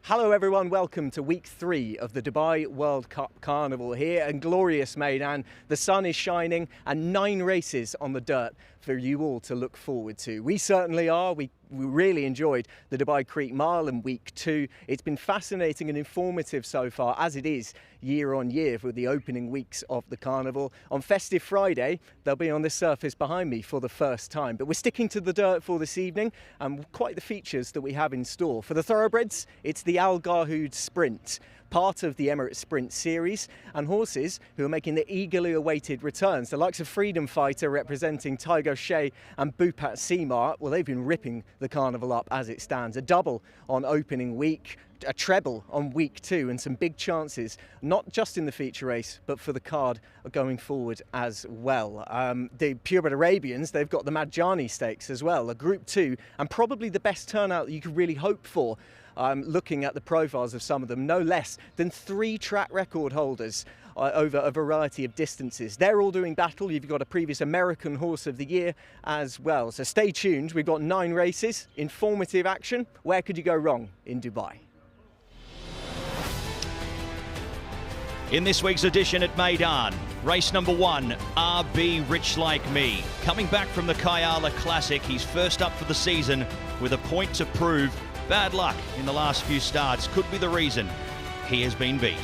Hello everyone, welcome to week 3 of the Dubai World Cup Carnival here in glorious Meydan. The sun is shining and 9 races on the dirt for you all to look forward to. We certainly are. We really enjoyed the Dubai Creek Mile in week 2. It's been fascinating and informative so far, as it is year on year for the opening weeks of the Carnival. On Festive Friday, they'll be on this surface behind me for the first time. But we're sticking to the dirt for this evening and quite the features that we have in store. For the thoroughbreds, it's the Al Garhoud Sprint, part of the Emirates Sprint Series, and horses who are making the eagerly awaited returns. The likes of Freedom Fighter representing Tiger Shea and Bupat Seamar, well, they've been ripping the Carnival up as it stands. A double on opening week, a treble on week 2, and some big chances, not just in the feature race, but for the card going forward as well. The Purebred Arabians, they've got the Majani Stakes as well, a Group 2, and probably the best turnout that you could really hope for. Looking at the profiles of some of them, no less than 3 track record holders over a variety of distances. They're all doing battle. You've got a previous American Horse of the Year as well. So stay tuned. We've got 9 races, informative action. Where could you go wrong in Dubai? In this week's edition at Meydan, race number 1, RB Rich Like Me. Coming back from the Kayala Classic, he's first up for the season with a point to prove. Bad luck in the last few starts could be the reason he has been beat.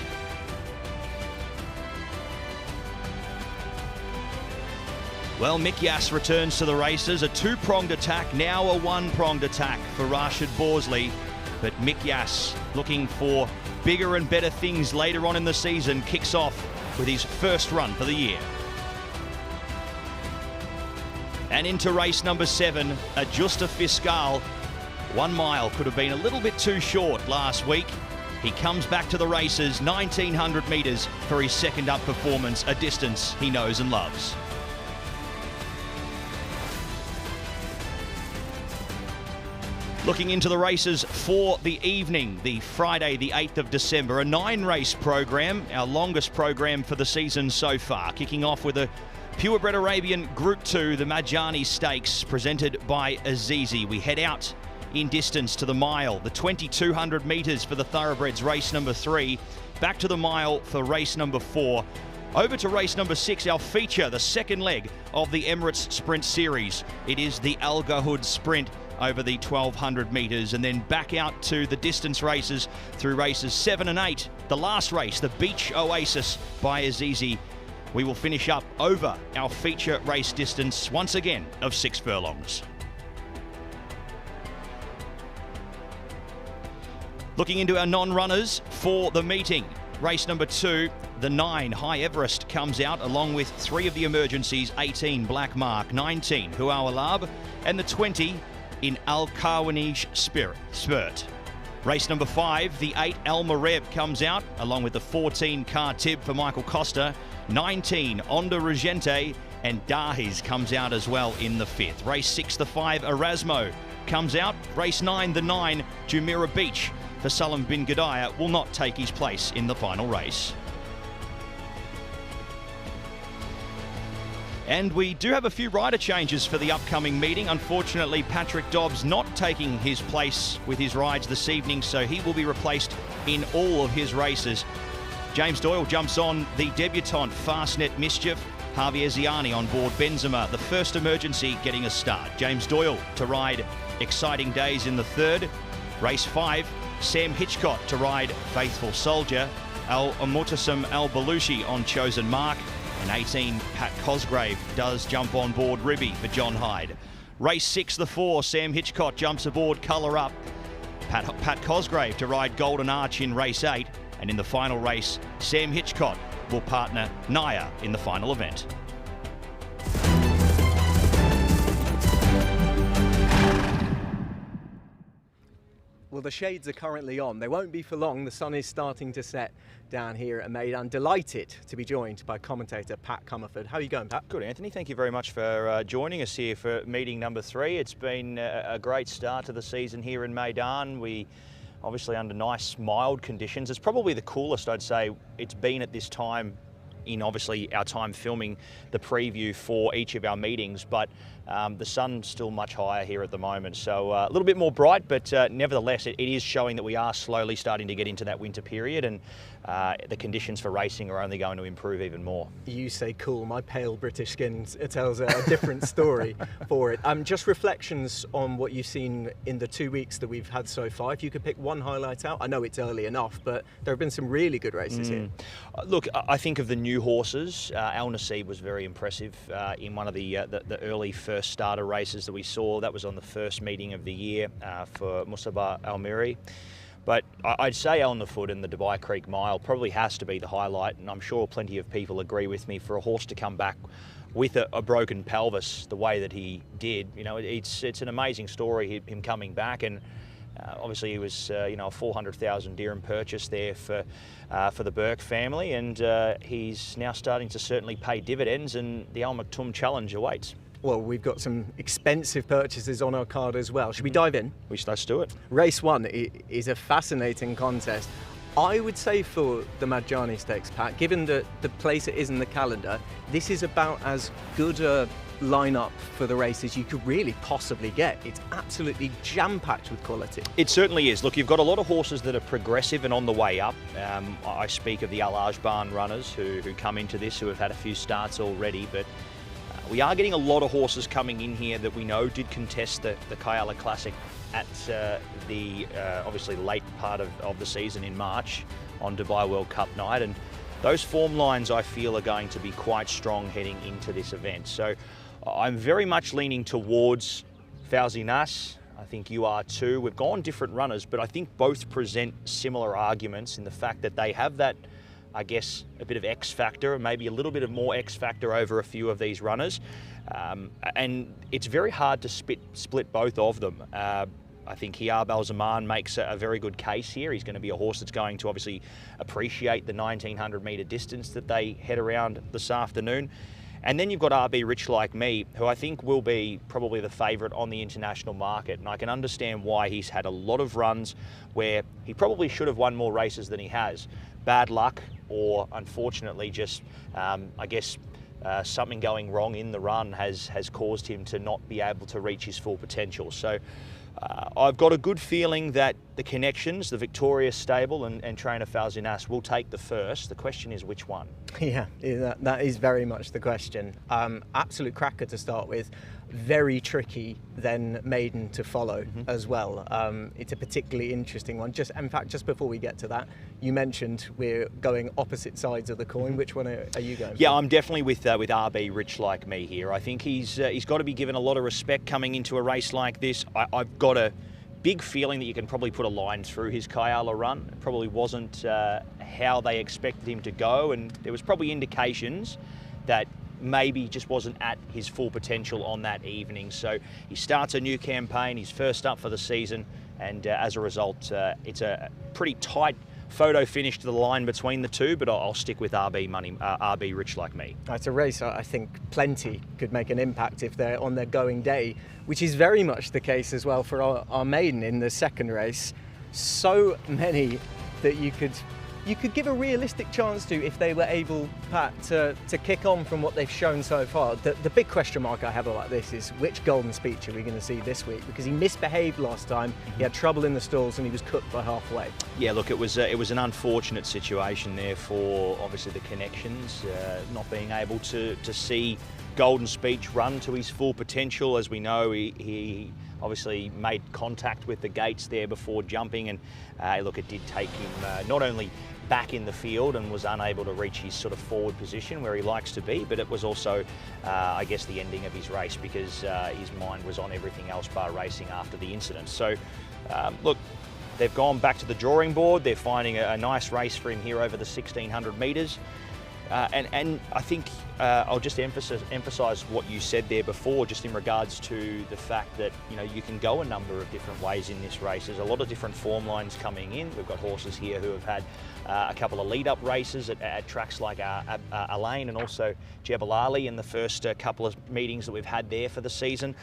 Well, Mikyas returns to the races. A 2-pronged attack, now a 1-pronged attack for Rashid Borsley. But Mikyas, looking for bigger and better things later on in the season, kicks off with his first run for the year. And into race number 7, Ajusta Fiscal. 1 mile could have been a little bit too short last week. He comes back to the races, 1900 metres for his second up performance, a distance he knows and loves. Looking into the races for the evening, the Friday, the 8th of December, a 9-race program, our longest program for the season so far, kicking off with a Purebred Arabian Group 2, the Majani Stakes, presented by Azizi. We head out in distance to the mile, the 2200 metres for the thoroughbreds, race number 3, back to the mile for race number 4, over to race number 6, our feature, the second leg of the Emirates Sprint Series. It is the Al Garhoud Sprint over the 1200 metres, and then back out to the distance races through races 7 and 8. The last race, the Beach Oasis by Azizi. We will finish up over our feature race distance once again of 6 furlongs. Looking into our non-runners for the meeting. Race number 2, the 9, High Everest, comes out along with 3 of the emergencies, 18, Black Mark, 19, Huawa Lab, and the 20 in Al Kawanij Spurt. Race number 5, the 8, El Mareb, comes out along with the 14, Car Tib for Michael Costa, 19, Onda Regente, and Dahiz comes out as well in the 5th. Race 6, the 5, Erasmo, comes out. Race 9, the 9, Jumeirah Beach for Salam bin Gadaya, will not take his place in the final race. And we do have a few rider changes for the upcoming meeting. Unfortunately, Patrick Dobbs not taking his place with his rides this evening, so he will be replaced in all of his races. James Doyle jumps on the debutant Fastnet Mischief. Javier Ziani on board Benzema, the first emergency getting a start. James Doyle to ride Exciting Days in the 3rd. Race 5, Sam Hitchcock to ride Faithful Soldier. Al Mutassim Al Balushi on Chosen Mark. And 18, Pat Cosgrave does jump on board Ribby for John Hyde. Race 6, the 4, Sam Hitchcock jumps aboard Colour Up. Pat Cosgrave to ride Golden Arch in race 8. And in the final race, Sam Hitchcock will partner Naya in the final event. Well, the shades are currently on. They won't be for long. The sun is starting to set down here at Meydan. Delighted to be joined by commentator Pat Comerford. How are you going, Pat? Good, Anthony. Thank you very much for joining us here for meeting number 3. It's been a great start to the season here in Meydan. We obviously under nice, mild conditions. It's probably the coolest, I'd say, it's been at this time in obviously our time filming the preview for each of our meetings, but the sun's still much higher here at the moment, so a little bit more bright, but nevertheless it is showing that we are slowly starting to get into that winter period, and the conditions for racing are only going to improve even more. You say cool, my pale British skin tells a different story for it. Just reflections on what you've seen in the 2 weeks that we've had so far. If you could pick one highlight out, I know it's early enough, but there have been some really good races here. Look, I think of the new horses. Al Nassib was very impressive in one of the early first starter races that we saw. That was on the first meeting of the year for Musaba Almiri. But I'd say On the Foot and the Dubai Creek Mile probably has to be the highlight, and I'm sure plenty of people agree with me. For a horse to come back with a broken pelvis the way that he did, you know, it's an amazing story, him coming back. And obviously he was you know, a 400,000 dirham purchase there for the Burke family, and he's now starting to certainly pay dividends, and the Al Maktoum Challenge awaits. Well, we've got some expensive purchases on our card as well. Should we dive in? Let's do it. Race 1 is a fascinating contest. I would say for the Majani Stakes, Pat, given the place it is in the calendar, this is about as good a lineup for the races you could really possibly get. It's absolutely jam-packed with quality. It certainly is. Look, you've got a lot of horses that are progressive and on the way up. I speak of the Al Ajban runners who come into this, who have had a few starts already, but we are getting a lot of horses coming in here that we know did contest the Kayala Classic at the obviously late part of the season in March on Dubai World Cup night, and those form lines I feel are going to be quite strong heading into this event. So I'm very much leaning towards Fawzi Nas. I think you are too. We've gone different runners, but I think both present similar arguments in the fact that they have that, I guess, a bit of X factor, maybe a little bit of more X factor over a few of these runners. And it's very hard to split both of them. I think Hiab Al-Zaman makes a very good case here. He's going to be a horse that's going to obviously appreciate the 1900 metre distance that they head around this afternoon. And then you've got RB Rich Like Me, who I think will be probably the favourite on the international market. And I can understand why he's had a lot of runs where he probably should have won more races than he has. Bad luck, or unfortunately just, I guess, something going wrong in the run has caused him to not be able to reach his full potential. So I've got a good feeling that the Connections, the Victorious stable and trainer Fawzi Nas will take the first. The question is which one? Yeah, that is very much the question. Absolute cracker to start with. Very tricky then Meydan to follow as well. It's a particularly interesting one. In fact, just before we get to that, you mentioned we're going opposite sides of the coin. Which one are you going for? Yeah, I'm definitely with RB Rich Like Me here. I think he's got to be given a lot of respect coming into a race like this. I've got a big feeling that you can probably put a line through his Kayala run. It probably wasn't how they expected him to go, and there was probably indications that maybe just wasn't at his full potential on that evening. So he starts a new campaign, he's first up for the season, and as a result, it's a pretty tight photo finish to the line between the two, but I'll stick with RB Rich Like Me. It's a race I think plenty could make an impact if they're on their going day, which is very much the case as well for our maiden in the second race. So many that you could give a realistic chance to if they were able, Pat, to kick on from what they've shown so far. The big question mark I have about this is which Golden Speech are we going to see this week? Because he misbehaved last time, he had trouble in the stalls and he was cooked by halfway. Yeah, look, it was an unfortunate situation there for obviously the Connections, not being able to see Golden Speech run to his full potential. As we know, he obviously made contact with the gates there before jumping, and look, it did take him not only back in the field and was unable to reach his sort of forward position where he likes to be, but it was also, I guess, the ending of his race because his mind was on everything else bar racing after the incident. So, look, they've gone back to the drawing board. They're finding a nice race for him here over the 1600 metres. And I think I'll just emphasise what you said there before, just in regards to the fact that, you know, you can go a number of different ways in this race. There's a lot of different form lines coming in. We've got horses here who have had a couple of lead-up races at tracks like Alain and also Jebel Ali in the first couple of meetings that we've had there for the season.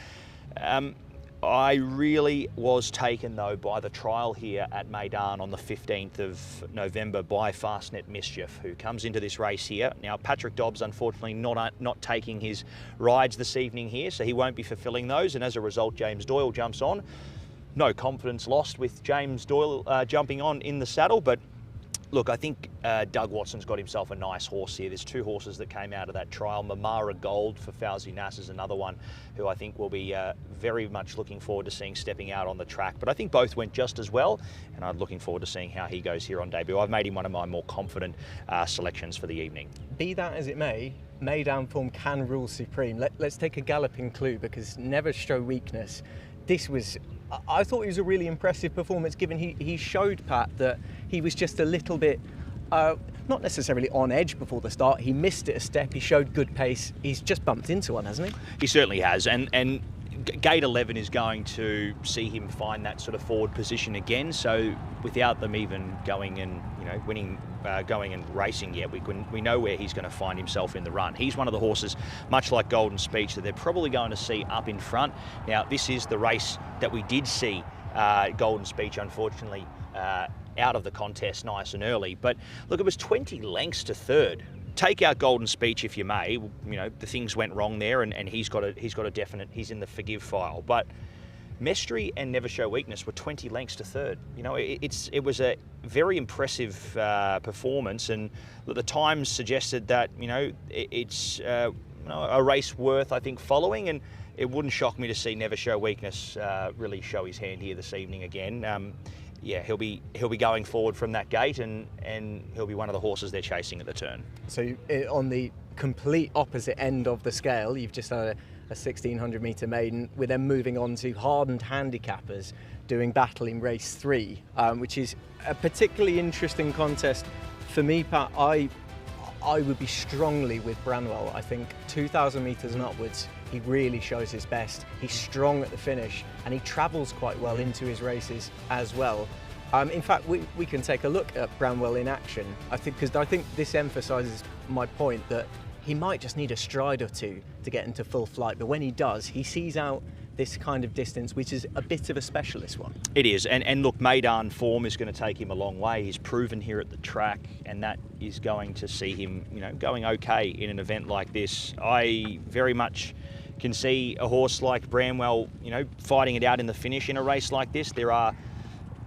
I really was taken, though, by the trial here at Meydan on the 15th of November by Fastnet Mischief, who comes into this race here. Now, Patrick Dobbs, unfortunately, not taking his rides this evening here, so he won't be fulfilling those, and as a result, James Doyle jumps on. No confidence lost with James Doyle jumping on in the saddle, but look, I think Doug Watson's got himself a nice horse here. There's two horses that came out of that trial. Mamara Gold for Fauzi Nass is another one who I think will be very much looking forward to seeing stepping out on the track. But I think both went just as well, and I'm looking forward to seeing how he goes here on debut. I've made him one of my more confident selections for the evening. Be that as it may, Meydan form can rule supreme. Let's take a galloping clue, because never show weakness. This was, I thought it was a really impressive performance, given he showed, Pat, that he was just a little bit, not necessarily on edge before the start. He missed it a step, he showed good pace. He's just bumped into one, hasn't he? He certainly has, and gate 11 is going to see him find that sort of forward position again. So without them even going and winning, going and racing yet, we know where he's going to find himself in the run. He's one of the horses, much like Golden Speech, that they're probably going to see up in front. Now, this is the race that we did see Golden Speech, unfortunately, out of the contest nice and early. But look, it was 20 lengths to third. Take out Golden Speech if you may. The things went wrong there, and he's got a definite. He's in the forgive file. But Mestri and Never Show Weakness were 20 lengths to third. It was a very impressive performance, and the Times suggested that it's a race worth, I think, following. And it wouldn't shock me to see Never Show Weakness really show his hand here this evening again. Yeah, he'll be going forward from that gate, and he'll be one of the horses they're chasing at the turn. So on the complete opposite end of the scale, you've just had a 1600 metre maiden, with them moving on to hardened handicappers doing battle in race 3, which is a particularly interesting contest for me, Pat. I would be strongly with Branwell. I think 2,000 metres and upwards, he really shows his best. He's strong at the finish, and he travels quite well into his races as well. In fact, we can take a look at Branwell in action, because I think this emphasises my point that he might just need a stride or two to get into full flight, but when he does, he sees out this kind of distance, which is a bit of a specialist one. It is, and look, Meydan form is going to take him a long way. He's proven here at the track, and that is going to see him, going okay in an event like this. I very much can see a horse like Bramwell, fighting it out in the finish in a race like this. There are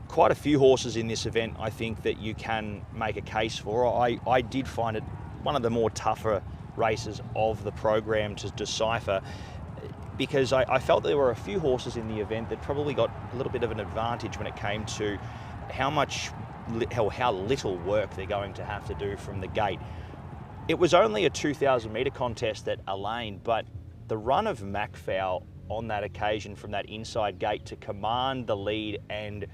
quite a few horses in this event, I think, that you can make a case for. I did find it one of the more tougher races of the program to decipher, because I felt there were a few horses in the event that probably got a little bit of an advantage when it came to how little work they're going to have to do from the gate. It was only a 2,000 metre contest at Elaine, but the run of Macfowl on that occasion from that inside gate to command the lead and,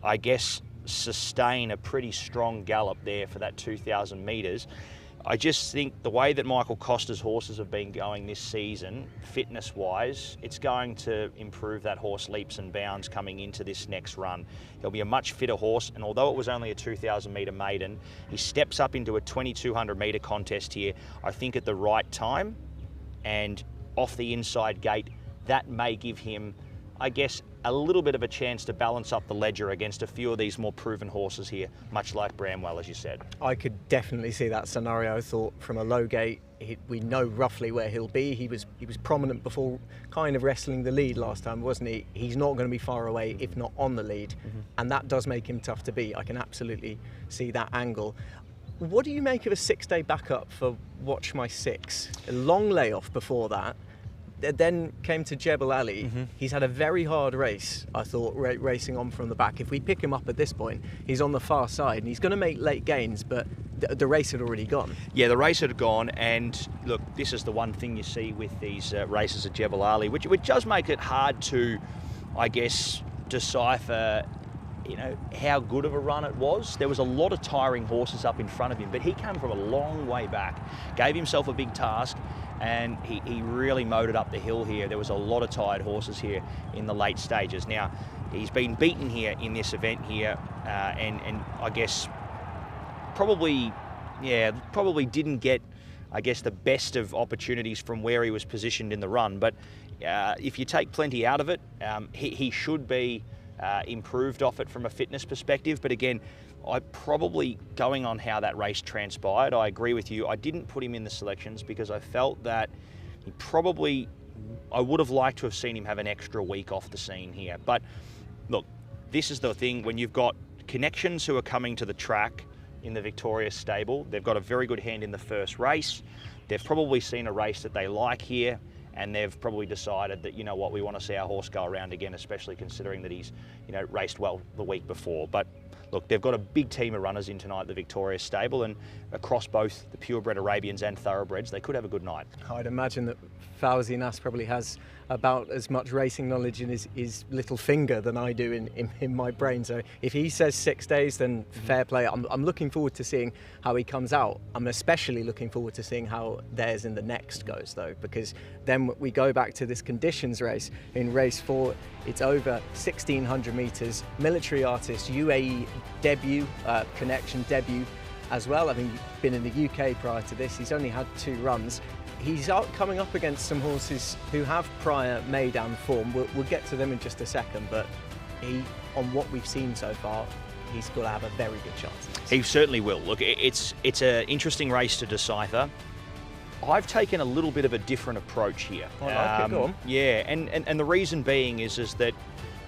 I guess, sustain a pretty strong gallop there for that 2,000 metres. I just think the way that Michael Costa's horses have been going this season, fitness-wise, it's going to improve that horse leaps and bounds coming into this next run. He'll be a much fitter horse, and although it was only a 2,000 metre maiden, he steps up into a 2,200 metre contest here, I think at the right time, and off the inside gate, that may give him, I guess, a little bit of a chance to balance up the ledger against a few of these more proven horses here, much like Bramwell, as you said. I could definitely see that scenario. I thought from a low gate, we know roughly where he'll be. He was prominent before, kind of wrestling the lead last time, wasn't he? He's not going to be far away, if not on the lead, and that does make him tough to beat. I can absolutely see that angle. What do you make of a 6-day backup for Watch My Six? A long layoff before that. Then came to Jebel Ali. He's had a very hard race, I thought, racing on from the back. If we pick him up at this point, he's on the far side and he's going to make late gains, but the race had already gone. Yeah, the race had gone, and look, this is the one thing you see with these races at Jebel Ali, which does make it hard to, I guess, decipher how good of a run it was. There was a lot of tiring horses up in front of him, but he came from a long way back, gave himself a big task, and he really mowed it up the hill here. There was a lot of tired horses here in the late stages. Now, he's been beaten here in this event here, and I guess probably didn't get, I guess, the best of opportunities from where he was positioned in the run. But if you take plenty out of it, he should be improved off it from a fitness perspective. But again, I probably, going on how that race transpired, I agree with you. I didn't put him in the selections because I felt that he probably, I would have liked to have seen him have an extra week off the scene here. But look, this is the thing, when you've got connections who are coming to the track in the Victoria stable, they've got a very good hand in the first race. They've probably seen a race that they like here, and they've probably decided that, you know what, we want to see our horse go around again, especially considering that he's, you know, raced well the week before. But look, they've got a big team of runners in tonight at the Victoria stable, and across both the purebred Arabians and thoroughbreds, they could have a good night. I'd imagine that Fauzi Nas probably has about as much racing knowledge in his little finger than I do in my brain. So if he says 6 days, then fair play. I'm looking forward to seeing how he comes out. I'm especially looking forward to seeing how theirs in the next goes, though, because then we go back to this conditions race. In race 4, it's over 1,600 metres. Military artist, UAE debut, connection debut as well. I mean, been in the UK prior to this. He's only had 2 runs. He's coming up against some horses who have prior Meydan form. We'll get to them in just a second, but on what we've seen so far, he's got to have a very good chance. He certainly will. Look, it's an interesting race to decipher. I've taken a little bit of a different approach here. I like it, go on. Yeah, and the reason being is that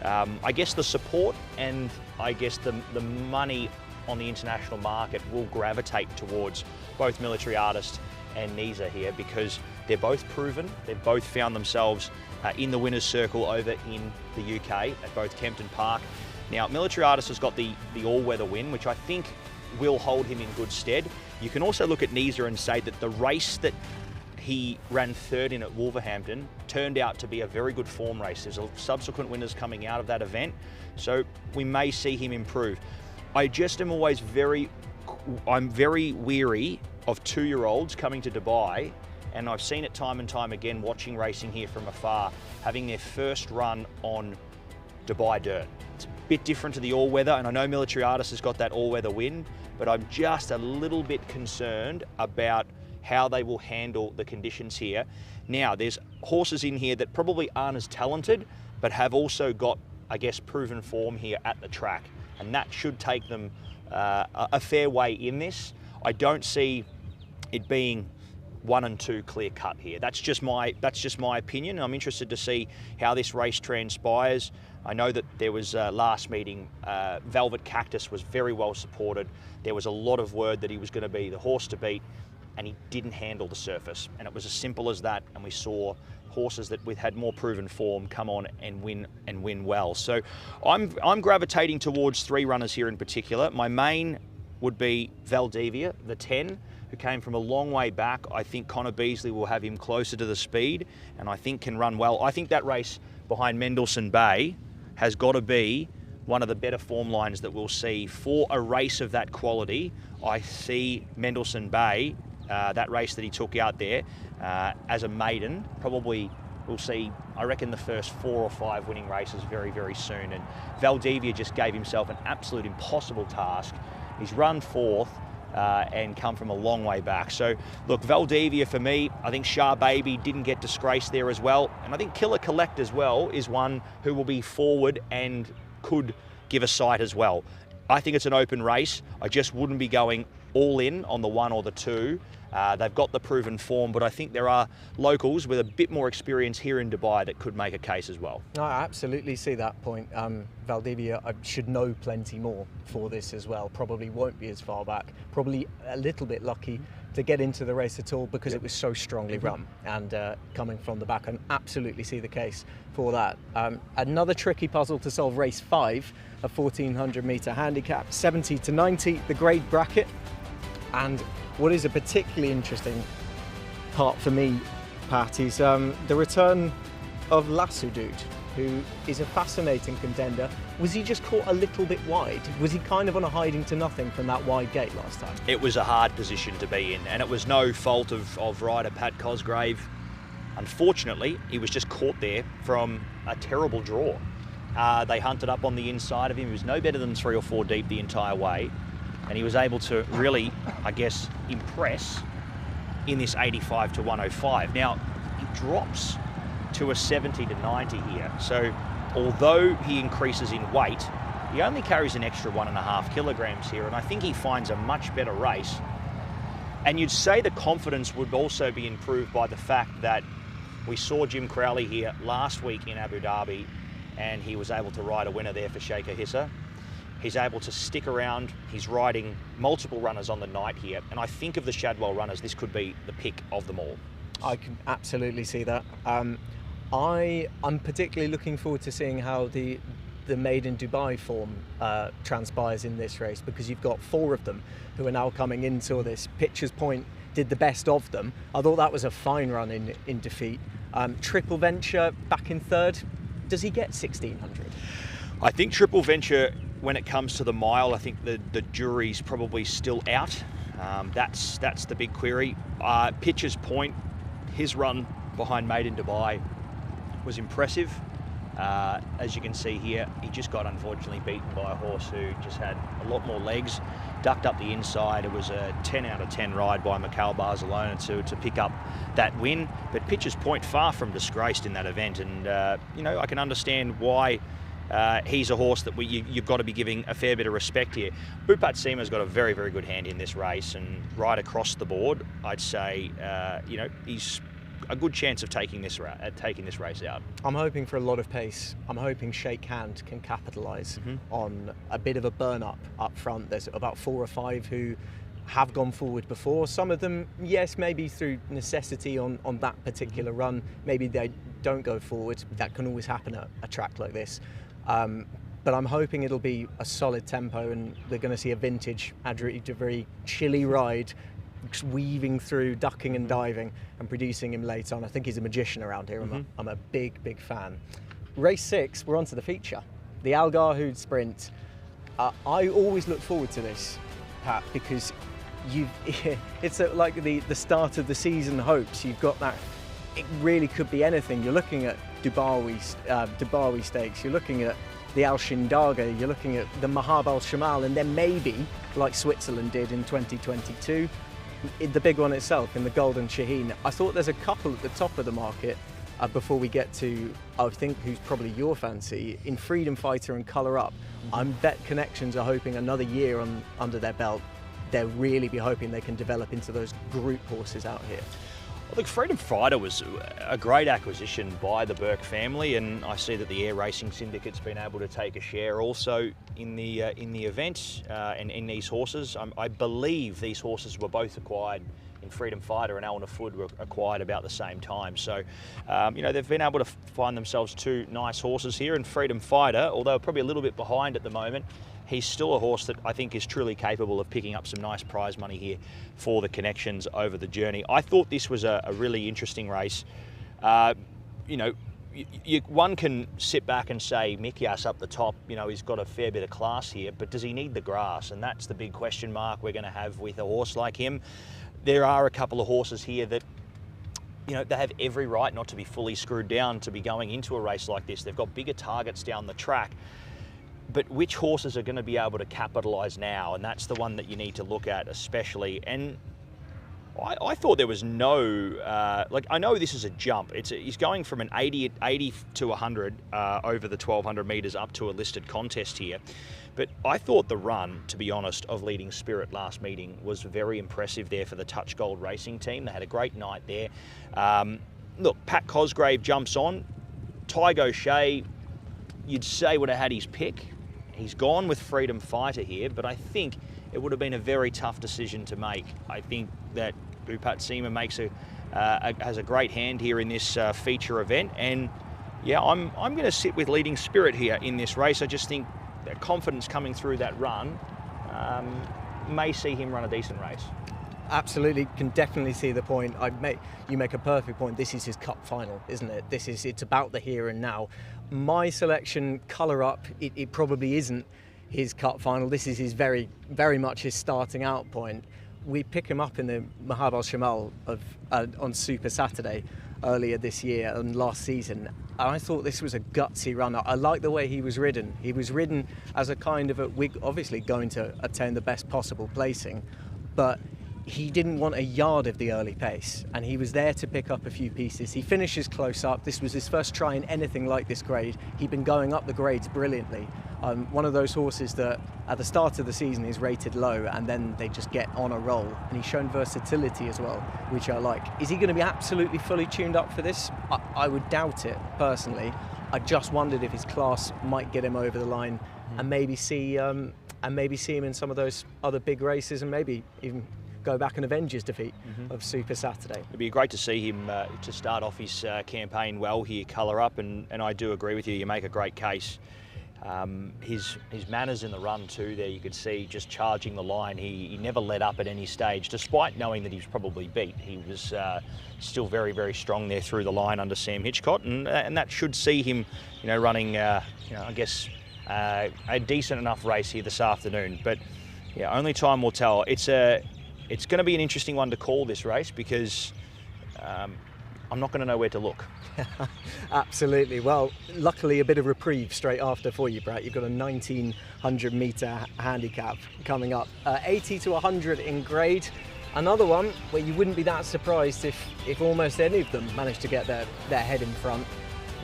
I guess the support and I guess the money on the international market will gravitate towards both Military Artist and Nisa here, because they're both proven. They've both found themselves in the winner's circle over in the UK at both Kempton Park. Now, Military Artist has got the all-weather win, which I think will hold him in good stead. You can also look at Nisa and say that the race that he ran 3rd in at Wolverhampton turned out to be a very good form race. There's subsequent winners coming out of that event, so we may see him improve. I just am always I'm very weary of 2-year-olds coming to Dubai, and I've seen it time and time again watching racing here from afar, having their first run on Dubai dirt. It's a bit different to the all-weather, and I know Military Artist has got that all-weather win, but I'm just a little bit concerned about how they will handle the conditions here. Now, there's horses in here that probably aren't as talented, but have also got, I guess, proven form here at the track, and that should take them a fair way in this. I don't see it being 1 and 2 clear cut here. That's just my opinion. I'm interested to see how this race transpires. I know that there was last meeting, Velvet Cactus was very well supported. There was a lot of word that he was going to be the horse to beat, and he didn't handle the surface. And it was as simple as that. And we saw horses that had more proven form come on and win well. So I'm gravitating towards 3 runners here in particular. My main would be Valdivia, the 10, who came from a long way back. I think Connor Beasley will have him closer to the speed, and I think can run well. I think that race behind Mendelssohn Bay has got to be one of the better form lines that we'll see for a race of that quality. I see Mendelssohn Bay, that race that he took out there, as a maiden, probably we'll see, I reckon, the first 4 or 5 winning races very, very soon. And Valdivia just gave himself an absolute impossible task. He's run 4th and come from a long way back. So look, Valdivia for me, I think Shah Baby didn't get disgraced there as well. And I think Killer Collect as well is one who will be forward and could give a sight as well. I think it's an open race. I just wouldn't be going all in on the 1 or the 2. They've got the proven form, but I think there are locals with a bit more experience here in Dubai that could make a case as well. I absolutely see that point. Valdivia should know plenty more for this as well. Probably won't be as far back. Probably a little bit lucky to get into the race at all because it was so strongly run and coming from the back, and absolutely see the case for that. Another tricky puzzle to solve, race 5, a 1,400 metre handicap, 70 to 90, the grade bracket. And what is a particularly interesting part for me, Pat, is the return of Lasudud, who is a fascinating contender. Was he just caught a little bit wide? Was he kind of on a hiding to nothing from that wide gate last time? It was a hard position to be in, and it was no fault of rider Pat Cosgrave. Unfortunately, he was just caught there from a terrible draw. They hunted up on the inside of him. He was no better than 3 or 4 deep the entire way. And he was able to really, I guess, impress in this 85 to 105. Now, he drops to a 70 to 90 here. So although he increases in weight, he only carries an extra 1.5 kilograms here, and I think he finds a much better race. And you'd say the confidence would also be improved by the fact that we saw Jim Crowley here last week in Abu Dhabi, and he was able to ride a winner there for Sheikha Hissa. He's able to stick around. He's riding multiple runners on the night here, and I think of the Shadwell runners, this could be the pick of them all. I can absolutely see that. I'm particularly looking forward to seeing how the Meydan Dubai form transpires in this race, because you've got 4 of them who are now coming into this. Pitcher's Point did the best of them. I thought that was a fine run in defeat. Triple Venture back in 3rd. Does he get 1600? I think Triple Venture, when it comes to the mile, I think the jury's probably still out. That's the big query. Pitcher's Point, his run behind Meydan Dubai was impressive. As you can see here, he just got unfortunately beaten by a horse who just had a lot more legs, ducked up the inside. It was a 10 out of 10 ride by Mikhail Barcelona to pick up that win. But Pitcher's Point, far from disgraced in that event, and you know, I can understand why he's a horse that you've got to be giving a fair bit of respect here. Bhupat Seema's got a very, very good hand in this race, and right across the board, I'd say you know, he's a good chance of taking this race out. I'm hoping for a lot of pace. I'm hoping Shake Hand can capitalise on a bit of a burn-up front. There's about 4 or 5 who have gone forward before. Some of them, yes, maybe through necessity on that particular run. Maybe they don't go forward. That can always happen at a track like this. But I'm hoping it'll be a solid tempo, and we're going to see a vintage Adri Devry chilly ride, weaving through, ducking and diving, and producing him late on. I think he's a magician around here. I'm a big, big fan. Race 6, we're on to the feature, the Al Garhoud Sprint. I always look forward to this, Pat, because it's like the start of the season hopes. You've got that, it really could be anything. You're looking at Dubai Stakes, you're looking at the Al Shindaga, you're looking at the Mahab Al Shamal, and then maybe, like Switzerland did in 2022, the big one itself in the Golden Shaheen. I thought there's a couple at the top of the market before we get to, I think, who's probably your fancy, in Freedom Fighter and Colour Up. I'm Bet Connections are hoping another year under their belt. They'll really be hoping they can develop into those group horses out here. Well, look, Freedom Fighter was a great acquisition by the Burke family, and I see that the Air Racing Syndicate's been able to take a share also in the event and in these horses. I believe these horses were both acquired in Freedom Fighter, and Al Nafud were acquired about the same time. So, you know, they've been able to find themselves 2 nice horses here. And Freedom Fighter, although probably a little bit behind at the moment, he's still a horse that I think is truly capable of picking up some nice prize money here for the Connections over the journey. I thought this was a really interesting race. You know, one can sit back and say Mikyas up the top, you know, he's got a fair bit of class here, but does he need the grass? And that's the big question mark we're going to have with a horse like him. There are a couple of horses here that, you know, they have every right not to be fully screwed down to be going into a race like this. They've got bigger targets down the track. But which horses are going to be able to capitalise now? And that's the one that you need to look at especially. And I thought there was no, like, I know this is a jump. He's going from an 80 to 100 over the 1200 metres up to a listed contest here. But I thought the run, to be honest, of Leading Spirit last meeting was very impressive there for the Touch Gold Racing team. They had a great night there. Look, Pat Cosgrave jumps on. Tygo O'Shea, you'd say, would have had his pick. He's gone with Freedom Fighter here, but I think it would have been a very tough decision to make. I think that Bhupat Seema has a great hand here in this feature event, and yeah, I'm going to sit with Leading Spirit here in this race. I just think that confidence coming through that run may see him run a decent race. Absolutely, can definitely see the point. You make a perfect point. This is his cup final, isn't it? It's about the here and now. My selection, Colour Up, it probably isn't his cup final. This is his very, very much his starting out point. We pick him up in the Mahab Al Shamal on Super Saturday earlier this year and last season. And I thought this was a gutsy run. I like the way he was ridden. He was ridden as a kind of we're obviously going to attain the best possible placing, but he didn't want a yard of the early pace, and he was there to pick up a few pieces. He finishes close up. This was his first try in anything like this grade. He'd been going up the grades brilliantly. One of those horses that at the start of the season is rated low and then they just get on a roll, and he's shown versatility as well, which I like. Is he going to be absolutely fully tuned up for this? I would doubt it personally. I just wondered if his class might get him over the line and maybe see him in some of those other big races, and maybe even go back and avenge his defeat of Super Saturday. It'd be great to see him to start off his campaign well here, colour up, and I do agree with you. You make a great case. His manners in the run too, there you could see just charging the line. He never let up at any stage, despite knowing that he was probably beat. He was still very, very strong there through the line under Sam Hitchcott, and that should see him, running, I guess, a decent enough race here this afternoon. But yeah, only time will tell. It's going to be an interesting one to call, this race, because I'm not going to know where to look. Absolutely. Well, luckily a bit of reprieve straight after for you, Brett. You've got a 1900 metre handicap coming up. 80 to 100 in grade. Another one where you wouldn't be that surprised if almost any of them managed to get their head in front.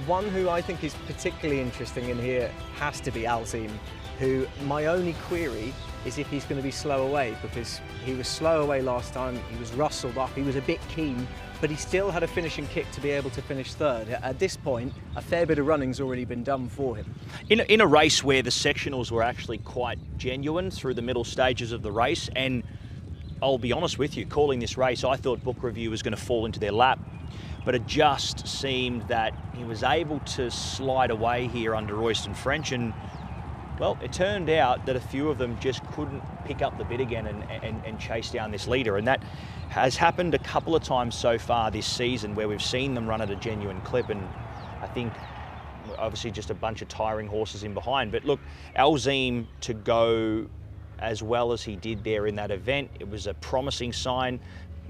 One who I think is particularly interesting in here has to be Alzim, who my only query is if he's going to be slow away, because he was slow away last time. He was rustled up, he was a bit keen, but he still had a finishing kick to be able to finish third. At this point, a fair bit of running's already been done for him. In a race where the sectionals were actually quite genuine through the middle stages of the race, and I'll be honest with you, calling this race, I thought Book Review was going to fall into their lap, but it just seemed that he was able to slide away here under Royston French, and well, it turned out that a few of them just couldn't pick up the bit again and chase down this leader. And that has happened a couple of times so far this season, where we've seen them run at a genuine clip. And I think obviously just a bunch of tiring horses in behind. But look, Alzim to go as well as he did there in that event, it was a promising sign.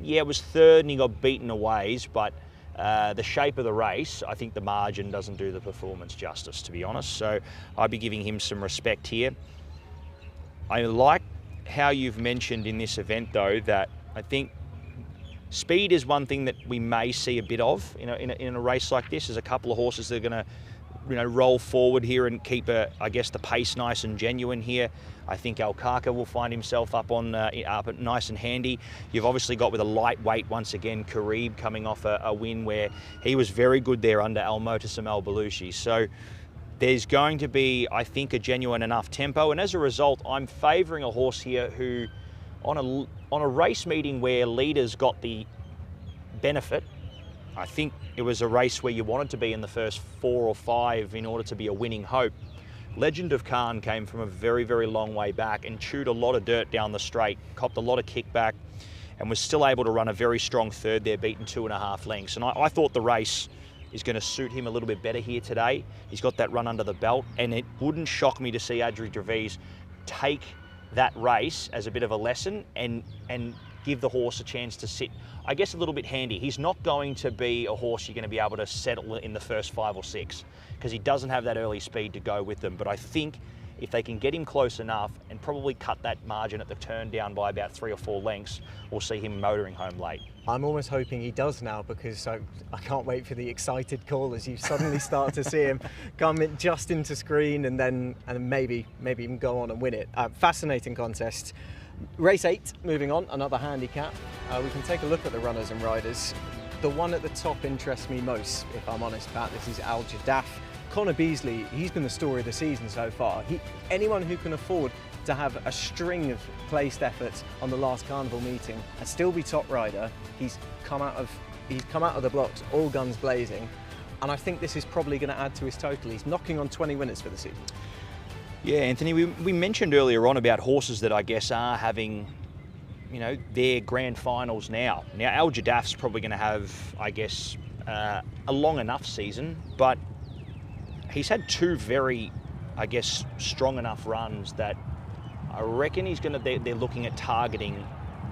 Yeah, it was third and he got beaten a ways, but the shape of the race, I think the margin doesn't do the performance justice, to be honest. So I'd be giving him some respect here. I like how you've mentioned in this event, though, that I think speed is one thing that we may see a bit of in a race like this. There's a couple of horses that are going to roll forward here and keep the pace nice and genuine here. I think Alkaka will find himself up nice and handy. You've obviously got, with a lightweight once again, Karib coming off a win where he was very good there under Al-Motassim Al-Balushi. So there's going to be, I think, a genuine enough tempo, and as a result, I'm favouring a horse here who, on a race meeting where leaders got the benefit, I think it was a race where you wanted to be in the first 4 or 5 in order to be a winning hope. Legend of Khan came from a very, very long way back and chewed a lot of dirt down the straight, copped a lot of kickback, and was still able to run a very strong third there, beaten 2.5 lengths. And I thought the race is going to suit him a little bit better here today. He's got that run under the belt, and it wouldn't shock me to see Adri Draviz take that race as a bit of a lesson and give the horse a chance to sit, I guess, a little bit handy. He's not going to be a horse you're going to be able to settle in the first 5 or 6, because he doesn't have that early speed to go with them. But I think if they can get him close enough and probably cut that margin at the turn down by about 3 or 4 lengths, we'll see him motoring home late. I'm almost hoping he does now, because I can't wait for the excited call as you suddenly start to see him come in just into screen and maybe even go on and win it. Fascinating contest. Race 8, moving on, another handicap. We can take a look at the runners and riders. The one at the top interests me most, if I'm honest, Pat. This is Al Jadaf. Connor Beasley, he's been the story of the season so far. Anyone who can afford to have a string of placed efforts on the last Carnival meeting and still be top rider, he's come out of the blocks all guns blazing, and I think this is probably going to add to his total. He's knocking on 20 winners for the season. Yeah, Anthony, we mentioned earlier on about horses that I guess are having, their grand finals now. Now, Al Jadaf's probably going to have, I guess, a long enough season, but he's had 2 very, I guess, strong enough runs that I reckon they're looking at targeting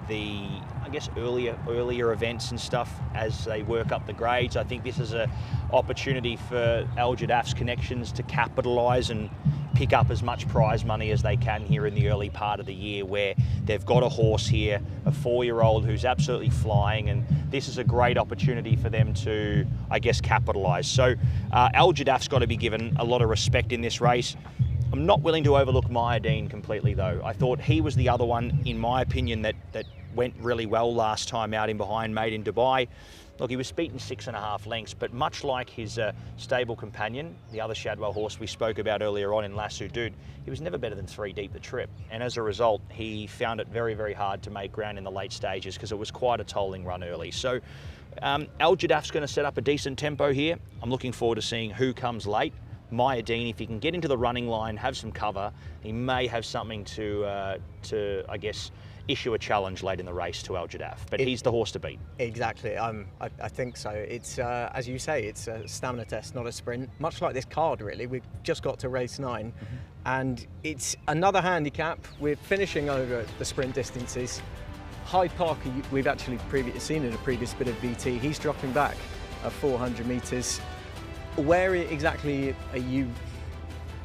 the, I guess, earlier events and stuff as they work up the grades. I think this is an opportunity for Al Jaddaf's connections to capitalise and pick up as much prize money as they can here in the early part of the year, where they've got a horse here, a 4-year-old who's absolutely flying, and this is a great opportunity for them to, I guess, capitalise. So Al Jaddaf's got to be given a lot of respect in this race. I'm not willing to overlook Meydan completely, though. I thought he was the other one, in my opinion, that went really well last time out in behind Made in Dubai. Look, he was beaten 6.5 lengths, but much like his stable companion, the other Shadwell horse we spoke about earlier on in Lasso Dude, he was never better than 3 deep the trip. And as a result, he found it very, very hard to make ground in the late stages because it was quite a tolling run early. So Al Jaddaf's going to set up a decent tempo here. I'm looking forward to seeing who comes late. Meydan, if he can get into the running line, have some cover, he may have something to I guess, issue a challenge late in the race to Al Jaddaf, but he's the horse to beat. Exactly, I think so. It's, as you say, it's a stamina test, not a sprint. Much like this card, really. We've just got to race 9, and it's another handicap. We're finishing over the sprint distances. Hyde Park, we've actually seen in a previous bit of VT, he's dropping back 400 metres. Where exactly are you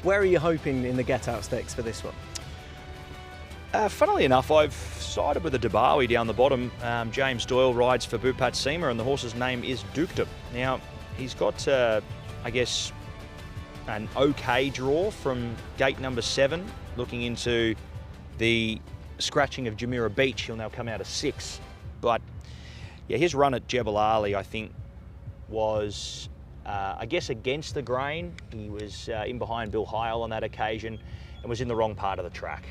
hoping in the get-out stakes for this one? Funnily enough, I've sided with the Dubawi down the bottom. James Doyle rides for Bupat Seema, and the horse's name is Dukedom. Now, he's got, I guess, an okay draw from gate number 7, looking into the scratching of Jumeirah Beach. He'll now come out of 6. But, yeah, his run at Jebel Ali, I think, was, I guess, against the grain. He was in behind Bill Heil on that occasion and was in the wrong part of the track.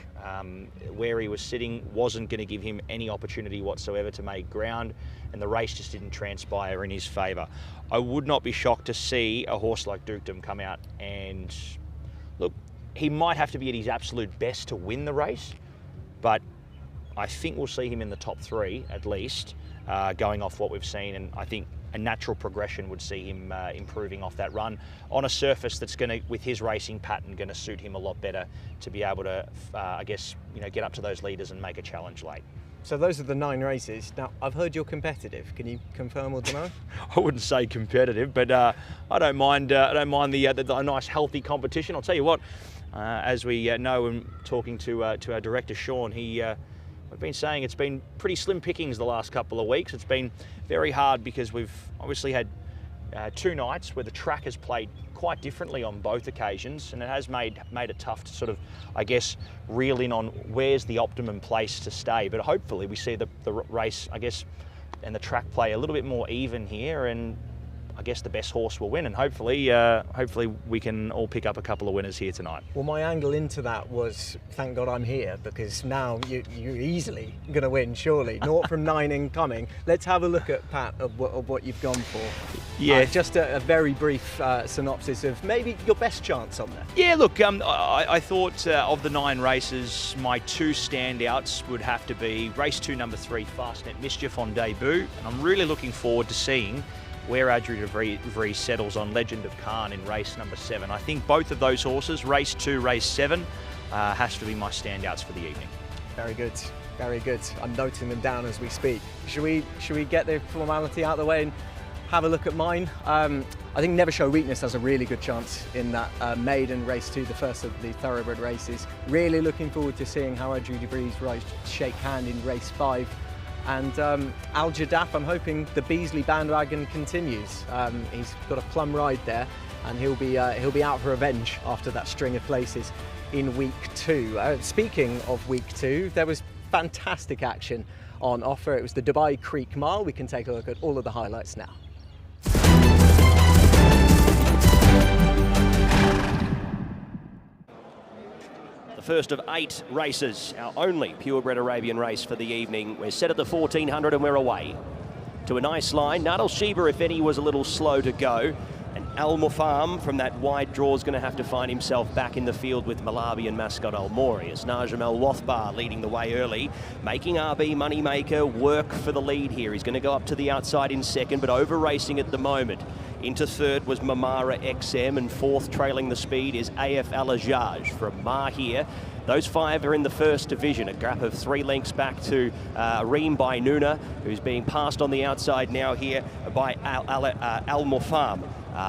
Where he was sitting wasn't going to give him any opportunity whatsoever to make ground, and the race just didn't transpire in his favour. I would not be shocked to see a horse like Dukedom come out and, look, he might have to be at his absolute best to win the race, but I think we'll see him in the top 3 at least, going off what we've seen, and I think a natural progression would see him improving off that run on a surface that's going to, with his racing pattern, going to suit him a lot better to be able to, I guess, get up to those leaders and make a challenge late. So those are the 9 races. Now, I've heard you're competitive. Can you confirm or deny? I wouldn't say competitive, but I don't mind. I don't mind the nice, healthy competition. I'll tell you what. As we know, and talking to our director Sean, we've been saying it's been pretty slim pickings the last couple of weeks. It's been very hard because we've obviously had 2 nights where the track has played quite differently on both occasions, and it has made it tough to sort of, I guess, reel in on where's the optimum place to stay. But hopefully we see the race, I guess, and the track play a little bit more even here, and I guess the best horse will win, and hopefully we can all pick up a couple of winners here tonight. Well, my angle into that was, thank God I'm here, because now you're easily going to win, surely. 0 from 9 incoming. Let's have a look at, Pat, of what you've gone for. Yeah. Just a very brief synopsis of maybe your best chance on there. Yeah, look, I thought of the 9 races, my 2 standouts would have to be race 2, number 3, Fastnet Mischief on debut, and I'm really looking forward to seeing where Adri de Vries settles on Legend of Khan in race number 7. I think both of those horses, race 2, race 7, has to be my standouts for the evening. Very good, very good. I'm noting them down as we speak. Should we get the formality out of the way and have a look at mine? I think Never Show Weakness has a really good chance in that maiden race 2, the first of the thoroughbred races. Really looking forward to seeing how Adri de Vries rides shake hand in race 5. And Al Jaddaf, I'm hoping the Beasley bandwagon continues. He's got a plum ride there, and he'll be out for revenge after that string of places in week 2. Speaking of week 2, there was fantastic action on offer. It was the Dubai Creek Mile. We can take a look at all of the highlights now. First of 8 races, our only purebred Arabian race for the evening. We're set at the 1400 and we're away to a nice line. Nadal Sheba, if any, was a little slow to go. And Al Mufam from that wide draw is going to have to find himself back in the field with Malawi and Mascot Al Mori. It's Najam El Wathbar leading the way early, making RB Moneymaker work for the lead here. He's going to go up to the outside in second, but over racing at the moment Into third was Mamara XM, and fourth, trailing the speed, is AF Alajaj from Mahir. Those five are in the first division, a gap of 3 lengths back to Reem by Nuna, who's being passed on the outside now here by Al Mufam.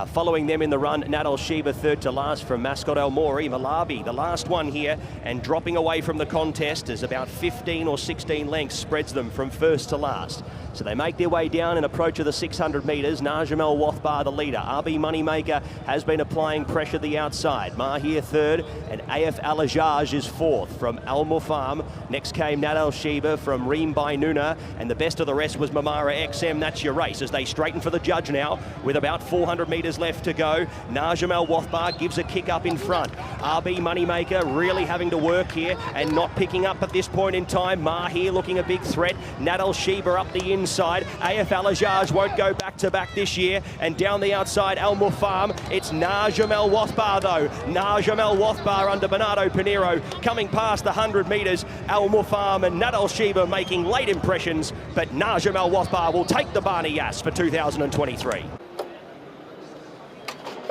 Following them in the run, Nadal Shiba third to last from Mascot El Mori. Malabi, the last one here, and dropping away from the contest is about 15 or 16 lengths, spreads them from first to last. So they make their way down and approach of the 600 metres. Najamel Wathbar, the leader. RB Moneymaker has been applying pressure the outside. Mahir third, and AF Alajaj is fourth from Al Mufam. Next came Nadal Shiba from Reem by Nuna, and the best of the rest was Mamara XM. That's your race as they straighten for the judge now with about 400 metres left to go. Najamel Wathbar gives a kick up in front. RB Moneymaker really having to work here and not picking up at this point in time. Mahir looking a big threat. Nadal Shiba up the inside. AF Alajaj won't go back-to-back this year. And down the outside, Al Mufam. It's Najamel Wathbar, though. Najamel Wathbar under Bernardo Pinheiro coming past the 100 metres. Al Mufam and Nadal Shiba making late impressions, but Najamel Wathbar will take the Barney Yas for 2023.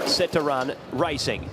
Set to run, racing.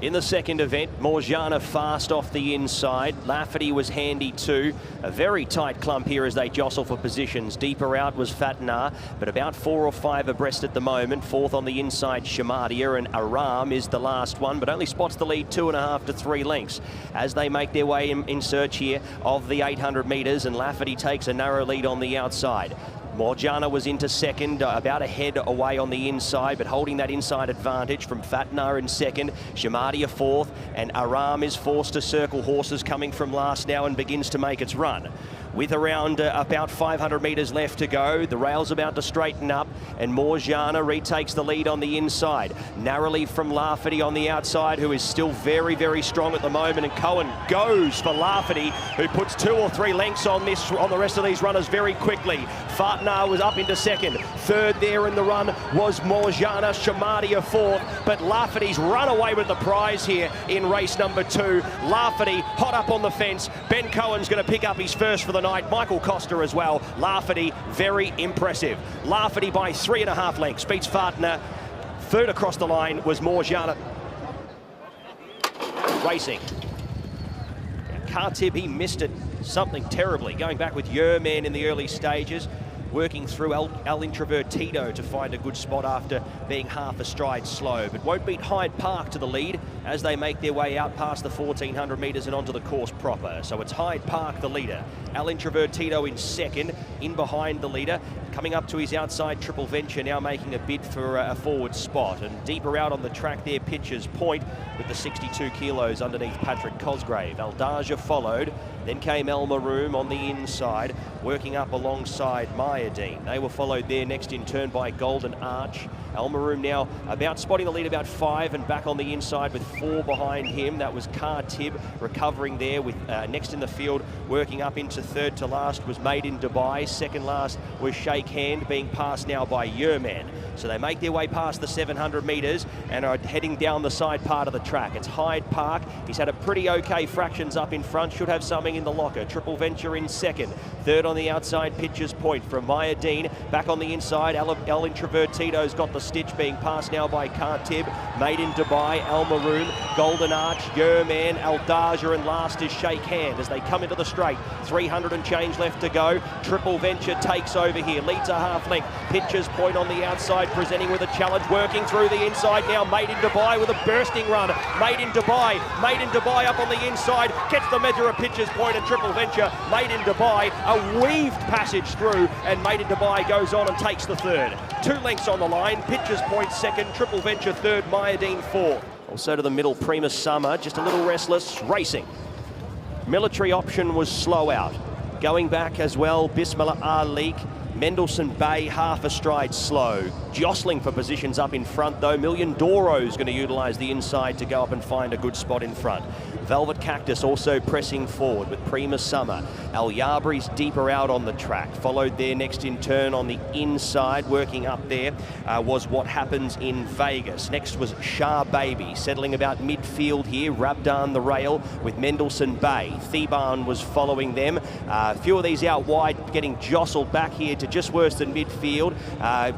In the second event, Morjana fast off the inside. Lafferty was handy too. A very tight clump here as they jostle for positions. Deeper out was Fatnar, but about 4 or 5 abreast at the moment. Fourth on the inside, Shamadia, and Aram is the last one, but only spots the lead 2.5 to 3 lengths as they make their way in search here of the 800 metres, and Lafferty takes a narrow lead on the outside. Morjana was into second, about a head away on the inside, but holding that inside advantage from Fatnar in second. Shamadia fourth, and Aram is forced to circle horses coming from last now and begins to make its run. With around about 500 metres left to go, the rail's about to straighten up, and Morjana retakes the lead on the inside. Narrowly from Lafferty on the outside, who is still very, very strong at the moment, and Cohen goes for Lafferty, who puts 2 or 3 lengths on the rest of these runners very quickly. Fatnar was up into second. Third there in the run was Morjana. Shamadia fourth, but Lafferty's run away with the prize here in race number 2. Lafferty hot up on the fence. Ben Cohen's going to pick up his first for the night. Michael Costa as well. Lafferty, very impressive. Lafferty by 3.5 lengths beats Fatnar. Third across the line was Morjana. Racing. Khatib, he missed it something terribly, going back with Yerman in the early stages, working through El Introvertido to find a good spot after being half a stride slow, but won't beat Hyde Park to the lead as they make their way out past the 1400 metres and onto the course proper. So it's Hyde Park the leader, El Introvertido in second, in behind the leader. Coming up to his outside, Triple Venture now making a bid for a forward spot, and deeper out on the track there, Pitcher's Point with the 62 kilos underneath Patrick Cosgrave. Aldaja followed, then came El Maroom on the inside, working up alongside Meydan. They were followed there next in turn by Golden Arch. El Maroom now about spotting the lead about 5 and back on the inside with 4 behind him. That was Khatib recovering there with next in the field, working up into third to last was Made in Dubai. Second last was Shake Hand, being passed now by Yerman. So they make their way past the 700 metres and are heading down the side part of the track. It's Hyde Park. He's had a pretty okay fractions up in front, should have something in the locker. Triple Venture in second. Third on the outside, Pitcher's Point from Meydan. Back on the inside, El Introvertido's got the stitch, being passed now by Khatib. Made in Dubai, El Maroom, Golden Arch, Yerman, Aldaja, and last is Shake Hand as they come into the straight. 300 and change left to go. Triple Venture takes over here, leads a half length. Pitcher's Point on the outside, presenting with a challenge, working through the inside now. Made in Dubai with a bursting run. Made in Dubai up on the inside, gets the measure of Pitcher's Point and Triple Venture. Made in Dubai, a weaved passage through, and Made in Dubai goes on and takes the third. 2 lengths on the line, Pitcher's Point second, Triple Venture third, Meydan fourth. Also to the middle, Prima Summer, just a little restless, racing. Military Option was slow out. Going back as well, Bismillah Alik, Mendelssohn Bay half a stride slow. Jostling for positions up in front though. Million Doro's going to utilise the inside to go up and find a good spot in front. Velvet Cactus also pressing forward with Prima Summer. Al Yabri's deeper out on the track. Followed there next in turn on the inside, working up there, was What Happens in Vegas. Next was Shah Baby, settling about midfield here. Rabdan the rail with Mendelssohn Bay. Theban was following them. A few of these out wide, getting jostled back here to just worse than midfield.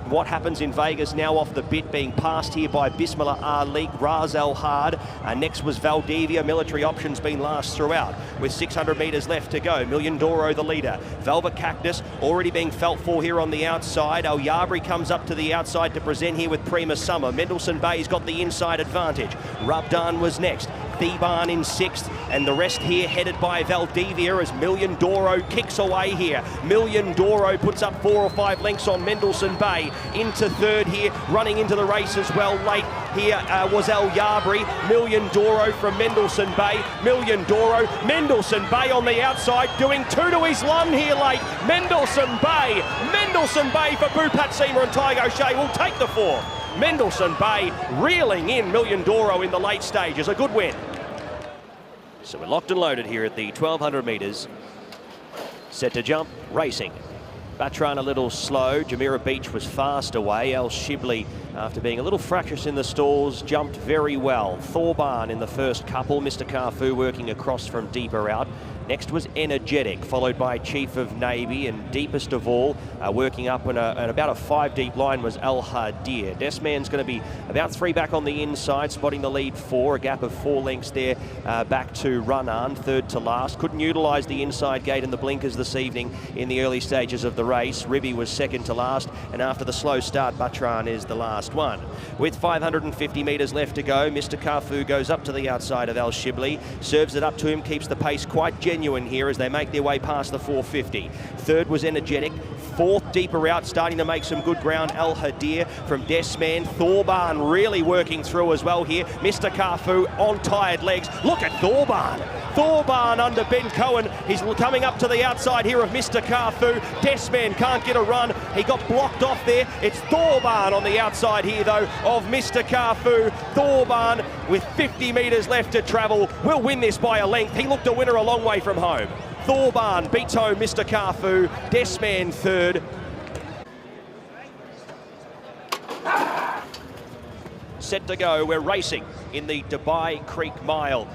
What happens in Vegas now off the bit, being passed here by Bismillah Ali, Raz El Had. Next was Valdivia. Military Options been last throughout with 600 metres left to go. Million Doro the leader. Velvet Cactus already being felt for here on the outside. El Yabri comes up to the outside to present here with Prima Summer. Mendelssohn Bay's got the inside advantage. Rabdan was next. Theban in sixth, and the rest here headed by Valdivia as Million Doro kicks away here. Million Doro puts up 4 or 5 lengths on Mendelssohn Bay. Into third here, running into the race as well late here was El Yabri. Million Doro from Mendelssohn Bay. Million Doro, Mendelssohn Bay on the outside, doing 2 to his lung here late. Mendelssohn Bay for Bupat Seema and Tygo Shea will take the 4. Mendelssohn Bay reeling in Million Doro in the late stages. A good win. So we're locked and loaded here at the 1200 metres. Set to jump, racing. Batran a little slow. Jumeirah Beach was fast away. El Shibli, after being a little fractious in the stalls, jumped very well. Thorban in the first couple. Mr. Carfu working across from deeper out. Next was Energetic, followed by Chief of Navy, and deepest of all, working up in about a 5 deep line was Al Hadir. Desman's going to be about 3 back on the inside, spotting the lead 4, a gap of 4 lengths there back to Runan, third to last. Couldn't utilise the inside gate and the blinkers this evening in the early stages of the race. Ribby was second to last, and after the slow start, Batran is the last one. With 550 metres left to go, Mr. Carfu goes up to the outside of Al Shibli, serves it up to him, keeps the pace quite genuine here as they make their way past the 450. Third was Energetic. Fourth, deeper out, starting to make some good ground, Al Hadir from Desman. Thorban really working through as well here. Mr. Carfu on tired legs. Look at Thorban. Thorban under Ben Cohen. He's coming up to the outside here of Mr. Carfu. Desman can't get a run. He got blocked off there. It's Thorban on the outside here, though, of Mr. Carfu. Thorban, with 50 metres left to travel, will win this by a length. He looked a winner a long way from home. Thorban beats home Mr. Carfu. Desman third. Set to go. We're racing in the Dubai Creek Mile.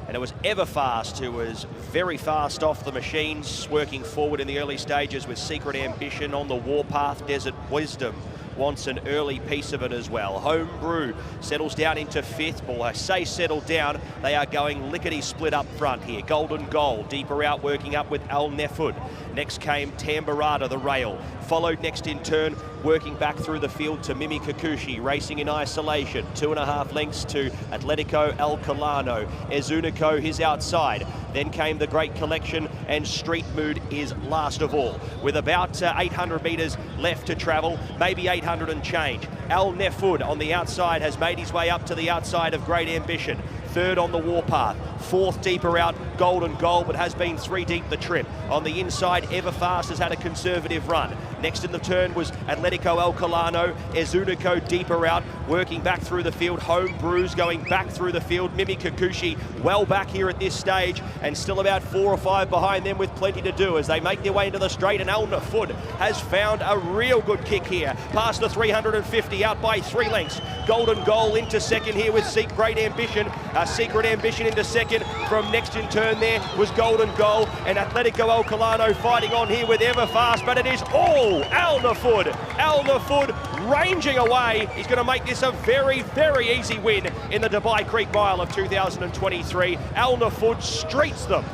And it was Everfast who was very fast off the machines, working forward in the early stages with Secret Ambition on the warpath. Desert Wisdom wants an early piece of it as well. Homebrew settles down into 5th. Well, I say settled down, they are going lickety-split up front here. Golden Goal, deeper out, working up with Al Nefud. Next came Tambarada, the rail. Followed next in turn, working back through the field to Mimi Kikuchi, racing in isolation. 2.5 lengths to Atletico El Colano. Ezunico, his outside. Then came the Great Collection, and Street Mood is last of all. With about 800 metres left to travel, maybe 800 and change. Al Nefud on the outside has made his way up to the outside of Great Ambition. Third on the warpath. Fourth deeper out, Golden Goal, but has been 3 deep the trip. On the inside, Everfast has had a conservative run. Next in the turn was Atletico El Colano. Ezunico deeper out, working back through the field. Homebrews going back through the field. Mimi Kikuchi well back here at this stage, and still about 4 or 5 behind them with plenty to do as they make their way into the straight. And Al Nefud has found a real good kick here. Past the 350, out by 3 lengths. Golden Goal into second here with Secret Ambition. Secret Ambition into second. From next in turn there was Golden Goal, and Atletico El Colano fighting on here with Everfast, but it is all Al Nefud. Al Nefud ranging away. He's going to make this a very, very easy win in the Dubai Creek Mile of 2023. Al Nefud streets them.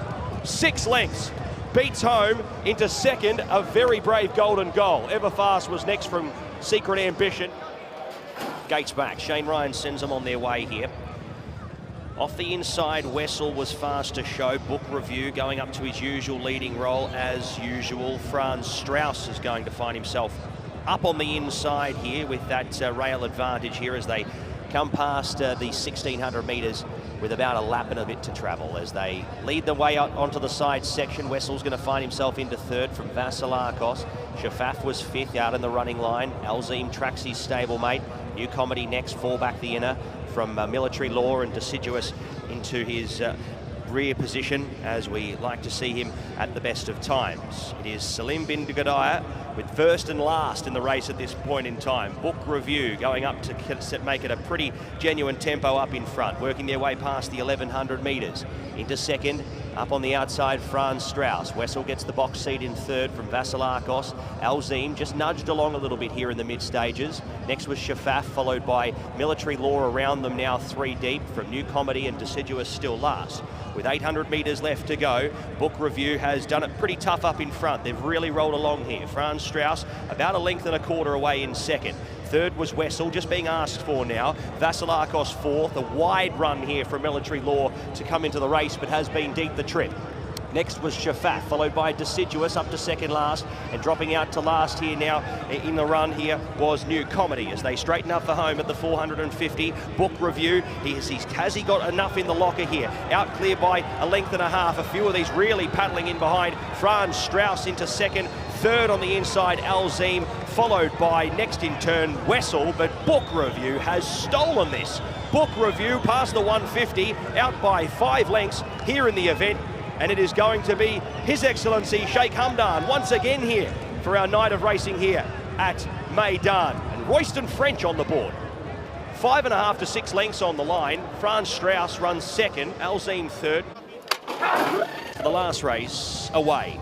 6 lengths. Beats home into second, a very brave Golden Goal. Everfast was next from Secret Ambition. Gates back. Shane Ryan sends them on their way here. Off the inside, Wessel was fast to show. Book Review going up to his usual leading role as usual. Franz Strauss is going to find himself up on the inside here with that rail advantage here as they come past the 1600 metres with about a lap and a bit to travel. As they lead the way out onto the side section, Wessel's going to find himself into third from Vasilakos. Shafaf was 5th out in the running line. Alzim tracks his stablemate. New Comedy next, fall back the inner from Military Law and Deciduous into his rear position, as we like to see him at the best of times. It is Salim bin Gadaya with first and last in the race at this point in time. Book Review going up to make it a pretty genuine tempo up in front, working their way past the 1100 metres. Into second, Up on the outside, Franz Strauss. Wessel gets the box seat in third from Vasilakos. Alzim just nudged along a little bit here in the mid stages. Next was Shafaf, followed by Military Law around them now 3 deep from New Comedy and Deciduous still last. With 800 metres left to go, Book Review has done it pretty tough up in front. They've really rolled along here. Franz Strauss about a length and a quarter away in second. Third was Wessel, just being asked for now. Vasilakos fourth, a wide run here from Military Law to come into the race, but has been deep the trip. Next was Shafaf, followed by Deciduous up to second last, and dropping out to last here now in the run here was New Comedy as they straighten up for home at the 450. Book Review, has he got enough in the locker here? Out clear by a length and a half. A few of these really paddling in behind. Franz Strauss into second. Third on the inside, Alzim, followed by next in turn Wessel, but Book Review has stolen this. Book Review past the 150, out by 5 lengths here in the event. And it is going to be His Excellency Sheikh Hamdan once again here for our night of racing here at Meydan. And Royston French on the board. 5.5 to 6 lengths on the line. Franz Strauss runs second, Alzim third. The last race away.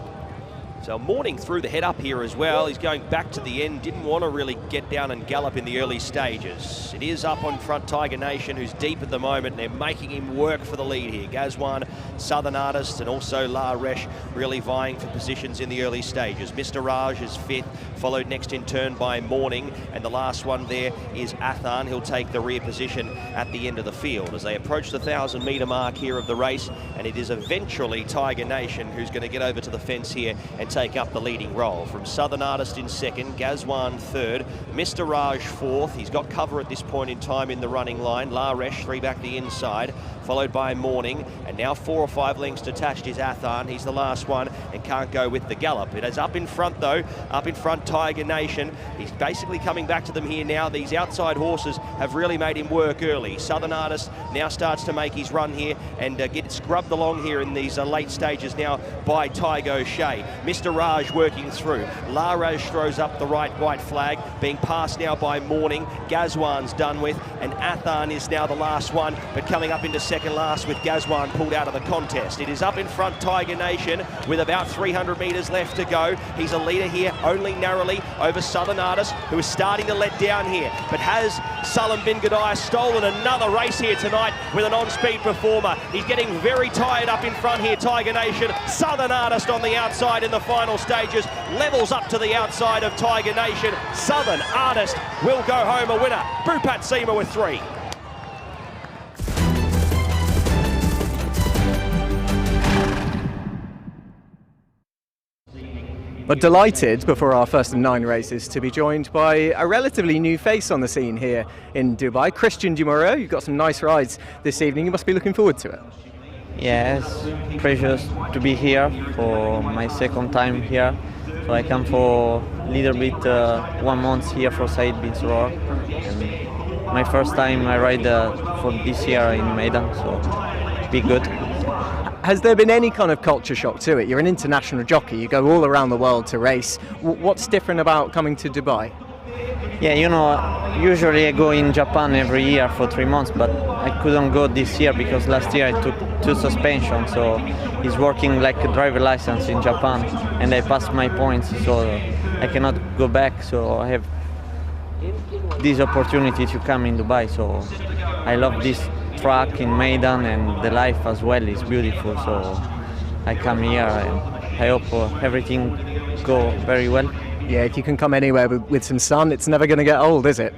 So Morning through the head up here as well. He's going back to the end. Didn't want to really get down and gallop in the early stages. It is up on front Tiger Nation, who's deep at the moment. They're making him work for the lead here. Gazwan, Southern Artist, and also La Resh really vying for positions in the early stages. Mr. Raj is fifth, followed next in turn by Morning. And the last one there is Athan. He'll take the rear position at the end of the field as they approach the 1,000-metre mark here of the race. And it is eventually Tiger Nation who's going to get over to the fence here and take up the leading role. From Southern Artist in second, Gazwan third, Mr. Raj fourth. He's got cover at this point in time in the running line. La Resh 3 back the inside, followed by Morning, and now 4 or 5 lengths detached is Athan. He's the last one and can't go with the gallop. It is up in front though, up in front Tiger Nation. He's basically coming back to them here now. These outside horses have really made him work early. Southern Artist now starts to make his run here and get scrubbed along here in these late stages now by Tiger O'Shea. Mr. Raj working through. La Raj throws up the right white flag, being passed now by Morning. Gazwan's done with, and Athan is now the last one, but coming up into second last with Gazwan pulled out of the contest. It is up in front Tiger Nation with about 300 metres left to go. He's a leader here only narrowly over Southern Artist, who is starting to let down here, but has Salim bin Gadai stolen another race here tonight with an on-speed performer. He's getting very tired up in front here, Tiger Nation. Southern Artist on the outside in the final stages, levels up to the outside of Tiger Nation. Southern Artist will go home a winner. Bupat Seema with 3. But delighted before our first of 9 races to be joined by a relatively new face on the scene here in Dubai, Christian Dumoro. You've got some nice rides this evening. You must be looking forward to it. Yes, precious to be here for my second time here. So I come for a little bit 1 month here for Said bin Suror. And my first time I ride for this year in Meydan, so be good. Has there been any kind of culture shock to it? You're an international jockey, you go all around the world to race. What's different about coming to Dubai? Yeah, you know, usually I go in Japan every year for 3 months, but I couldn't go this year because last year I took 2 suspensions, so it's working like a driver license in Japan, and I passed my points, so I cannot go back, so I have this opportunity to come in Dubai, so I love this track in Meydan, and the life as well is beautiful, so I come here and I hope everything go very well. Yeah, if you can come anywhere with some sun, it's never going to get old, is it?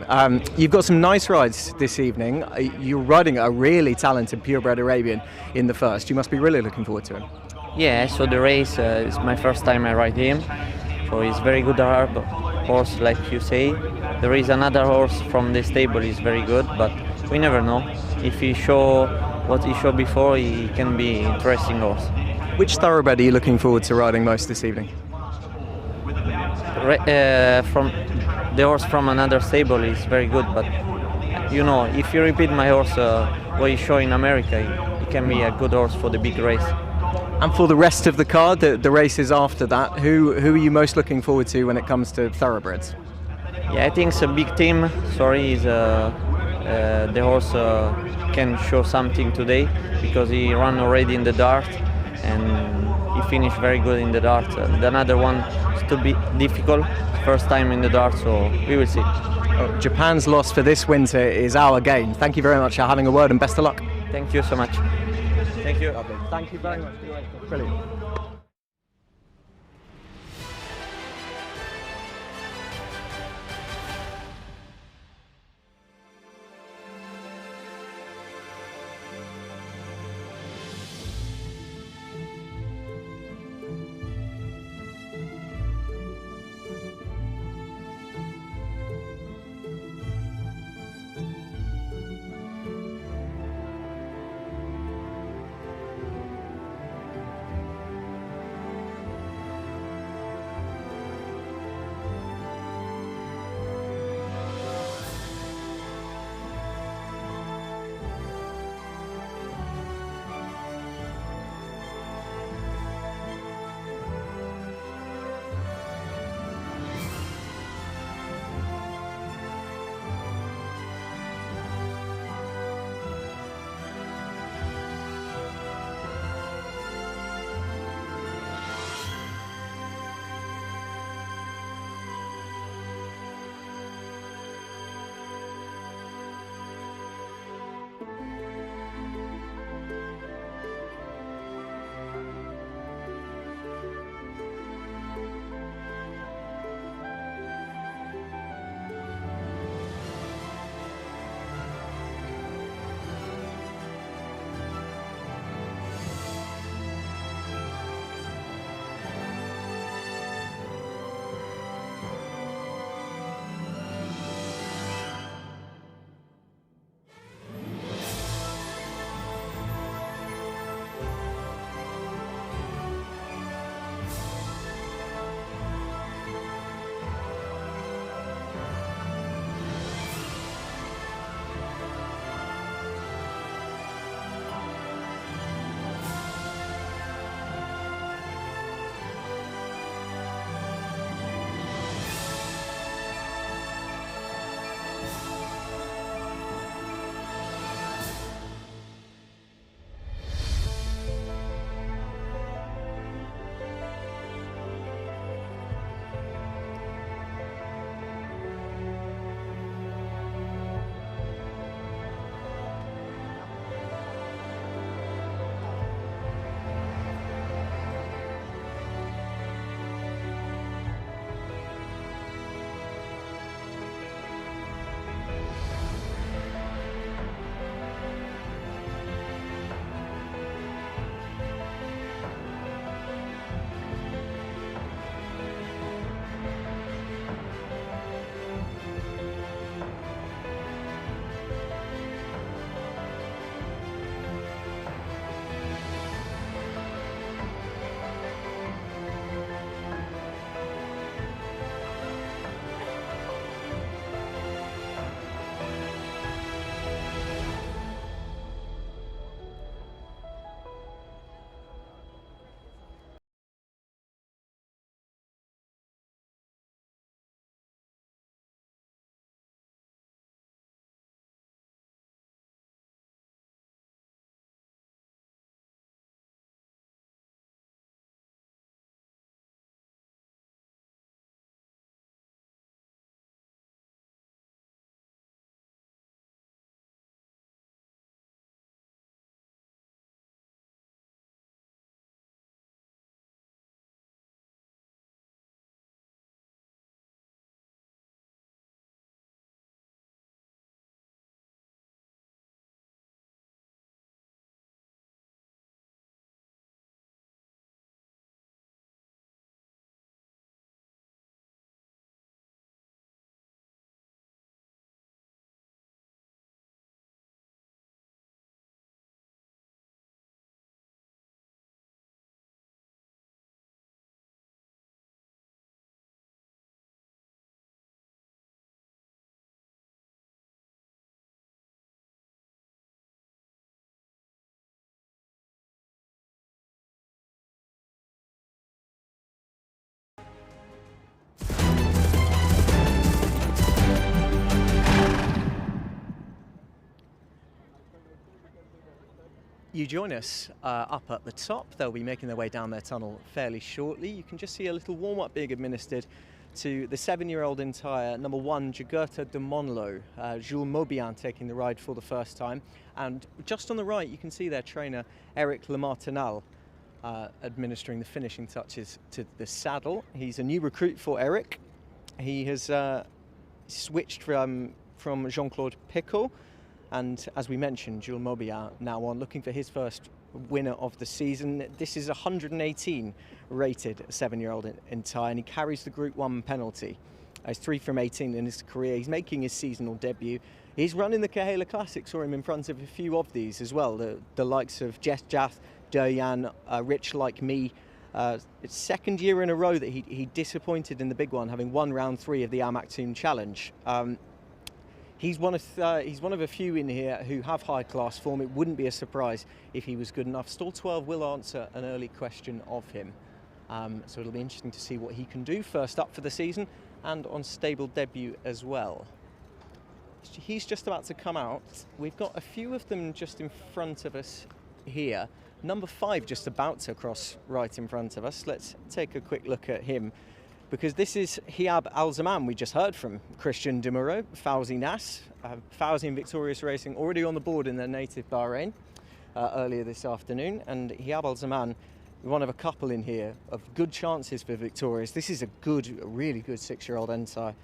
You've got some nice rides this evening. You're riding a really talented purebred Arabian in the first. You must be really looking forward to him. Yeah, so the race is my first time I ride him, so he's very good horse, like you say. There is another horse from the stable, he's very good, but we never know. If he show what he showed before, he can be interesting horse. Which thoroughbred are you looking forward to riding most this evening? From the horse from another stable is very good, but you know, if you repeat my horse what he show in America, he can be a good horse for the big race. And for the rest of the card, the races after that, who are you most looking forward to when it comes to thoroughbreds? Yeah, I think it's a big team. Sorry, the horse can show something today because he ran already in the dart, and he finished very good in the dart. The another one is to be difficult, first time in the dart, so we will see. Japan's loss for this winter is our gain. Thank you very much for having a word and best of luck. Thank you so much. Thank you. Lovely. Thank you very much. Brilliant. you join us up at the top. They'll be making their way down their tunnel fairly shortly. You can just see a little warm-up being administered to the 7-year-old entire number 1 Jugurtha de Monlo, Jules Maubian taking the ride for the first time. And just on the right you can see their trainer Eric Lemartinal administering the finishing touches to the saddle. He's a new recruit for Eric. He has switched from Jean-Claude Picot, and as we mentioned, Jules Maubian now on looking for his first winner of the season. This is 118 rated 7-year-old entire, and he carries the Group 1 penalty. He's 3 from 18 in his career. He's making his seasonal debut. He's running the Kahala Classic, saw him in front of a few of these as well, the likes of Jess Jath, Deryan, Rich Like Me. It's second year in a row that he disappointed in the big one, having won round 3 of the Al Maktoum Challenge. He's one of a few in here who have high class form. It wouldn't be a surprise if he was good enough. Stall 12 will answer an early question of him, so it'll be interesting to see what he can do first up for the season and on stable debut as well. He's just about to come out. We've got a few of them just in front of us here. Number 5 just about to cross right in front of us. Let's take a quick look at him, because this is Hiab Al-Zaman. We just heard from Christian de Moreau, Fauzi Nas. Fauzi and Victorious Racing already on the board in their native Bahrain earlier this afternoon, and Hiab Al-Zaman, one of a couple in here of good chances for Victorious. This is a really good 6-year-old entire.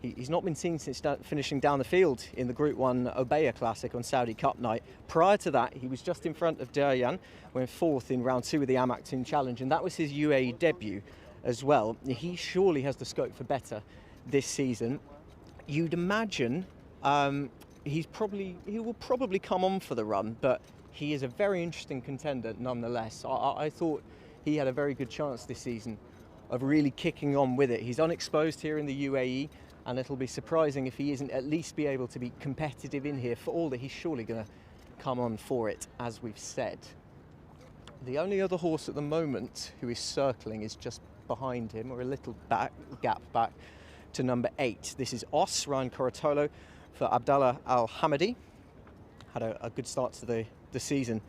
He's not been seen since finishing down the field in the Group 1 Obeya Classic on Saudi Cup night. Prior to that, he was just in front of Deryan, went 4th in round 2 of the Al Maktoum Challenge, and that was his UAE debut as well. He surely has the scope for better this season. You'd imagine he will probably come on for the run, but he is a very interesting contender nonetheless. I thought he had a very good chance this season of really kicking on with it. He's unexposed here in the UAE, and it'll be surprising if he isn't at least be able to be competitive in here. For all that, he's surely going to come on for it, as we've said. The only other horse at the moment who is circling is just behind him, or a little gap back to number 8. This is Os, Ryan Corotolo for Abdallah Al-Hamadi. Had a good start to the season,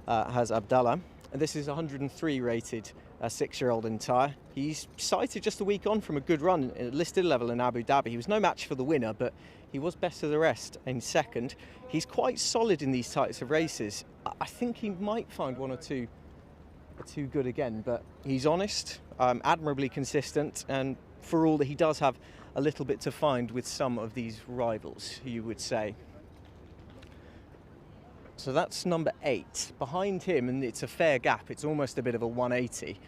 has Abdallah. And this is 103 rated 6-year-old entire. He's sighted just a week on from a good run at listed level in Abu Dhabi. He was no match for the winner, but he was best of the rest in second. He's quite solid in these types of races. I think he might find one or two too good again, but he's honest, admirably consistent, and for all that, he does have a little bit to find with some of these rivals, you would say. So that's number 8. Behind him, and it's a fair gap, it's almost a bit of a 180,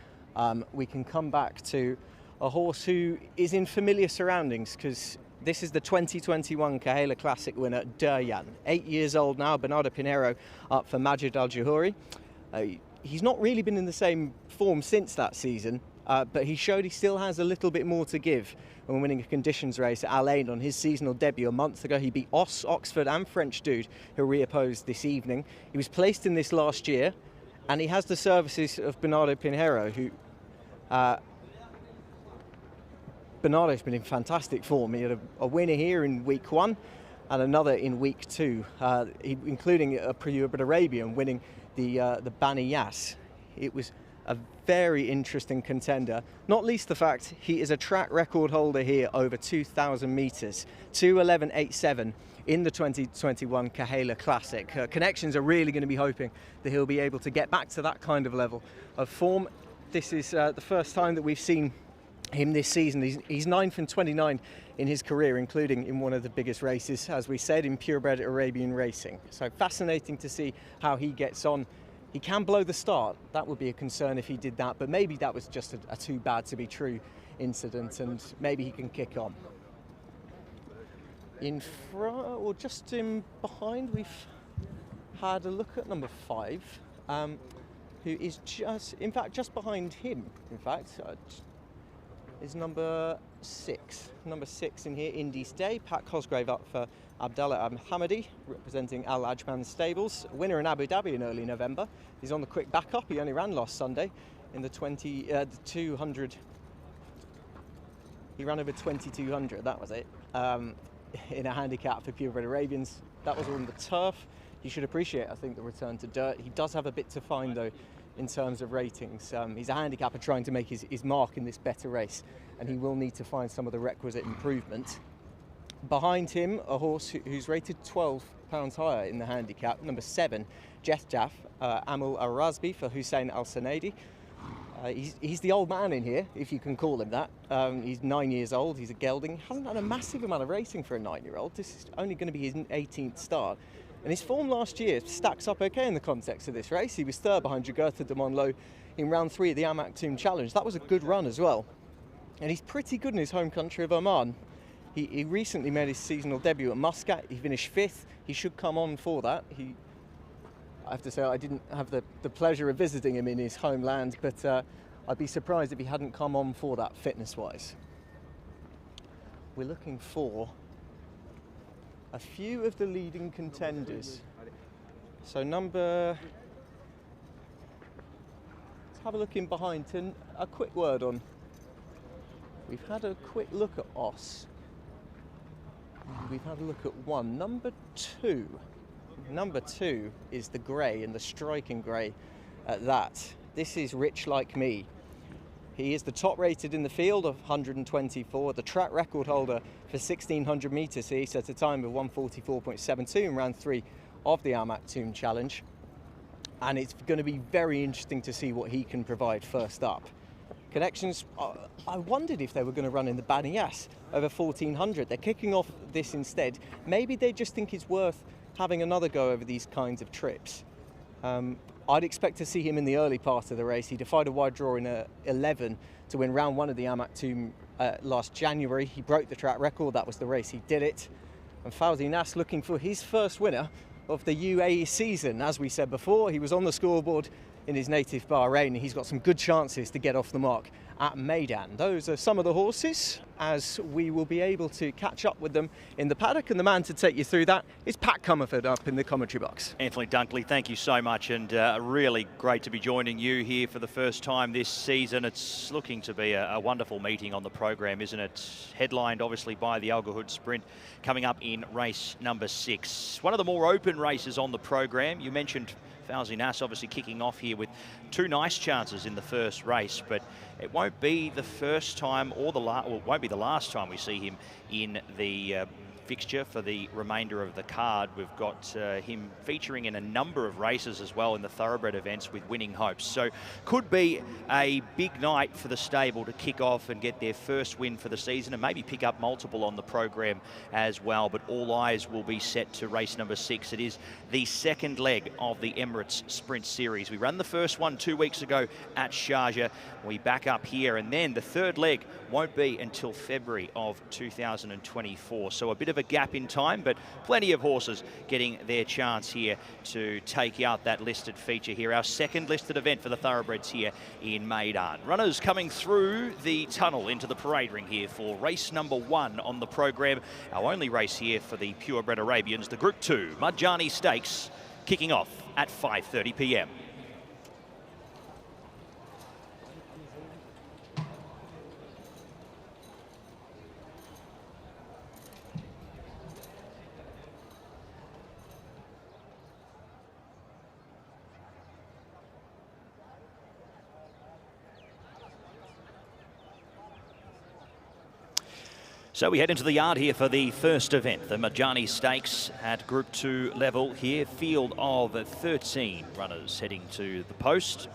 we can come back to a horse who is in familiar surroundings, because this is the 2021 Kahala Classic winner, Deryan. 8 years old now, Bernardo Pinheiro up for Majid Al-Juhouri. He's not really been in the same form since that season, but he showed he still has a little bit more to give when winning a conditions race at Al Ain on his seasonal debut a month ago. He beat Os, Oxford and French Dude, who reopposed this evening. He was placed in this last year, and he has the services of Bernardo Pinheiro, who Bernardo's been in fantastic form. He had a winner here in week 1 and another in week 2, including a Purebred Arabian winning the Bani Yas. It was a very interesting contender, not least the fact he is a track record holder here over 2,000 metres, 2:11.87 in the 2021 Kahala Classic. Connections are really going to be hoping that he'll be able to get back to that kind of level of form. This is the first time that we've seen him this season. He's 9 from 29 in his career, including in one of the biggest races, as we said, in purebred Arabian racing. So fascinating to see how he gets on. He can blow the start. That would be a concern if he did that, but maybe that was just a too bad to be true incident, and maybe he can kick on. In front, or just in behind, we've had a look at number 5, who is just behind him, in fact, is number 6. Number 6 in here, Indies Day. Pat Cosgrave up for Abdallah Al-Hamadi, representing Al Ajman Stables. Winner in Abu Dhabi in early November. He's on the quick backup. He only ran last Sunday in the 200. He ran over 2200, that was it. In a handicap for purebred Arabians. That was on the turf. he should appreciate, I think, the return to dirt. He does have a bit to find, though, in terms of ratings. He's a handicapper trying to make his mark in this better race, and he will need to find some of the requisite improvement. Behind him, a horse who's rated 12 pounds higher in the handicap, number 7, Jethjaf, Amul Al-Razbi for Hussein Al-Sanadi. He's the old man in here, if you can call him that. He's 9 years old, he's a gelding. Hasn't done a massive amount of racing for a 9-year-old. This is only going to be his 18th start. And his form last year stacks up okay in the context of this race. He was third behind Jugurtha de Monlo in round 3 of the Al Maktoum Challenge. That was a good run as well. And he's pretty good in his home country of Oman. He recently made his seasonal debut at Muscat. He finished 5th. He should come on for that. I have to say, I didn't have the pleasure of visiting him in his homeland, but I'd be surprised if he hadn't come on for that fitness-wise. We're looking for a few of the leading contenders. So let's have a look in behind. A quick word on. We've had a quick look at Os. We've had a look at 1. Number 2 is the grey, and the striking grey at that. This is Rich Like Me. He is the top rated in the field of 124, the track record holder for 1600 metres. He set a time of 144.72 in round 3 of the Al Maktoum Challenge. And it's going to be very interesting to see what he can provide first up. Connections, I wondered if they were going to run in the Banias over 1400. They're kicking off this instead. Maybe they just think it's worth having another go over these kinds of trips. I'd expect to see him in the early part of the race. He defied a wide draw in 11 to win round 1 of the Al Maktoum last January. He broke the track record. That was the race he did it. And Fawzi Nas looking for his first winner of the UAE season. As we said before, he was on the scoreboard in his native Bahrain. He's got some good chances to get off the mark at Meydan. Those are some of the horses, as we will be able to catch up with them in the paddock, and the man to take you through that is Pat Comerford up in the commentary box. Anthony Dunkley, thank you so much, and really great to be joining you here for the first time this season. It's looking to be a wonderful meeting on the program, isn't it? Headlined obviously by the Al Ghahood Sprint coming up in race number 6. One of the more open races on the program. You mentioned Fawzi Nas obviously kicking off here with 2 nice chances in the first race, but it won't be the first time or it won't be the last time we see him in the fixture for the remainder of the card. We've got him featuring in a number of races as well in the thoroughbred events with winning hopes. So could be a big night for the stable to kick off and get their first win for the season, and maybe pick up multiple on the program as well. But all eyes will be set to race number 6. It is the second leg of the Emirates Sprint Series. We ran the first one 2 weeks ago at Sharjah. We back up here, and then the third leg won't be until February of 2024. So a bit of a gap in time, but plenty of horses getting their chance here to take out that listed feature here. Our second listed event for the thoroughbreds here in Meydan. Runners coming through the tunnel into the parade ring here for race number 1 on the program. Our only race here for the purebred Arabians, the Group 2 Majani Stakes, kicking off at 5:30 p.m. So we head into the yard here for the first event, the Majani Stakes at Group 2 level here. Field of 13 runners heading to the post.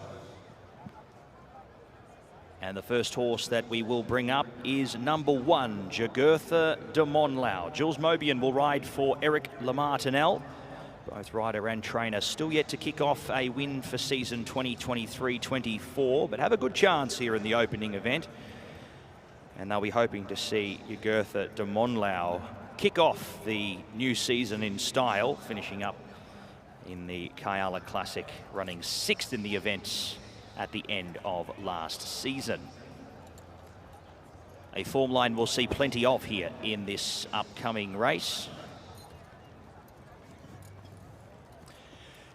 And the first horse that we will bring up is number 1, Jugurtha de Monlo. Jules Mobian will ride for Eric Lamartinel. Both rider and trainer still yet to kick off a win for season 2023-24, but have a good chance here in the opening event. And they'll be hoping to see Jugurtha de Monlo kick off the new season in style, finishing up in the Kayala Classic, running 6th in the events at the end of last season. A form line we'll see plenty of here in this upcoming race.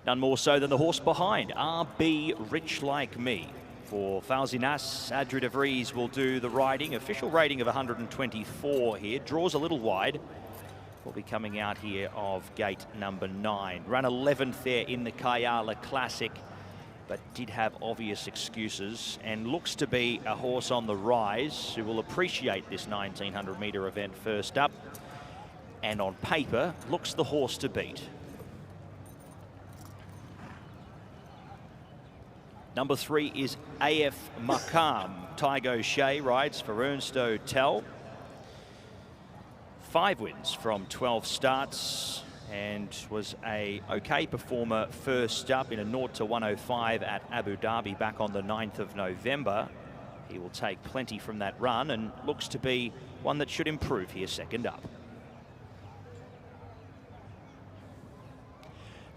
None more so than the horse behind, RB Rich Like Me. For Fawzi Nas, Adri de Vries will do the riding. Official rating of 124 here. Draws a little wide. will be coming out here of gate number 9. Run 11th there in the Kayala Classic, but did have obvious excuses and looks to be a horse on the rise who will appreciate this 1900 metre event first up, and on paper looks the horse to beat. Number 3 is AF Makam. Tygo Shea rides for Ernst Hotel. 5 wins from 12 starts and was a okay performer first up in a 0-105 at Abu Dhabi back on the 9th of November. He will take plenty from that run and looks to be one that should improve here second up.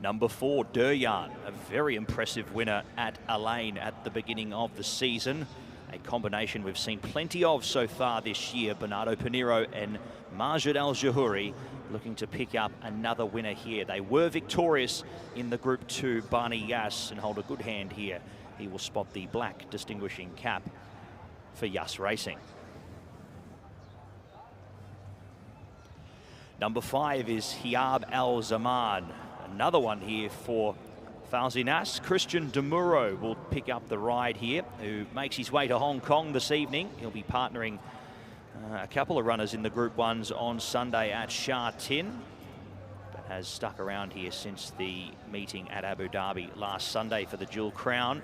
Number 4, Duryan, a very impressive winner at Alain at the beginning of the season. A combination we've seen plenty of so far this year. Bernardo Pinheiro and Majid Al-Jahuri looking to pick up another winner here. They were victorious in the Group 2 Bani Yas and hold a good hand here. He will spot the black distinguishing cap for Yas Racing. Number 5 is Hiab Al Zaman. Another one here for Falzinas. Christian Demuro will pick up the ride here, who makes his way to Hong Kong this evening. He'll be partnering a couple of runners in the Group 1s on Sunday at Sha Tin, but has stuck around here since the meeting at Abu Dhabi last Sunday for the Dual Crown,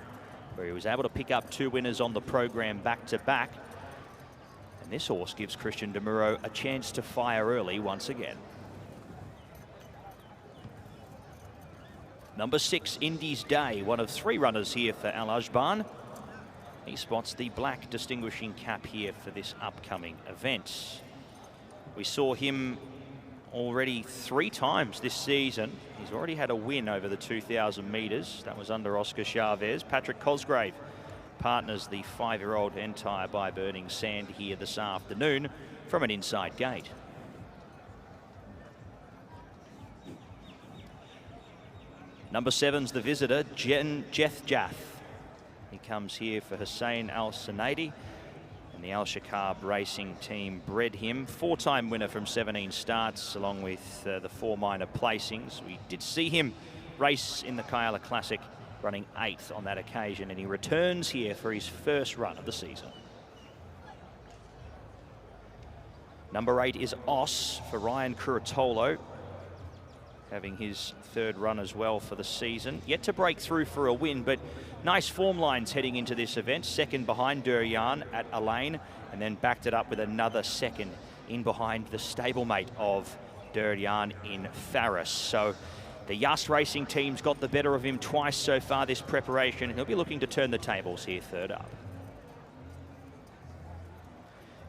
where he was able to pick up 2 winners on the program back-to-back. And this horse gives Christian Demuro a chance to fire early once again. Number 6, Indies Day, one of 3 runners here for Al Ajban. He spots the black distinguishing cap here for this upcoming event. We saw him already 3 times this season. He's already had a win over the 2,000 metres. That was under Oscar Chavez. Patrick Cosgrave partners the 5-year-old Entire by Burning Sand here this afternoon from an inside gate. Number 7's the visitor, Jeth Jath. He comes here for Hussein Al Sanadi, and the Al Shakab Racing team bred him. 4-time winner from 17 starts, along with the 4 minor placings. We did see him race in the Kayala Classic, running 8th on that occasion, and he returns here for his first run of the season. Number 8 is Os for Ryan Curatolo, having his 3rd run as well for the season. Yet to break through for a win, but nice form lines heading into this event. 2nd behind Duryan at Alain, and then backed it up with another 2nd in behind the stablemate of Duryan in Faris. So the Yas Racing team's got the better of him twice so far this preparation, and he'll be looking to turn the tables here 3rd up.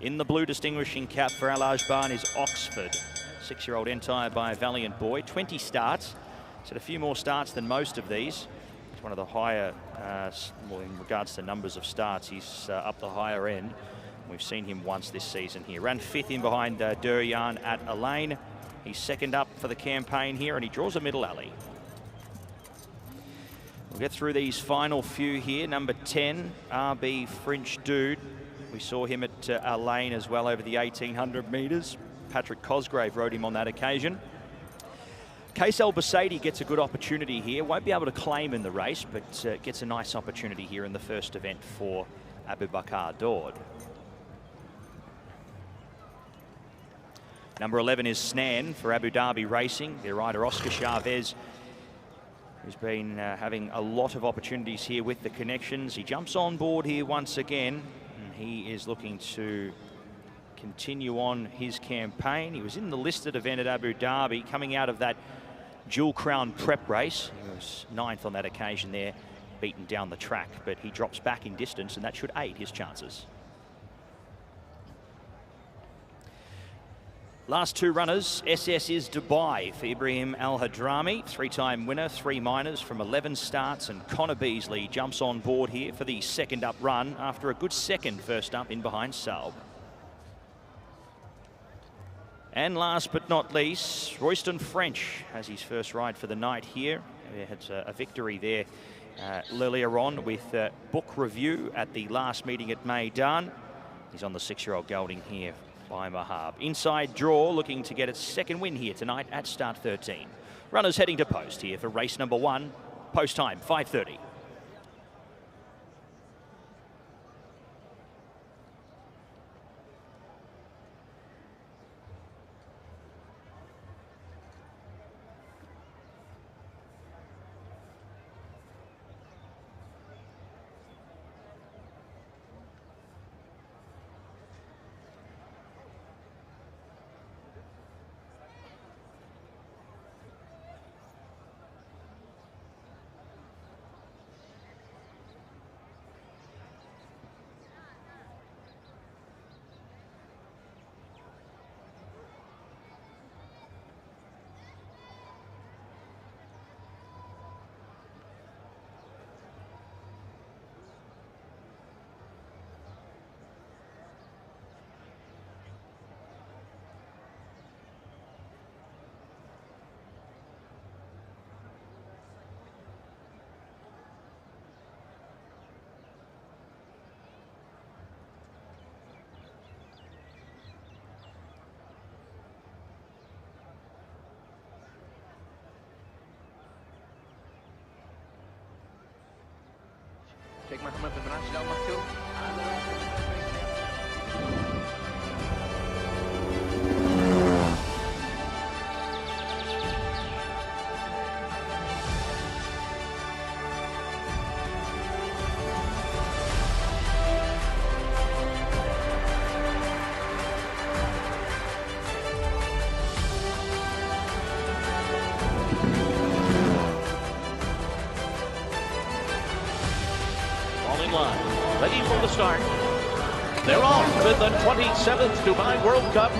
In the blue distinguishing cap for Al Ajban is Oxford. 6-year-old Entire by a Valiant Boy. 20 starts. He's had a few more starts than most of these. He's one of the higher, well, in regards to numbers of starts, he's up the higher end. We've seen him once this season here. Ran 5th in behind Duryan at Alain. He's 2nd up for the campaign here, and he draws a middle alley. We'll get through these final few here. Number 10, RB French Dude. We saw him at Alain as well over the 1,800 metres. Patrick Cosgrave rode him on that occasion. Case El Basaidi gets a good opportunity here. Won't be able to claim in the race, but gets a nice opportunity here in the first event for Abu Bakr Daud. Number 11 is Snan for Abu Dhabi Racing. Their rider Oscar Chavez, who's been having a lot of opportunities here with the connections. He jumps on board here once again, and he is looking to continue on his campaign. He was in the listed event at Abu Dhabi, coming out of that Dual Crown prep race. He was 9th on that occasion there, beaten down the track, but he drops back in distance, and that should aid his chances. Last 2 runners, SS is Dubai for Ibrahim Al-Hadrami, 3-time winner, 3 minors from 11 starts, and Connor Beasley jumps on board here for the 2nd up run after a good 2nd first up in behind Salb. And last but not least, Royston French has his first ride for the night here. He had a victory there earlier on with Book Review at the last meeting at Meydan. He's on the 6-year-old gelding here by Mahab. Inside Draw looking to get its second win here tonight at start 13. Runners heading to post here for race number 1. Post time 5:30. Sheikh Mohammed bin Rashid Al Maktoum. Line, ready for the start. They're off in the 27th Dubai World Cup,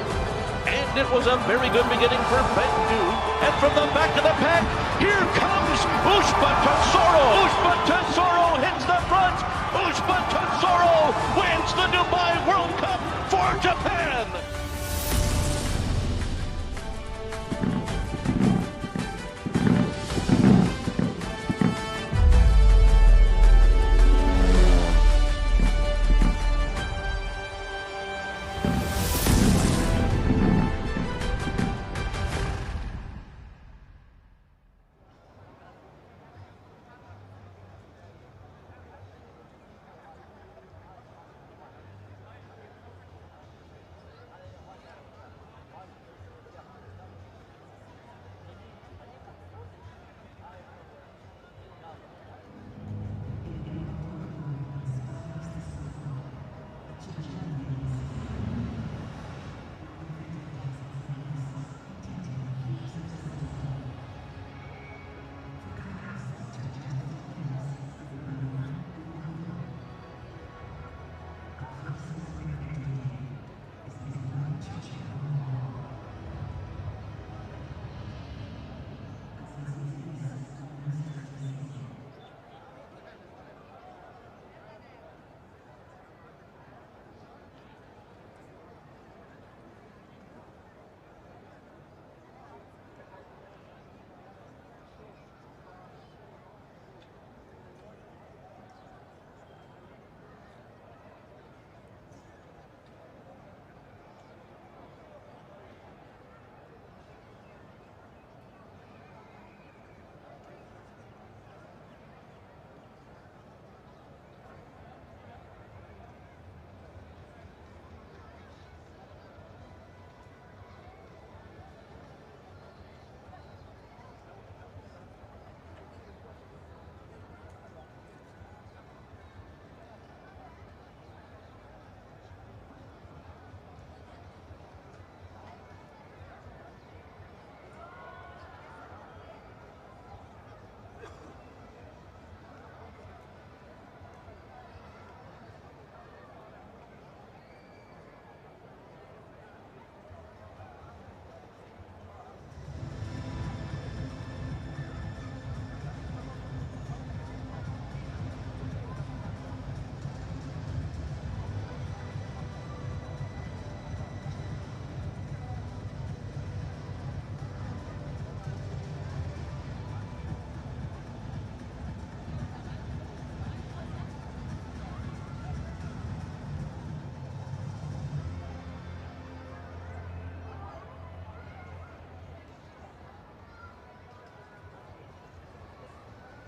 and it was a very good beginning for Bendu. And from the back of the pack, here comes Ushba Tesoro. Ushba Tesoro hits the front. Ushba Tesoro wins the Dubai World Cup for Japan.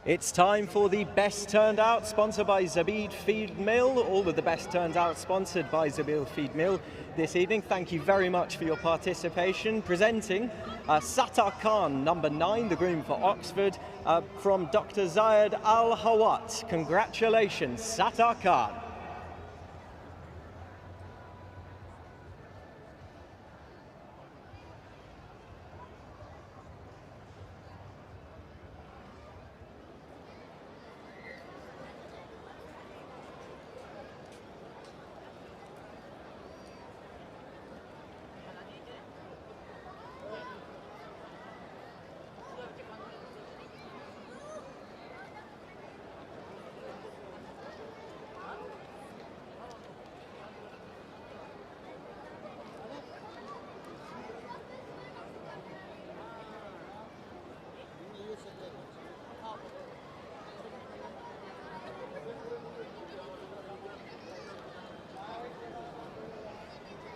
It's time for the best turned out, sponsored by Zabid Feed Mill. All of the best turned out sponsored by Zabid Feed Mill this evening. Thank you very much for your participation. Presenting Sattar Khan, number 9, the groom for Oxford, from Dr. Zayed Al Hawat. Congratulations, Sattar Khan.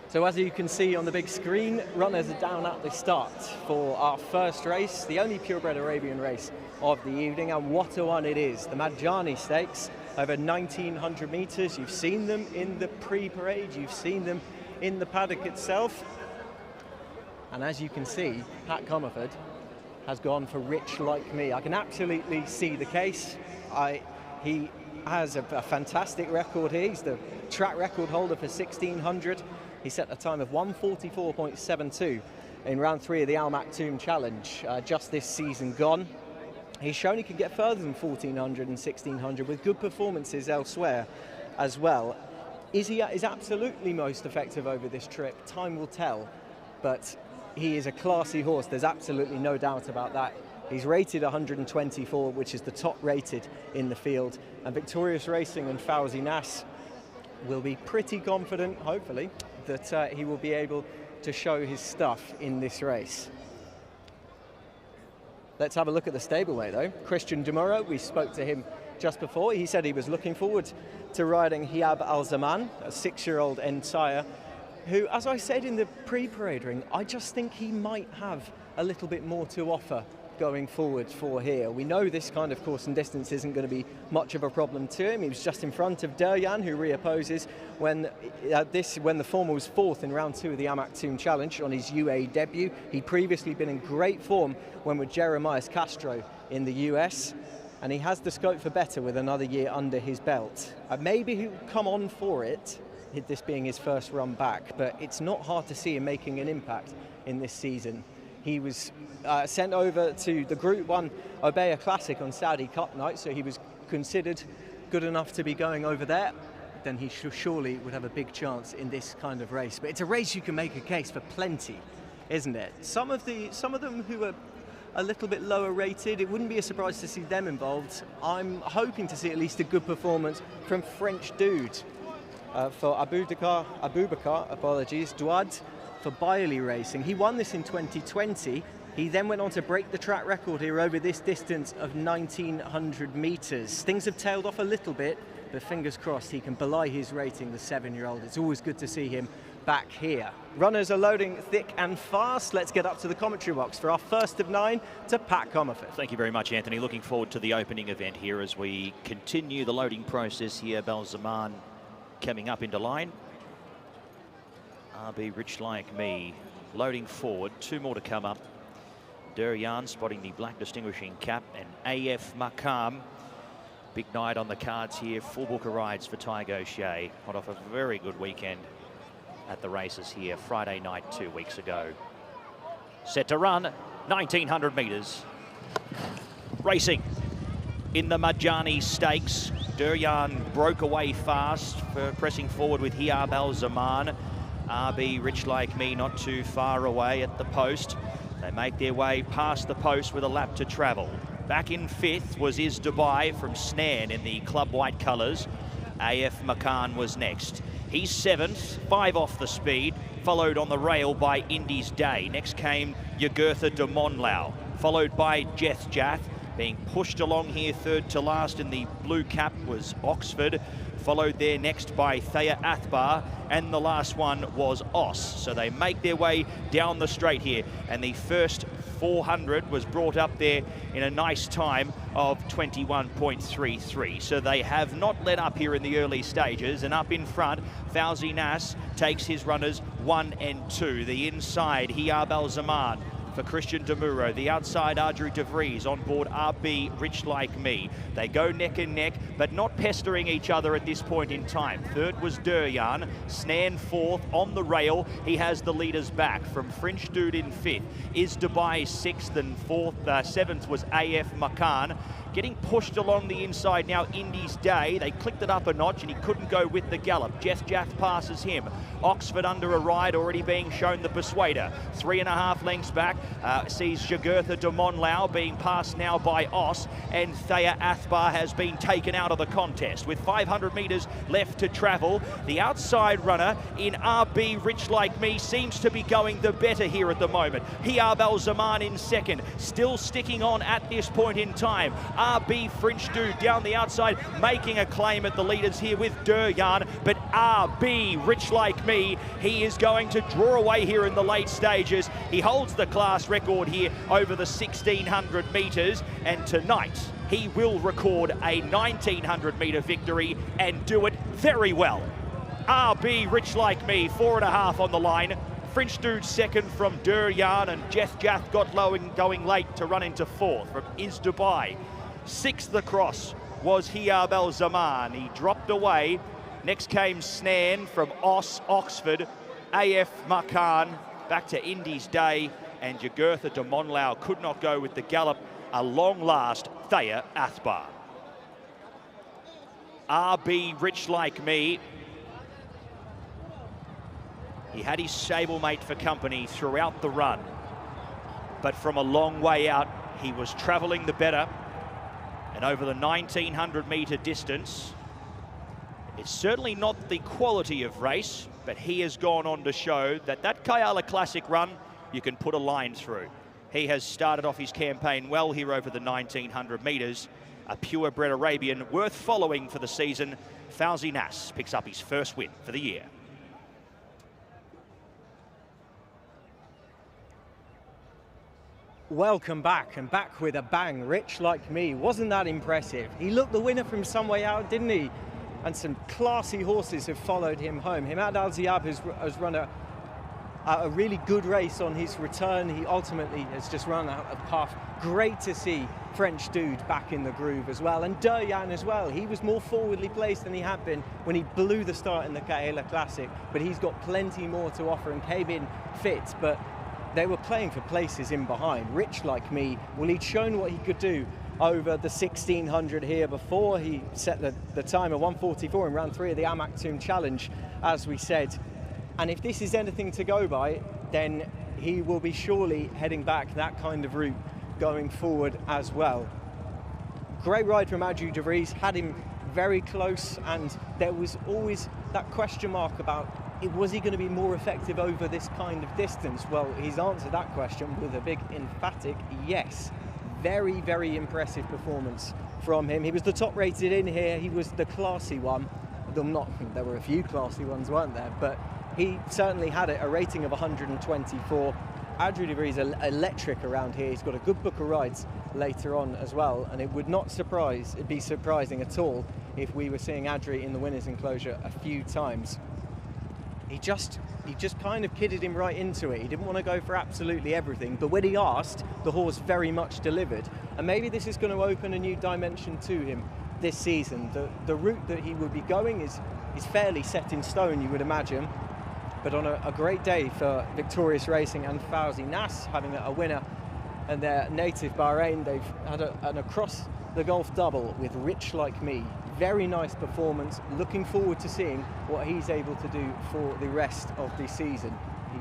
So as you can see on the big screen, runners are down at the start for our first race, the only purebred Arabian race of the evening, and what a one it is. The Majani Stakes, over 1,900 metres. You've seen them in the pre-parade, you've seen them in the paddock itself. And as you can see, Pat Comerford has gone for Rich Like Me. I can absolutely see the case. He has a fantastic record here. He's the track record holder for 1,600. He set a time of 1:44.72 in round 3 of the Al Maktoum Challenge just this season gone. He's shown he can get further than 1,400 and 1,600 with good performances elsewhere as well. Is he is absolutely most effective over this trip? Time will tell, but he is a classy horse. There's absolutely no doubt about that. He's rated 124, which is the top rated in the field, and Victorious Racing and Fawzi Nas will be pretty confident, hopefully, that he will be able to show his stuff in this race. Let's have a look at the stableway though. Christian Demuro, we spoke to him just before. He said he was looking forward to riding Hiab Al Zaman, a 6-year-old Entire, who, as I said in the pre-parade ring, I just think he might have a little bit more to offer going forward for here. We know this kind of course and distance isn't going to be much of a problem to him. He was just in front of Deryan, who reopposes when the former was 4th in round 2 of the Al Maktoum Challenge on his UAE debut. He'd previously been in great form when with Jeremias Castro in the US, and he has the scope for better with another year under his belt. Maybe he'll come on for it, this being his first run back, but it's not hard to see him making an impact in this season. He was sent over to the Group 1 Obeya Classic on Saudi Cup night, so he was considered good enough to be going over there. Then he surely would have a big chance in this kind of race. But it's a race you can make a case for plenty, isn't it? Some of them who are a little bit lower rated, it wouldn't be a surprise to see them involved. I'm hoping to see at least a good performance from French Dude for Abubakar, Douad, for Biley Racing. He won this in 2020. He then went on to break the track record here over this distance of 1,900 metres. Things have tailed off a little bit, but fingers crossed he can belie his rating, the 7-year-old. It's always good to see him back here. Runners are loading thick and fast. Let's get up to the commentary box for our first of 9 to Pat Comerford. Thank you very much, Anthony. Looking forward to the opening event here as we continue the loading process here. Al Zaman coming up into line. RB Rich Like Me loading forward. 2 more to come up. Deryan spotting the black distinguishing cap, and AF Makam. Big night on the cards here. Full book of rides for Tygo O'Shea. Hot off a very good weekend at the races here Friday night 2 weeks ago. Set to run, 1,900 metres. Racing in the Majani Stakes. Deryan broke away fast for pressing forward with Hiab Al Zaman. RB Rich Like Me not too far away at the post. They make their way past the post with a lap to travel. Back in 5th was Is Dubai from Snan in the club white colours. AF Makan was next. He's 7th, 5 off the speed, followed on the rail by Indy's Day. Next came Yugurtha de Monlau, followed by Jeth Jath. Being pushed along here 3rd to last in the blue cap was Oxford, followed there next by Thea Athbar, and the last one was Os. So they make their way down the straight here, and the first 400 was brought up there in a nice time of 21.33. So they have not let up here in the early stages, and up in front, Fauzi Nas takes his runners 1 and 2. The inside, Hiab Al Zaman for Christian De Muro. The outside, Adri De Vries on board RB Rich Like Me. They go neck and neck, but not pestering each other at this point in time. Third was Durjan, Snan fourth on the rail. He has the leaders back from French Dude in fifth. Is Dubai sixth, and seventh was AF Makan. Getting pushed along the inside now, Indy's Day. They clicked it up a notch and he couldn't go with the gallop. Jeff Jaff passes him. Oxford under a ride, already being shown the Persuader. 3.5 lengths back, sees Jagurtha de Monlau being passed now by Os, and Thea Athbar has been taken out of the contest. With 500 metres left to travel, the outside runner in RB Rich Like Me seems to be going the better here at the moment. Hiab Al Zaman in second, still sticking on at this point in time. RB French Dude down the outside, making a claim at the leaders here with Durjan, but RB Rich Like Me, he is going to draw away here in the late stages. He holds the class record here over the 1600 metres, and tonight he will record a 1900 metre victory and do it very well. RB Rich Like Me, 4.5 on the line. French Dude second from Durjan, and Jeff Jath got low and going late to run into fourth from Is Dubai. Sixth across was Hiab Al Zaman. He dropped away. Next came Snan from Oxford. AF Makan back to Indy's Day, and Jagurtha de Monlau could not go with the gallop. A long last, Thea Athbar. RB Rich Like Me. He had his stablemate for company throughout the run, but from a long way out, he was travelling the better. And over the 1900 metre distance, it's certainly not the quality of race, but he has gone on to show that that Kyala Classic run, you can put a line through. He has started off his campaign well here over the 1900 metres. A purebred Arabian worth following for the season. Fauzi Nas picks up his first win for the year. Welcome back, and back with a bang. Rich Like Me, wasn't that impressive? He looked the winner from some way out, didn't he? And some classy horses have followed him home. Himad Al-Ziab has run a really good race on his return. He ultimately has just run out of path. Great to see French Dude back in the groove as well, and Durjan as well. He was more forwardly placed than he had been when he blew the start in the Kahela Classic, but he's got plenty more to offer and came in fit, but they were playing for places in behind. Rich Like Me, well, he'd shown what he could do over the 1600 here before. He set the time of 1:44 in round 3 of the Al Maktoum Challenge, as we said. And if this is anything to go by, then he will be surely heading back that kind of route going forward as well. Great ride from Adri De Vries, had him very close, and there was always that question mark about, was he going to be more effective over this kind of distance? Well, he's answered that question with a big emphatic yes. Very, very impressive performance from him. He was the top rated in here. He was the classy one. There were a few classy ones, weren't there? But he certainly had a rating of 124. Adri De Vries is electric around here. He's got a good book of rides later on as well, and it would not be surprising at all if we were seeing Adri in the winners' enclosure a few times. He just kind of kidded him right into it. He didn't want to go for absolutely everything, but when he asked, the horse very much delivered. And maybe this is going to open a new dimension to him this season. The route that he would be going is fairly set in stone, you would imagine. But on a great day for Victorious Racing and Fauzi Nas having a winner and their native Bahrain, they've had an across the Gulf double with Rich Like Me. Very nice performance. Looking forward to seeing what he's able to do for the rest of the season.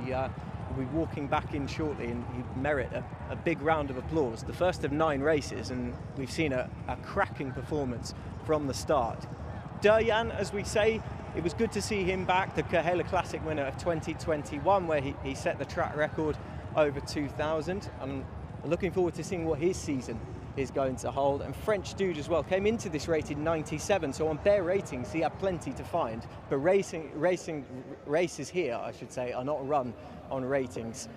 He will be walking back in shortly, and he'd merit a big round of applause. The first of 9 races, and we've seen a cracking performance from the start. Durjan, as we say, it was good to see him back, the Kahela Classic winner of 2021, where he set the track record over 2,000. I'm looking forward to seeing what his season is going to hold. And French Dude as well came into this rated 97, so on bare ratings he had plenty to find, but races here, I should say, are not run on ratings.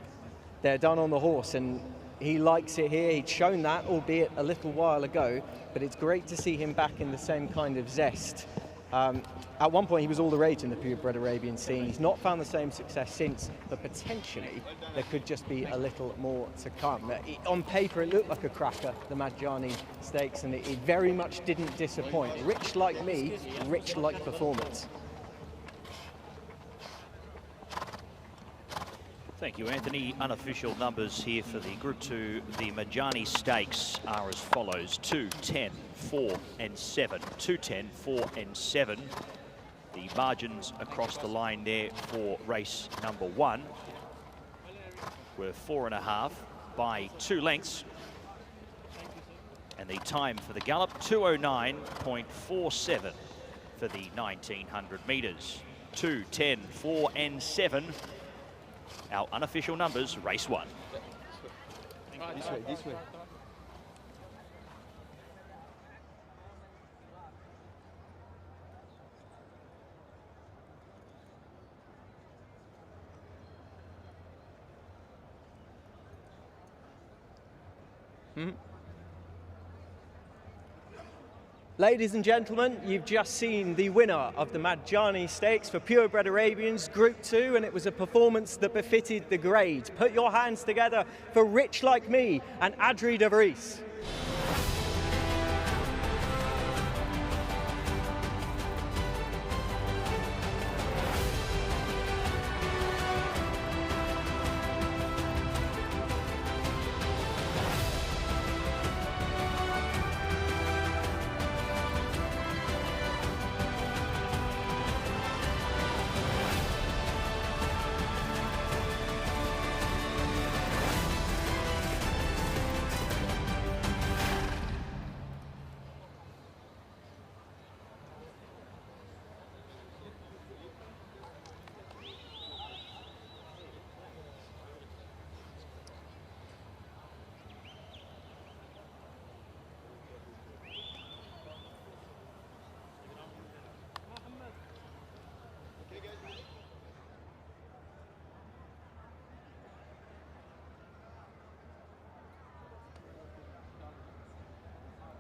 They're done on the horse, and He likes it here. He'd shown that, albeit a little while ago, but it's great to see him back in the same kind of zest. At one point, he was all the rage in the purebred Arabian scene. He's not found the same success since, but potentially there could just be a little more to come. On paper, it looked like a cracker, the Majani Stakes, and it very much didn't disappoint. Rich like me, rich like performance. Thank you, Anthony. Unofficial numbers here for the Group 2. The Majani Stakes are as follows: 2, 10, 4 and 7. 2, 10, 4 and 7. The margins across the line there for race number 1 were 4.5 by 2 lengths. And the time for the gallop, 2:09.47 for the 1900 metres. 2, 10, 4 and 7. Our unofficial numbers, race 1. This way, this way. Ladies and gentlemen, you've just seen the winner of the Majani Stakes for Purebred Arabians Group 2, and it was a performance that befitted the grade. Put your hands together for Rich Like Me and Adri de Vries.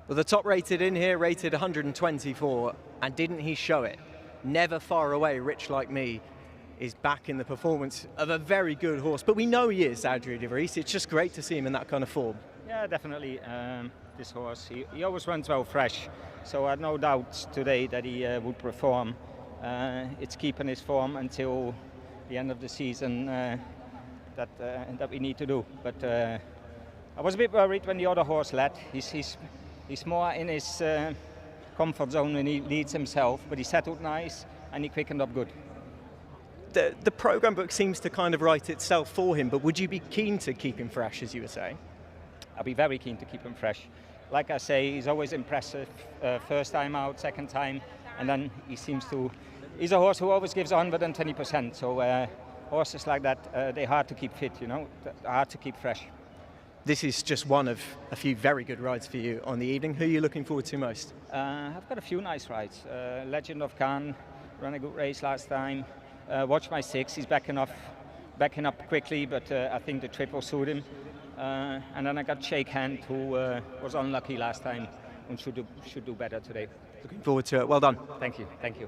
Well, the top rated in here rated 124, and didn't he show it? Never far away, Rich Like Me is back in the performance of a very good horse. But we know he is, Adri de Vries. It's just great to see him in that kind of form. Yeah, definitely. This horse, he always runs well fresh. So I had no doubts today that he would perform. It's keeping his form until the end of the season that we need to do. But I was a bit worried when the other horse led. He's more in his comfort zone when he leads himself, but he settled nice and he quickened up good. The programme book seems to kind of write itself for him, but would you be keen to keep him fresh, as you were saying? I'll be very keen to keep him fresh. Like I say, he's always impressive. First time out, second time, and then he's a horse who always gives 120%. So horses like that, they're hard to keep fit, you know, hard to keep fresh. This is just one of a few very good rides for you on the evening. Who are you looking forward to most? I've got a few nice rides. Legend of Khan ran a good race last time. Watch My Six, he's backing up quickly, but I think the trip will suit him. And then I got Shake Hand, who was unlucky last time and should do better today. Looking forward to it. Well done. Thank you. Thank you.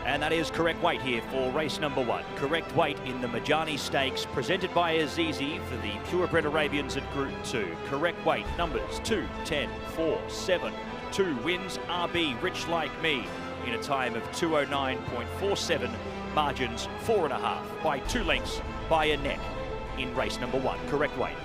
And that is correct weight here for race number 1. Correct weight in the Majani Stakes, presented by Azizi for the purebred Arabians at Group 2. Correct weight numbers 2, 10, 4, 7. 2 wins RB Rich Like Me in a time of 209.47. Margins 4.5 by 2 lengths by a neck in race number 1. Correct weight.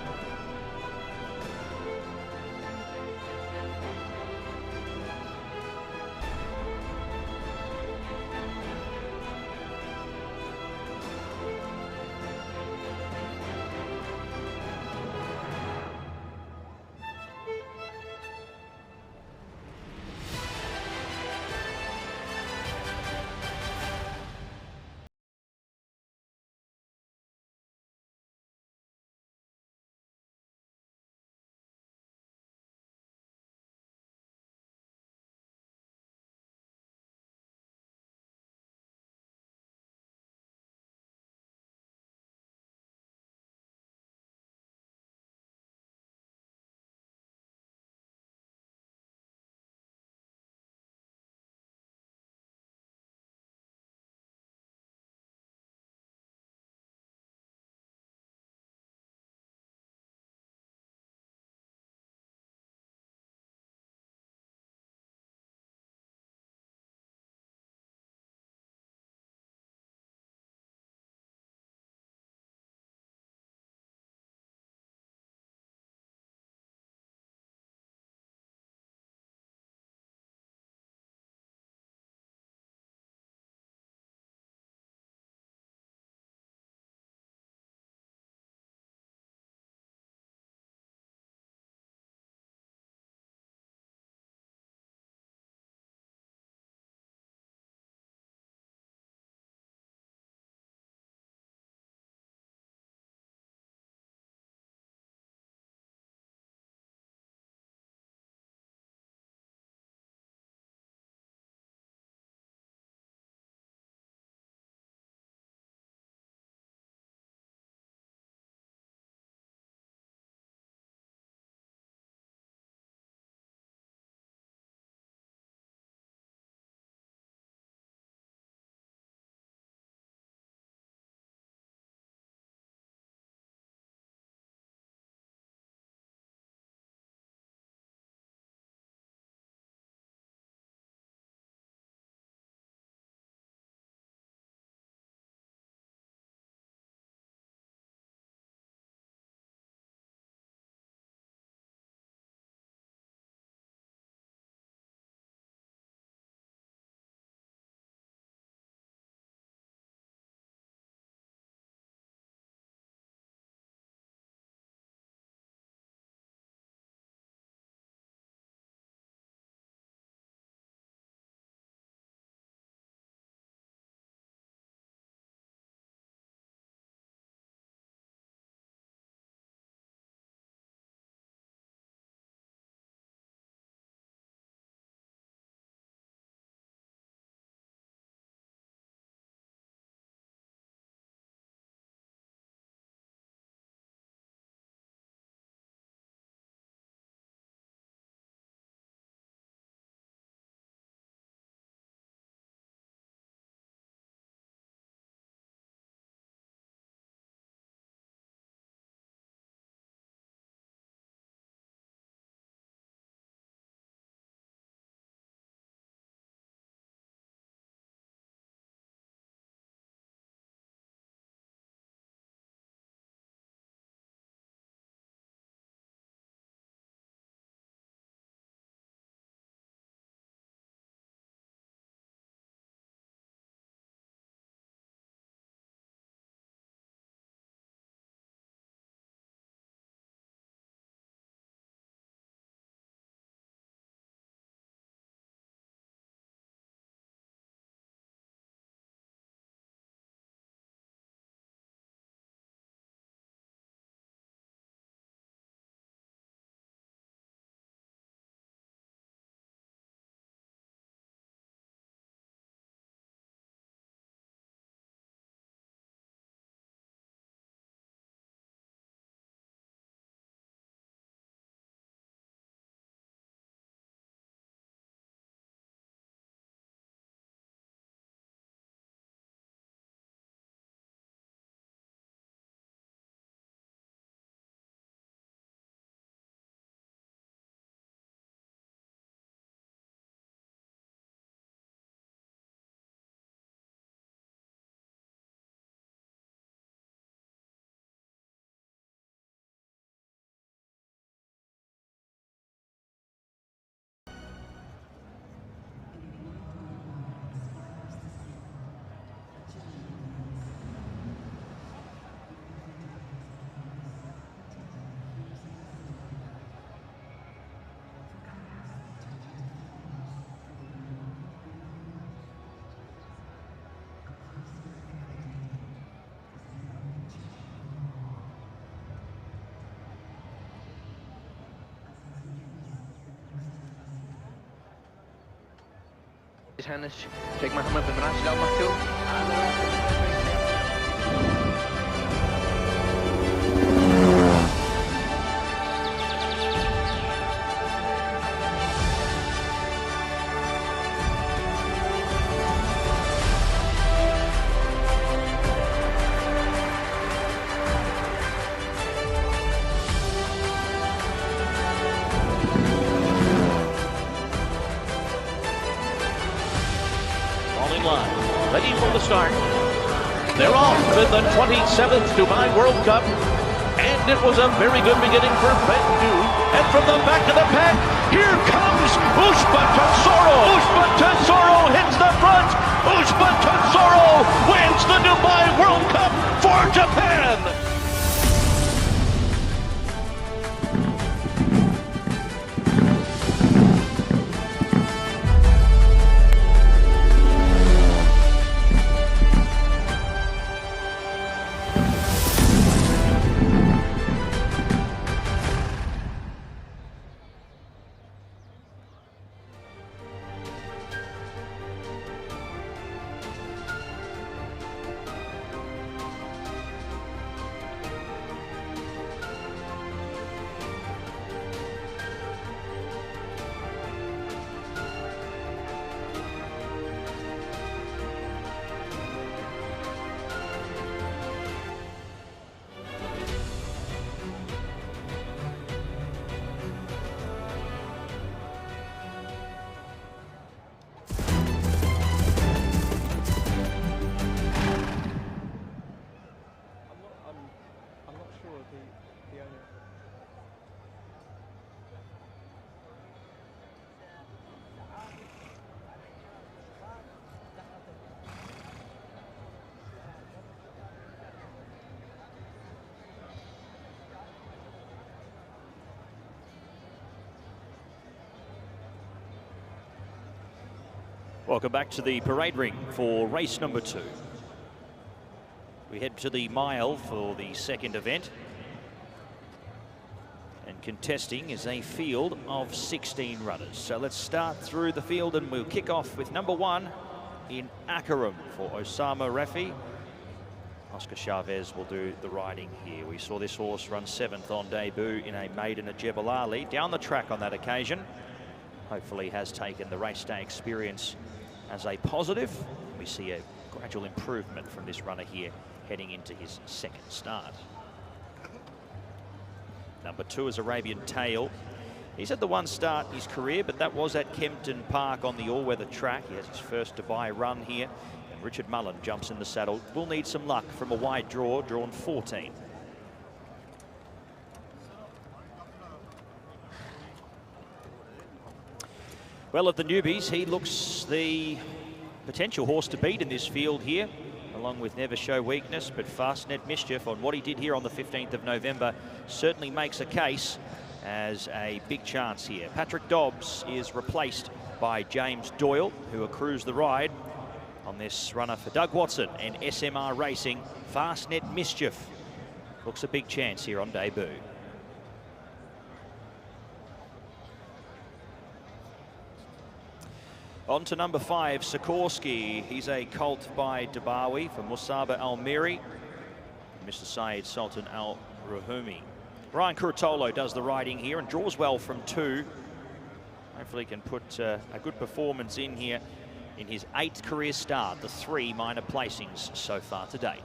Hannes, Sheikh Mohammed bin Rashid Al Maktoum. Ready for the start. They're off in the 27th Dubai World Cup. And it was a very good beginning for Bendu. And from the back of the pack, here comes Ushba Tesoro. Ushba Tesoro hits the front. Ushba Tesoro wins the Dubai World Cup for Japan. Welcome back to the parade ring for race number 2. We head to the mile for the second event. And contesting is a field of 16 runners. So let's start through the field and we'll kick off with number 1 in Akaram for Osama Rafi. Oscar Chavez will do the riding here. We saw this horse run 7th on debut in a maiden at Jebel Ali. Down the track on that occasion. Hopefully has taken the race day experience as a positive. We see a gradual improvement from this runner here heading into his second start. Number 2 is Arabian Tail. He's had the one start in his career, but that was at Kempton Park on the all-weather track. He has his first Dubai run here, and Richard Mullen jumps in the saddle. Will need some luck from a wide draw, drawn 14. Well, of the newbies, he looks the potential horse to beat in this field here, along with Never Show Weakness, but Fastnet Mischief on what he did here on the 15th of November certainly makes a case as a big chance here. Patrick Dobbs is replaced by James Doyle, who accrues the ride on this runner for Doug Watson and SMR Racing. Fastnet Mischief looks a big chance here on debut. On to number 5, Sikorsky. He's a colt by Dabawi for Musaba Al-Miri. Mr. Saeed Sultan Al-Ruhumi. Ryan Curtolo does the riding here and draws well from 2. Hopefully can put a good performance in here in his 8th career start, the 3 minor placings so far to date.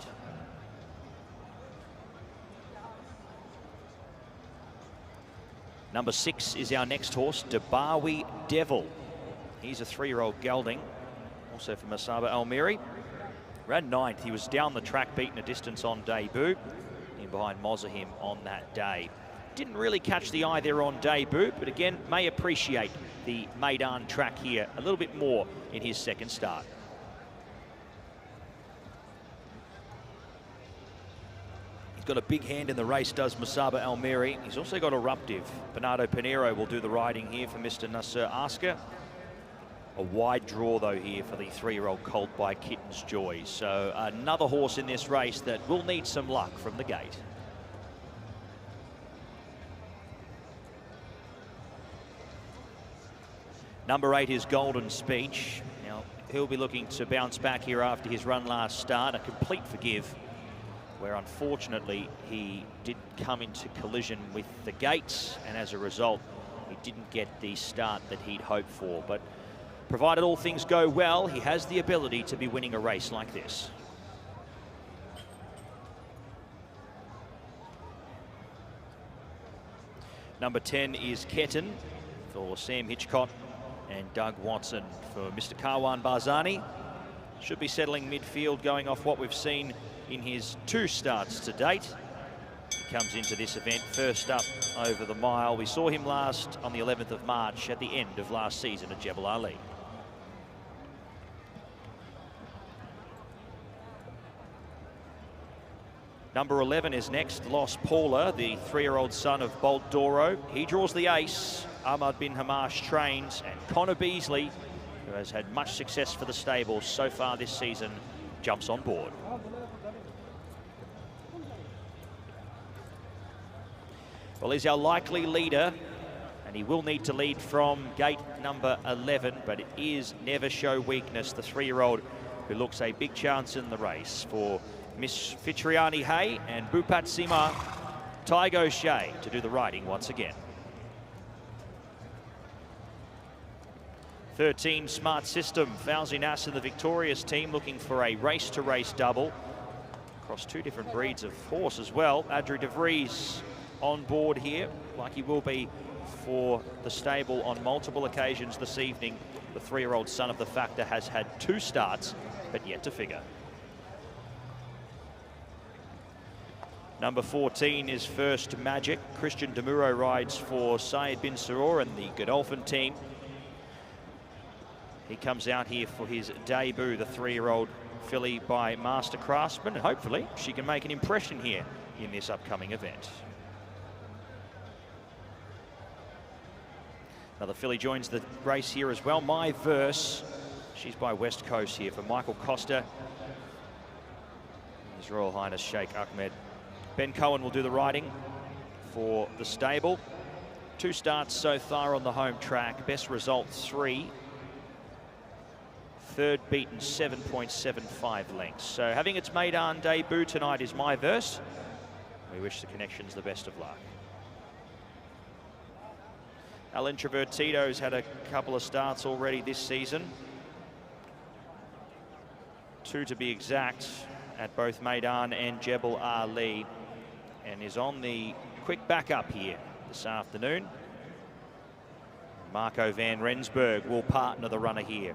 Number 6 is our next horse, Dabawi Devil. He's a 3-year-old gelding, also for Musaba Al-Miri. Ran 9th. He was down the track, beaten a distance on debut, in behind Mozahim on that day. Didn't really catch the eye there on debut, but again, may appreciate the Meydan track here a little bit more in his second start. He's got a big hand in the race, does Musaba Al-Miri. He's also got Eruptive. Bernardo Pinheiro will do the riding here for Mr. Nasser Asker. A wide draw, though, here for the 3-year-old colt by Kitten's Joy. So another horse in this race that will need some luck from the gate. Number 8 is Golden Speech. Now, he'll be looking to bounce back here after his run last start. A complete forgive, where unfortunately he did come into collision with the gates, and as a result he didn't get the start that he'd hoped for. But provided all things go well, he has the ability to be winning a race like this. Number 10 is Ketten for Sam Hitchcock, and Doug Watson for Mr. Karwan Barzani. Should be settling midfield, going off what we've seen in his 2 starts to date. He comes into this event first up over the mile. We saw him last on the 11th of March at the end of last season at Jebel Ali. Number 11 is next, Los Paula, the 3-year-old son of Bolt Doro. He draws the ace. Ahmad bin Hamash trains, and Connor Beasley, who has had much success for the stable so far this season, jumps on board. Well, he's our likely leader, and he will need to lead from gate number 11, but it is Never Show Weakness, the 3-year-old who looks a big chance in the race for Miss Fitriani Hay and Bupat Sima Tygo Shea to do the riding once again. 13 Smart System, Fauzi Nass and the victorious team looking for a race-to-race double across 2 different breeds of horse as well. Adri de Vries on board here, like he will be for the stable on multiple occasions this evening. The 3-year-old son of the Factor has had 2 starts, but yet to figure. Number 14 is First Magic. Christian Demuro rides for Syed bin Saror and the Godolphin team. He comes out here for his debut, the 3-year-old filly by Master Craftsman, and hopefully she can make an impression here in this upcoming event. Another filly joins the race here as well, My Verse. She's by West Coast here for Michael Costa, His Royal Highness Sheikh Ahmed. Ben Cohen will do the riding for the stable. 2 starts so far on the home track. Best result 3. Third beaten 7.75 lengths. So having its Meydan debut tonight is My Verse. We wish the Connections the best of luck. El Introvertido's had a couple of starts already this season. 2 to be exact at both Meydan and Jebel Ali, and is on the quick backup here this afternoon. Marco van Rensburg will partner the runner here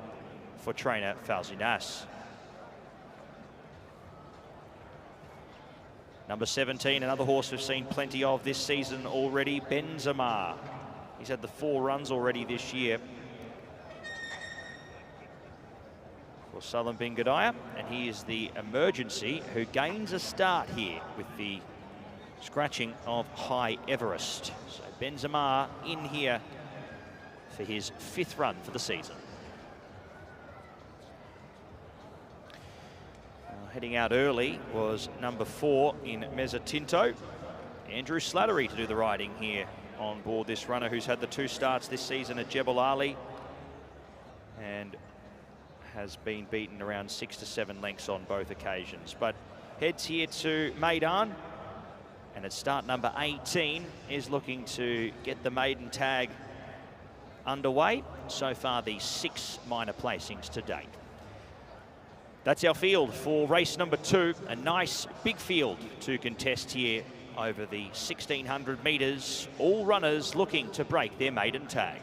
for trainer Fauzi Nass. Number 17, another horse we've seen plenty of this season already, Benzema. He's had the 4 runs already this year for Southern bin Gudaya, and he is the emergency who gains a start here with the scratching of High Everest. So Benzema in here for his 5th run for the season. Heading out early was number 4 in Mezza Tinto, Andrew Slattery, to do the riding here on board this runner who's had the 2 starts this season at Jebel Ali and has been beaten around 6 to 7 lengths on both occasions. But heads here to Meydan, and at start number 18 is looking to get the maiden tag underway. So far, the 6 minor placings to date. That's our field for race number 2. A nice big field to contest here over the 1,600 metres. All runners looking to break their maiden tag.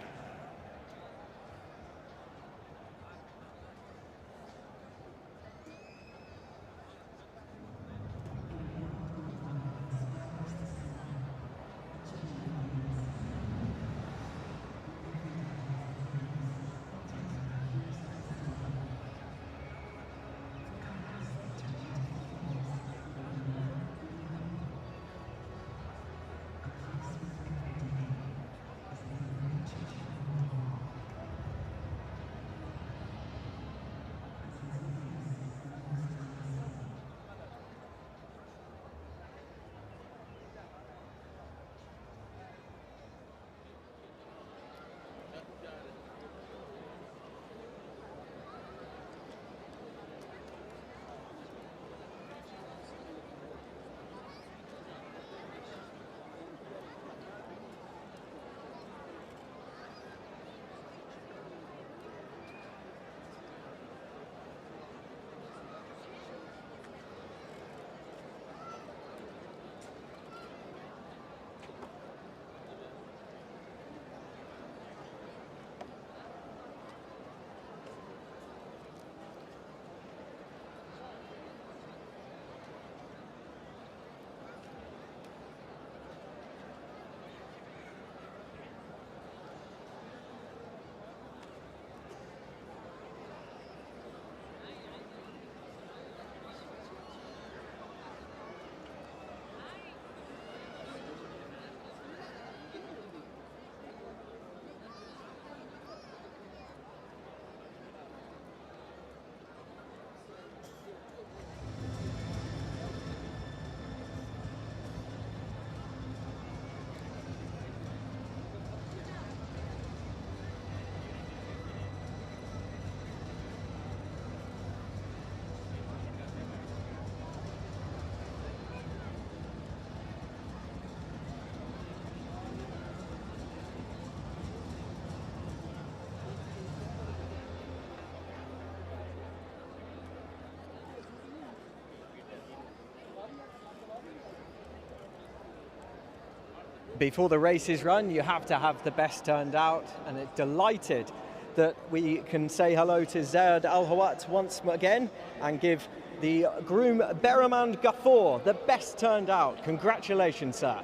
Before the races run, you have to have the best turned out, and it's delighted that we can say hello to Zaid Al Hawat once again and give the groom Beramand Ghafour the best turned out. Congratulations, sir.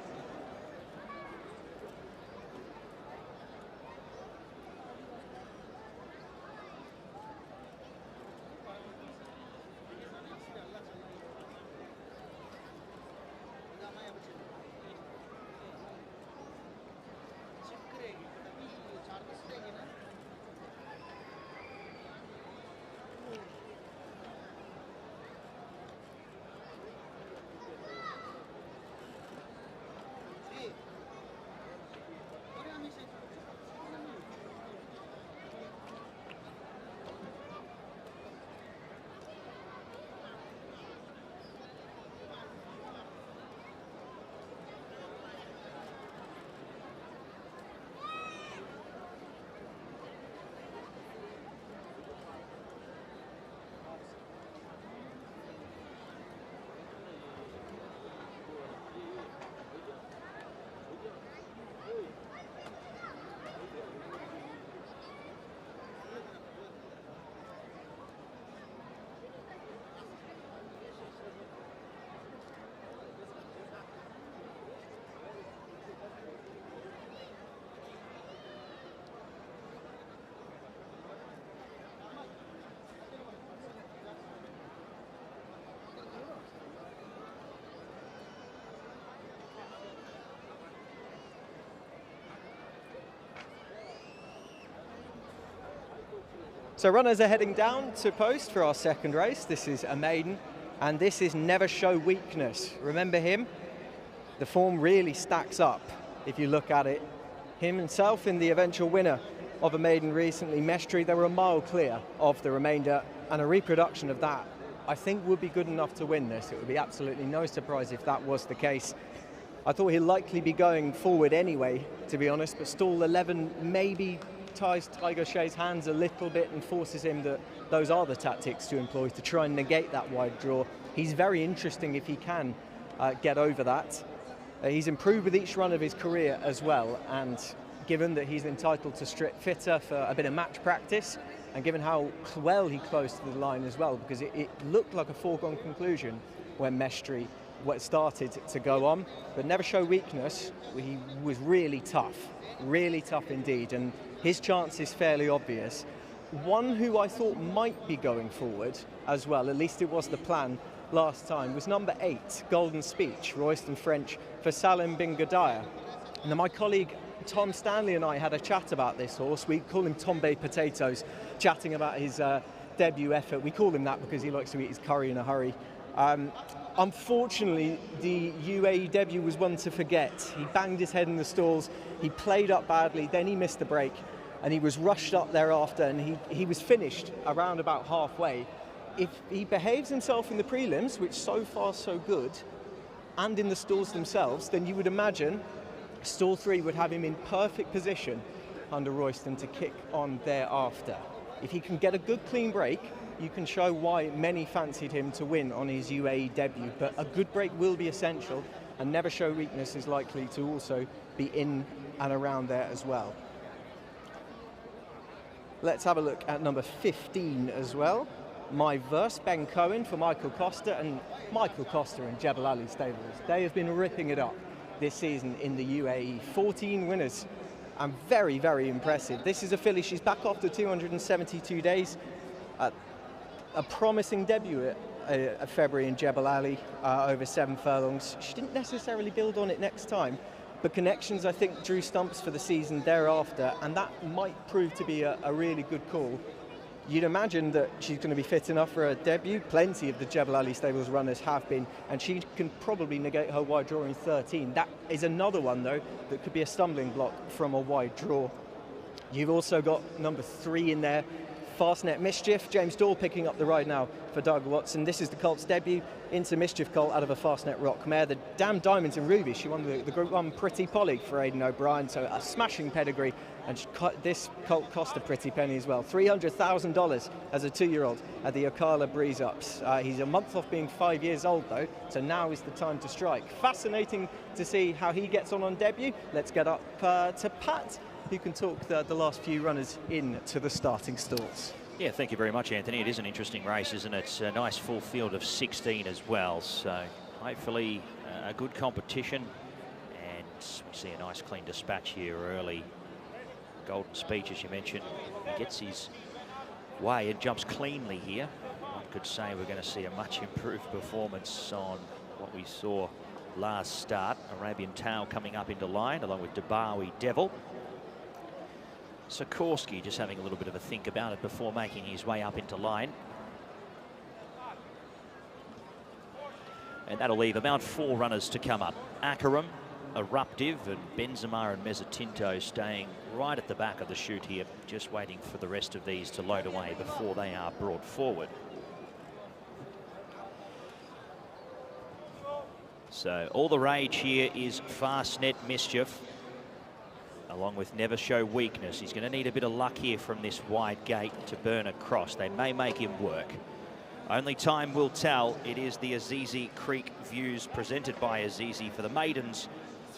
So runners are heading down to post for our second race. This is a maiden, and this is Never Show Weakness. Remember him? The form really stacks up if you look at it. Him himself in the eventual winner of a maiden recently, Mestri, they were a mile clear of the remainder, and a reproduction of that I think would be good enough to win this. It would be absolutely no surprise if that was the case. I thought he'd likely be going forward anyway, to be honest, but stall 11 maybe ties Tiger Shay's hands a little bit and forces him that those are the tactics to employ to try and negate that wide draw. He's very interesting if he can get over that. He's improved with each run of his career as well, and given that he's entitled to strip fitter for a bit of match practice, and given how well he closed to the line as well, because it looked like a foregone conclusion when Mestri started to go on, but Never Show Weakness, he was really tough indeed, and his chance is fairly obvious. One who I thought might be going forward as well, at least it was the plan last time, was number 8, Golden Speech, Royston French for Salim bin Gadaya. Now my colleague Tom Stanley and I had a chat about this horse. We call him Tombe Potatoes, chatting about his debut effort. We call him that because he likes to eat his curry in a hurry. Unfortunately, the UAE debut was one to forget. He banged his head in the stalls, he played up badly, then he missed the break, and he was rushed up thereafter, and he was finished around about halfway. If he behaves himself in the prelims, which so far so good, and in the stalls themselves, then you would imagine stall 3 would have him in perfect position under Royston to kick on thereafter. If he can get a good clean break, you can show why many fancied him to win on his UAE debut, but a good break will be essential, and Never Show Weakness is likely to also be in and around there as well. Let's have a look at number 15 as well. My Verse, Ben Cohen for Michael Costa, and Michael Costa and Jebel Ali stables. They have been ripping it up this season in the UAE. 14 winners, and very, very impressive. This is a filly, she's back after 272 days. A promising debut at February in Jebel Ali over 7 furlongs. She didn't necessarily build on it next time, but Connections, I think, drew stumps for the season thereafter, and that might prove to be a really good call. You'd imagine that she's going to be fit enough for a debut. Plenty of the Jebel Ali stables runners have been, and she can probably negate her wide draw in 13. That is another one, though, that could be a stumbling block from a wide draw. You've also got number 3 in there, Fastnet Mischief. James Dahl picking up the ride now for Doug Watson. This is the colt's debut into Mischief colt out of a Fastnet Rock mare. The Damn Diamonds in Ruby. She won the Group 1 Pretty Polly for Aidan O'Brien, so a smashing pedigree. And this colt cost a pretty penny as well. $300,000 as a 2-year-old at the Ocala Breeze Ups. He's a month off being 5 years old though, so now is the time to strike. Fascinating to see how he gets on debut. Let's get up to Pat, who can talk the last few runners into the starting stalls. Yeah, thank you very much, Anthony. It is an interesting race, isn't it? It's a nice full field of 16 as well, so hopefully a good competition. And we see a nice clean dispatch here early. Golden Speech, as you mentioned, gets his way and jumps cleanly here. One could say we're going to see a much improved performance on what we saw last start. Arabian Tail coming up into line along with Debawi Devil. Sikorsky just having a little bit of a think about it before making his way up into line. And that'll leave about 4 runners to come up. Akaram, Eruptive and Benzema and Mezzatinto staying right at the back of the chute here, just waiting for the rest of these to load away before they are brought forward. So all the rage here is Fastnet Mischief, along with Never Show Weakness. He's going to need a bit of luck here from this wide gate to burn across. They may make him work. Only time will tell. It is the Azizi Creek Views presented by Azizi for the maidens,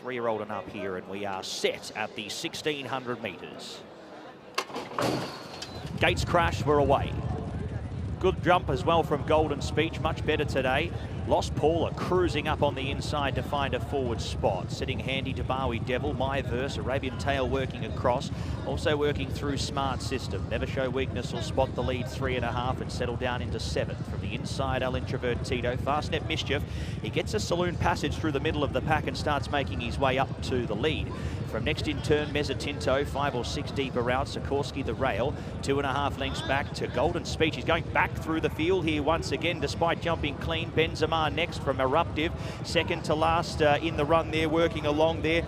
3-year-old and up here, and we are set at the 1600 metres. Gates crash, we're away. Good jump as well from Golden Speech, much better today. Lost Paula cruising up on the inside to find a forward spot. Sitting handy to Bowie Devil, My Verse, Arabian Tail working across. Also working through Smart System. Never Show Weakness will spot the lead 3.5 and settle down into 7th. From the inside, El Introvertido. Fastnet Mischief, he gets a saloon passage through the middle of the pack and starts making his way up to the lead. From next in turn, Mezzatinto, 5 or 6 deeper out. Sikorsky the rail, 2.5 lengths back to Golden Speech. He's going back through the field here once again, despite jumping clean. Benzema next from Eruptive. Second to last in the run there, working along there,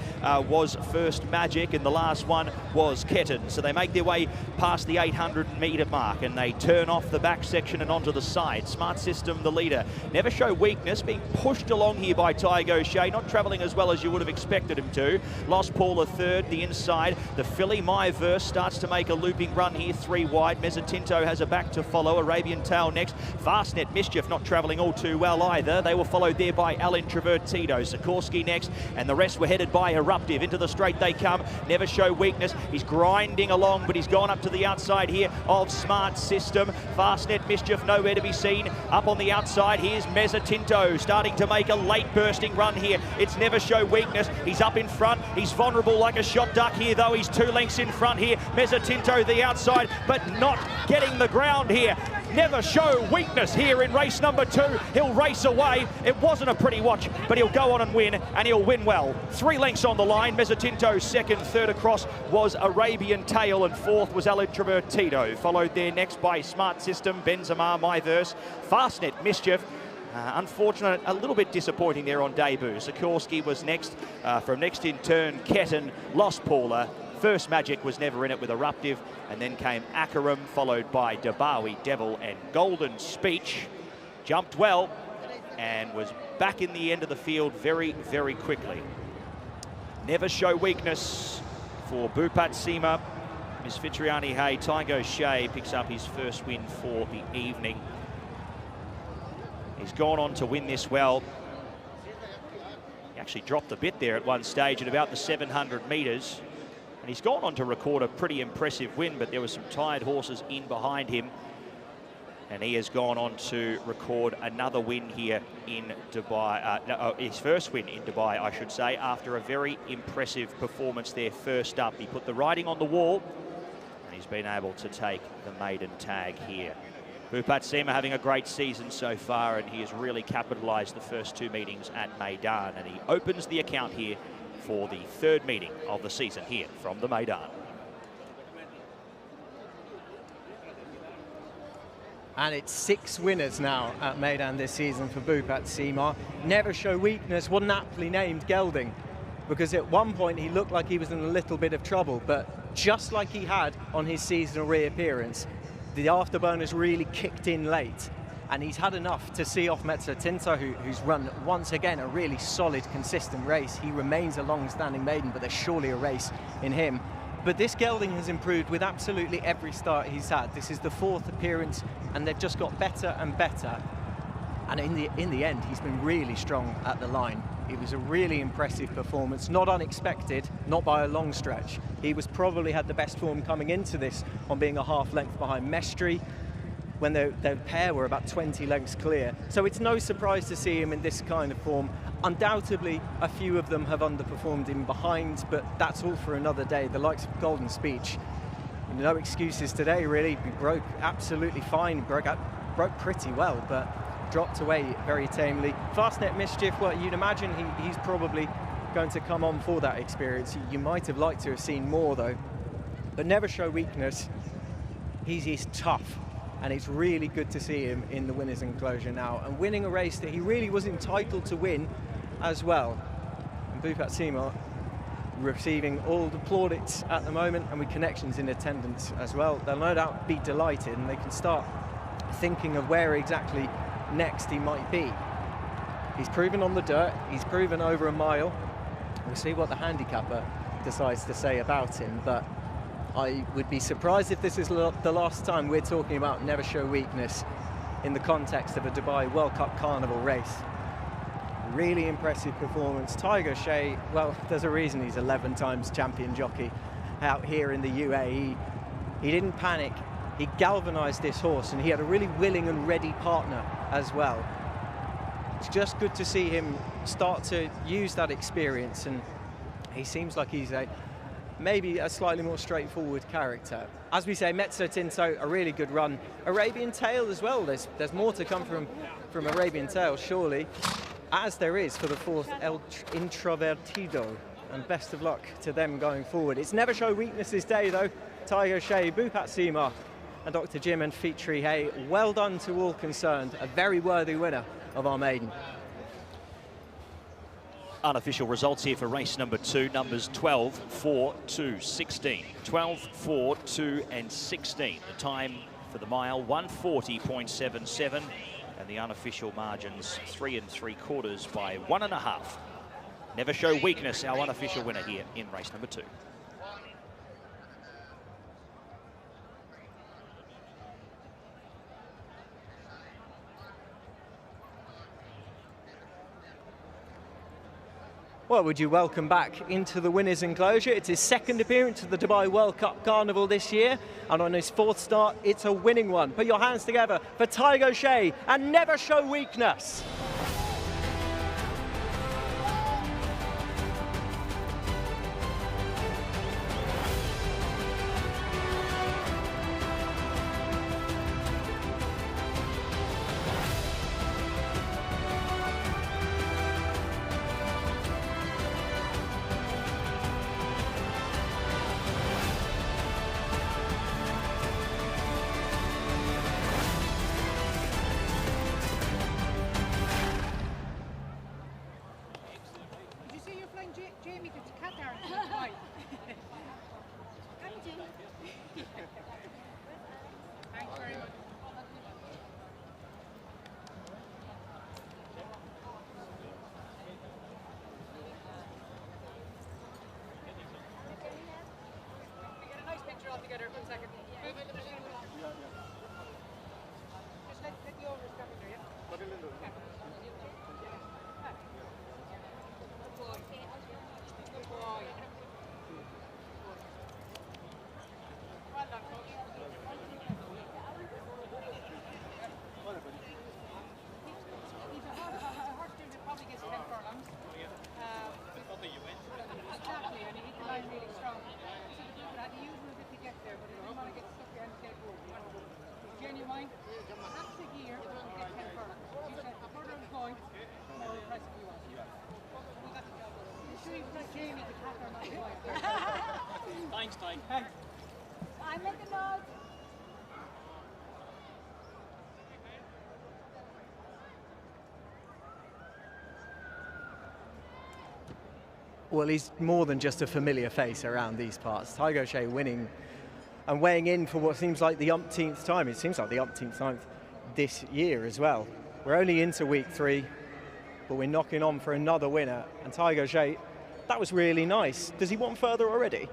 was First Magic, and the last one was Ketten. So they make their way past the 800-metre mark, and they turn off the back section and onto the side. Smart System, the leader. Never Show Weakness, being pushed along here by Tygo Shea, not travelling as well as you would have expected him to. Lost Paul a third, the inside. The filly, My Verse, starts to make a looping run here, 3 wide. Mezzatinto has a back to follow. Arabian Tail next. Fastnet Mischief not travelling all too well either. They were followed there by El Introvertido. Sikorsky next, and the rest were headed by Eruptive. Into the straight they come. Never Show Weakness. He's grinding along, but he's gone up to the outside here of Smart System. Fastnet Mischief nowhere to be seen. Up on the outside, here's Mezzatinto starting to make a late bursting run here. It's Never Show Weakness. He's up in front. He's vulnerable like a shot duck here, though. He's 2 lengths in front here. Mezzatinto the outside, but not getting the ground here. Never Show Weakness here in race number 2. He'll race away. It wasn't a pretty watch, but he'll go on and win, and he'll win well. 3 lengths on the line. Mezzatinto second. Third across was Arabian Tail, and fourth was El Introvertido. Followed there next by Smart System, Benzema, My Verse, Fastnet Mischief. Unfortunate, a little bit disappointing there on debut. Sikorsky was next. From next in turn, Ketten, Lost Paula. First Magic was never in it with Eruptive, and then came Akaram, followed by Debawi Devil, and Golden Speech jumped well and was back in the end of the field very, very quickly. Never Show Weakness for Bupat Sima. Miss Fitriani Hay, Tygo Shea picks up his first win for the evening. He's gone on to win this well. He actually dropped a bit there at one stage at about the 700 metres. And he's gone on to record a pretty impressive win, but there were some tired horses in behind him. And he has gone on to record another win here in Dubai. His first win in Dubai, I should say, after a very impressive performance there first up. He put the writing on the wall, and he's been able to take the maiden tag here. Bupat Sima having a great season so far, and he has really capitalised the first 2 meetings at Meydan, and he opens the account here for the 3rd meeting of the season here from the Meydan. And it's 6 winners now at Meydan this season for Bupat Sima. Never Show Weakness wasn't aptly named gelding, because at one point he looked like he was in a little bit of trouble, but just like he had on his seasonal reappearance, the afterburners really kicked in late, and he's had enough to see off Mezzo Tinto, who's run once again a really solid, consistent race. He remains a long-standing maiden, but there's surely a race in him. But this gelding has improved with absolutely every start he's had. This is the 4th appearance, and they've just got better and better. And in the end, he's been really strong at the line. It was a really impressive performance, not unexpected, not by a long stretch. He was probably had the best form coming into this on being a half length behind Mestri, when their pair were about 20 lengths clear. So it's no surprise to see him in this kind of form. Undoubtedly, a few of them have underperformed him behind, but that's all for another day. The likes of Golden Speech, no excuses today, really. He broke absolutely fine, broke pretty well, but dropped away very tamely. Fastnet Mischief, well, you'd imagine he's probably going to come on for that experience. You might have liked to have seen more, though. But Never Show Weakness, he's tough. And it's really good to see him in the winners' enclosure now, and winning a race that he really was entitled to win as well. And Bupat Sima receiving all the plaudits at the moment, and with connections in attendance as well. They'll no doubt be delighted, and they can start thinking of where exactly next he might be. He's proven on the dirt, he's proven over a mile. We'll see what the handicapper decides to say about him, but I would be surprised if this is the last time we're talking about Never Show Weakness in the context of a Dubai World Cup Carnival race. Really impressive performance. Tiger Shea, well, there's a reason he's 11 times champion jockey out here in the UAE. He didn't panic. He galvanized this horse, and he had a really willing and ready partner as well. It's just good to see him start to use that experience, and he seems like he's maybe a slightly more straightforward character. As we say, Mezzo Tinto, a really good run. Arabian Tail as well. There's more to come from Arabian Tail, surely, as there is for the 4th El Introvertido. And best of luck to them going forward. It's Never Show Weaknesses day, though. Tiger Shea, Bupat Sima, and Dr. Jim and Fitri Hay. Well done to all concerned. A very worthy winner of our maiden. Unofficial results here for race number 2, numbers 12, 4, 2, 16. 12, 4, 2 and 16. The time for the mile, 140.77, and the unofficial margins 3 3/4 by 1.5. Never Show Weakness, our unofficial winner here in race number 2. Well, would you welcome back into the winners' enclosure. It's his 2nd appearance at the Dubai World Cup Carnival this year, and on his 4th start, it's a winning one. Put your hands together for Tiger Shea and Never Show Weakness. Thanks, Ty. Thanks. I make a note. Well, he's more than just a familiar face around these parts. Tiger Shea winning and weighing in for what seems like the umpteenth time. It seems like the umpteenth time this year as well. We're only into week 3, but we're knocking on for another winner. And Tiger Jay, that was really nice. Does he want further already?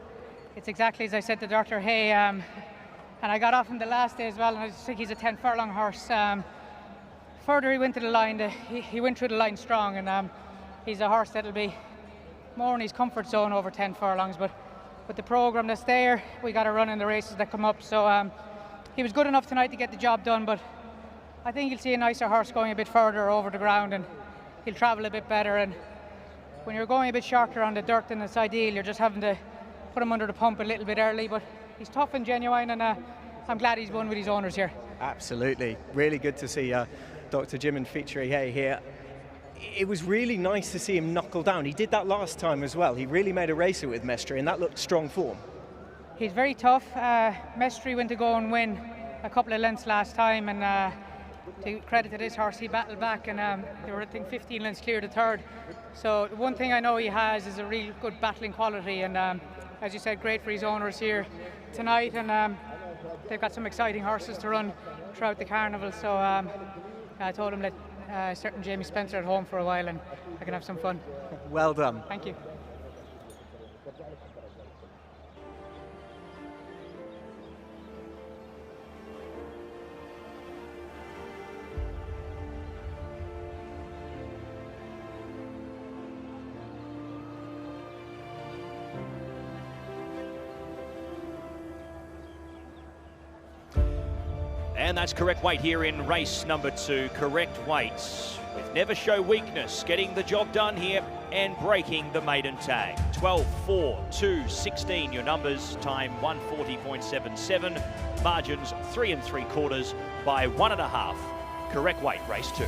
It's exactly as I said to Dr. Hay, and I got off him the last day as well, and I just think he's a 10 furlong horse. Further he went to the line, he went through the line strong, and he's a horse that'll be more in his comfort zone over 10 furlongs. But with the programme that's there, we got to run in the races that come up. So he was good enough tonight to get the job done, but I think you'll see a nicer horse going a bit further over the ground, and he'll travel a bit better. And when you're going a bit shorter on the dirt, then it's ideal. You're just having to put him under the pump a little bit early, but he's tough and genuine, and I'm glad he's won with his owners here. Absolutely. Really good to see Dr. Jim and Feature Hay here. It was really nice to see him knuckle down. He did that last time as well. He really made a racer with Mestre, and that looked strong form. He's very tough. Mestre went to go and win a couple of lengths last time, and to credit to this horse, he battled back, and they were, I think, 15 lengths clear to third. So the one thing I know he has is a real good battling quality, and as you said, great for his owners here tonight, and they've got some exciting horses to run throughout the carnival. So I told him let certain Jamie Spencer at home for a while, and I can have some fun. Well done. Thank you. And that's correct weight here in race number 2. Correct weights with Never Show Weakness getting the job done here and breaking the maiden tag. 12, 4, 2, 16 your numbers. Time 140.77. Margins 3 3/4 by 1.5. Correct weight, race 2.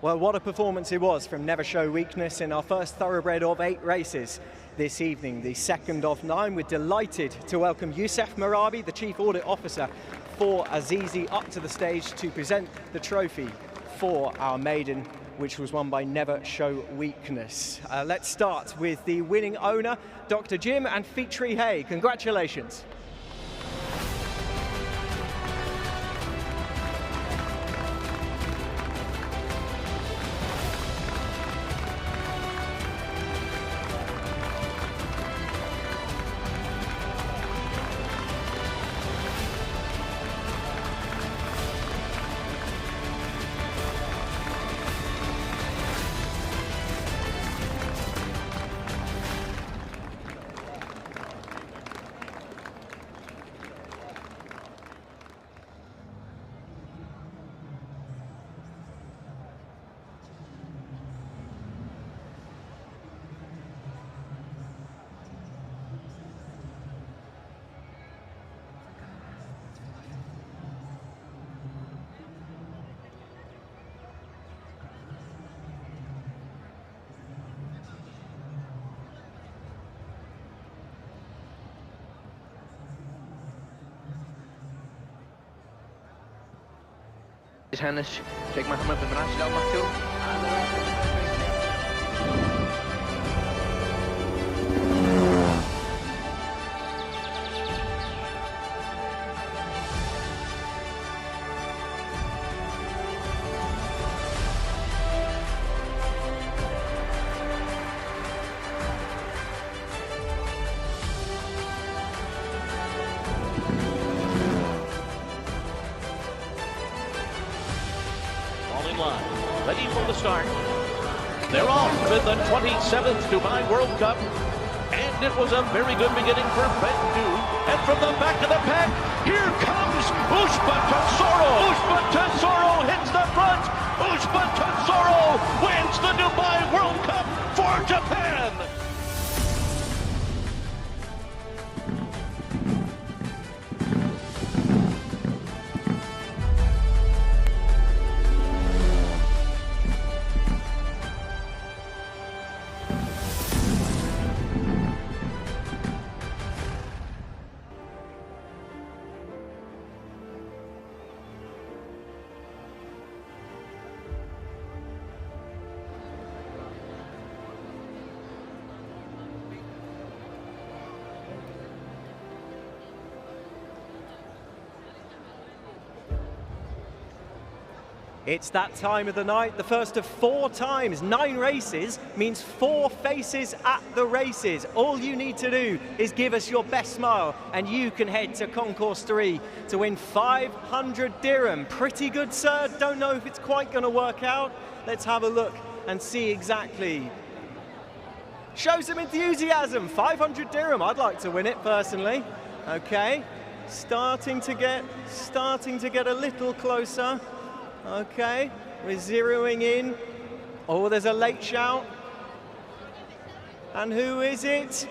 Well, what a performance it was from Never Show Weakness in our first thoroughbred of 8 races this evening, the second of 9. We're delighted to welcome Youssef Marabi, the Chief Audit Officer for Azizi, up to the stage to present the trophy for our maiden, which was won by Never Show Weakness. Let's start with the winning owner, Dr. Jim and Feature Hay. Congratulations. Hannes, Sheikh Mohammed bin Rashid Al Maktoum. All in line, ready for the start. They're off with the 27th Dubai World Cup. And it was a very good beginning for Bendu. And from the back of the pack, here comes Ushba Tesoro. Ushba Tesoro hits the front. Ushba Tesoro wins the Dubai World Cup for Japan. It's that time of the night, the first of 4 times. 9 races means 4 faces at the races. All you need to do is give us your best smile and you can head to Concourse 3 to win 500 dirham. Pretty good, sir. Don't know if it's quite going to work out. Let's have a look and see exactly. Show some enthusiasm. 500 dirham. I'd like to win it personally. Okay, starting to get a little closer. Okay, we're zeroing in. Oh, there's a late shout. And who is it?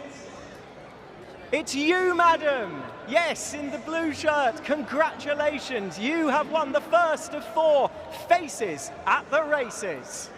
It's you, madam. Yes, in the blue shirt. Congratulations. You have won the first of 4 faces at the races.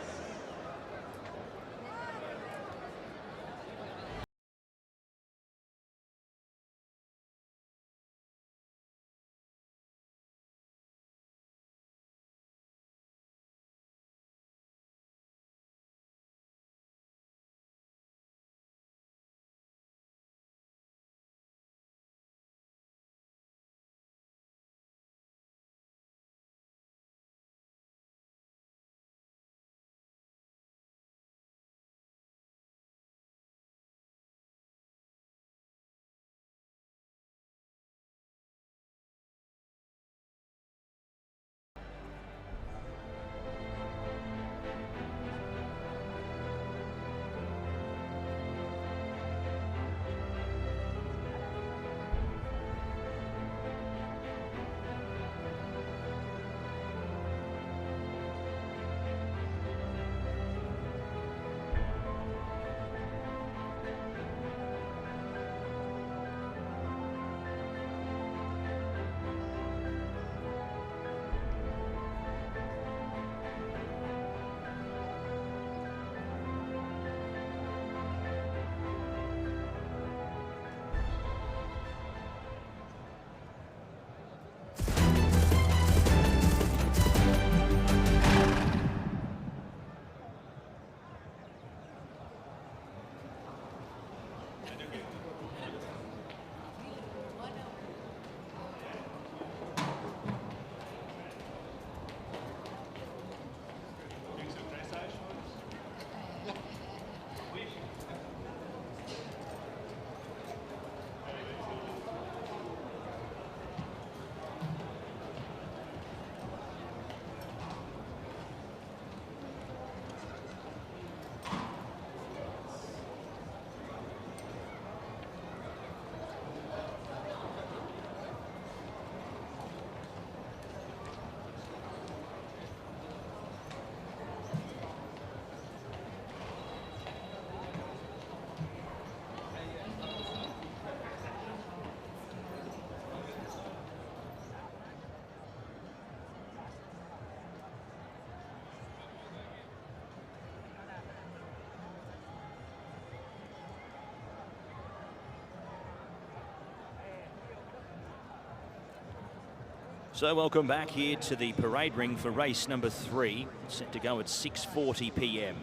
So welcome back here to the parade ring for race number 3, set to go at 6:40 p.m.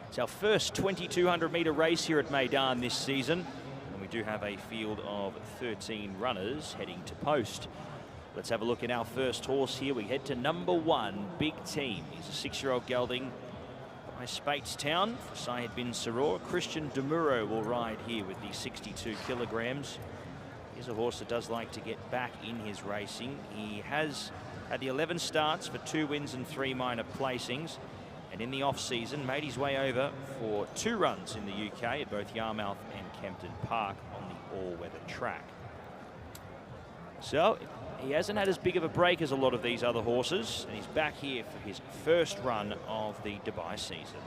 It's our first 2,200 metre race here at Meydan this season, and we do have a field of 13 runners heading to post. Let's have a look at our first horse here. We head to number 1, Big Team. He's a 6-year-old gelding by Speightstown for Syed bin Saror. Christian Demuro will ride here with the 62 kilograms. He's a horse that does like to get back in his racing. He has had the 11 starts for 2 wins and 3 minor placings, and in the off-season made his way over for 2 runs in the UK at both Yarmouth and Kempton Park on the all-weather track. So he hasn't had as big of a break as a lot of these other horses, and he's back here for his first run of the Dubai season.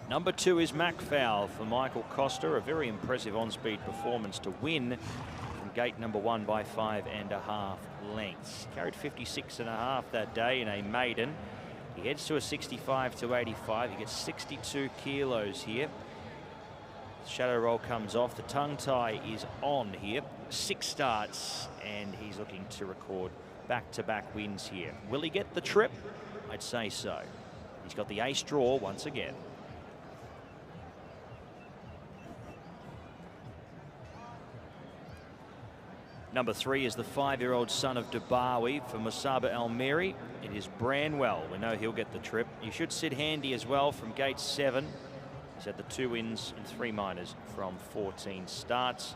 Number 2 is Macfowl for Michael Costa, a very impressive on-speed performance to win from gate number 1 by 5.5 lengths. Carried 56.5 that day in a maiden. He heads to a 65 to 85. He gets 62 kilos here. Shadow roll comes off. The tongue tie is on here. 6 starts, and he's looking to record back-to-back wins here. Will he get the trip? I'd say so. He's got the ace draw once again. Number 3 is the 5-year-old son of Dubawi for Musaba Almeri. It is Branwell. We know he'll get the trip. You should sit handy as well from gate 7. He's had the 2 wins and 3 minors from 14 starts,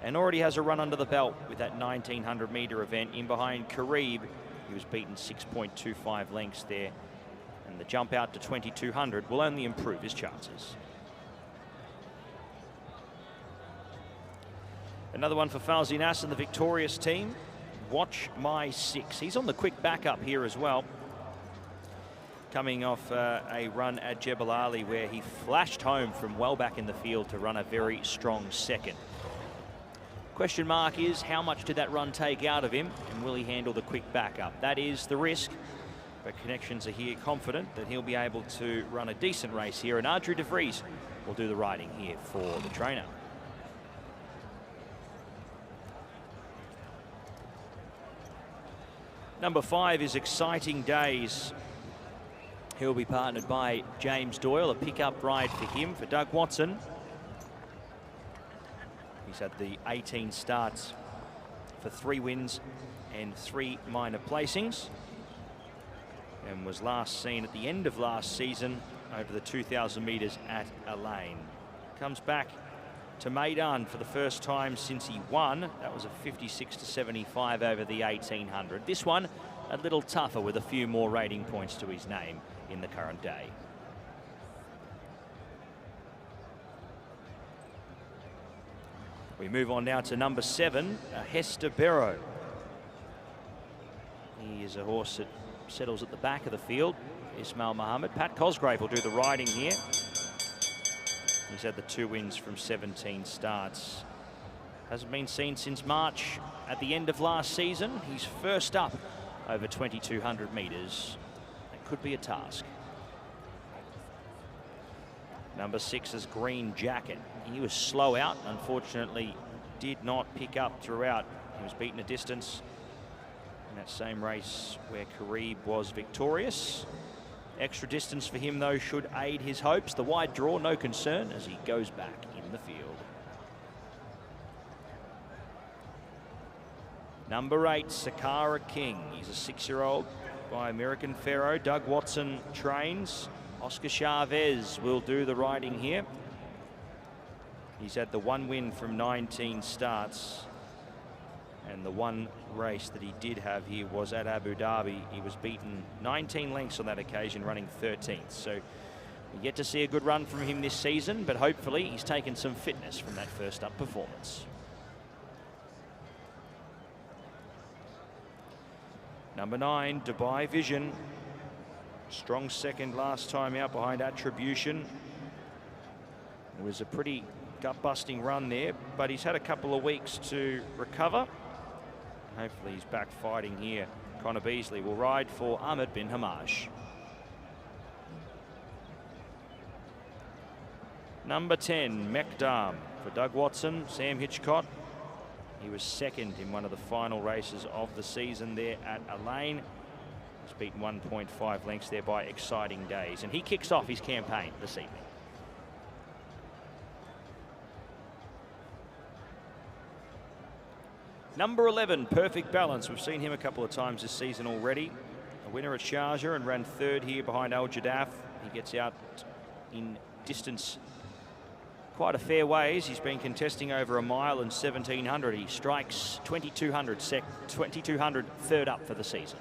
and already has a run under the belt with that 1900 metre event in behind Karib. He was beaten 6.25 lengths there, and the jump out to 2200 will only improve his chances. Another one for Fauzi Nass and the victorious team. Watch My 6. He's on the quick backup here as well, coming off a run at Jebel Ali where he flashed home from well back in the field to run a very strong second. Question mark is, how much did that run take out of him, and will he handle the quick backup? That is the risk, but Connections are here confident that he'll be able to run a decent race here, and Audrey de Vries will do the riding here for the trainer. Number 5 is Exciting Days. He'll be partnered by James Doyle, a pickup ride for him, for Doug Watson. He's had the 18 starts for 3 wins and 3 minor placings, and was last seen at the end of last season over the 2,000 metres at Elaine. Comes back to Meydan for the first time since he won. That was a 56 to 75 over the 1800. This one a little tougher with a few more rating points to his name in the current day. We move on now to number 7, Hester Barrow. He is a horse that settles at the back of the field. Ismail Mohammed. Pat Cosgrave will do the riding here. He's had the 2 wins from 17 starts. Hasn't been seen since March at the end of last season. He's first up over 2,200 metres. That could be a task. Number 6 is Green Jacket. He was slow out, unfortunately did not pick up throughout. He was beaten a distance in that same race where Karib was victorious. Extra distance for him though should aid his hopes. The wide draw, no concern as he goes back in the field. Number 8, Sakara King. He's a 6-year-old by American Pharaoh. Doug Watson trains. Oscar Chavez will do the riding here. He's had the 1 win from 19 starts, and the 1 race that he did have here was at Abu Dhabi. He was beaten 19 lengths on that occasion, running 13th. So we get to see a good run from him this season, but hopefully he's taken some fitness from that first up performance. Number 9, Dubai Vision. Strong second last time out behind Attribution. It was a pretty gut-busting run there, but he's had a couple of weeks to recover. Hopefully he's back fighting here. Connor Beasley will ride for Ahmed bin Hamaj. Number 10, Mekdam for Doug Watson, Sam Hitchcock. He was second in one of the final races of the season there at Elaine. He's beaten 1.5 lengths there by Exciting Days. And he kicks off his campaign this evening. Number 11, Perfect Balance. We've seen him a couple of times this season already. A winner at Sharjah and ran third here behind Al Jadaf. He gets out in distance quite a fair ways. He's been contesting over a mile and 1700. He strikes 2200 third up for the season.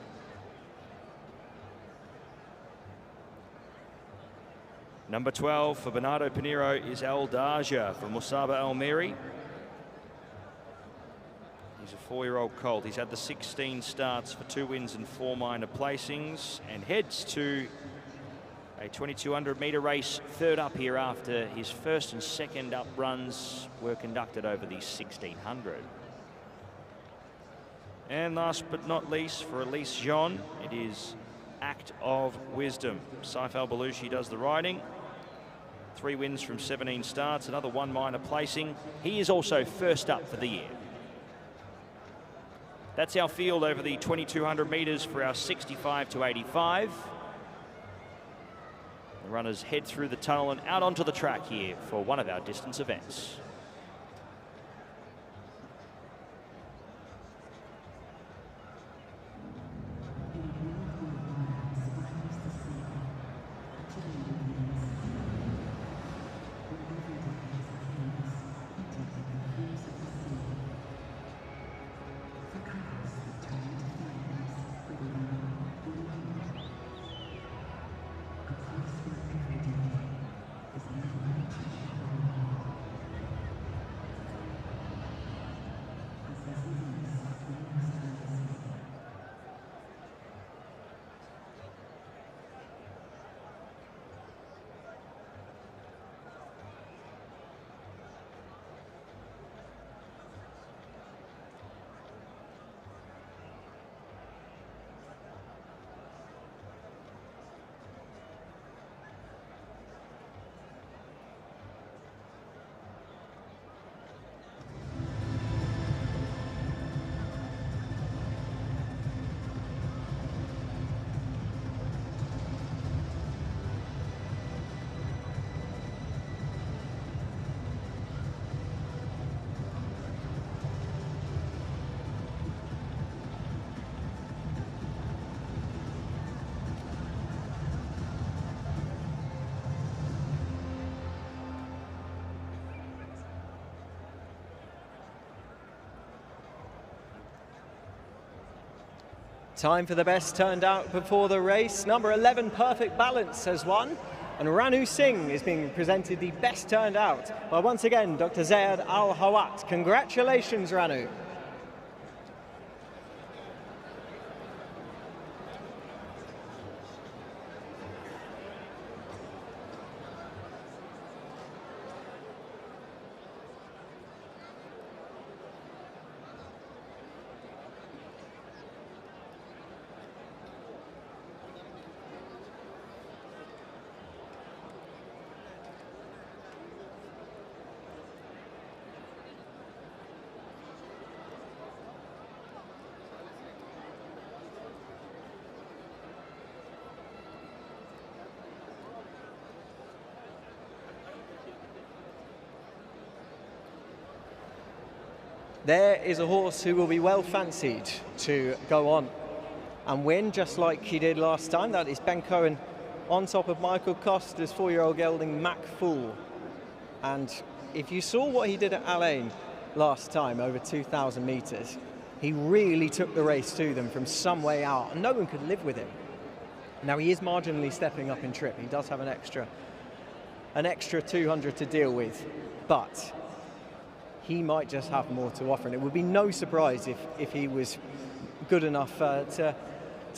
Number 12 for Bernardo Pinheiro is Al Daja from Musaba Almeri. He's a 4-year-old colt. He's had the 16 starts for 2 wins and 4 minor placings, and heads to a 2200 metre race third up here after his first and second up runs were conducted over the 1600. And last but not least, for Elise Jean, it is Act of Wisdom. Saif Al-Balushi does the riding. 3 wins from 17 starts, another 1 minor placing. He is also first up for the year. That's our field over the 2200 metres for our 65 to 85. The runners head through the tunnel and out onto the track here for one of our distance events. Time for the best turned out before the race. Number 11, Perfect Balance, has won. And Ranu Singh is being presented the best turned out by, once again, Dr. Zayed Al-Hawat. Congratulations, Ranu. There is a horse who will be well fancied to go on and win, just like he did last time. That is Ben Cohen on top of Michael Costa's 4-year-old gelding Mac Fool. And if you saw what he did at Alain last time, over 2,000 metres, he really took the race to them from some way out, and no one could live with him. Now, he is marginally stepping up in trip. He does have an extra 200 to deal with, but he might just have more to offer, and it would be no surprise if he was good enough to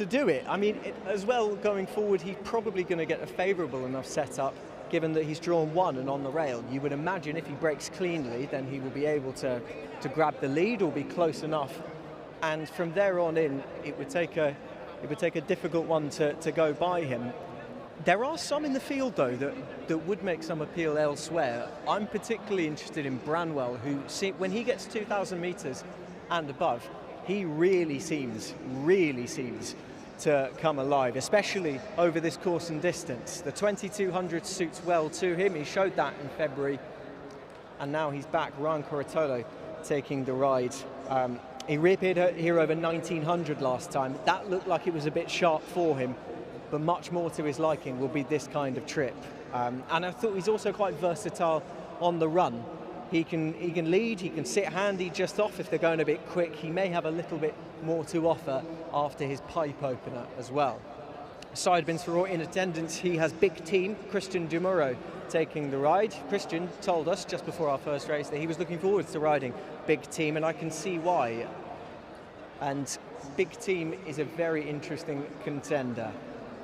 do it. I mean, as well, going forward, he's probably going to get a favourable enough setup, given that he's drawn 1 and on the rail. You would imagine if he breaks cleanly, then he will be able to grab the lead or be close enough. And from there on in, it would take a difficult one to go by him. There are some in the field, though, that would make some appeal elsewhere. I'm particularly interested in Branwell, who, when he gets 2,000 metres and above, he really seems to come alive, especially over this course and distance. The 2200 suits well to him. He showed that in February, and now he's back. Ryan Corotolo taking the ride. He reappeared here over 1900 last time. That looked like it was a bit sharp for him, but much more to his liking will be this kind of trip. And I thought he's also quite versatile on the run. He can lead, he can sit handy just off if they're going a bit quick. He may have a little bit more to offer after his pipe opener as well. Sidebins for in attendance, he has big team, Christian Dumuro taking the ride. Christian told us just before our first race that he was looking forward to riding big team, and I can see why. And big team is a very interesting contender.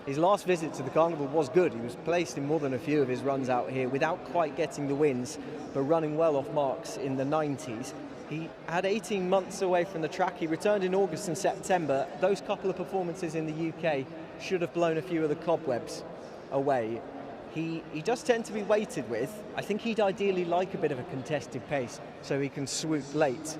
His last visit to the Carnival was good. He was placed in more than a few of his runs out here without quite getting the wins, but running well off marks in the 90s. He had 18 months away from the track. He returned in August and September. Those couple of performances in the UK should have blown a few of the cobwebs away. He does tend to be weighted with. I think he'd ideally like a bit of a contested pace so he can swoop late.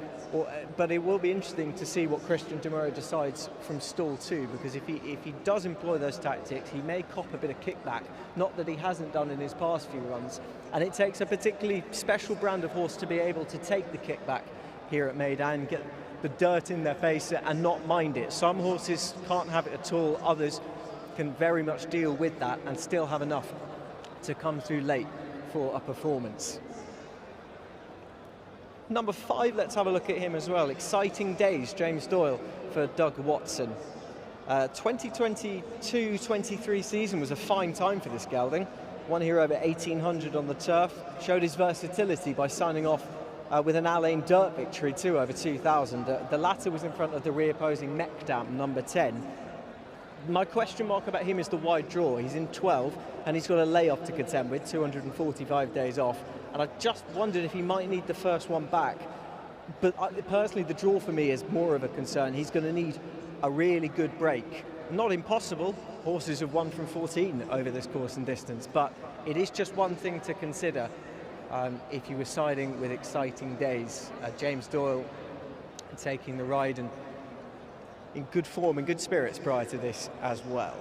But it will be interesting to see what Christian Dumuro decides from stall 2, because if he does employ those tactics, he may cop a bit of kickback, not that he hasn't done in his past few runs. And it takes a particularly special brand of horse to be able to take the kickback here at Meydan, get the dirt in their face and not mind it. Some horses can't have it at all, others can very much deal with that and still have enough to come through late for a performance. Number 5, let's have a look at him as well. Exciting Days, James Doyle for Doug Watson. 2022-23 season was a fine time for this gelding. Won here over 1800 on the turf. Showed his versatility by signing off with an Alain Dirt victory too over 2000. The latter was in front of the reopposing Meydan, number 10. My question mark about him is the wide draw. He's in 12 and he's got a layoff to contend with, 245 days off. And I just wondered if he might need the first one back. But personally, the draw for me is more of a concern. He's going to need a really good break. Not impossible. Horses have won from 14 over this course and distance, but it is just one thing to consider if you were siding with Exciting Days. James Doyle taking the ride and in good form and good spirits prior to this as well.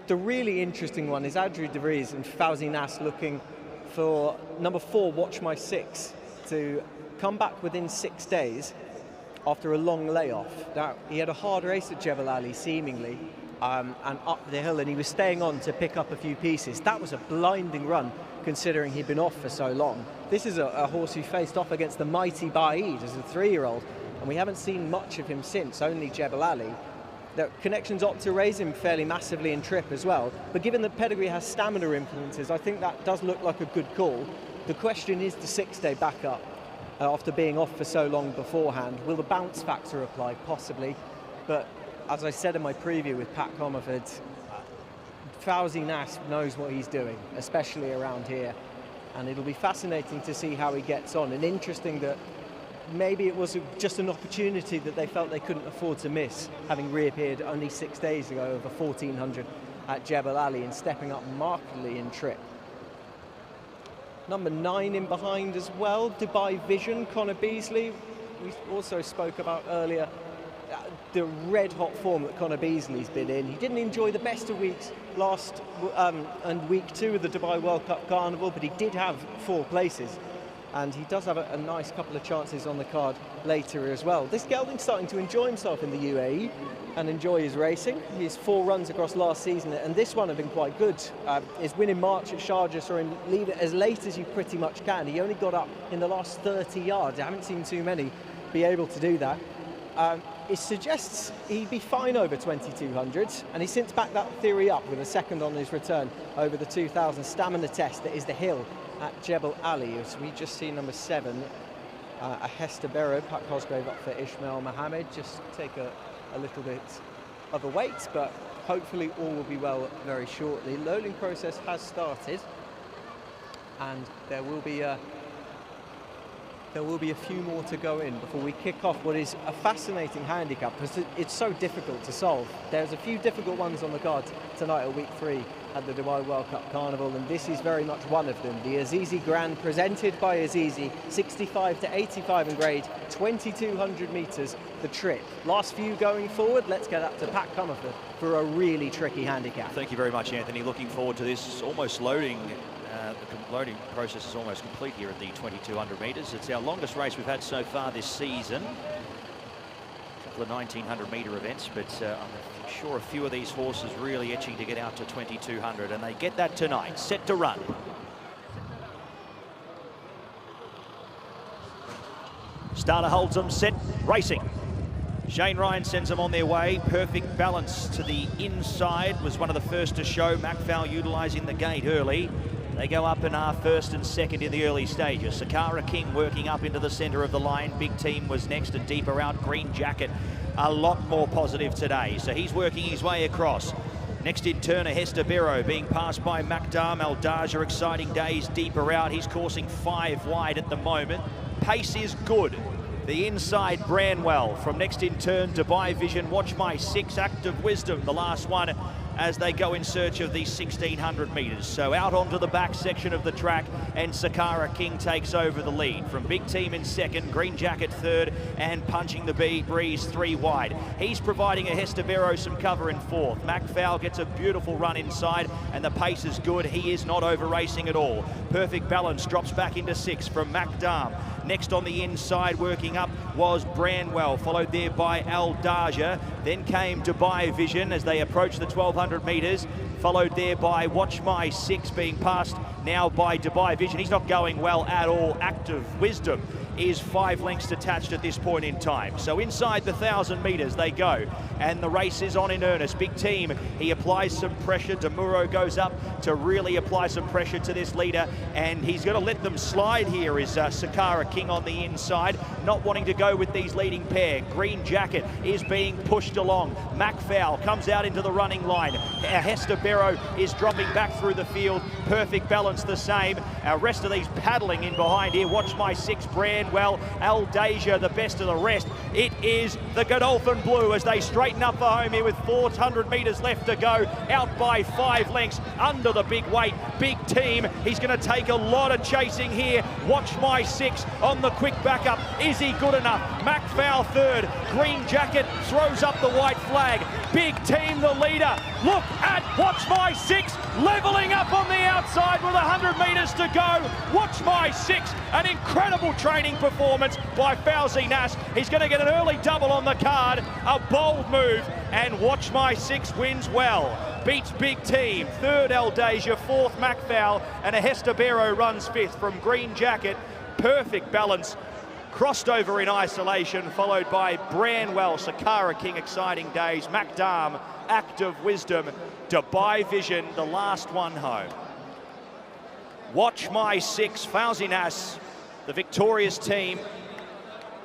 The really interesting one is Adrie de Vries and Fauzi Nas looking for number 4, Watch My 6, to come back within 6 days after a long layoff. Now, he had a hard race at Jebel Ali, seemingly, and up the hill, and he was staying on to pick up a few pieces. That was a blinding run, considering he'd been off for so long. This is a horse who faced off against the mighty Baid as a 3-year-old, and we haven't seen much of him since, only Jebel Ali. The connections opt to raise him fairly massively in trip as well, but given that pedigree has stamina influences, I think that does look like a good call. The question is the 6-day backup after being off for so long beforehand. Will the bounce factor apply? Possibly, but as I said in my preview with Pat Comerford, Fauzi Nas knows what he's doing, especially around here, and it'll be fascinating to see how he gets on, and interesting that maybe it was just an opportunity that they felt they couldn't afford to miss, having reappeared only 6 days ago over 1400 at Jebel Ali and stepping up markedly in trip. Number 9 in behind as well, Dubai Vision, Connor Beasley. We also spoke about earlier the red-hot form that Connor Beasley's been in. He didn't enjoy the best of weeks last and week 2 of the Dubai World Cup Carnival, but he did have 4 places. And he does have a nice couple of chances on the card later as well. This gelding's starting to enjoy himself in the UAE and enjoy his racing. His 4 runs across last season, and this one have been quite good. His win in March at Sharjah, or in leave it as late as you pretty much can. He only got up in the last 30 yards. I haven't seen too many be able to do that. It suggests he'd be fine over 2200, and he's since backed that theory up with a second on his return over the 2000 stamina test that is the hill at Jebel Ali. As we just see number 7, a Hester Barrow, Pat Cosgrave up for Ishmael Mohammed, just take a little bit of a wait, but hopefully all will be well very shortly. Loading process has started, and there will be there will be a few more to go in before we kick off what is a fascinating handicap, because it's so difficult to solve. There's a few difficult ones on the card tonight at week 3 at the Dubai World Cup Carnival, and this is very much one of them. The Azizi Grand, presented by Azizi, 65 to 85 in grade, 2,200 metres the trip. Last few going forward. Let's get up to Pat Comerford for a really tricky handicap. Thank you very much, Anthony. Looking forward to this. Almost loading. The loading process is almost complete here at the 2,200 metres. It's our longest race we've had so far this season. A couple of 1,900 metre events, but I'm sure a few of these horses really itching to get out to 2,200, and they get that tonight. Set to run. Starter holds them, set, racing. Shane Ryan sends them on their way. Perfect Balance to the inside was one of the first to show. Macfowl utilising the gate early. They go up and are first and second in the early stages. Sakara King working up into the centre of the line. Big Team was next and deeper out. Green Jacket a lot more positive today, so he's working his way across. Next in turn, a Hester Barrow being passed by Macdam. Aldaja, Exciting Days deeper out. He's coursing 5 wide at the moment. Pace is good. The inside Branwell from next in turn, Dubai Vision, Watch My 6, Act of Wisdom, the last one as they go in search of the 1,600 metres. So out onto the back section of the track, and Sakara King takes over the lead. From Big Team in second, Green Jacket third, and Punching the Breeze 3 wide. He's providing a Hester Barrow some cover in fourth. Macfowl gets a beautiful run inside, and the pace is good. He is not over racing at all. Perfect Balance drops back into 6 from Macdam. Next on the inside, working up, was Branwell, followed there by Aldaja. Then came Dubai Vision as they approach the 1,200 metres, followed there by Watch My 6, being passed now by Dubai Vision. He's not going well at all. Act of Wisdom is 5 lengths detached at this point in time. So inside the 1,000 metres they go, and the race is on in earnest. Big Team, he applies some pressure. Demuro goes up to really apply some pressure to this leader, and he's going to let them slide here is Sakara King on the inside, not wanting to go with these leading pair. Green Jacket is being pushed along. Macfowl comes out into the running line. Hester Barrow is dropping back through the field. Perfect Balance the same. Our rest of these paddling in behind here. Watch My 6, Branwell, Aldaja, the best of the rest. It is the Godolphin Blue as they straighten up for home here with 400 metres left to go. Out by 5 lengths under the big weight. Big Team, he's going to take a lot of chasing here. Watch My 6 on the quick backup. Is he good enough? Macfowl third. Green Jacket throws up the white flag. Big Team the leader. Look at Watch My 6 levelling up on the outside with 100 metres to go. Watch My 6, an incredible training performance by Fauzi Nas. He's going to get an early double on the card. A bold move, and Watch My 6 wins well. Beats Big Team. Third Aldaja, fourth Macfowl, and a Hester Barrow runs fifth from Green Jacket. Perfect Balance crossed over in isolation, followed by Branwell, Sakara King, Exciting Days, Macdam, Act of Wisdom, Dubai Vision, the last one home. Watch My 6, Fauzi Nas, the victorious team.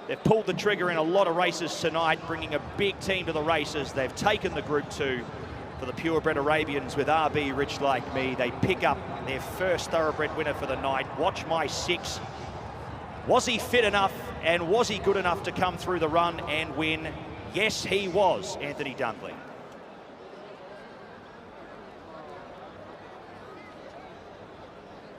They've pulled the trigger in a lot of races tonight, bringing a big team to the races. They've taken the Group 2 for the purebred Arabians with RB Rich Like Me. They pick up their first thoroughbred winner for the night. Watch My 6. Was he fit enough, and was he good enough to come through the run and win? Yes, he was, Anthony Dunkley.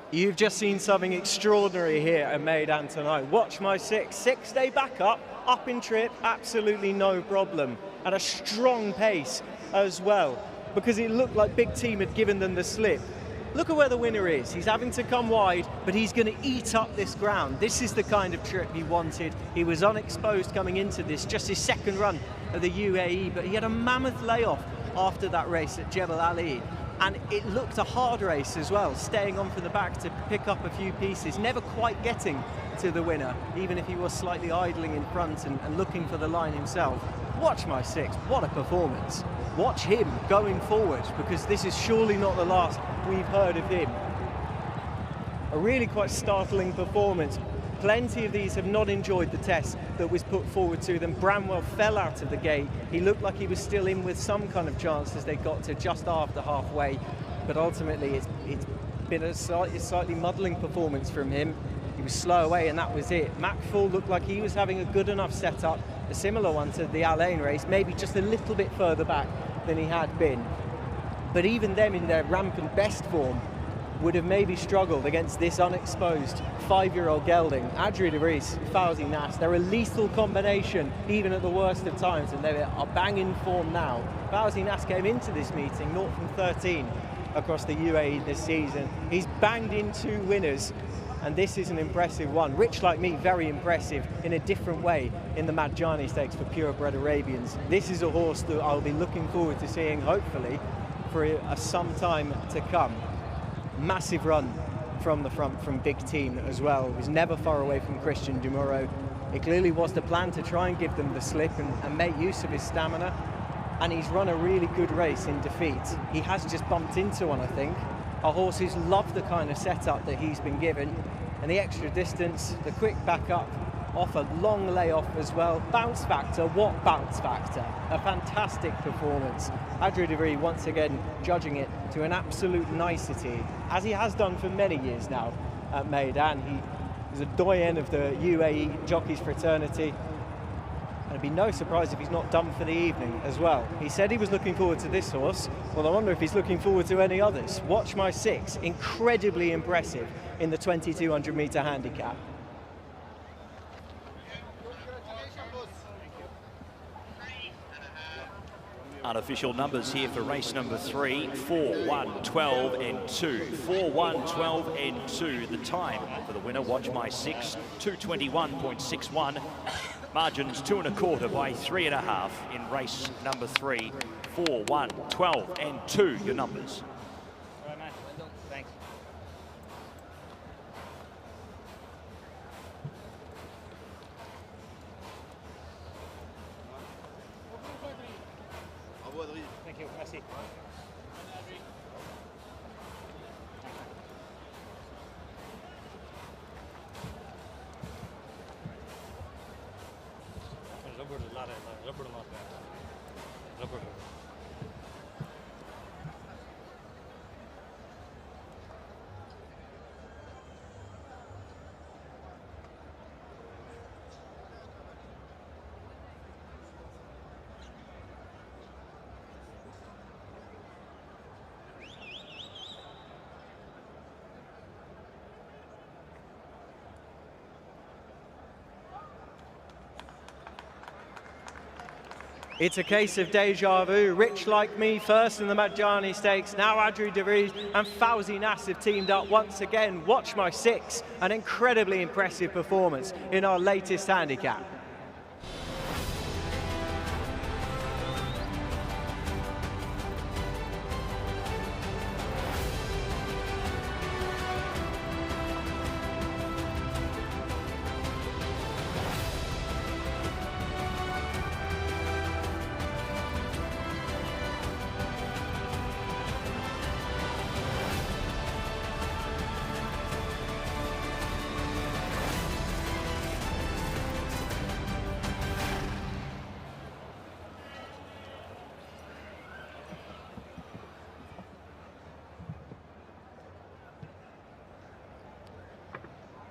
You've just seen something extraordinary here at Meydan tonight. Watch My 6, 6-day backup, up in trip, absolutely no problem. And a strong pace as well, because it looked like Big Team had given them the slip. Look at where the winner is. He's having to come wide, but he's going to eat up this ground. This is the kind of trip he wanted. He was unexposed coming into this, just his second run of the UAE, but he had a mammoth layoff after that race at Jebel Ali. And it looked a hard race as well, staying on from the back to pick up a few pieces, never quite getting to the winner, even if he was slightly idling in front and looking for the line himself. Watch My 6, what a performance. Watch him going forward, because this is surely not the last we've heard of him. A really quite startling performance. Plenty of these have not enjoyed the test that was put forward to them. Branwell fell out of the gate. He looked like he was still in with some kind of chance as they got to just after halfway, but ultimately it's been a slightly muddling performance from him. He was slow away and that was it. Macfall looked like he was having a good enough setup, a similar one to the Alain race, maybe just a little bit further back than he had been. But even them in their rampant best form would have maybe struggled against this unexposed 5-year-old gelding. Adrie de Vries, Fauzi Nas, they're a lethal combination even at the worst of times, and they are banging form now. Fauzi Nas came into this meeting 0 from 13 across the UAE this season. He's banged in 2 winners, and this is an impressive one. Rich Like Me, very impressive in a different way in the Majani Stakes for purebred Arabians. This is a horse that I'll be looking forward to seeing, hopefully, for some time to come. Massive run from the front from Big Team as well. He was never far away from Christian Dumuro. It clearly was the plan to try and give them the slip and make use of his stamina. And he's run a really good race in defeat. He has just bumped into one, I think. Our horses love the kind of setup that he's been given. And the extra distance, the quick back up, off a long layoff as well. Bounce factor, what bounce factor? A fantastic performance. Adrie de Vries once again judging it to an absolute nicety, as he has done for many years now at Meydan. He is a doyen of the UAE jockeys fraternity. And it'd be no surprise if he's not done for the evening as well. He said he was looking forward to this horse. Well, I wonder if he's looking forward to any others. Watch My 6, incredibly impressive in the 2200 metre handicap. Unofficial numbers here for race number 3, 4, 1, 12 and 2. 4, 1, 12 and 2. The time for the winner, Watch My 6, 221.61. Margins 2 1/4 by 3 1/2 in race number 3, 4, 1, 12 and 2. Your numbers. All right, man. Thanks. Thank you. Merci. It's a case of deja vu. Rich Like Me first in the Majani Stakes. Now Adrie de Vries and Fauzi Nas have teamed up once again. Watch My 6, an incredibly impressive performance in our latest handicap.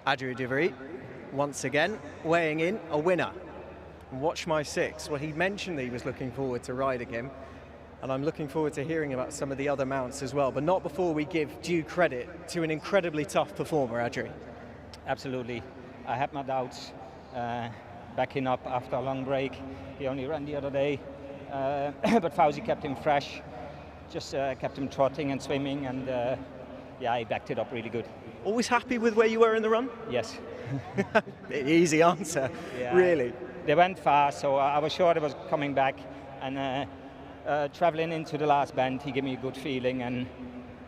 Adrie de Vries, once again, weighing in a winner. Watch My 6. Well, he mentioned that he was looking forward to riding him, and I'm looking forward to hearing about some of the other mounts as well, but not before we give due credit to an incredibly tough performer, Adrie. Absolutely. I had my doubts backing up after a long break. He only ran the other day, but Fauzi kept him fresh, just kept him trotting and swimming, and yeah, he backed it up really good. Always happy with where you were in the run? Yes. Easy answer, yeah, really. They went fast, so I was sure they was coming back, and traveling into the last bend, he gave me a good feeling, and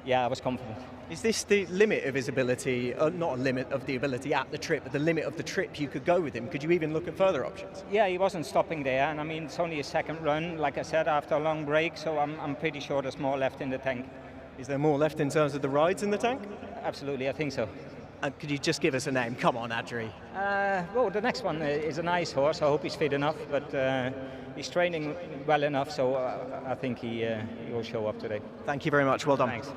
yeah, I was confident. Is this the limit of his ability, not a limit of the ability at the trip, but the limit of the trip you could go with him? Could you even look at further options? Yeah, he wasn't stopping there, and I mean, it's only his second run, like I said, after a long break, so I'm pretty sure there's more left in the tank. Is there more left in terms of the rides in the tank? Absolutely, I think so. And could you just give us a name? Come on, Adrie. Well, the next one is a nice horse. I hope he's fit enough, but he's training well enough, so I think he will show up today. Thank you very much. Well done. Thanks.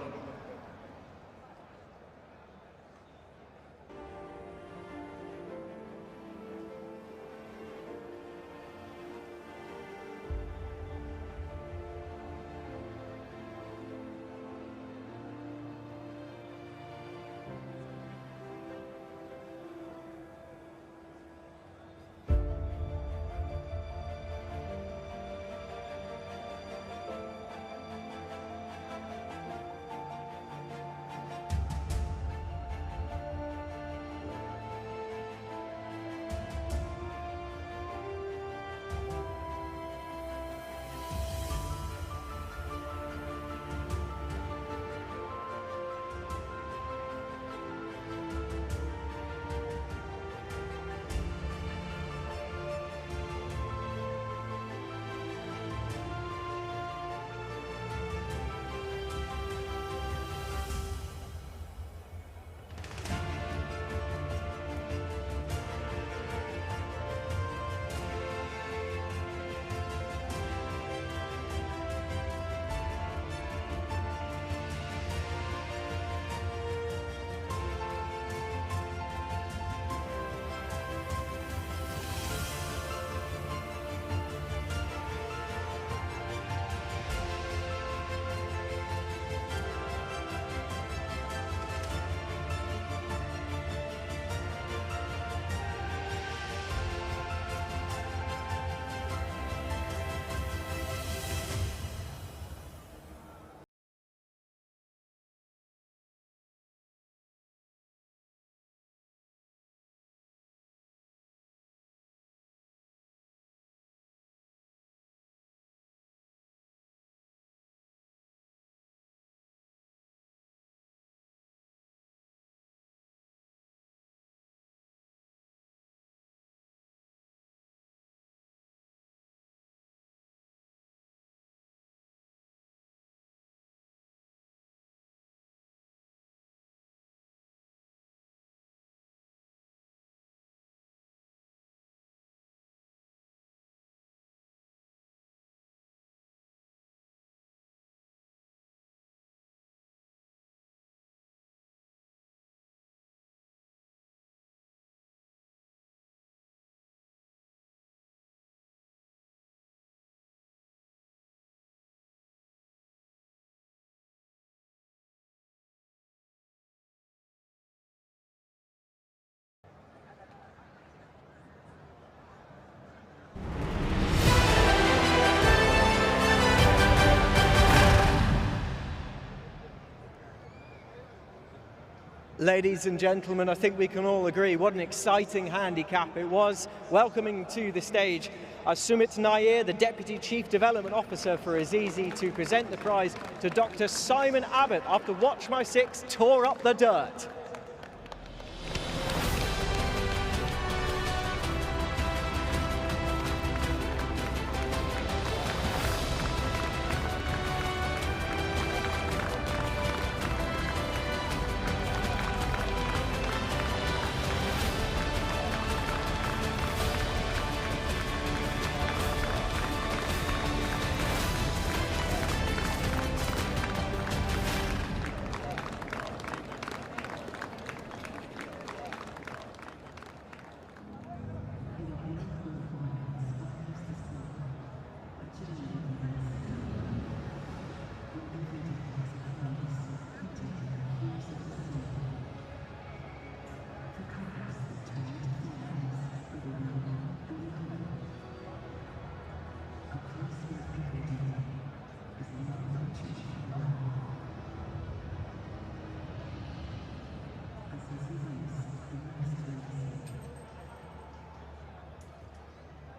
Ladies and gentlemen, I think we can all agree what an exciting handicap it was. Welcoming to the stage Sumit Nair, the Deputy Chief Development Officer for Azizi, to present the prize to Dr. Simon Abbott after Watch My Six tore up the dirt.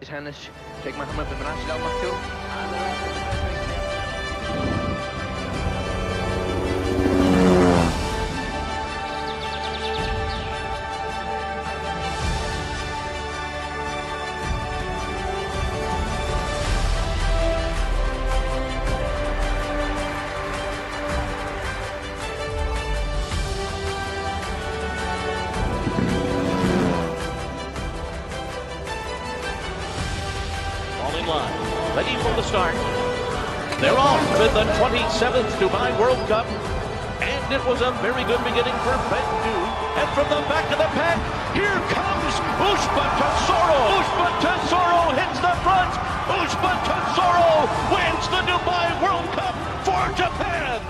Hanish, Sheikh Mohammed bin Rashid Al Maktoum. Ready from the start. They're off with the 27th Dubai World Cup. And it was a very good beginning for Bendu. And from the back of the pack, here comes Ushba Tesoro. Ushba Tesoro hits the front. Ushba Tesoro wins the Dubai World Cup for Japan.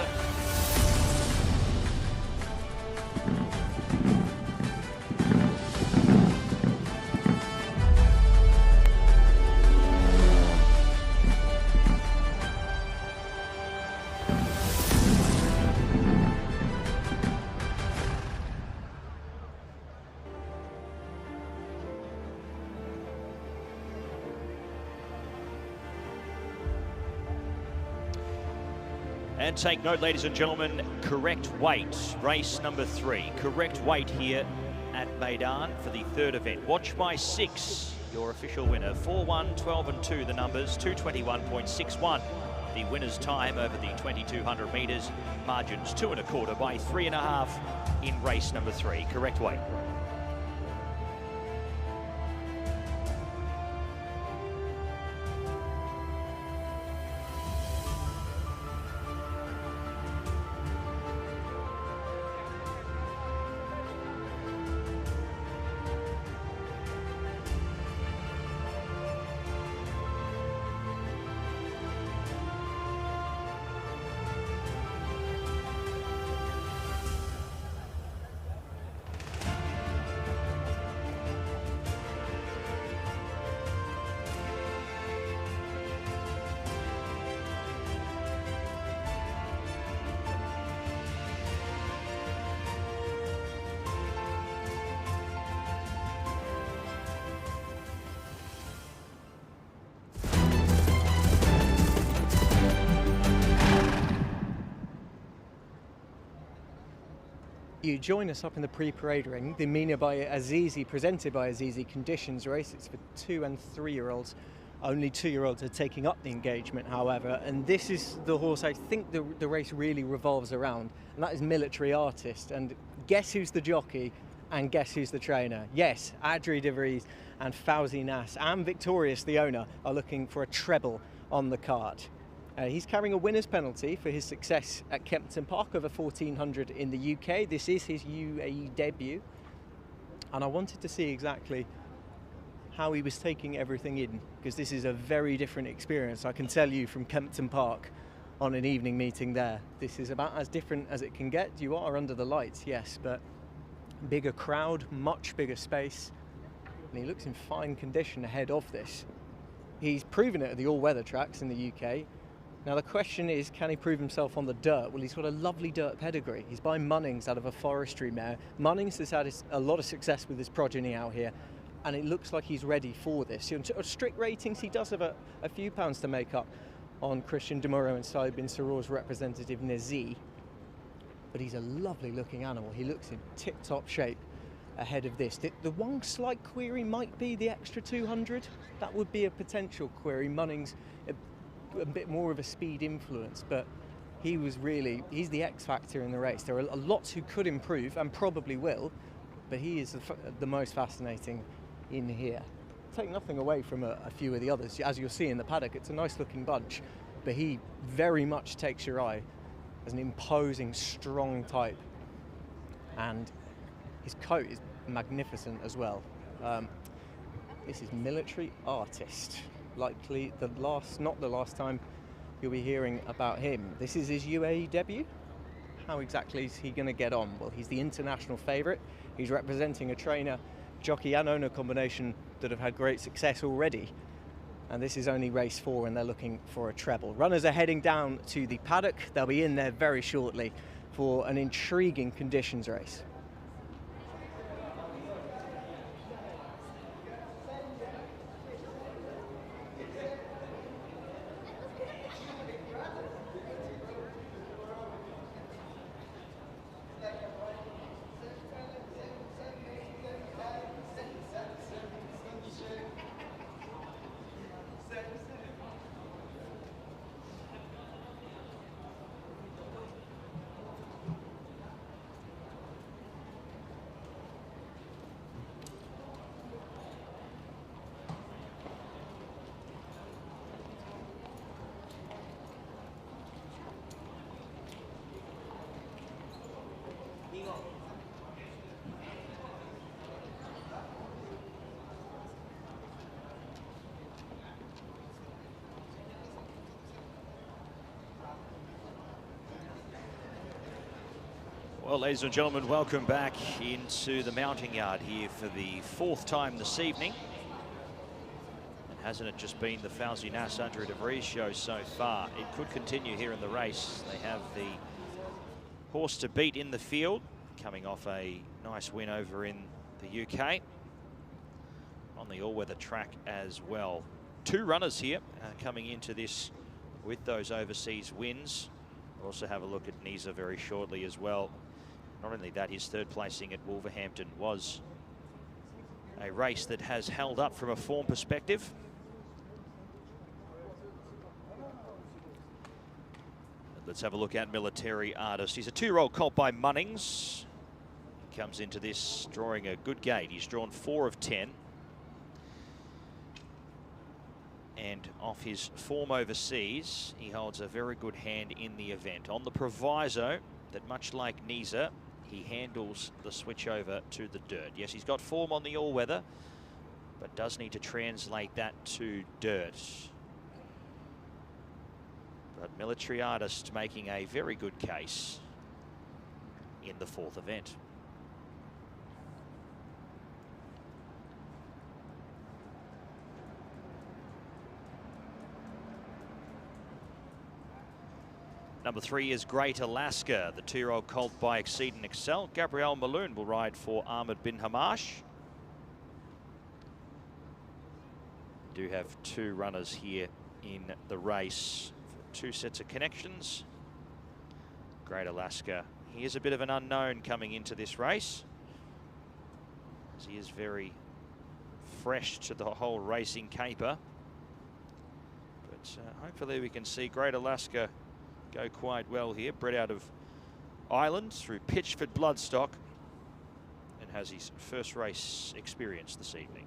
And take note, ladies and gentlemen, correct weight, race number 3. Correct weight here at Meydan for the third event. Watch My Six, your official winner. 4-1, 12 and 2, the numbers, 221.61. The winner's time over the 2,200 metres, margins 2 1/4 by 3 1/2 in race number 3. Correct weight. You join us up in the pre-parade ring, the Mina by Azizi, presented by Azizi Conditions race. It's for 2 and 3-year-olds. Only 2-year-olds are taking up the engagement, however, and this is the horse I think the race really revolves around, and that is Military Artist. And guess who's the jockey and guess who's the trainer? Yes, Adri De Vries and Fauzi Nas and Victorious, the owner, are looking for a treble on the card. He's carrying a winner's penalty for his success at Kempton Park over 1400 in the UK. This is his UAE debut. And I wanted to see exactly how he was taking everything in, because this is a very different experience. I can tell you from Kempton Park on an evening meeting there. This is about as different as it can get. You are under the lights, yes, but bigger crowd, much bigger space. And he looks in fine condition ahead of this. He's proven it at the all-weather tracks in the UK. Now the question is, can he prove himself on the dirt? Well, he's got a lovely dirt pedigree. He's by Munnings out of a forestry mare. Munnings has had a lot of success with his progeny out here, and it looks like he's ready for this. On strict ratings, he does have a few pounds to make up on Christian Demuro and Saib bin Saror's representative Nazi, but he's a lovely looking animal. He looks in tip-top shape ahead of this. The one slight query might be the extra 200. That would be a potential query. Munnings a bit more of a speed influence, but he's the X factor in the race. There are lots who could improve and probably will, but he is the most fascinating in here. Take nothing away from a few of the others. As you'll see in the paddock, it's a nice looking bunch, but he very much takes your eye as an imposing, strong type, and his coat is magnificent as well. This is Military Artist. Likely not the last time you'll be hearing about him. This is his UAE debut. How exactly is he going to get on? Well, he's the international favourite. He's representing a trainer, jockey and owner combination that have had great success already. And this is only race 4 and they're looking for a treble. Runners are heading down to the paddock. They'll be in there very shortly for an intriguing conditions race. Well, ladies and gentlemen, welcome back into the mounting yard here for the 4th time this evening. And hasn't it just been the Fauzi Nas Under De Vries show so far? It could continue here in the race. They have the horse to beat in the field, coming off a nice win over in the UK. On the all-weather track as well. 2 runners here coming into this with those overseas wins. We'll also have a look at Nisa very shortly as well. Not only that, his 3rd placing at Wolverhampton was a race that has held up from a form perspective. Let's have a look at Military Artist. He's a 2-year-old colt by Munnings. He comes into this drawing a good gate. He's drawn 4 of 10. And off his form overseas, he holds a very good hand in the event. On the proviso that, much like Nisa, he handles the switch over to the dirt. Yes, he's got form on the all-weather, but does need to translate that to dirt. But Military Artist making a very good case in the 4th event. Number 3 is Great Alaska, the 2-year-old colt by Exceed and Excel. Gabrielle Maloon will ride for Ahmed bin Hamash. Do have 2 runners here in the race for 2 sets of connections. Great Alaska, he is a bit of an unknown coming into this race, as he is very fresh to the whole racing caper. But hopefully we can see Great Alaska go quite well here. Bred out of Ireland through Pitchford Bloodstock, and has his first race experience this evening.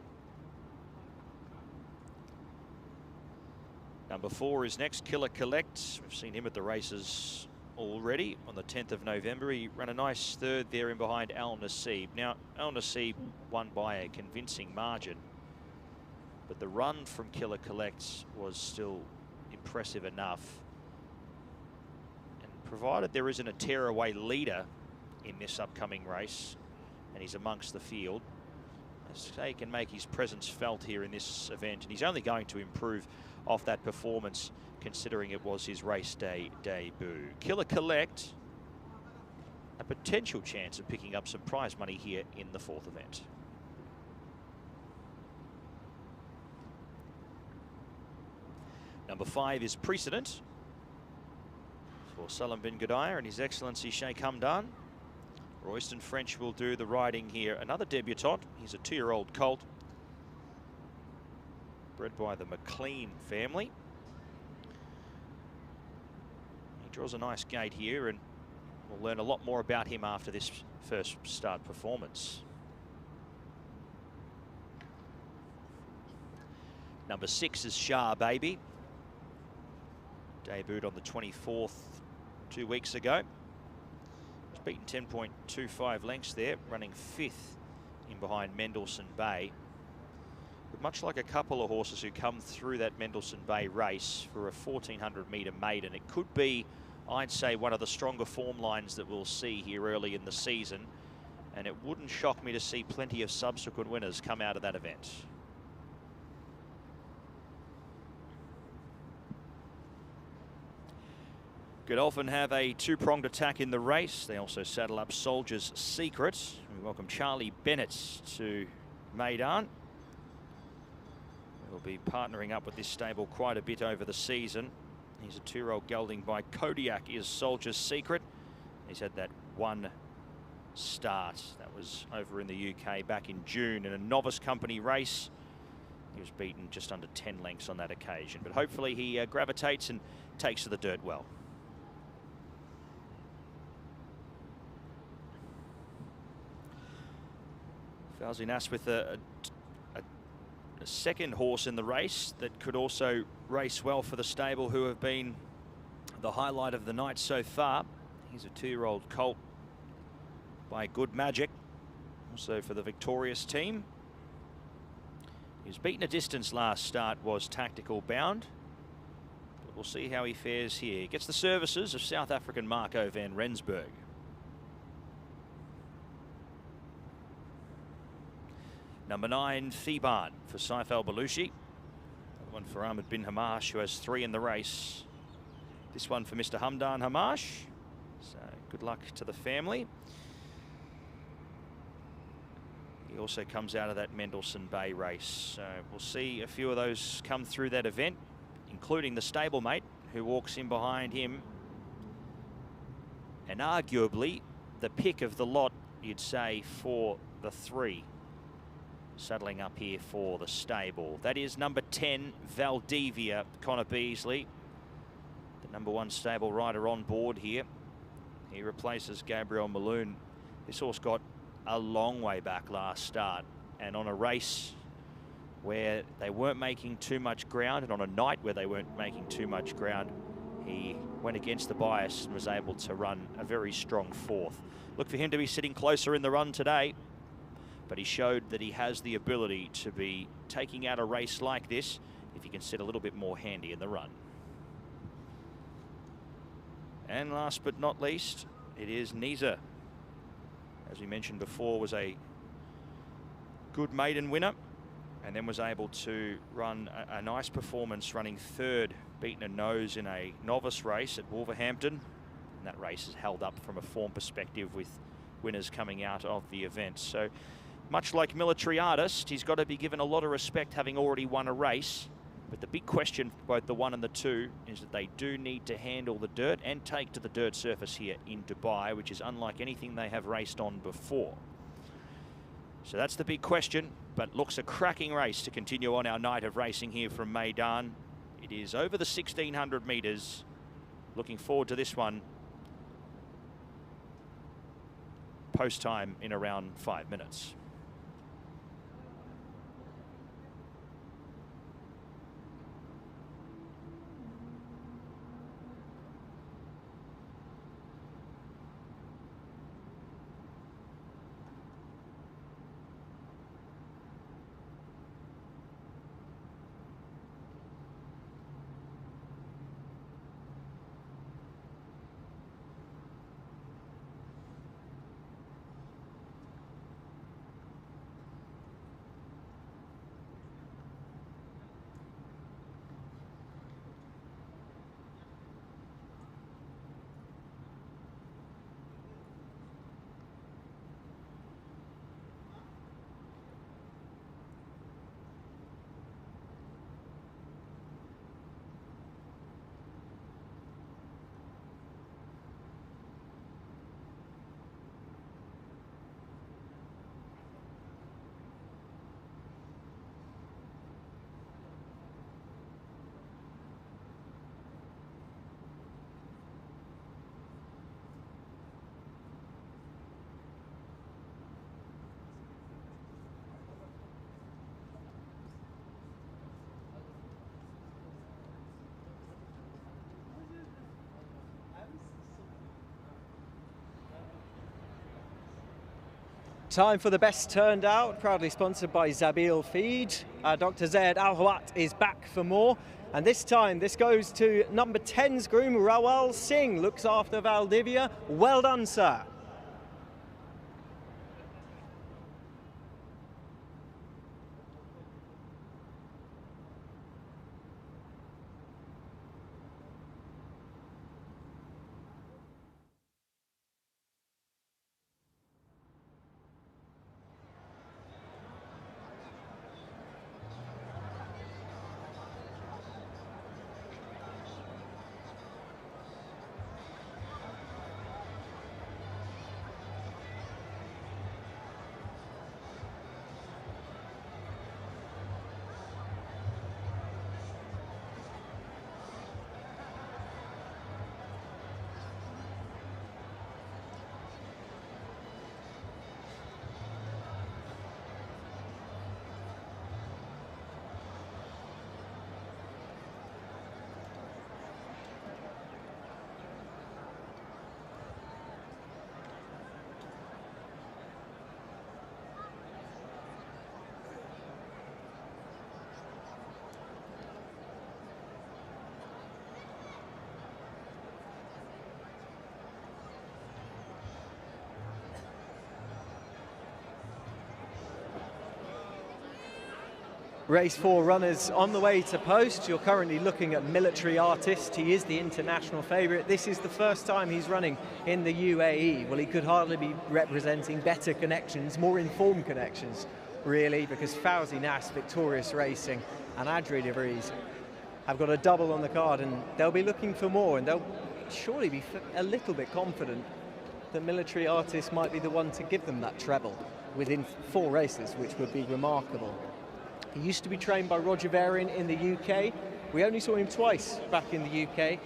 Number 4 is next, Killer Collect. We've seen him at the races already on the 10th of November. He ran a nice 3rd there in behind Al Nassib. Now, Al Nassib won by a convincing margin, but the run from Killer Collect was still impressive enough. Provided there isn't a tearaway leader in this upcoming race, and he's amongst the field, as he can make his presence felt here in this event, and he's only going to improve off that performance, considering it was his race day debut. Killer Collect, a potential chance of picking up some prize money here in the 4th event. Number 5 is Precedent for Salam bin Gudaya and His Excellency Sheikh Hamdan. Royston French will do the riding here. Another debutant. He's a 2-year-old colt, bred by the McLean family. He draws a nice gate here, and we'll learn a lot more about him after this first start performance. Number 6 is Shah Baby. Debuted on the 24th 2 weeks ago. He's beaten 10.25 lengths there, running 5th in behind Mendelssohn Bay. But much like a couple of horses who come through that Mendelssohn Bay race for a 1400 metre maiden, it could be, I'd say, one of the stronger form lines that we'll see here early in the season. And it wouldn't shock me to see plenty of subsequent winners come out of that event. Godolphin have a 2-pronged attack in the race. They also saddle up Soldier's Secret. We welcome Charlie Bennett to Meydan. We'll be partnering up with this stable quite a bit over the season. He's a 2-year-old gelding by Kodiak is Soldier's Secret. He's had that 1 start. That was over in the UK back in June in a novice company race. He was beaten just under 10 lengths on that occasion. But hopefully he gravitates and takes to the dirt well. Fauzi Nas with a second horse in the race that could also race well for the stable, who have been the highlight of the night so far. He's a 2-year-old colt by Good Magic, also for the victorious team. He was beaten a distance last start, was Tactical Bound. But we'll see how he fares here. He gets the services of South African Marco van Rensburg. Number 9, Theban for Saif Al Balushi. Another one for Ahmed bin Hamash, who has 3 in the race. This one for Mr. Hamdan Hamash. So good luck to the family. He also comes out of that Mendelssohn Bay race. So we'll see a few of those come through that event, including the stablemate who walks in behind him. And arguably the pick of the lot, you'd say, for the 3. Saddling up here for the stable. That is number 10, Valdivia, Connor Beasley. The number 1 stable rider on board here. He replaces Gabriel Maloon. This horse got a long way back last start, and on a race where they weren't making too much ground, and on a night where they weren't making too much ground, he went against the bias and was able to run a very strong 4th. Look for him to be sitting closer in the run today, but he showed that he has the ability to be taking out a race like this if he can sit a little bit more handy in the run. And last but not least, it is Nisa. As we mentioned before, was a good maiden winner, and then was able to run a nice performance, running 3rd, beaten a nose in a novice race at Wolverhampton. And that race is held up from a form perspective with winners coming out of the event. So much like Military Artist, he's got to be given a lot of respect, having already won a race. But the big question for both the 1 and the 2 is that they do need to handle the dirt and take to the dirt surface here in Dubai, which is unlike anything they have raced on before. So that's the big question, but looks a cracking race to continue on our night of racing here from Meydan. It is over the 1600 metres. Looking forward to this one. Post time in around 5 minutes. Time for the best turned out, proudly sponsored by Zabil Feed. Dr. Zayed Al-Hawat is back for more. And this time, this goes to number 10's groom, Rawal Singh, looks after Valdivia. Well done, sir. Race 4 runners on the way to post. You're currently looking at Military Artist. He is the international favourite. This is the first time he's running in the UAE. Well, he could hardly be representing better connections, more informed connections, really, because Fawzi Nas, Victorious Racing, and Adri de Vries have got a double on the card, and they'll be looking for more, and they'll surely be a little bit confident that Military Artist might be the one to give them that treble within 4 races, which would be remarkable. He used to be trained by Roger Varian in the UK. We only saw him twice back in the UK,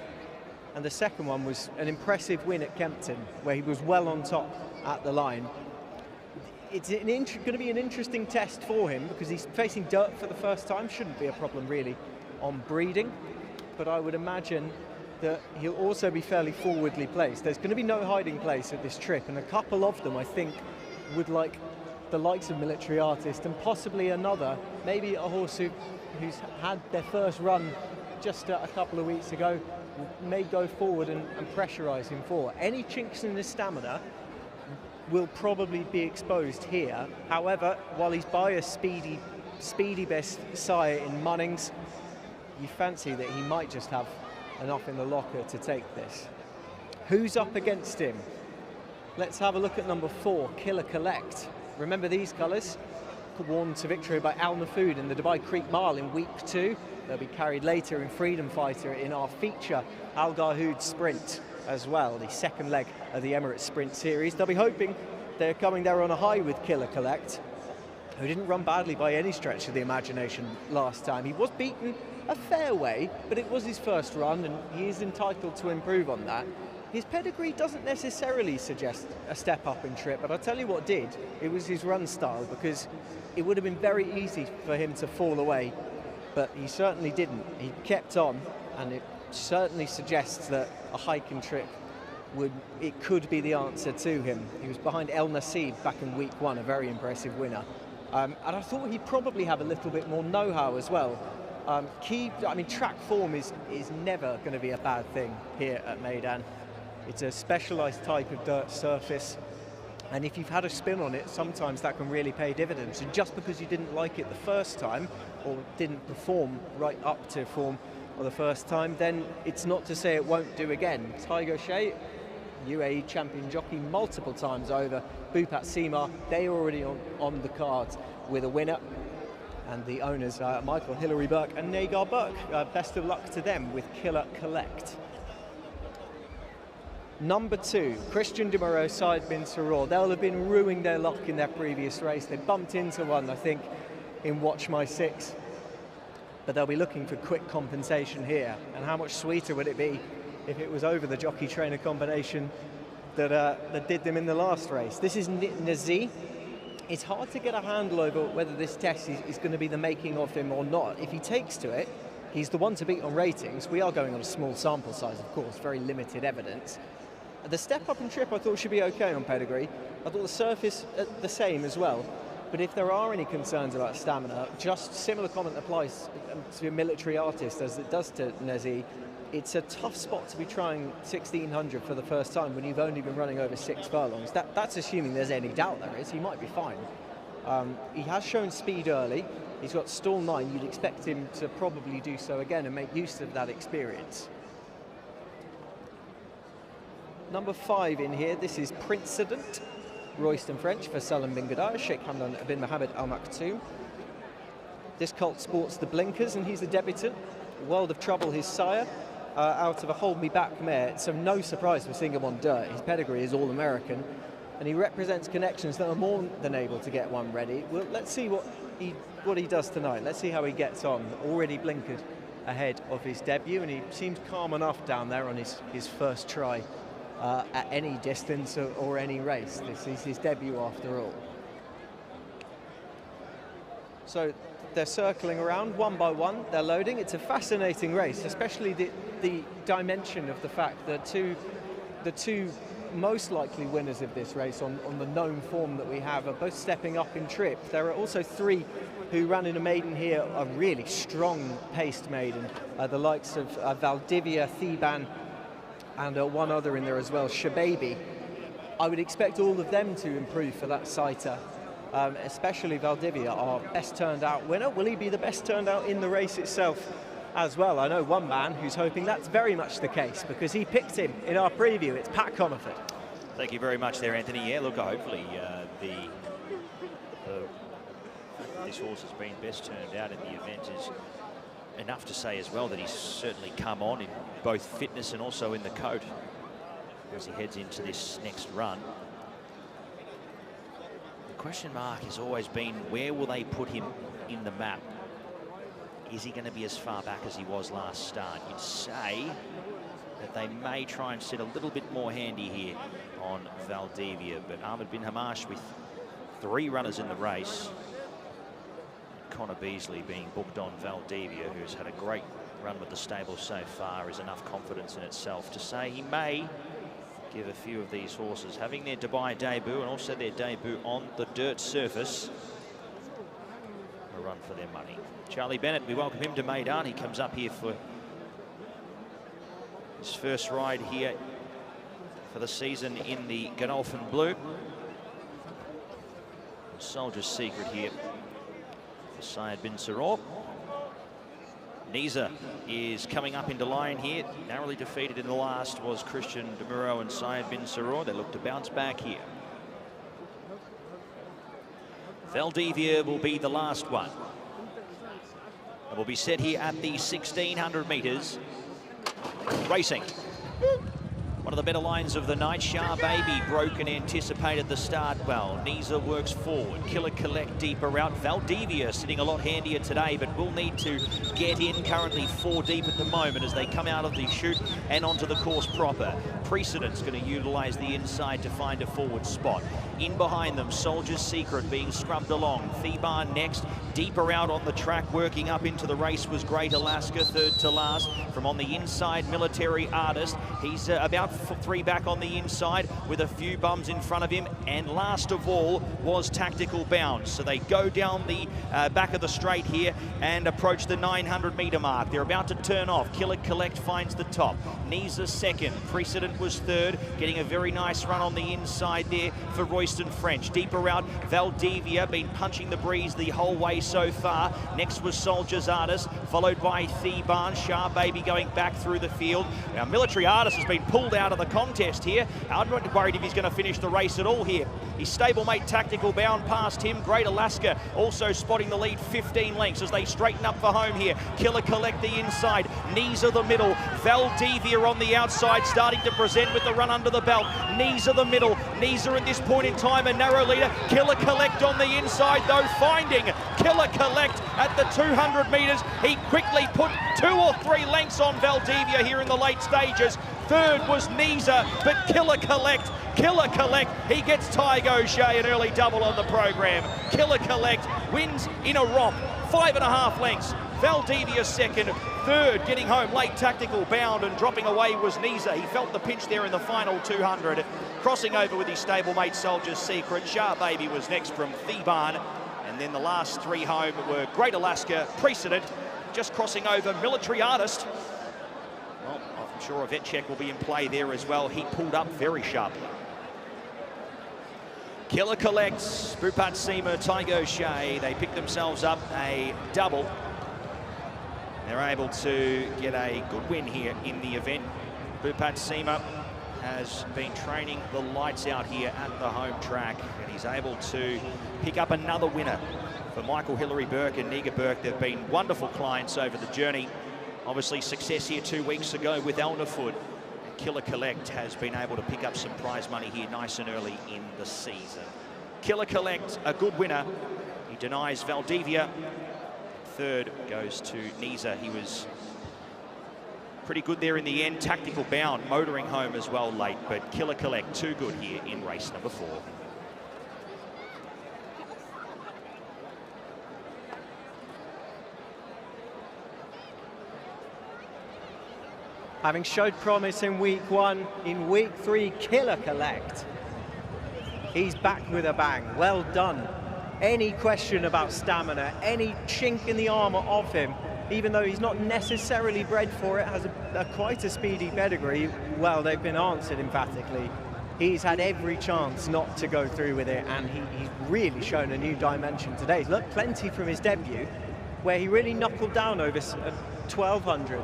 and the second one was an impressive win at Kempton, where he was well on top at the line. It's going to be an interesting test for him because he's facing dirt for the first time. Shouldn't be a problem really on breeding, but I would imagine that he'll also be fairly forwardly placed. There's going to be no hiding place at this trip, and a couple of them I think would like the likes of Military Artist, and possibly another, maybe a horse who's had their first run just a couple of weeks ago, may go forward and pressurise him forward. Any chinks in his stamina will probably be exposed here. However, while he's by a speedy best sire in Munnings, you fancy that he might just have enough in the locker to take this. Who's up against him? Let's have a look at number 4, Killer Collect. Remember these colours? Worn to victory by Al Nafood in the Dubai Creek Mile in week 2. They'll be carried later in Freedom Fighter in our feature Al Garhoud Sprint as well, the second leg of the Emirates Sprint Series. They'll be hoping they're coming there on a high with Killer Collect, who didn't run badly by any stretch of the imagination last time. He was beaten a fair way, but it was his first run and he is entitled to improve on that. His pedigree doesn't necessarily suggest a step up in trip, but I'll tell you what did. It was his run style, because it would have been very easy for him to fall away, but he certainly didn't. He kept on, and it certainly suggests that a hike in trip could be the answer to him. He was behind El Nasib back in week 1, a very impressive winner. And I thought he'd probably have a little bit more know-how as well. Track form is never going to be a bad thing here at Meydan. It's a specialised type of dirt surface, and if you've had a spin on it, sometimes that can really pay dividends. And just because you didn't like it the first time, or didn't perform right up to form for the first time, then it's not to say it won't do again. Tiger Shea, UAE champion jockey multiple times over, Bhupat Seema, they are already on the cards with a winner. And the owners, Michael Hilary Burke and Nagar Burke, best of luck to them with Killer Collect. Number 2, Christian de Moreau, Said bin Saror. They'll have been ruining their luck in their previous race. They bumped into one, I think, in Watch My 6. But they'll be looking for quick compensation here. And how much sweeter would it be if it was over the jockey-trainer combination that did them in the last race? This is Nazi. It's hard to get a handle over whether this test is going to be the making of him or not. If he takes to it, he's the one to beat on ratings. We are going on a small sample size, of course, very limited evidence. The step up and trip I thought should be okay on Pedigree. I thought the surface the same as well. But if there are any concerns about stamina, just similar comment applies to a military artist as it does to Nezi. It's a tough spot to be trying 1600 for the first time when you've only been running over 6 furlongs. That's assuming there's any doubt there is. He might be fine. He has shown speed early. He's got stall 9. You'd expect him to probably do so again and make use of that experience. Number 5 in here, this is Princeident. Royston French for Salim bin Gadar, Sheikh Hamdan bin Mohammed Al Maktoum. This colt sports the blinkers and he's the debutant. World of Trouble, his sire, out of a Hold Me Back mare. So no surprise we're seeing him on dirt. His pedigree is all-American and he represents connections that are more than able to get one ready. Well, let's see what he does tonight. Let's see how he gets on. Already blinkered ahead of his debut and he seems calm enough down there on his first try. At any distance or any race. This is his debut after all. So they're circling around one by one, they're loading. It's a fascinating race, especially the dimension of the fact that the two most likely winners of this race on the known form that we have are both stepping up in trip. There are also 3 who ran in a maiden here, a really strong paced maiden, the likes of Valdivia, Theban, and one other in there as well, Shababy. I would expect all of them to improve for that sighter, especially Valdivia, our best turned out winner. Will he be the best turned out in the race itself as well? I know one man who's hoping that's very much the case because he picked him in our preview. It's Pat Coniford. Thank you very much there, Anthony. Yeah, look, hopefully this horse has been best turned out in the event is enough to say as well that he's certainly come on in both fitness and also in the coat as he heads into this next run. The question mark has always been, where will they put him in the map? Is he going to be as far back as he was last start? You'd say that they may try and sit a little bit more handy here on Valdivia, but Ahmed bin Hamash with 3 runners in the race. Connor Beasley being booked on Valdivia, who's had a great run with the stable so far, is enough confidence in itself to say he may give a few of these horses, having their Dubai debut and also their debut on the dirt surface, a run for their money. Charlie Bennett, we welcome him to Meydan. He comes up here for his first ride here for the season in the Godolphin Blue. Soldier's Secret here. Syed bin Saror. Niza is coming up into line here. Narrowly defeated in the last was Christian De Muro and Syed bin Saror. They look to bounce back here. Valdivia will be the last one. And will be set here at the 1600 metres. Racing. One of the better lines of the night. Shah Baby broke and anticipated the start well. Niza works forward. Killer Collect deeper out. Valdivia sitting a lot handier today, but will need to get in. Currently 4 deep at the moment as they come out of the chute and onto the course proper. Precedent's going to utilise the inside to find a forward spot. In behind them, Soldier's Secret being scrubbed along. Theban next. Deeper out on the track, working up into the race was Great Alaska, 3rd to last. From on the inside, Military Artist. He's about 3 back on the inside with a few bums in front of him. And last of all was Tactical Bounce. So they go down the back of the straight here and approach the 900 metre mark. They're about to turn off. Killer Collect finds the top. Niza 2nd. Precedent was 3rd. Getting a very nice run on the inside there for Royston French. Deeper out, Valdivia been punching the breeze the whole way so far. Next was Soldier's Artist, followed by Theban. Shah Baby going back through the field. Now, Military Artist has been pulled out of the contest here. I'm not worried if he's going to finish the race at all here. His stablemate Tactical Bound past him. Great Alaska also spotting the lead 15 lengths as they straighten up for home here. Killer Collect the inside. Niza the middle. Valdivia on the outside starting to present with the run under the belt. Niza the middle. Niza at this point in time a narrow leader. Killer Collect on the inside though, finding Killer Collect at the 200 metres. He quickly put 2 or 3 lengths on Valdivia here in the late stages. 3rd was Niza, but Killer Collect, he gets Tiger O'Shea an early double on the program. Killer Collect wins in a romp, 5.5 lengths Valdivia second. Third, getting home late, Tactical Bound, and dropping away was Niza. He felt the pinch there in the final 200. Crossing over with his stablemate Soldier's Secret. Shah Baby was next from Theban. And then the last three home were Great Alaska, Precedent, just crossing over Military Artist. Well, I'm sure a vet check will be in play there as well. He pulled up very sharply. Killer Collects, Bupat Seema, Tygo Shea, they pick themselves up a double. They're able to get a good win here in the event. Bupat Seema has been training the lights out here at the home track, and he's able to pick up another winner for Michael Hillary Burke and Niga Burke. They've been wonderful clients over the journey. Obviously success here 2 weeks ago with Elnafud. Killer Collect has been able to pick up some prize money here nice and early in the season. Killer Collect, a good winner. He denies Valdivia. Third goes to Niza. He was pretty good there in the end. Tactical Bound motoring home as well late, but Killer Collect too good here in race number 4. Having showed promise in week 1, in week 3, Killer Collect. He's back with a bang. Well done. Any question about stamina, any chink in the armour of him, even though he's not necessarily bred for it, has quite a speedy pedigree. Well, they've been answered emphatically. He's had every chance not to go through with it, and he's really shown a new dimension today. He's looked plenty from his debut, where he really knuckled down over 1200.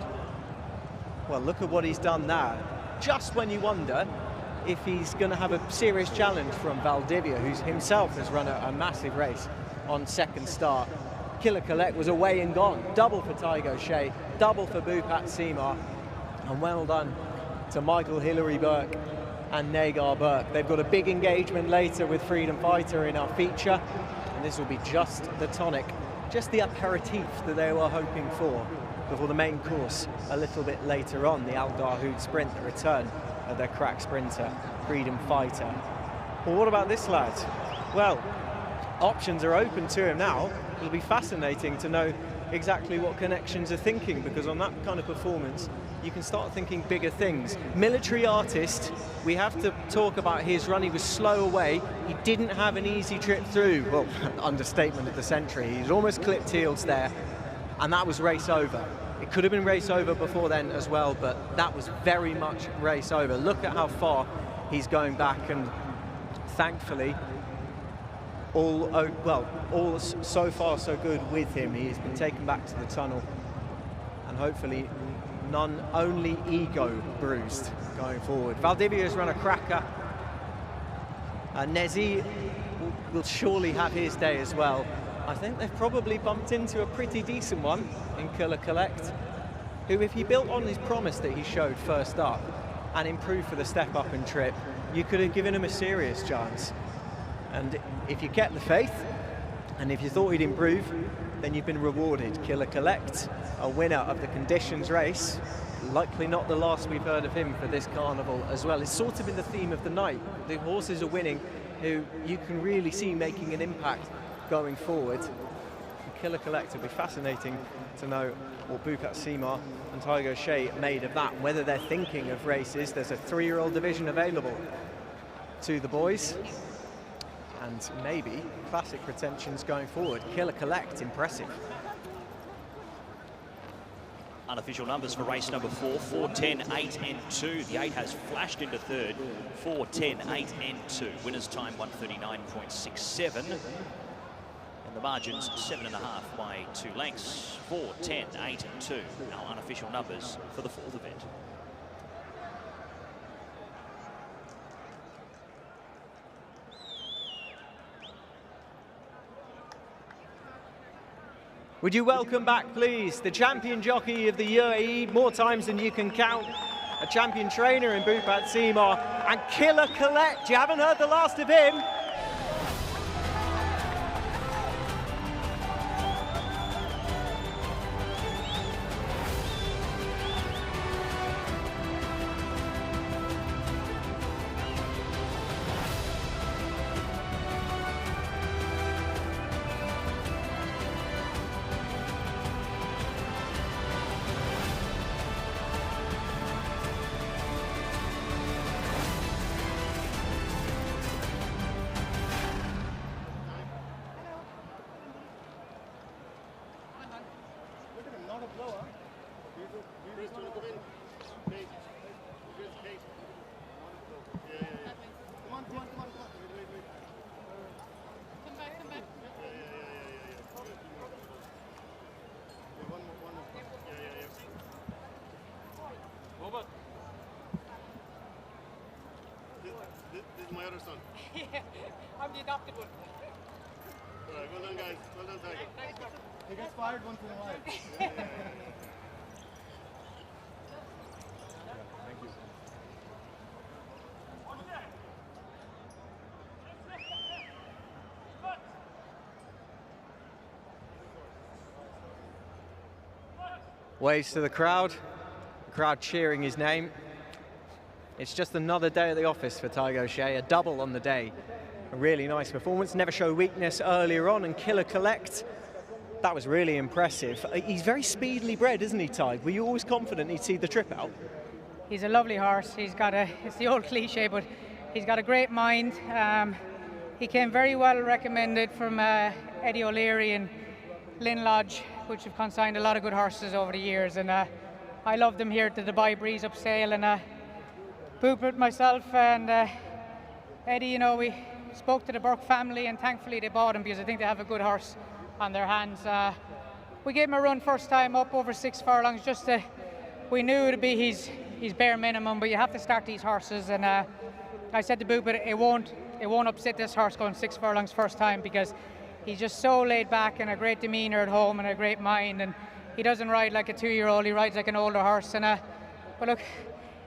Well, look at what he's done now. Just when you wonder if he's going to have a serious challenge from Valdivia, who himself has run a massive race on second start. Killer Collect was away and gone. Double for Tygo Shea, double for Bupat Seema. And well done to Michael Hillary Burke and Nagar Burke. They've got a big engagement later with Freedom Fighter in our feature. And this will be just the tonic, just the aperitif that they were hoping for before the main course a little bit later on, the Al Dahoud Sprint, the return of their crack sprinter, Freedom Fighter. Well, what about this lad? Well, options are open to him now. It'll be fascinating to know exactly what connections are thinking, because on that kind of performance, you can start thinking bigger things. Military Artist, we have to talk about his run. He was slow away. He didn't have an easy trip through. Well, understatement of the century. He's almost clipped heels there, and that was race over. It could have been race over before then as well, but that was very much race over. Look at how far he's going back, and thankfully, all so far so good with him. He has been taken back to the tunnel, and hopefully none only ego bruised going forward. Valdivia has run a cracker. Nezi will surely have his day as well. I think they've probably bumped into a pretty decent one in Killer Collect, who, if he built on his promise that he showed first up and improved for the step up and trip, you could have given him a serious chance. And if you kept the faith, and if you thought he'd improve, then you've been rewarded. Killer Collect, a winner of the conditions race, likely not the last we've heard of him for this carnival as well. It's sort of been the theme of the night. The horses are winning who you can really see making an impact going forward. Killer Collect, will be fascinating to know what Bupat Seema and Tygo Shea made of that, whether they're thinking of races. There's a 3-year-old division available to the boys, and maybe classic pretensions going forward. Killer Collect, impressive. Unofficial numbers for race number 4, 4, 10, 8 and 2. The 8 has flashed into third, 4, 10, 8 and 2. Winner's time 1:39.67. And the margin's 7.5 by 2 lengths. 4, 10, 8 and 2. Our unofficial numbers for the 4th event. Would you welcome back, please, the champion jockey of the UAE, more times than you can count, a champion trainer in Bupat Seema, and Killer Collect. You haven't heard the last of him. This is my other son. Yeah, I'm the adopted one. All right, well done, guys. Well done, Tiger. He gets fired once in a while. Thank you. Waves to the crowd cheering his name. It's just another day at the office for Tiger O'Shea, a double on the day. A really nice performance, never show weakness earlier on, and Killer Collect, that was really impressive. He's very speedily bred, isn't he, Tig? Were you always confident he'd see the trip out? He's a lovely horse. He's got it's the old cliche, but he's got a great mind. He came very well recommended from Eddie O'Leary and Lynn Lodge, which have consigned a lot of good horses over the years. And I loved him here at the Dubai Breeze up sale, and Boopert, myself and Eddie, you know, we spoke to the Burke family, and thankfully they bought him because I think they have a good horse on their hands. We gave him a run first time up over 6 furlongs, just we knew it would be his bare minimum, but you have to start these horses, and I said to Boopert, it won't upset this horse going 6 furlongs first time, because he's just so laid back and a great demeanour at home and a great mind, and he doesn't ride like a 2-year-old, he rides like an older horse. And but look,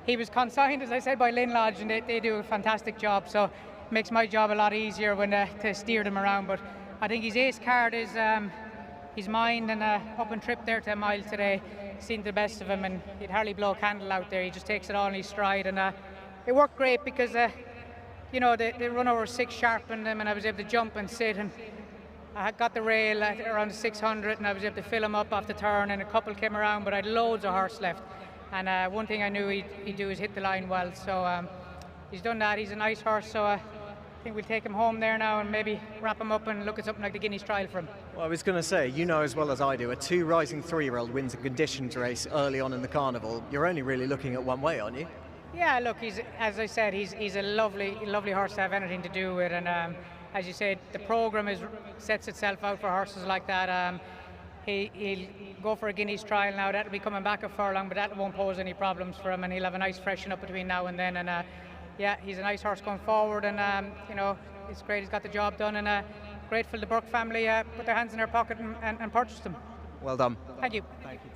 he was consigned, as I said, by Lynn Lodge, and they do a fantastic job, so it makes my job a lot easier when to steer them around. But I think his ace card is his mind, and up and trip there to a mile today, seen the best of him, and he'd hardly blow a candle out there. He just takes it all in his stride, and it worked great because you know, they run over 6 sharpened him, and I was able to jump and sit, and I got the rail at around the 600, and I was able to fill him up off the turn, and a couple came around, but I had loads of horse left. And one thing I knew he'd do is hit the line well, so he's done that. He's a nice horse, so I think we'll take him home there now and maybe wrap him up and look at something like the Guineas Trial for him. Well, I was going to say, you know as well as I do, a 2 rising 3-year-old wins a conditions race early on in the Carnival. You're only really looking at one way, aren't you? Yeah, look, as I said, he's a lovely horse to have anything to do with, and as you said, the programme sets itself out for horses like that. He'll go for a Guineas Trial now. That'll be coming back a furlong, but that won't pose any problems for him, and he'll have a nice freshen up between now and then. And yeah, he's a nice horse going forward, and you know, it's great he's got the job done, and grateful the Burke family put their hands in their pocket and purchased him. Well done. Thank you. Thank you.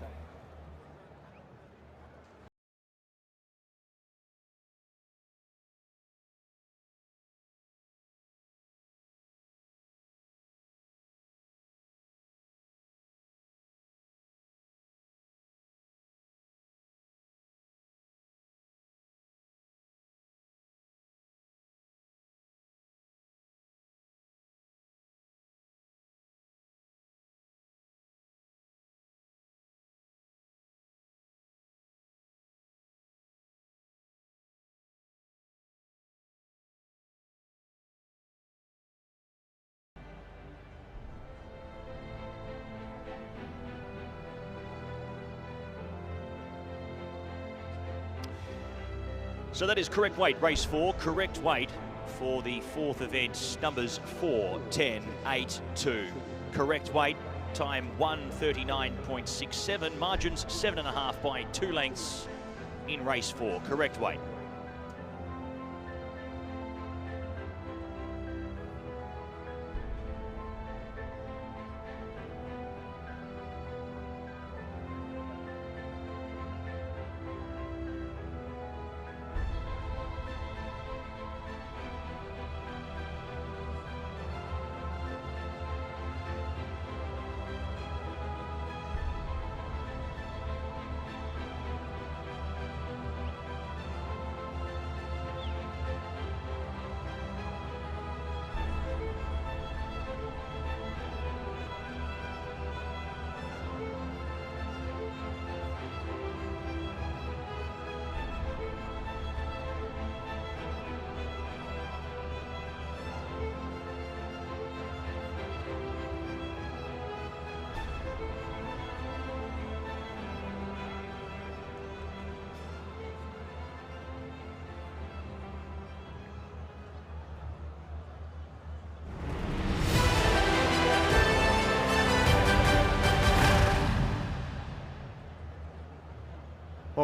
So that is correct weight, race 4, correct weight for the 4th event, numbers 4, 10, 8, 2. Correct weight, time 1:39.67, margins 7.5 by 2 lengths in race 4, correct weight.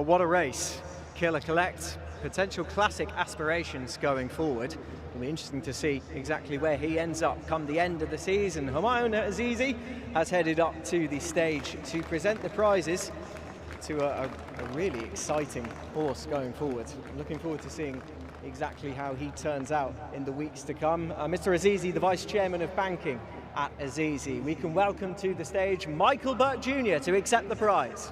Well, what a race. Killer Collect, potential classic aspirations going forward. It'll be interesting to see exactly where he ends up come the end of the season. Humayun Azizi has headed up to the stage to present the prizes to a really exciting horse going forward. Looking forward to seeing exactly how he turns out in the weeks to come. Mr. Azizi, the Vice Chairman of Banking at Azizi. We can welcome to the stage Michael Burke Jr. to accept the prize.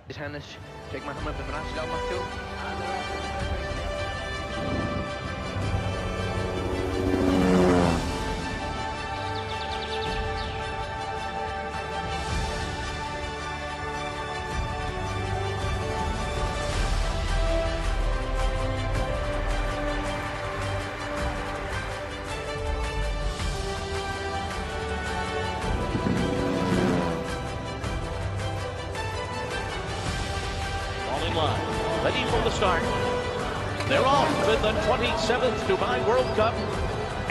Tennis, check my hand up and flash down my two. Ready from the start. They're off with the 27th Dubai World Cup.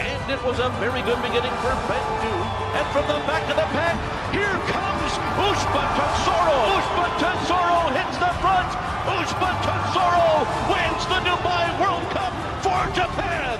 And it was a very good beginning for Bendu. And from the back of the pack, here comes Ushba Tesoro. Ushba Tesoro hits the front. Ushba Tesoro wins the Dubai World Cup for Japan.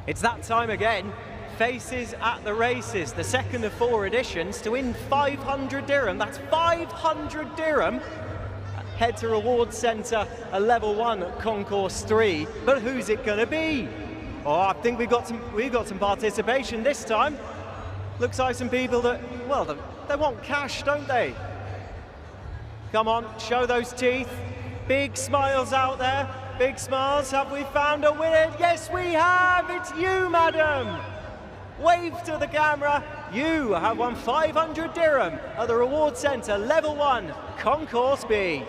It's that time again. Faces at the Races, the second of 4 editions, to win 500 dirham. That's 500 dirham. Head to Reward Centre, a level 1 Concourse 3. But who's it going to be? Oh, I think we've got some participation this time. Looks like some people that, well, they want cash, don't they? Come on, show those teeth. Big smiles out there. Big smiles. Have we found a winner? Yes, we have. It's you, madam. Wave to the camera. You have won 500 dirham at the Reward Centre, level 1, Concourse B.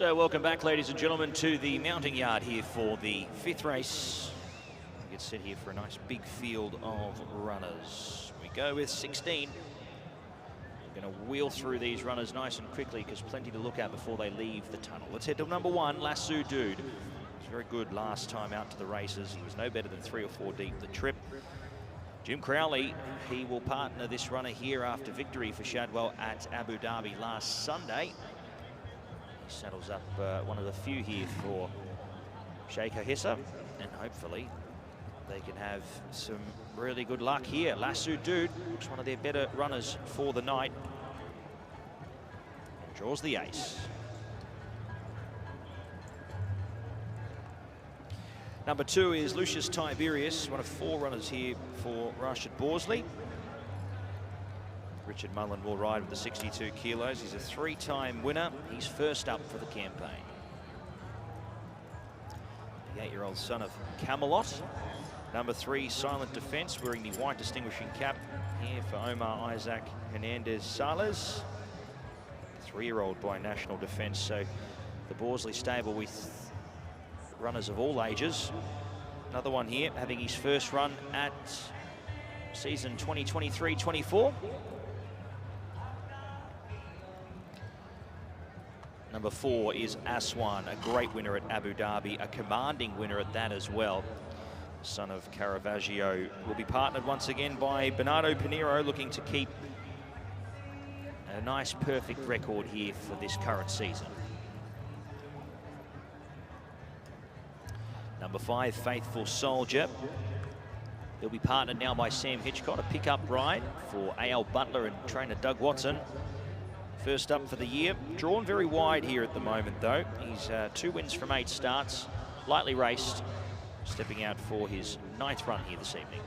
So welcome back, ladies and gentlemen, to the mounting yard here for the 5th race. We get set here for a nice big field of runners. We go with 16. We're going to wheel through these runners nice and quickly because plenty to look at before they leave the tunnel. Let's head to number 1, Lasso Dude. He was very good last time out to the races. He was no better than 3 or 4 deep the trip. Jim Crowley, he will partner this runner here after victory for Shadwell at Abu Dhabi last Sunday. He saddles up one of the few here for Sheikh Hissa, and hopefully they can have some really good luck here. Lasso Dude, which is one of their better runners for the night, draws the ace. Number 2 is Lucius Tiberius, one of 4 runners here for Rashid Borsley. Richard Mullen will ride with the 62 kilos. He's a 3-time winner. He's first up for the campaign. The 8-year-old son of Camelot. Number 3, Silent Defense, wearing the white distinguishing cap here for Omar Isaac Hernandez Salas. 3-year-old by National Defense. So the Borsley stable with runners of all ages. Another one here having his first run at season 2023-24. Number 4 is Aswan, a great winner at Abu Dhabi, a commanding winner at that as well. Son of Caravaggio will be partnered once again by Bernardo Pinheiro, looking to keep a nice perfect record here for this current season. Number 5, Faithful Soldier. He'll be partnered now by Sam Hitchcock, a pickup ride for A.L. Butler and trainer Doug Watson. First up for the year. Drawn very wide here at the moment, though. He's 2 wins from 8 starts, lightly raced, stepping out for his 9th run here this evening.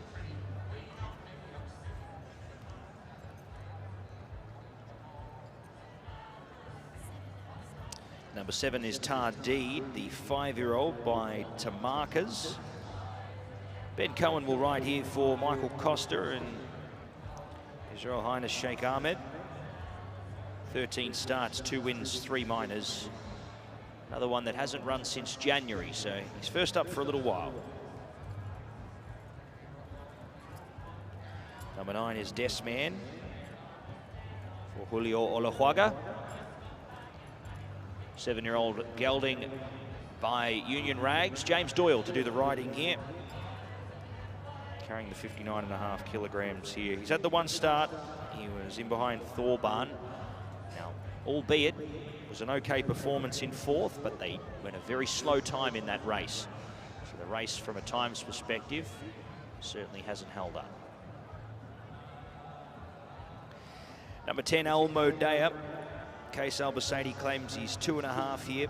Number 7 is Tardeed, the 5-year-old by Tamarkas. Ben Cohen will ride here for Michael Costa and His Royal Highness Sheikh Ahmed. 13 starts, 2 wins, 3 minors. Another one that hasn't run since January, so he's first up for a little while. Number 9 is Desman for Julio Olajuaga. 7-year-old gelding by Union Rags. James Doyle to do the riding here. Carrying the 59.5 kilograms here. He's had the 1 start. He was in behind Thorbarn. Now, albeit, it was an okay performance in 4th, but they went a very slow time in that race. So the race, from a times perspective, certainly hasn't held up. Number 10, Almodea. Case Albacete claims he's 2.5 here,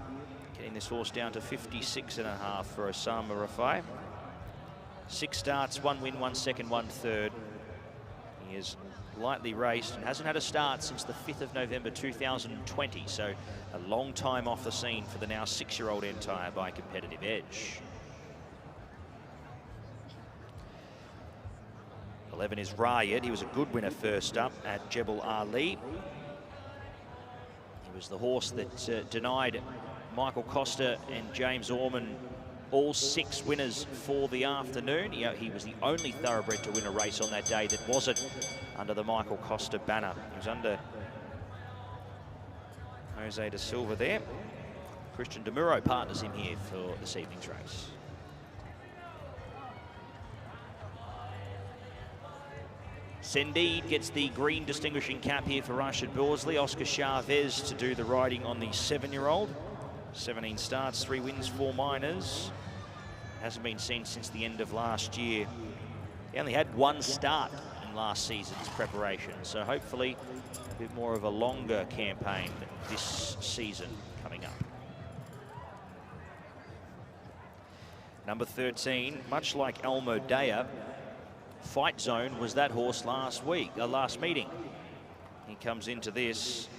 getting this horse down to 56.5 for Osama Rafai. 6 starts, 1 win, 1 second, 1 third. He is lightly raced and hasn't had a start since the 5th of November 2020, so a long time off the scene for the now 6-year-old Entire by Competitive Edge. 11 is Rayed. He was a good winner first up at Jebel Ali. He was the horse that denied Michael Costa and James Orman all 6 winners for the afternoon. He was the only thoroughbred to win a race on that day that wasn't under the Michael Costa banner. He was under Jose da Silva there. Christian DeMuro partners him here for this evening's race. Sendid gets the green distinguishing cap here for Rashid Borsley. Oscar Chavez to do the riding on the 7-year-old. 17 starts, 3 wins, 4 minors. Hasn't been seen since the end of last year. He only had 1 start in last season's preparation, so hopefully a bit more of a longer campaign this season coming up. Number 13, much like Almodea, Fight Zone was that horse last meeting. He comes into this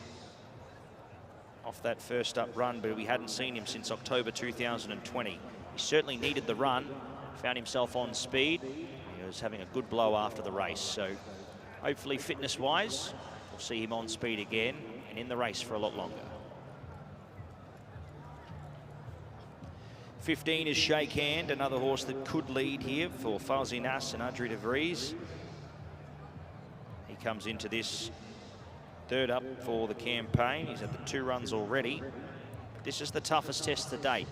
off that first up run, but we hadn't seen him since October 2020. He certainly needed the run, found himself on speed. He was having a good blow after the race, so hopefully fitness-wise, we'll see him on speed again and in the race for a lot longer. 15 is Shake Hand, another horse that could lead here for Fawzi Nas and Adri de Vries. He comes into this third up for the campaign. He's had the 2 runs already. This is the toughest test to date.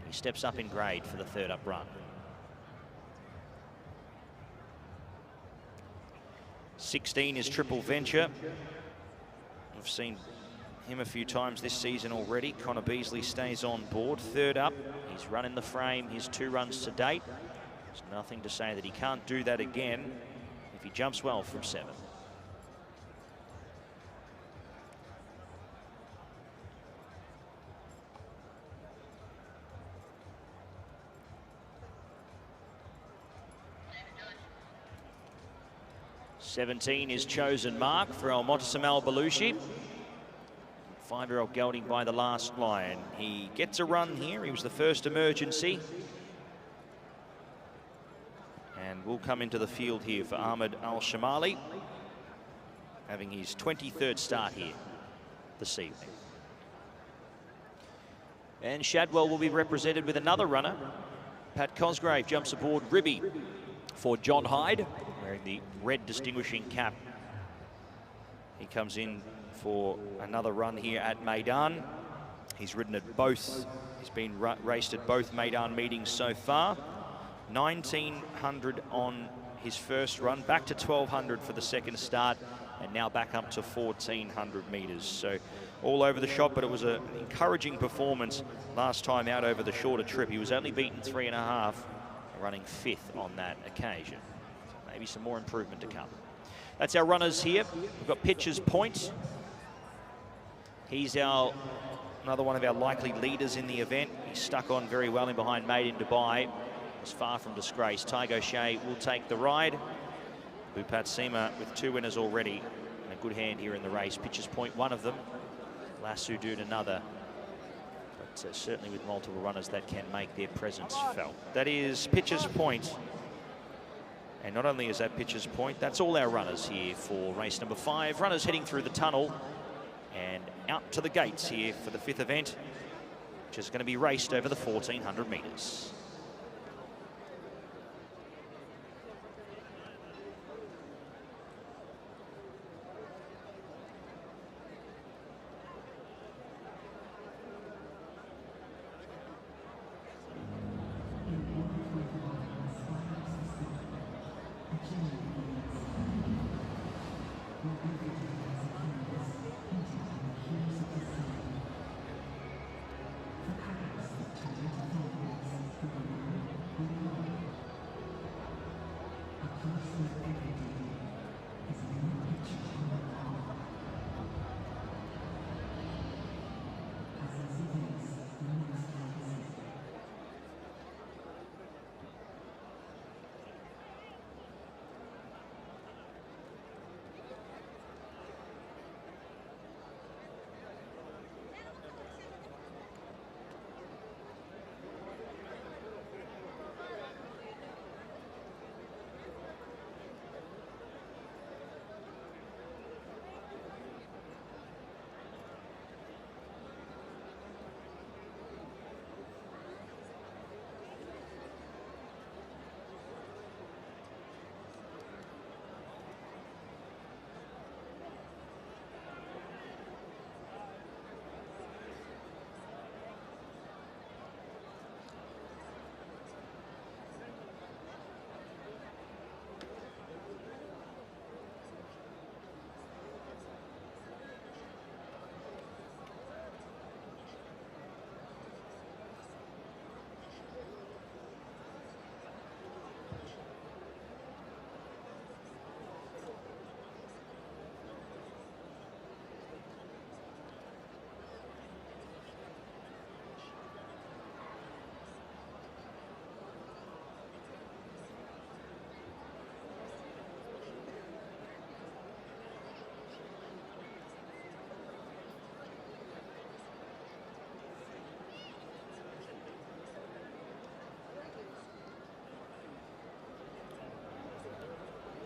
He steps up in grade for the third up run. 16 is Triple Venture. We've seen him a few times this season already. Connor Beasley stays on board. Third up, he's run in the frame his 2 runs to date. There's nothing to say that he can't do that again if he jumps well from 7. (17) is Chosen Mark for El Motasamal Belushi. 5-year-old gelding by the last line. He gets a run here. He was the first emergency. And will come into the field here for Ahmed Al-Shamali, having his 23rd start here this evening. And Shadwell will be represented with another runner. Pat Cosgrave jumps aboard Ribby for John Hyde, wearing the red distinguishing cap. He comes in for another run here at Meydan. He's ridden at both. He's been raced at both Meydan meetings so far. 1900 on his first run, back to 1200 for the second start, and now back up to 1400 meters. So all over the shop, but it was an encouraging performance last time out over the shorter trip. He was only beaten 3.5, running 5th on that occasion. Maybe some more improvement to come. That's our runners here. We've got Pitcher's Point. He's another one of our likely leaders in the event. He's stuck on very well in behind Made in Dubai. Was far from disgrace. Tygo Shea will take the ride. Bupat Seema with 2 winners already. And a good hand here in the race. Pitcher's Point, one of them. Lasso Dude, another. But certainly with multiple runners that can make their presence felt. That is Pitcher's Point. And not only is that Pitcher's Point, that's all our runners here for race number 5. Runners heading through the tunnel and out to the gates here for the 5th event, which is going to be raced over the 1400 meters.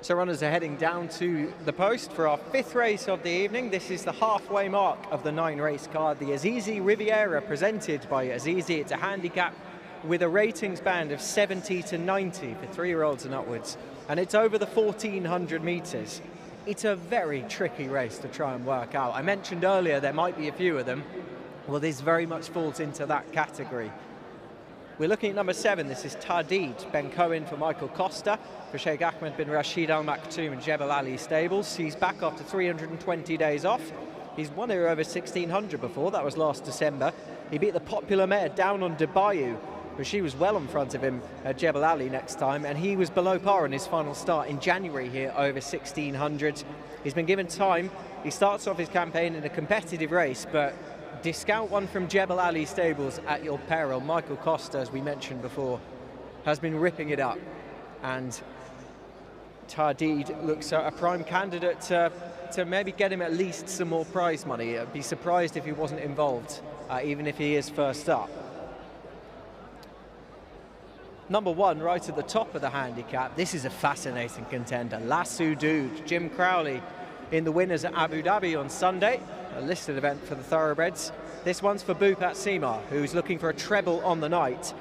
So runners are heading down to the post for our 5th race of the evening. This is the halfway mark of the 9-race card, the Azizi Riviera, presented by Azizi. It's a handicap with a ratings band of 70 to 90 for 3-year-olds and upwards, and it's over the 1400 metres. It's a very tricky race to try and work out. I mentioned earlier there might be a few of them. Well, this very much falls into that category. We're looking at number 7. This is Tardid, Ben Cohen for Michael Costa, for Sheikh Ahmed bin Rashid Al Maktoum and Jebel Ali Stables. He's back after 320 days off. He's won here over 1600 before, that was last December. He beat the popular mare Down on Dubayu, but she was well in front of him at Jebel Ali next time, and he was below par in his final start in January here over 1600. He's been given time. He starts off his campaign in a competitive race, but discount one from Jebel Ali Stables at your peril. Michael Costa, as we mentioned before, has been ripping it up, and Tardid looks a prime candidate to maybe get him at least some more prize money. I'd be surprised if he wasn't involved, even if he is first up. Number 1, right at the top of the handicap, this is a fascinating contender, Lasso Dude. Jim Crowley in the winners at Abu Dhabi on Sunday, a listed event for the thoroughbreds. This one's for Bhupat Seema, who's looking for a treble on the night.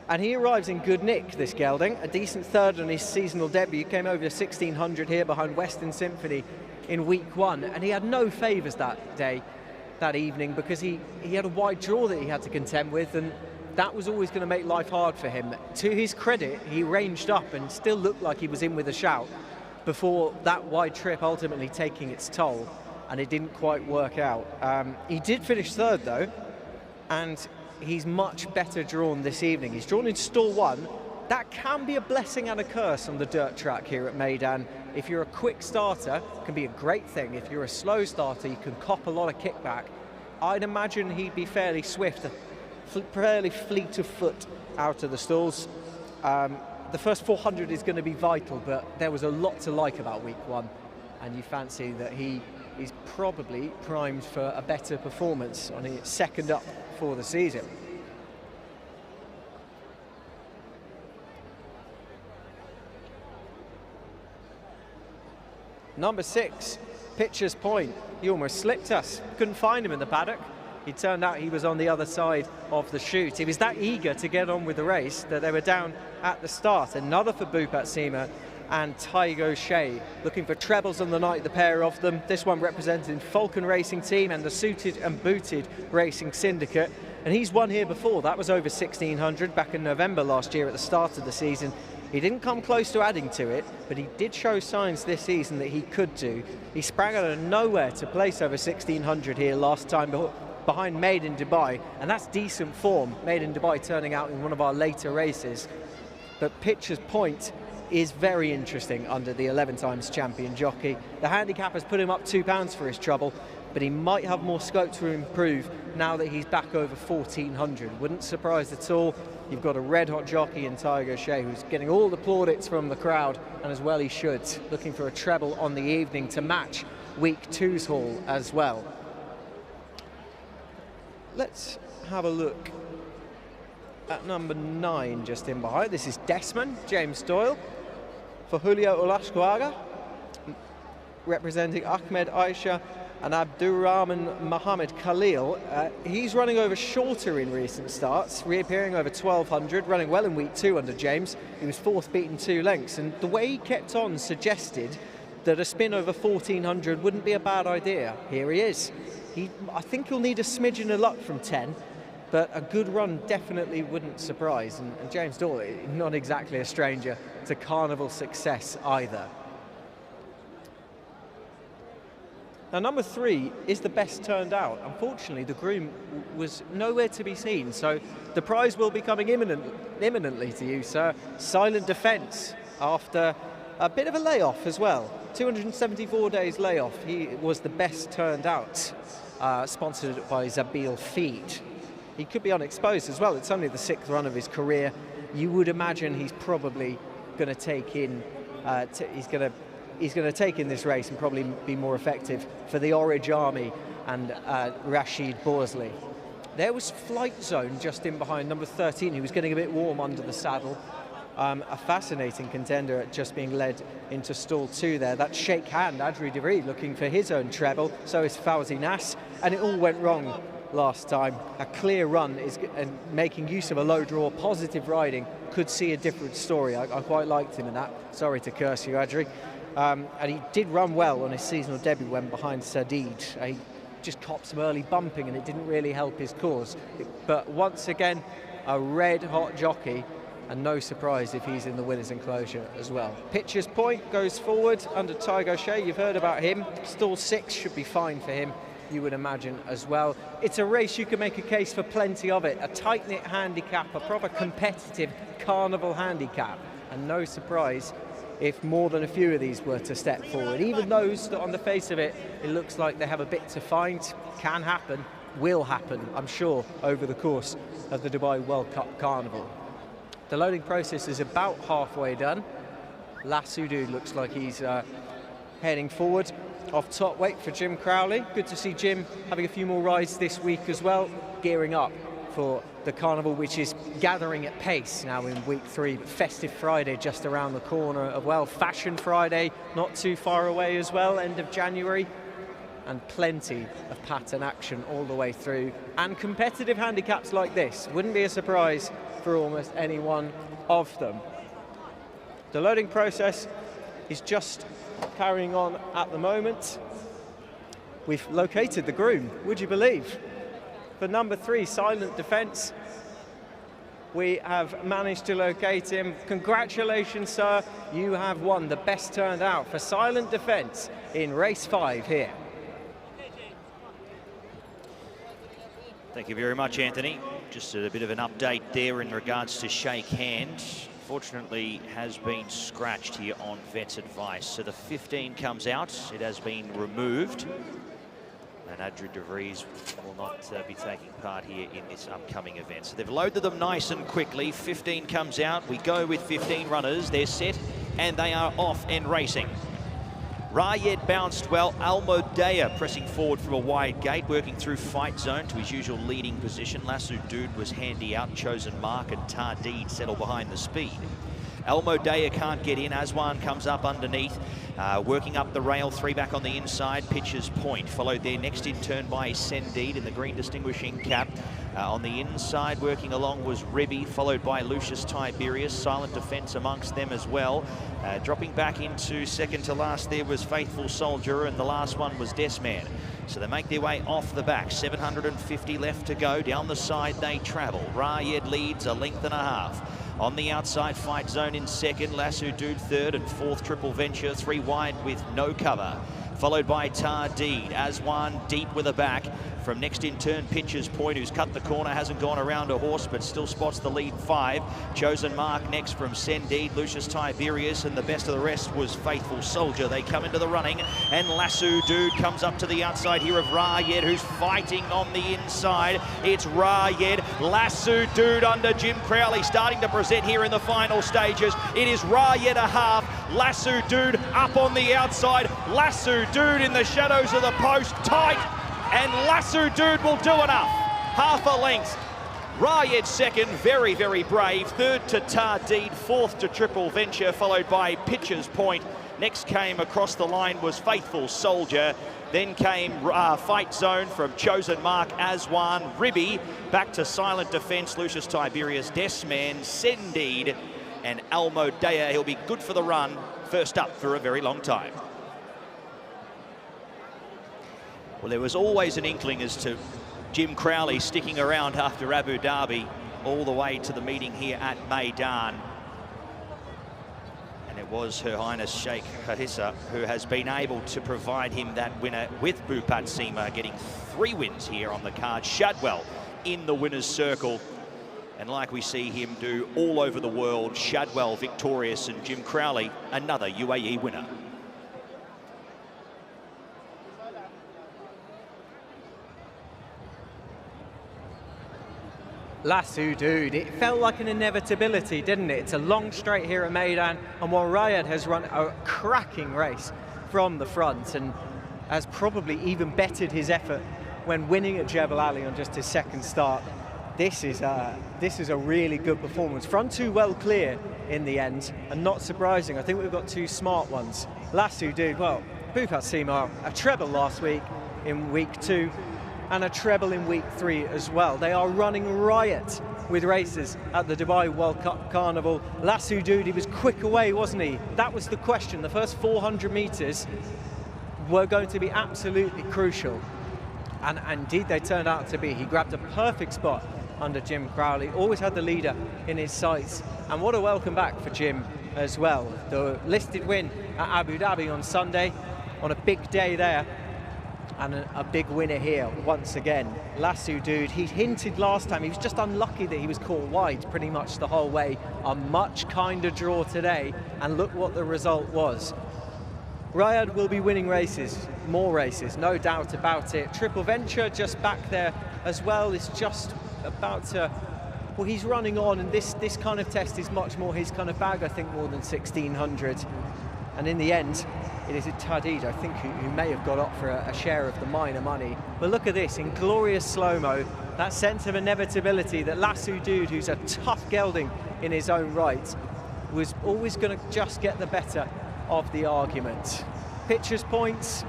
And he arrives in good nick, this gelding, a decent third on his seasonal debut. Came over 1600 here behind Western Symphony in week 1, and he had no favours that evening, because he had a wide draw that he had to contend with, and that was always going to make life hard for him. To his credit, he ranged up and still looked like he was in with a shout before that wide trip ultimately taking its toll, and it didn't quite work out. He did finish third though, and he's much better drawn this evening. He's drawn in stall 1. That can be a blessing and a curse on the dirt track here at Meydan. If you're a quick starter, it can be a great thing. If you're a slow starter, you can cop a lot of kickback. I'd imagine he'd be fairly swift, fairly fleet of foot out of the stalls. The first 400 is going to be vital, but there was a lot to like about week 1, and you fancy that he is probably primed for a better performance on his second up for the season. Number 6, Pitcher's Point. He almost slipped us. Couldn't find him in the paddock. It turned out he was on the other side of the chute. He was that eager to get on with the race that they were down at the start. Another for Bhupat Seema and Taigo Shea, looking for trebles on the night, the pair of them. This one representing Falcon Racing Team and the Suited and Booted Racing Syndicate. And he's won here before. That was over 1600 back in November last year at the start of the season. He didn't come close to adding to it, but he did show signs this season that he could do. He sprang out of nowhere to place over 1600 here last time behind Meydan Dubai, and that's decent form. Meydan Dubai turning out in one of our later races. But Pitcher's Point is very interesting under the 11 times champion jockey. The handicap has put him up £2 for his trouble, but he might have more scope to improve now that he's back over 1400. Wouldn't surprise at all. You've got a red-hot jockey in Tiger Shea who's getting all the plaudits from the crowd, and as well he should, looking for a treble on the evening to match week 2's haul as well. Let's have a look at number 9 just in behind. This is Desmond, James Doyle, for Julio Olascuaga, representing Ahmed Aisha and Abdurrahman Mohammed Khalil. He's running over shorter in recent starts, reappearing over 1200, running well in week 2 under James. He was 4th, beaten 2 lengths, and the way he kept on suggested that a spin over 1400 wouldn't be a bad idea. Here he is. I think he'll need a smidgen of luck from 10, but a good run definitely wouldn't surprise. And James Doyle, not exactly a stranger to Carnival success either. Now, number 3 is the best turned out. Unfortunately, the groom was nowhere to be seen, so the prize will be coming imminently to you, sir. Silent Defence, after a bit of a layoff as well. 274 days layoff. He was the best turned out, sponsored by Zabil Feed. He could be unexposed as well. It's only the 6th run of his career. You would imagine he's probably going to take in. He's going to take in this race and probably be more effective for the Orange Army and Rashid Borsley. There was Flight Zone just in behind number 13, who was getting a bit warm under the saddle. A fascinating contender at just being led into stall 2 there. That shake hand, Adri de Vries looking for his own treble, so is Fawzi Nas, and it all went wrong last time. A clear run and making use of a low draw, positive riding, could see a different story. I quite liked him in that. Sorry to curse you, Adri. And he did run well on his seasonal debut when behind Sadid. He just copped some early bumping and it didn't really help his cause. But once again, a red-hot jockey, and no surprise if he's in the winner's enclosure as well. Pitcher's Point goes forward under Tygo Shea. You've heard about him. Stall 6 should be fine for him, you would imagine as well. It's a race you can make a case for plenty of it. A tight-knit handicap, a proper competitive carnival handicap. And no surprise if more than a few of these were to step forward. Even those that on the face of it, it looks like they have a bit to find, can happen, will happen, I'm sure, over the course of the Dubai World Cup Carnival. The loading process is about halfway done. Lasudud looks like he's heading forward off top weight for Jim Crowley. Good to see Jim having a few more rides this week as well, gearing up for the Carnival, which is gathering at pace now in week 3. But Festive Friday just around the corner as well. Fashion Friday not too far away as well, end of January. And plenty of pattern action all the way through. And competitive handicaps like this wouldn't be a surprise for almost any one of them. The loading process is just carrying on at the moment. We've located the groom, would you believe? For number 3, Silent Defence, we have managed to locate him. Congratulations, sir. You have won the best turned out for Silent Defence in race 5 here. Thank you very much, Anthony. Just a bit of an update there in regards to Shake Hand. Fortunately, has been scratched here on vet's advice. So the 15 comes out. It has been removed. And Adri de Vries will not be taking part here in this upcoming event. So they've loaded them nice and quickly. 15 comes out. We go with 15 runners. They're set and they are off and racing. Rayed bounced well. Almodea pressing forward from a wide gate, working through fight zone to his usual leading position. Lasudud was handy out. Chosen Mark and Tardid settle behind the speed. Almodea can't get in. Aswan comes up underneath, working up the rail. 3 back on the inside. Pitcher's Point followed there next in turn by Sendid in the green distinguishing cap. On the inside, working along was Ribby, followed by Lucius Tiberius. Silent Defence amongst them as well. Dropping back into second to last there was Faithful Soldier, and the last one was Desman. So they make their way off the back. 750 left to go. Down the side they travel. Rayed leads a length and a half. On the outside, Fight Zone in second. Lasudud third, and fourth Triple Venture. 3 wide with no cover. Followed by Tardid. Aswan deep with a back. From next in turn, Pitcher's Point, who's cut the corner, hasn't gone around a horse, but still spots the lead 5. Chosen Mark next from Sendid, Lucius Tiberius, and the best of the rest was Faithful Soldier. They come into the running, and Lasudud comes up to the outside here of Rayed, who's fighting on the inside. It's Rayed, Lasudud under Jim Crowley, starting to present here in the final stages. It is Rayed a half, Lasudud up on the outside, Lasudud in the shadows of the post, tight, and Lasudud will do enough. Half a length. Rayed second, very, very brave. Third to Tardid, fourth to Triple Venture, followed by Pitcher's Point. Next came across the line was Faithful Soldier. Then came Fight Zone from Chosen Mark, Aswan, Ribby. Back to Silent Defence, Lucius Tiberius, Desman, Sendid, and Almodea. He'll be good for the run. First up for a very long time. Well, there was always an inkling as to Jim Crowley sticking around after Abu Dhabi all the way to the meeting here at Meydan. And it was Her Highness Sheikh Harissa who has been able to provide him that winner with Bupat Sima, getting 3 wins here on the card. Shadwell in the winner's circle. And like we see him do all over the world, Shadwell victorious and Jim Crowley another UAE winner. Lasudud, it felt like an inevitability, didn't it? It's a long straight here at Meydan, and while Rayed has run a cracking race from the front and has probably even bettered his effort when winning at Jebel Ali on just his second start, This is a really good performance. Front two well clear in the end, and not surprising. I think we've got two smart ones. Lasso Dude, well, Bhupat Seema, a treble last week in week 2, and a treble in week 3 as well. They are running riot with races at the Dubai World Cup Carnival. Lasso Dude, he was quick away, wasn't he? That was the question. The first 400 metres were going to be absolutely crucial. And indeed they turned out to be. He grabbed a perfect spot under Jim Crowley, always had the leader in his sights. And what a welcome back for Jim as well. The listed win at Abu Dhabi on Sunday, on a big day there, and a big winner here once again. Lasso Dude, he hinted last time, he was just unlucky that he was caught wide pretty much the whole way. A much kinder draw today, and look what the result was. Rayad will be winning races, more races, no doubt about it. Triple Venture just back there as well, is just about to, well, he's running on, and this kind of test is much more his kind of bag, I think, more than 1600. And in the end, it is Tadid, I think, who may have got up for a share of the minor money. But look at this, in glorious slow-mo, that sense of inevitability that Lasso Dude, who's a tough gelding in his own right, was always going to just get the better of the argument. Pitcher's points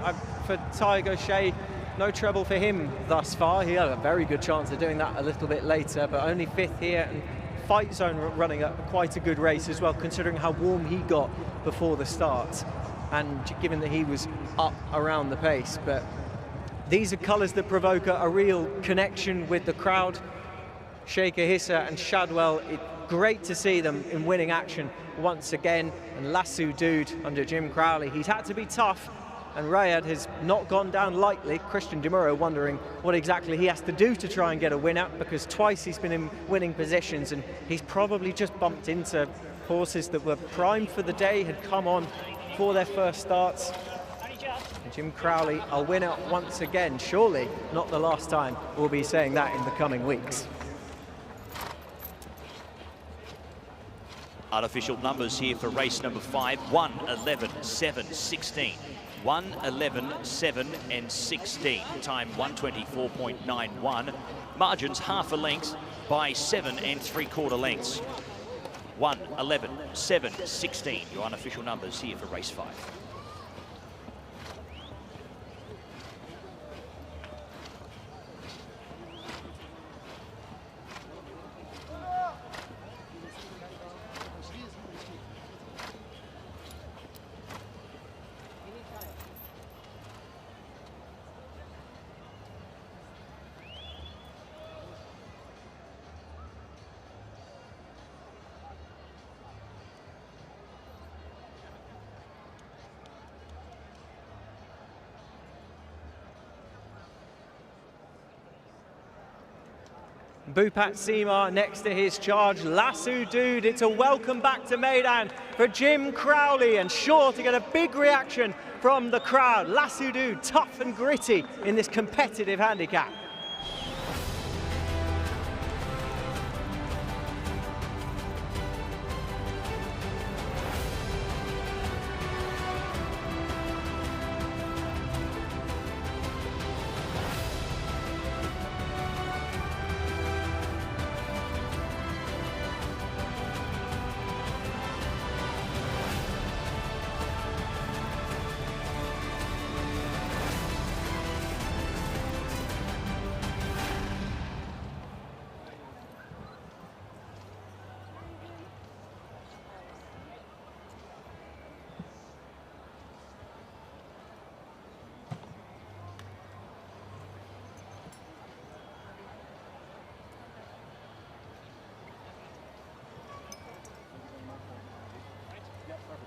for Tiger Shea, no trouble for him thus far. He had a very good chance of doing that a little bit later, but only 5th here, and Fight Zone running quite a good race as well, considering how warm he got before the start, and given that he was up around the pace. But these are colours that provoke a real connection with the crowd. Sheikh Ahissa and Shadwell, great to see them in winning action once again. And Lasso Dude under Jim Crowley, he's had to be tough, and Rayad has not gone down lightly. Christian DeMuro wondering what exactly he has to do to try and get a winner, because twice he's been in winning positions, and he's probably just bumped into horses that were primed for the day, had come on for their first starts. And Jim Crowley, a winner once again, surely not the last time we'll be saying that in the coming weeks. Artificial numbers here for race number 5. 1, 11, 7, 16. 1, 11, 7 and 16. Time 124.91. Margins half a length by 7 3/4 lengths. 1, 11, 7, 16. Your unofficial numbers here for race 5. Bhupat Seema next to his charge, Lasso Dude. It's a welcome back to Meydan for Jim Crowley, and sure to get a big reaction from the crowd. Lasso Dude, tough and gritty in this competitive handicap.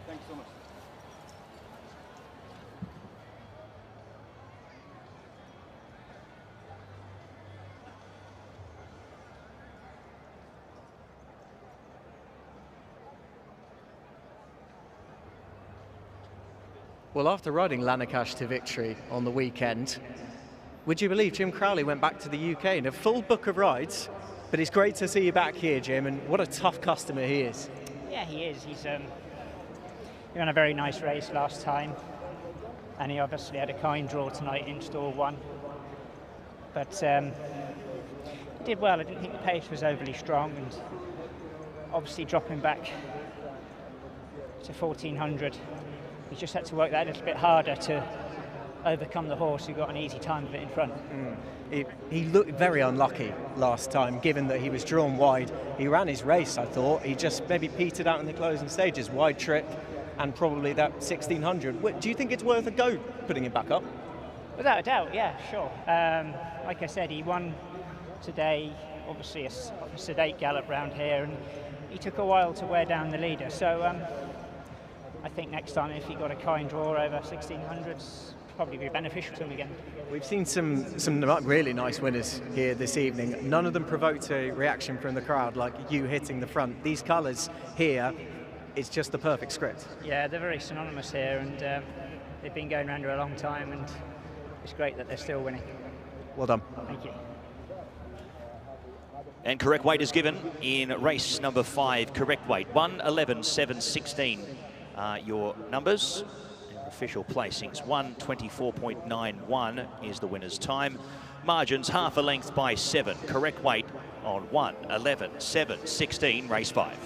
Thanks so much. Well, after riding Lanakash to victory on the weekend, would you believe Jim Crowley went back to the UK in a full book of rides? But it's great to see you back here, Jim, and what a tough customer he is. Yeah, he is. He ran a very nice race last time, and he obviously had a kind draw tonight in stall 1. But he did well. I didn't think the pace was overly strong, and obviously dropping back to 1400, he just had to work that a little bit harder to overcome the horse who got an easy time of it in front. He looked very unlucky last time, given that he was drawn wide. He ran his race, I thought. He just maybe petered out in the closing stages, wide trip, and probably that 1600. Do you think it's worth a go putting him back up? Without a doubt, yeah, sure. Like I said, he won today, obviously a sedate gallop round here, and he took a while to wear down the leader. So I think next time, if he got a kind draw over 1600s, probably be beneficial to him again. We've seen some really nice winners here this evening. None of them provoked a reaction from the crowd like you hitting the front. These colours here, it's just the perfect script. Yeah, they're very synonymous here, and they've been going around for a long time, and it's great that they're still winning. Well done. Thank you. And correct weight is given in race number 5. Correct weight 1:11.7.16 are your numbers. Official placings 1:24.91 is the winner's time. Margins half a length by 7. Correct weight on 1:11.7.16 race 5.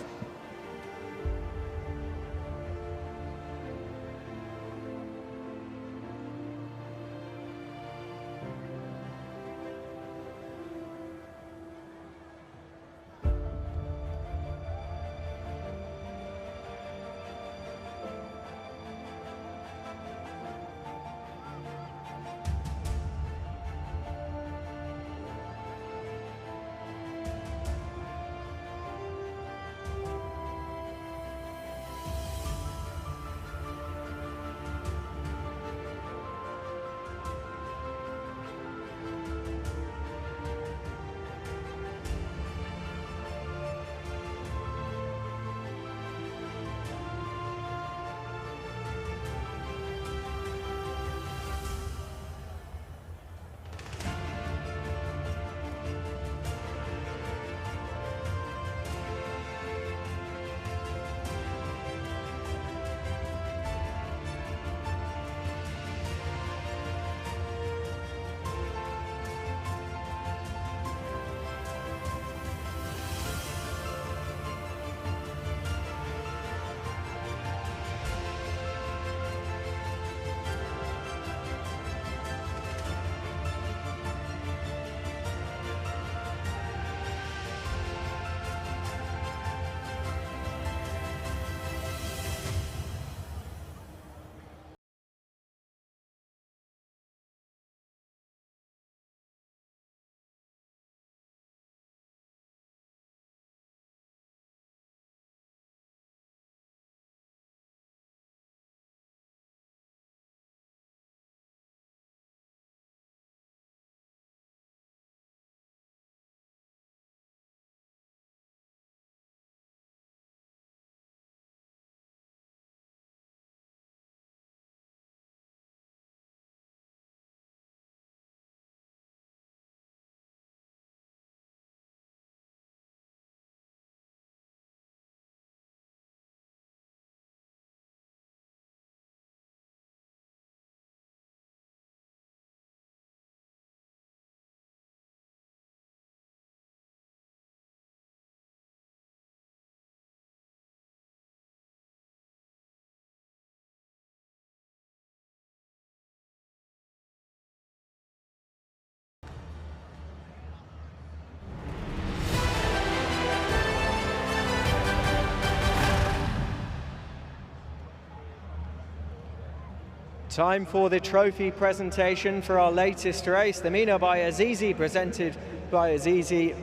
Time for the trophy presentation for our latest race, the Mina by Azizi, presented by Azizi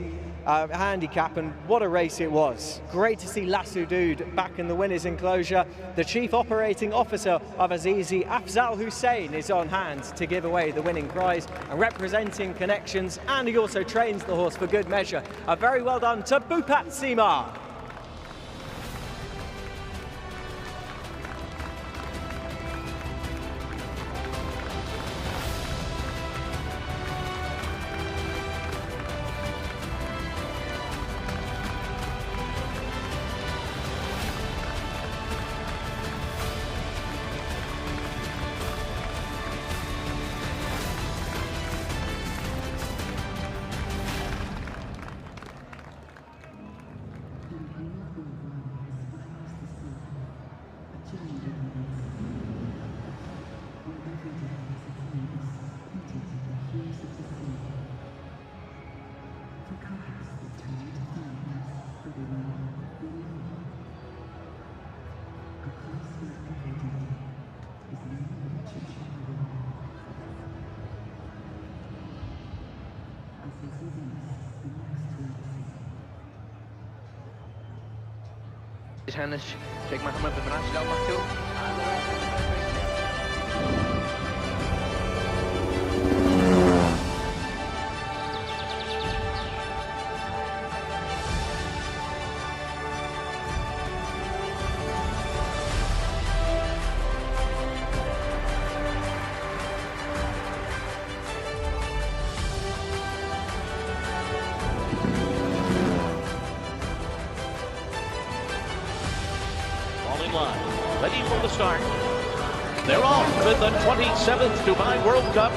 Handicap, and what a race it was. Great to see Lasso Dude back in the winner's enclosure. The chief operating officer of Azizi, Afzal Hussein, is on hand to give away the winning prize, and representing Connections, and he also trains the horse for good measure. A very well done to Bhupat Seema. Tennis, Sheikh Mohammed bin Rashid Al Maktoum. Ready for the start. They're off with the 27th Dubai World Cup.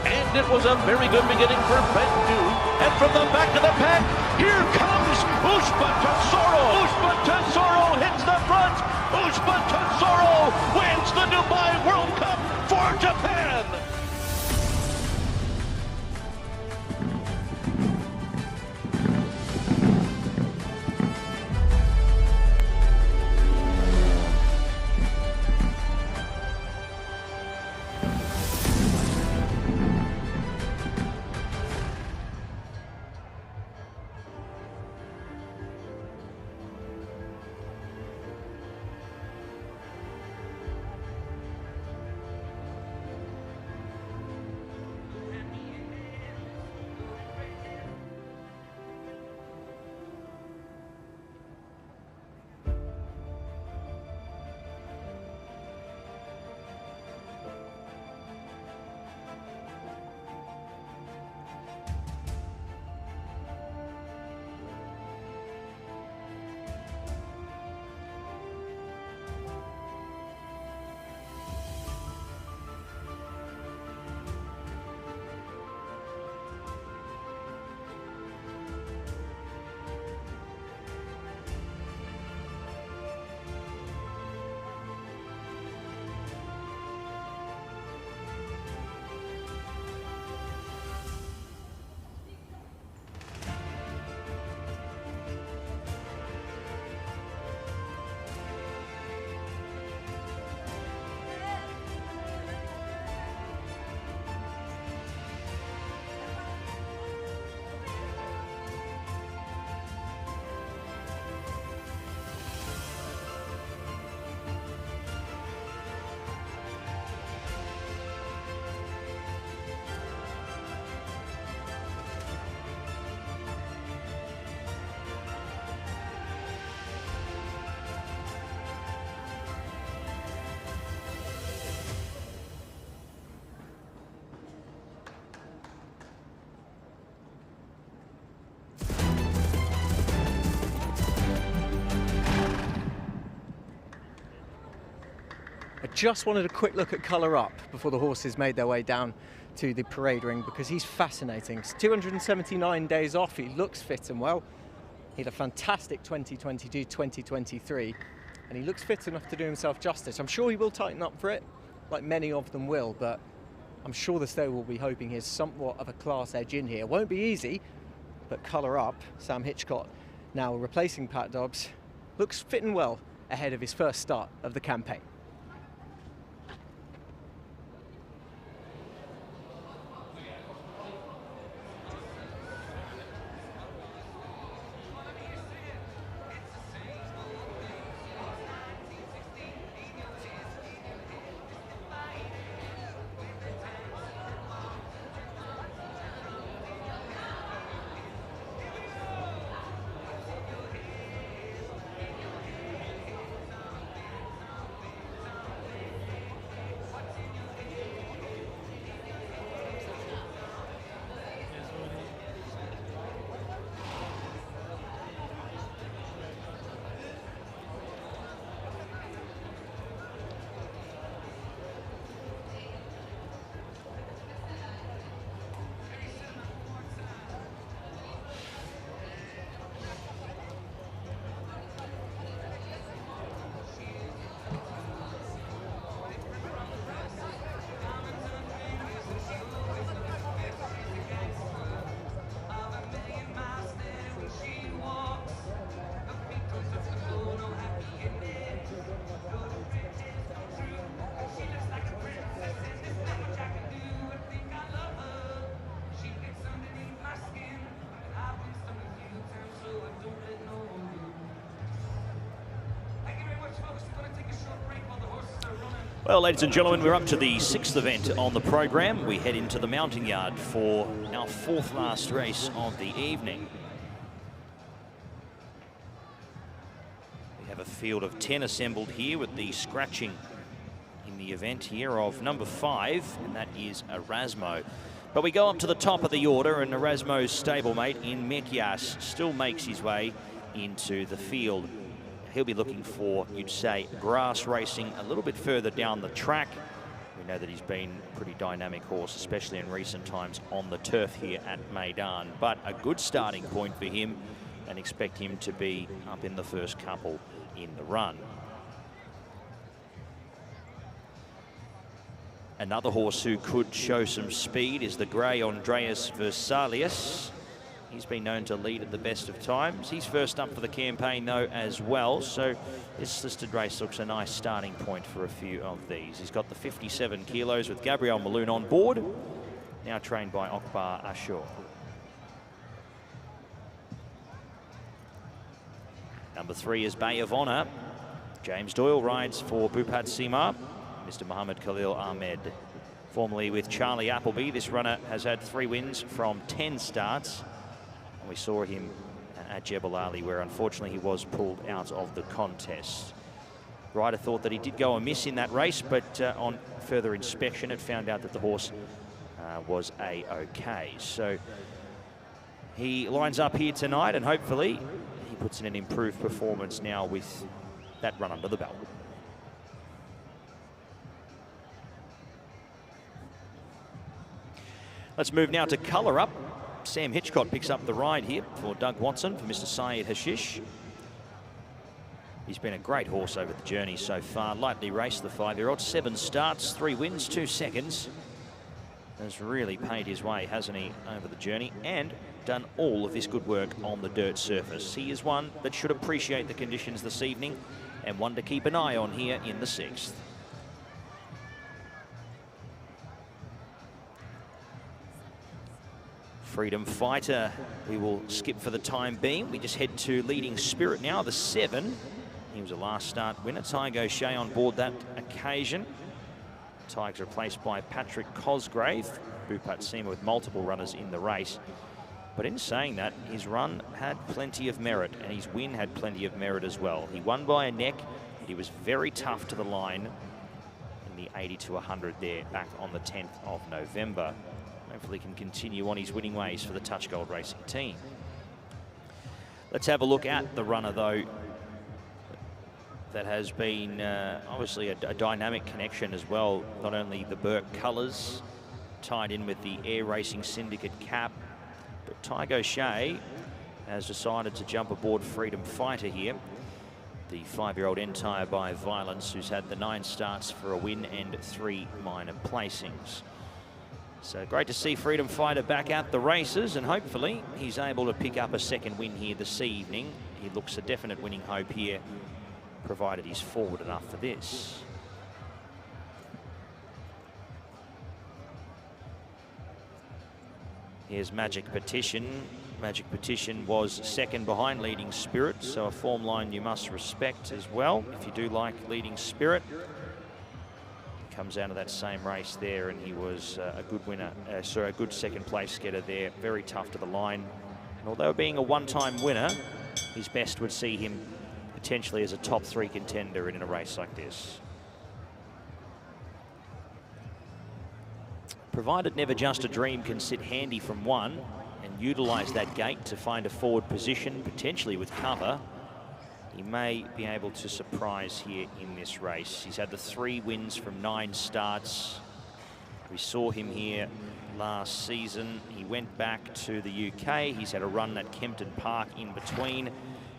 And it was a very good beginning for Bendu. And from the back of the pack, here comes Ushba Tesoro. Ushba Tesoro hits the front. Ushba Tesoro wins the Dubai World Cup for Japan. I just wanted a quick look at Colour Up before the horses made their way down to the parade ring because he's fascinating. It's 279 days off, he looks fit and well. He had a fantastic 2022-2023 and he looks fit enough to do himself justice. I'm sure he will tighten up for it, like many of them will, but I'm sure the stable will be hoping he has somewhat of a class edge in here. Won't be easy, but Colour Up, Sam Hitchcock, now replacing Pat Dobbs, looks fit and well ahead of his first start of the campaign. Well, ladies and gentlemen, we're up to the 6th event on the program. We head into the mounting yard for our 4th last race of the evening. We have a field of 10 assembled here, with the scratching in the event here of number 5, and that is Erasmo. But we go up to the top of the order, and Erasmo's stablemate in Mekias still makes his way into the field. He'll be looking for, you'd say, grass racing a little bit further down the track. We know that he's been a pretty dynamic horse, especially in recent times on the turf here at Meydan. But a good starting point for him, and expect him to be up in the first couple in the run. Another horse who could show some speed is the grey Andreas Versalius. He's been known to lead at the best of times. He's first up for the campaign, though, as well. So this listed race looks a nice starting point for a few of these. He's got the 57 kilos with Gabriel Maloon on board, now trained by Akbar Ashur. Number 3 is Bay of Honour. James Doyle rides for Bhupat Sima, Mr. Mohammed Khalil Ahmed. Formerly with Charlie Appleby, this runner has had 3 wins from 10 starts. We saw him at Jebel Ali, where unfortunately he was pulled out of the contest. Ryder thought that he did go amiss in that race, but on further inspection it found out that the horse was A-OK. So he lines up here tonight, and hopefully he puts in an improved performance now with that run under the belt. Let's move now to colour up. Sam Hitchcock picks up the ride here for Doug Watson, for Mr. Syed Hashish. He's been a great horse over the journey so far. Lightly raced, the 5-year-old. 7 starts, 3 wins, 2 seconds. Has really paid his way, hasn't he, over the journey, and done all of this good work on the dirt surface. He is one that should appreciate the conditions this evening, and one to keep an eye on here in the 6th. Freedom Fighter, we will skip for the time being. We just head to Leading Spirit now, the 7. He was a last start winner. Tygo Shea on board that occasion. Tygo's replaced by Patrick Cosgrave. Bhupat Sima with multiple runners in the race. But in saying that, his run had plenty of merit, and his win had plenty of merit as well. He won by a neck. He was very tough to the line in the 80 to 100 there back on the 10th of November. Hopefully can continue on his winning ways for the Touch Gold Racing team. Let's have a look at the runner, though, that has been obviously a dynamic connection as well. Not only the Burke colours tied in with the Air Racing Syndicate cap, but Tygo Shea has decided to jump aboard Freedom Fighter here. The 5-year-old Entire by Violence, who's had the 9 starts for a win and 3 minor placings. So great to see Freedom Fighter back at the races, and hopefully he's able to pick up a second win here this evening. He looks a definite winning hope here, provided he's forward enough for this. Here's Magic Petition. Magic Petition was second behind Leading Spirit, so a form line you must respect as well if you do like Leading Spirit. Comes out of that same race there, and he was a good winner, a good second place getter there. Very tough to the line. And although being a one-time winner, his best would see him potentially as a top 3 contender in a race like this. Provided Never Just a Dream can sit handy from 1 and utilise that gate to find a forward position, potentially with cover, he may be able to surprise here in this race. He's had the 3 wins from 9 starts. We saw him here last season. He went back to the UK. He's had a run at Kempton Park in between.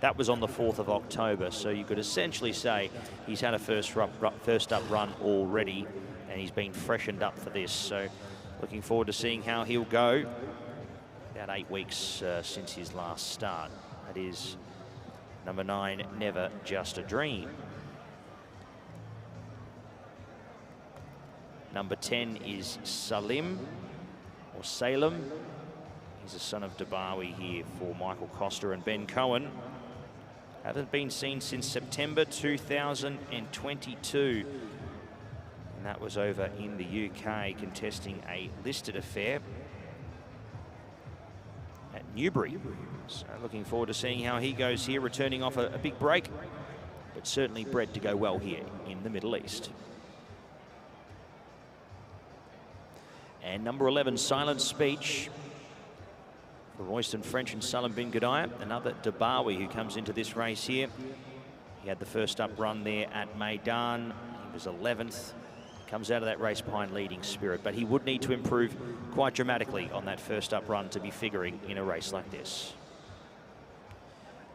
That was on the 4th of October. So you could essentially say he's had a first up run already, and he's been freshened up for this. So looking forward to seeing how he'll go. About 8 weeks since his last start. That is number 9, Never Just a Dream. Number 10 is Salim, or Salem. He's a son of Dabawi here for Michael Costa and Ben Cohen. Haven't been seen since September 2022. And that was over in the UK, contesting a listed affair at Newbury. So looking forward to seeing how he goes here, returning off a big break, but certainly bred to go well here in the Middle East. And number 11, Silent Speech, for Royston French and Salim bin Gudaya. Another Dabawi who comes into this race here. He had the first up run there at Meydan. He was 11th. Comes out of that race behind Leading Spirit, but he would need to improve quite dramatically on that first up run to be figuring in a race like this.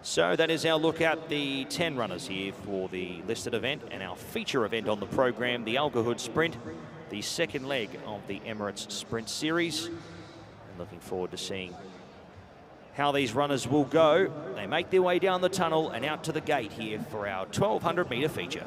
So that is our look at the 10 runners here for the listed event and our feature event on the program, the Al Gahood Sprint, the second leg of the Emirates Sprint Series. And looking forward to seeing how these runners will go. They make their way down the tunnel and out to the gate here for our 1200 metre feature.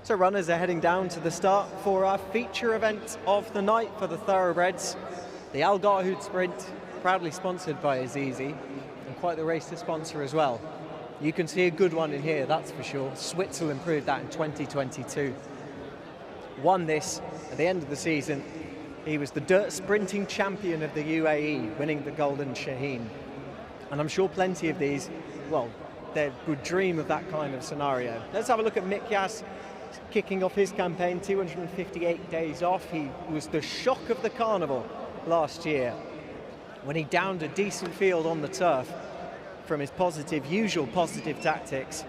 So runners are heading down to the start for our feature event of the night for the thoroughbreds. The Al Gahood Sprint, proudly sponsored by Azizi, and quite the race to sponsor as well. You can see a good one in here, that's for sure. Switzerland proved that in 2022. Won this at the end of the season. He was the dirt sprinting champion of the UAE, winning the Golden Shaheen. And I'm sure plenty of these, well, they would dream of that kind of scenario. Let's have a look at Mikyas, kicking off his campaign, 258 days off. He was the shock of the Carnival last year when he downed a decent field on the turf from his usual positive tactics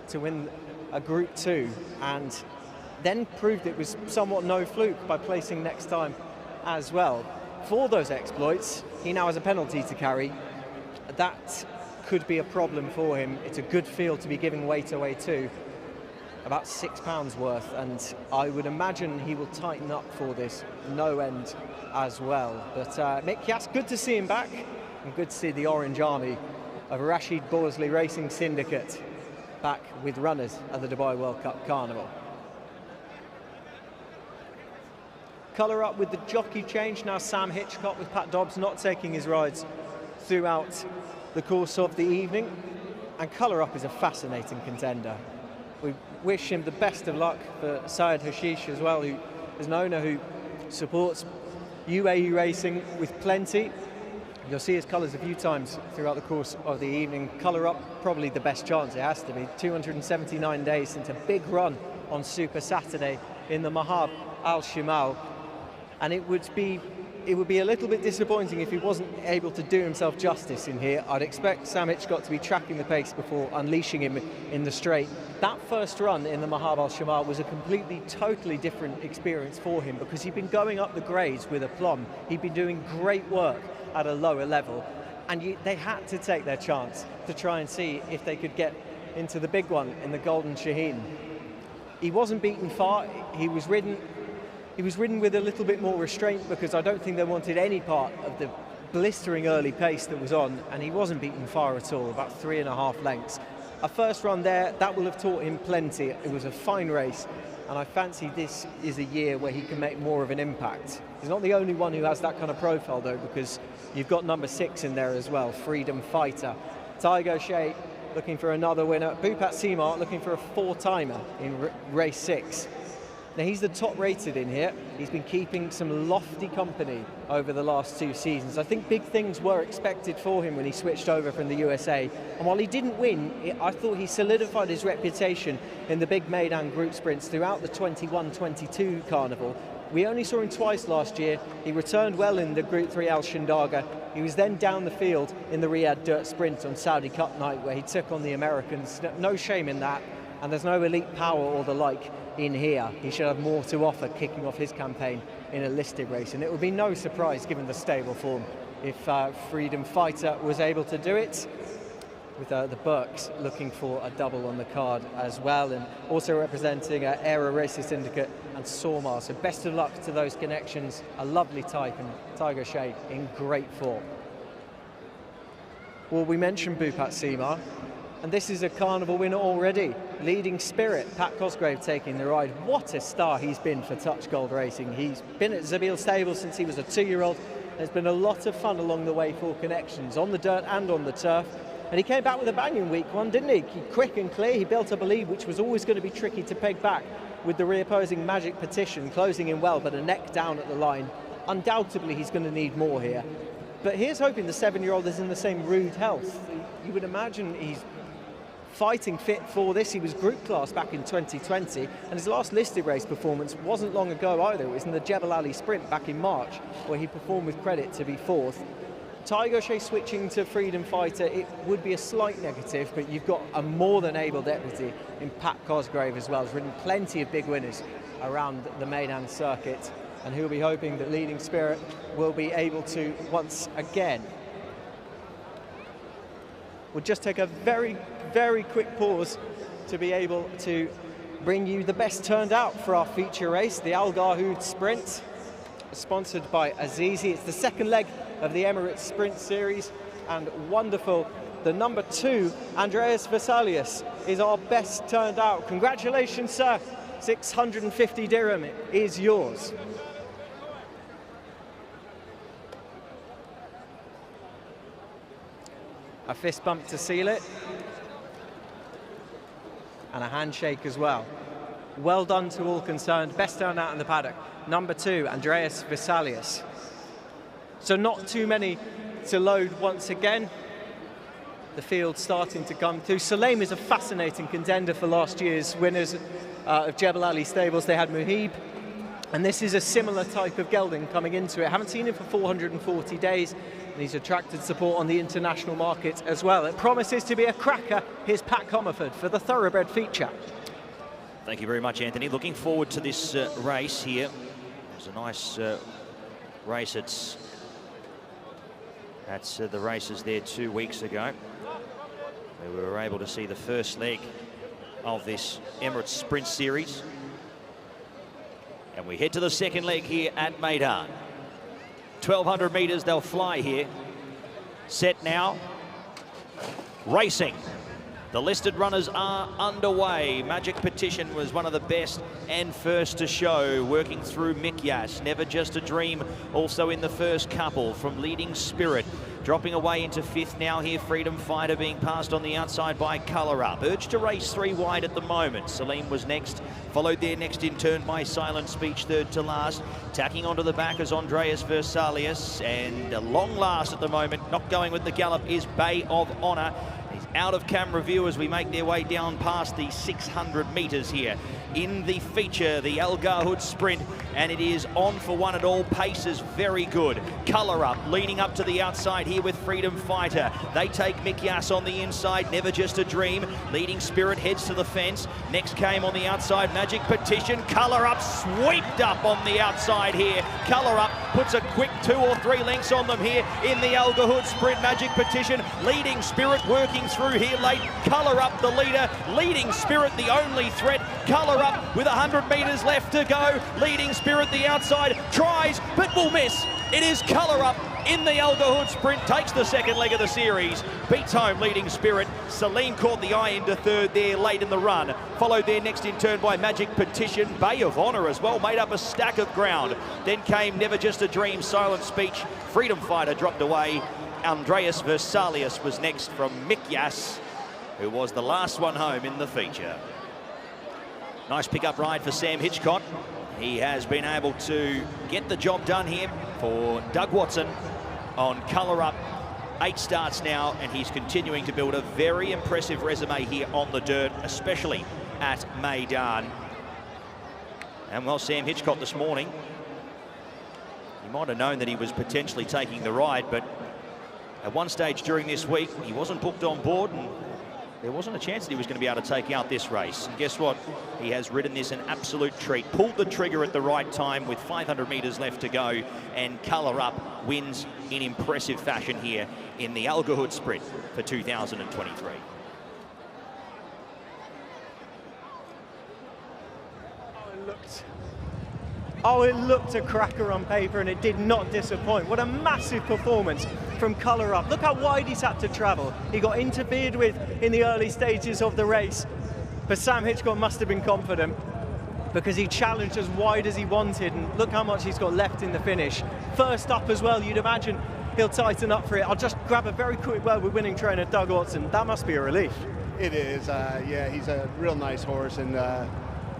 to win a Group 2, and then proved it was somewhat no fluke by placing next time as well. For those exploits, he now has a penalty to carry. That could be a problem for him. It's a good field to be giving weight away to. about £6 worth, and I would imagine he will tighten up for this no end as well. But Mick, yes, good to see him back, and good to see the Orange Army of Rashid Borsley Racing Syndicate back with runners at the Dubai World Cup Carnival. Colour up with the jockey change, now Sam Hitchcock with Pat Dobbs not taking his rides throughout the course of the evening. And Colour up is a fascinating contender. We wish him the best of luck for Syed Hashish as well, who is an owner who supports UAE racing with plenty. You'll see his colours a few times throughout the course of the evening. Colour up, probably the best chance, it has to be. 279 days since a big run on Super Saturday in the Mahab Al Shimal. And it would be a little bit disappointing if he wasn't able to do himself justice in here. I'd expect Sam Hitchcock to be tracking the pace before unleashing him in the straight. That first run in the Mahab Al Shimal was a totally different experience for him, because he'd been going up the grades with aplomb. He'd been doing great work at a lower level, and they had to take their chance to try and see if they could get into the big one in the Golden Shaheen. He wasn't beaten far. He was ridden with a little bit more restraint, because I don't think they wanted any part of the blistering early pace that was on, and he wasn't beaten far at all, about 3.5 lengths. A first run there, that will have taught him plenty. It was a fine race, and I fancy this is a year where he can make more of an impact. He's not the only one who has that kind of profile, though, because you've got number 6 in there as well, Freedom Fighter. Tiger Shea looking for another winner. Bhupat Seamart looking for a 4-timer in race 6. Now, he's the top rated in here. He's been keeping some lofty company over the last 2 seasons. I think big things were expected for him when he switched over from the USA. And while he didn't win, I thought he solidified his reputation in the big Meydan group sprints throughout the 21-22 Carnival. We only saw him twice last year. He returned well in the Group 3 Al Shindaga. He was then down the field in the Riyadh Dirt Sprint on Saudi Cup night, where he took on the Americans. No shame in that. And there's no elite power or the like in here. He should have more to offer kicking off his campaign in a listed race, and it would be no surprise, given the stable form, if Freedom Fighter was able to do it, with the Burks looking for a double on the card as well, and also representing Aero Racing Syndicate and Sawmar. So best of luck to those connections. A lovely type, and Tiger Shea in great form. Well, we mentioned Bhupat Seamart, and this is a Carnival winner already. Leading Spirit, Pat Cosgrave taking the ride. What a star he's been for Touch Gold Racing. He's been at Zabil Stable since he was a 2-year-old. There's been a lot of fun along the way for connections, on the dirt and on the turf. And he came back with a bang in week 1, didn't he? Quick and clear, he built up a lead, which was always going to be tricky to peg back, with the reopposing Magic Petition closing in well, but a neck down at the line. Undoubtedly, he's going to need more here. But here's hoping the 7-year-old is in the same rude health. You would imagine he's fighting fit for this. He was group class back in 2020, and his last listed race performance wasn't long ago either. It was in the Jebel Ali Sprint back in March, where he performed with credit to be 4th. Tiger Shea switching to Freedom Fighter, it would be a slight negative, but you've got a more than able deputy in Pat Cosgrave as well. He's ridden plenty of big winners around the Meydan circuit, and he'll be hoping that Leading Spirit will be able to once again. We'll just take a very, very quick pause to be able to bring you the best turned out for our feature race, the Al Garhoud Sprint, sponsored by Azizi. It's the second leg of the Emirates Sprint Series, and wonderful. The number 2, Andreas Vesalius, is our best turned out. Congratulations, sir. 650 dirham is yours. A fist bump to seal it, and a handshake as well. Well done to all concerned. Best turned out in the paddock. Number 2, Andreas Vesalius. So not too many to load once again. The field starting to come through. Sulaim is a fascinating contender for last year's winners of Jebel Ali Stables. They had Muhib, and this is a similar type of gelding coming into it. Haven't seen him for 440 days, and he's attracted support on the international market as well. It promises to be a cracker. Here's Pat Comerford for the Thoroughbred feature. Thank you very much, Anthony. Looking forward to this race here. It was a nice race at the races there 2 weeks ago. We were able to see the first leg of this Emirates Sprint Series. And we head to the second leg here at Meydan. 1,200 metres, they'll fly here. Set now. Racing. The listed runners are underway. Magic Petition was one of the best and first to show, working through Meydan. Never Just a Dream, also in the first couple from Leading Spirit. Dropping away into fifth now here, Freedom Fighter being passed on the outside by Colour Up. Urged to race 3 wide at the moment. Salim was next, followed there next in turn by Silent Speech, third to last. Tacking onto the back is Andreas Versalius, and a long last at the moment, not going with the gallop, is Bay of Honour. He's out of camera view as we make their way down past the 600 metres here. In the feature, the Al Garhoud Sprint, and it is on for one and all. Pace is very good. Colour Up leaning up to the outside here with Freedom Fighter. They take Meydan on the inside, Never Just a Dream. Leading Spirit heads to the fence. Next came on the outside, Magic Petition. Colour Up swept up on the outside here. Colour Up puts a quick 2 or 3 lengths on them here in the Al Garhoud Sprint. Magic Petition, Leading Spirit working through here late. Colour Up the leader, Leading Spirit the only threat. Colour Up with 100 metres left to go. Leading Spirit the outside, tries but will miss. It is Colour Up in the Al Garhoud Sprint, takes the second leg of the series, beats home Leading Spirit. Celine caught the eye into third there late in the run, followed there next in turn by Magic Petition. Bay of Honour as well made up a stack of ground. Then came Never Just a Dream, Silent Speech. Freedom Fighter dropped away. Andreas Versalius was next from Meydan, who was the last one home in the feature. Nice pickup ride for Sam Hitchcock. He has been able to get the job done here for Doug Watson on Colour Up. 8 starts now, and he's continuing to build a very impressive resume here on the dirt, especially at Meydan. And well, Sam Hitchcock this morning, he might have known that he was potentially taking the ride, but at one stage during this week, he wasn't booked on board, and there wasn't a chance that he was going to be able to take out this race. And guess what? He has ridden this an absolute treat. Pulled the trigger at the right time with 500 metres left to go. And Colour Up wins in impressive fashion here in the Al Garhoud Sprint for 2023. Oh, it looked a cracker on paper, and it did not disappoint. What a massive performance from Colour Up. Look how wide he's had to travel. He got interfered with in the early stages of the race, but Sam Hitchcock must have been confident because he challenged as wide as he wanted, and look how much he's got left in the finish. First up as well, you'd imagine he'll tighten up for it. I'll just grab a very quick word with winning trainer Doug Watson. That must be a relief. It is, yeah, he's a real nice horse, and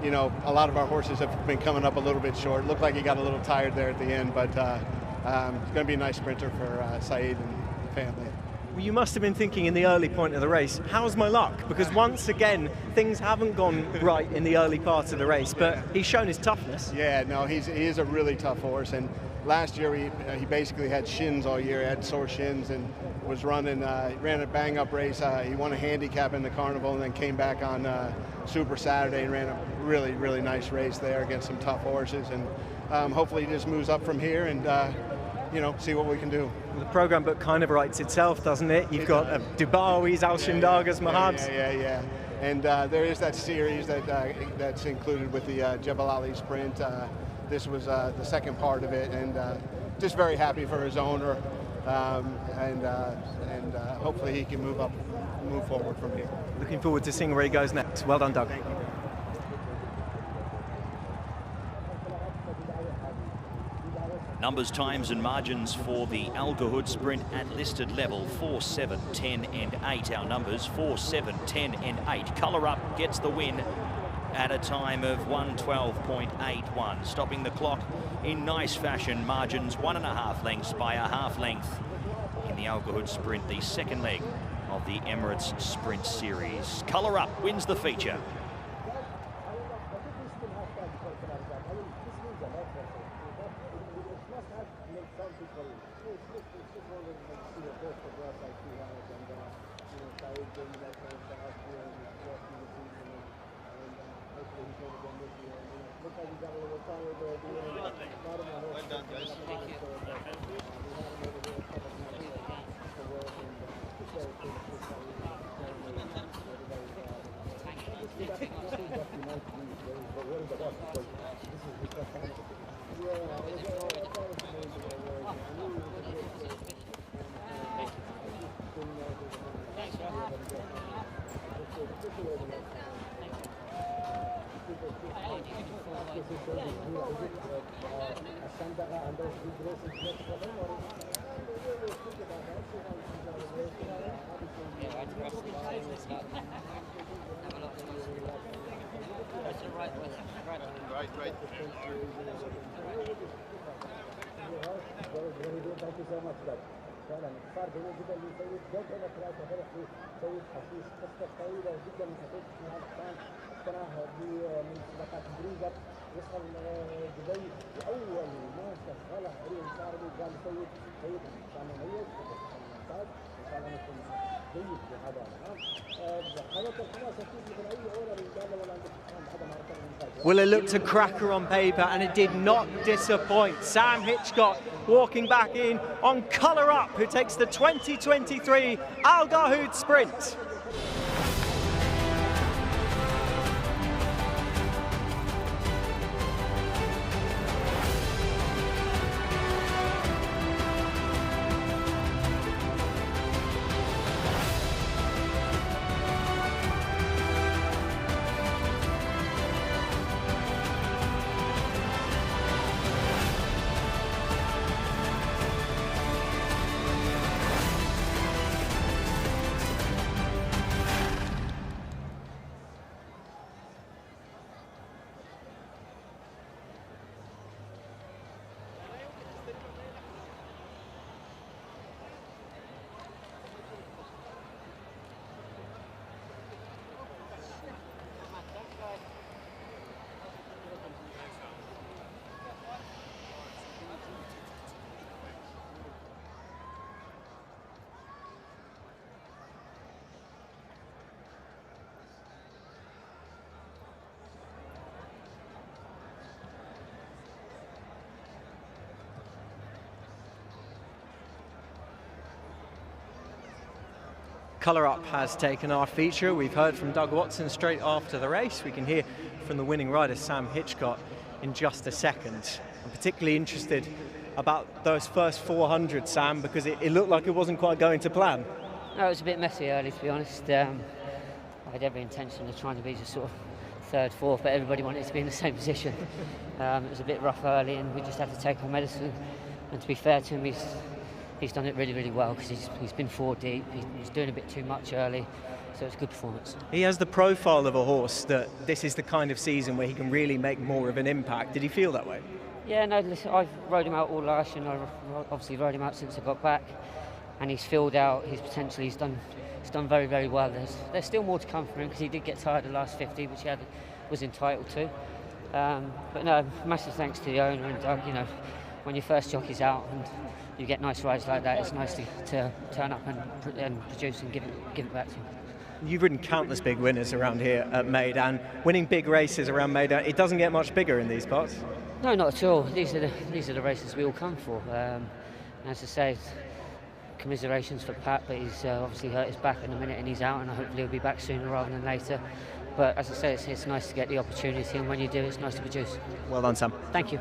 you know, a lot of our horses have been coming up a little bit short. Looked like he got a little tired there at the end, but it's going to be a nice sprinter for Saeed and the family. Well, you must have been thinking in the early point of the race, how's my luck? Because once again, things haven't gone right in the early parts of the race, but he's shown his toughness. Yeah, no, he is a really tough horse, and last year he basically had shins all year. He had sore shins and was running, ran a bang-up race. He won a handicap in the Carnival and then came back on Super Saturday and ran a really, really nice race there against some tough horses. And hopefully he just moves up from here and, you know, see what we can do. Well, the program book kind of writes itself, doesn't it? You've got Dubawis, Al-Shindagas, Mahabs. Yeah. And there is that series that's included with the Jebel Ali Sprint. This was the second part of it, and just very happy for his owner, and hopefully he can move forward from here. Looking forward to seeing where he goes next. Well done, Doug. Thank you. Numbers, times and margins for the Al Garhoud Sprint at listed level 4, 7, 10 and 8. Our numbers 4, 7, 10 and 8. Colour Up gets the win at a time of 1:12.81, stopping the clock in nice fashion. Margins 1.5 lengths by a half length in the Al Garhoud Sprint, the second leg of the Emirates Sprint Series. Colour Up wins the feature. فعلا صار جميل جدا لسيد جوكر ثلاثة فرق لسيد حشيش قصة طويلة جدا حقيقة في هذا الثاني اقتنعها من سباقات بريزر وصل دبي وأول ما شغلها عليه صار قال سيد كان مميز ممتاز إن شاء الله نكون جيد في هذا العام حالة الحماس أكيد مثل أي أولى رجال ولا عندك هذا معركة ممتازة. Well, it looked a cracker on paper and it did not disappoint. Sam Hitchcock walking back in on Colour Up, who takes the 2023 Al Garhoud Sprint. Colour Up has taken our feature. We've heard from Doug Watson straight after the race. We can hear from the winning rider, Sam Hitchcock, in just a second. I'm particularly interested about those first 400, Sam, because it looked like it wasn't quite going to plan. No, it was a bit messy early, to be honest. I had every intention of trying to be just sort of third, fourth, but everybody wanted to be in the same position. It was a bit rough early, and we just had to take our medicine. And to be fair to him, he's done it really, really well, because he's been four deep. He's doing a bit too much early, so it's a good performance. He has the profile of a horse that this is the kind of season where he can really make more of an impact. Did he feel that way? Yeah, no, listen, I've rode him out all last year, and I've obviously rode him out since I got back, and he's filled out his potential. He's done very, very well. There's still more to come from him, because he did get tired the last 50, which he was entitled to. But no, massive thanks to the owner and Doug. You know, when your first jockey's out and you get nice rides like that, it's nice to turn up and produce and give it back to him. You've ridden countless big winners around here at Meydan. Winning big races around Meydan, it doesn't get much bigger in these parts. No, not at all. These are the races we all come for. As I say, commiserations for Pat, but he's obviously hurt his back in a minute and he's out, and hopefully he'll be back sooner rather than later. But as I say, it's nice to get the opportunity, and when you do, it's nice to produce. Well done, Sam. Thank you.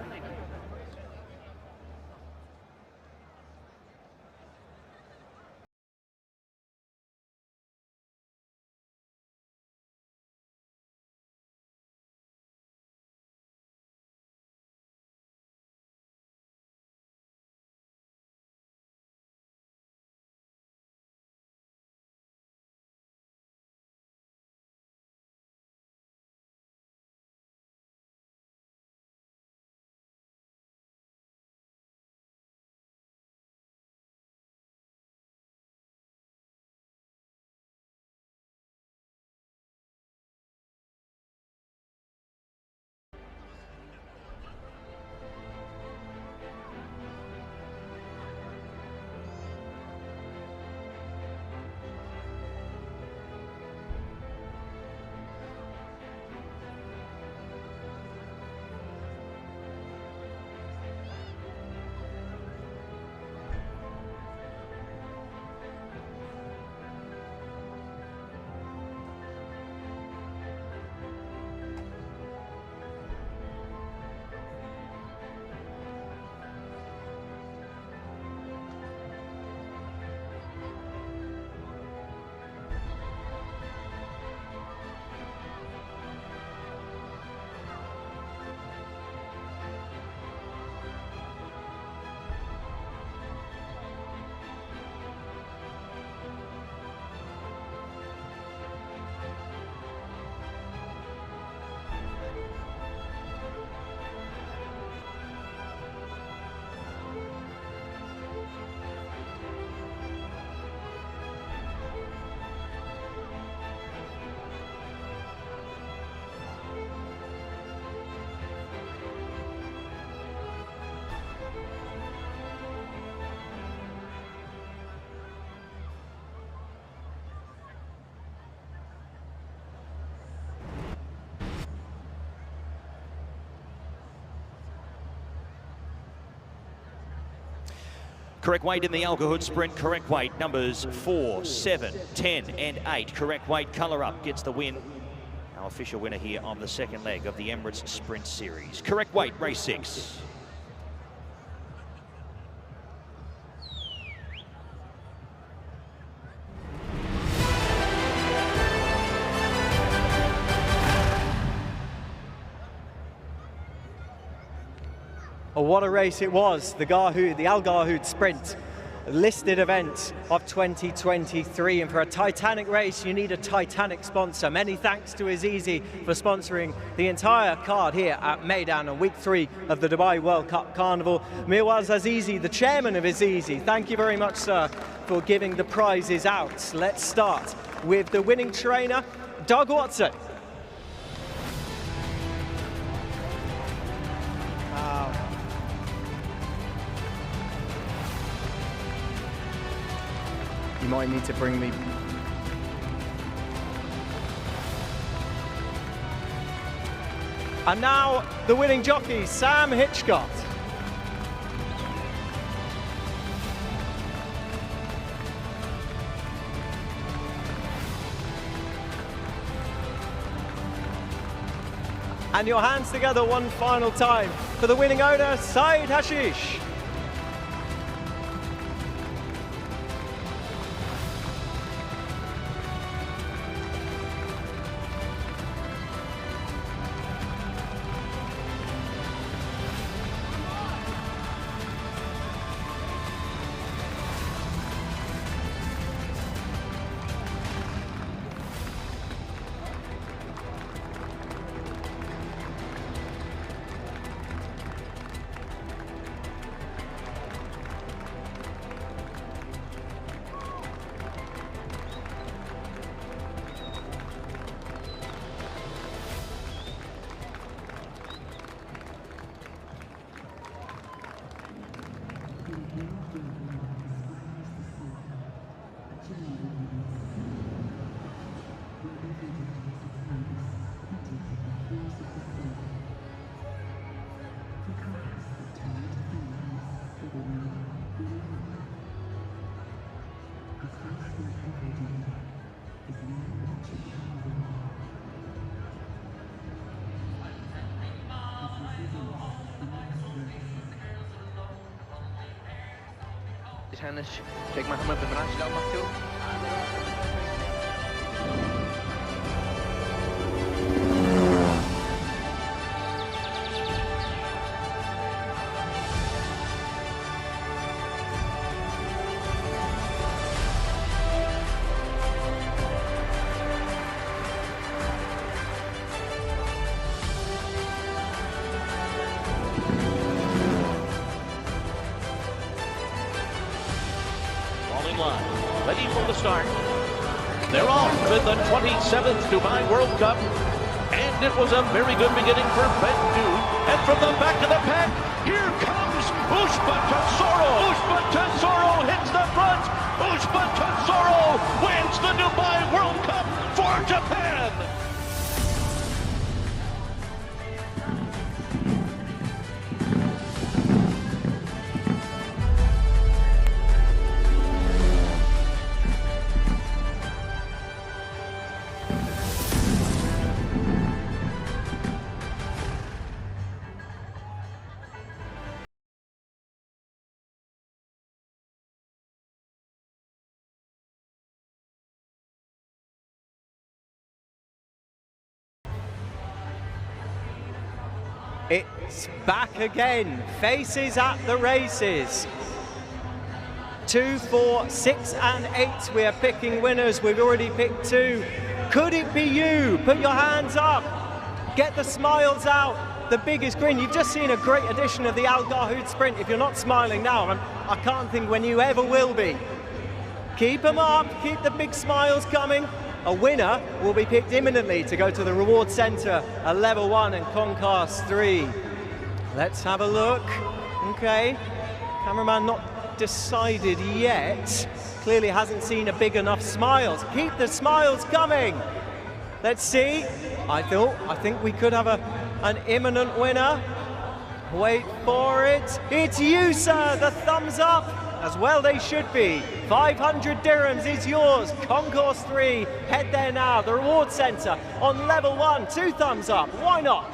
Correct weight in the Al Gahood Sprint. Correct weight numbers 4, 7, 10 and 8. Correct weight, colour up, gets the win. Our official winner here of the second leg of the Emirates Sprint Series. Correct weight, race 6. Oh, what a race it was, the Al Gahood Sprint, listed event of 2023, and for a Titanic race you need a Titanic sponsor. Many thanks to Azizi for sponsoring the entire card here at Meydan on week 3 of the Dubai World Cup Carnival. Mirwaz Azizi, the chairman of Azizi, thank you very much, sir, for giving the prizes out. Let's start with the winning trainer, Doug Watson. You might need to bring me. And now the winning jockey, Sam Hitchcott. And your hands together one final time for the winning owner, Saeed Hashish. Hanish, Sheikh Mohammed bin Rashid Al Maktoum. Ready for the start. They're off with the 27th Dubai World Cup. And it was a very good beginning for Bendu. And from the back of the pack, here comes Ushba Tesoro. Ushba Tesoro hits the front. Ushba Tesoro wins the Dubai World Cup for Japan. It's back again, faces at the races. 2, 4, 6 and 8, we are picking winners. We've already picked 2. Could it be you? Put your hands up, get the smiles out, the biggest grin. You've just seen a great edition of the Al Gahood Sprint. If you're not smiling now, I can't think when you ever will be. Keep them up, keep the big smiles coming. A winner will be picked imminently to go to the reward centre at level 1 and Concast 3. Let's have a look. Okay, cameraman not decided yet. Clearly hasn't seen a big enough smiles. Keep the smiles coming. Let's see. I think we could have an imminent winner. Wait for it. It's you, sir. The thumbs up. as well they should be. 500 dirhams is yours. Concourse 3, head there now. The reward centre on level 1. 2 thumbs up, why not?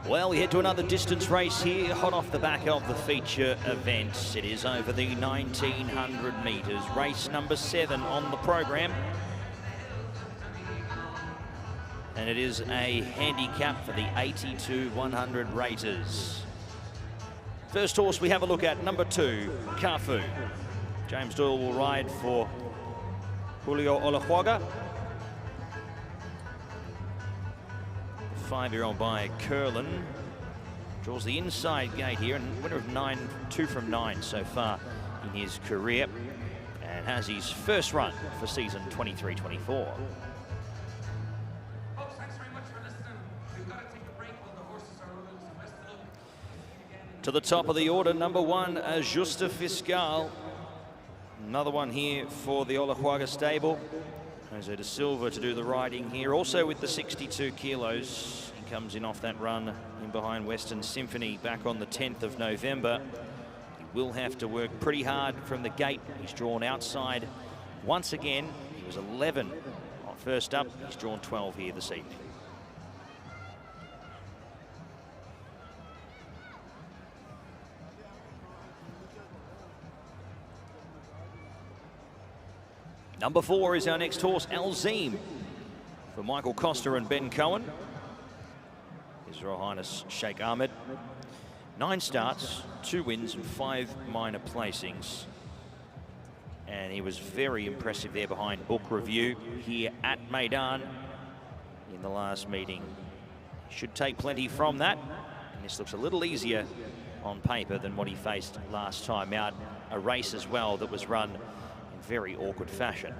Well, we head to another distance race here, hot off the back of the feature event. It is over the 1900 metres, race number 7 on the programme. And it is a handicap for the 82-100 raters. First horse we have a look at, number 2, Kafu. James Doyle will ride for Julio Olajuaga. 5-year-old by Curlin. Draws the inside gate here and winner of 2 from 9 so far in his career. And has his first run for season 23-24. To the top of the order, number 1, Ajusta Fiscal. Another one here for the Olajuaga stable. Jose da Silva to do the riding here. Also with the 62 kilos. He comes in off that run in behind Western Symphony back on the 10th of November. He will have to work pretty hard from the gate. He's drawn outside once again. He was 11 first up. He's drawn 12 here this evening. Number 4 is our next horse, Alzim, for Michael Costa and Ben Cohen. His Royal Highness Sheikh Ahmed. 9 starts, 2 wins and 5 minor placings. And he was very impressive there behind Book Review here at Meydan in the last meeting. Should take plenty from that. And this looks a little easier on paper than what he faced last time out. A race as well that was run in very awkward fashion.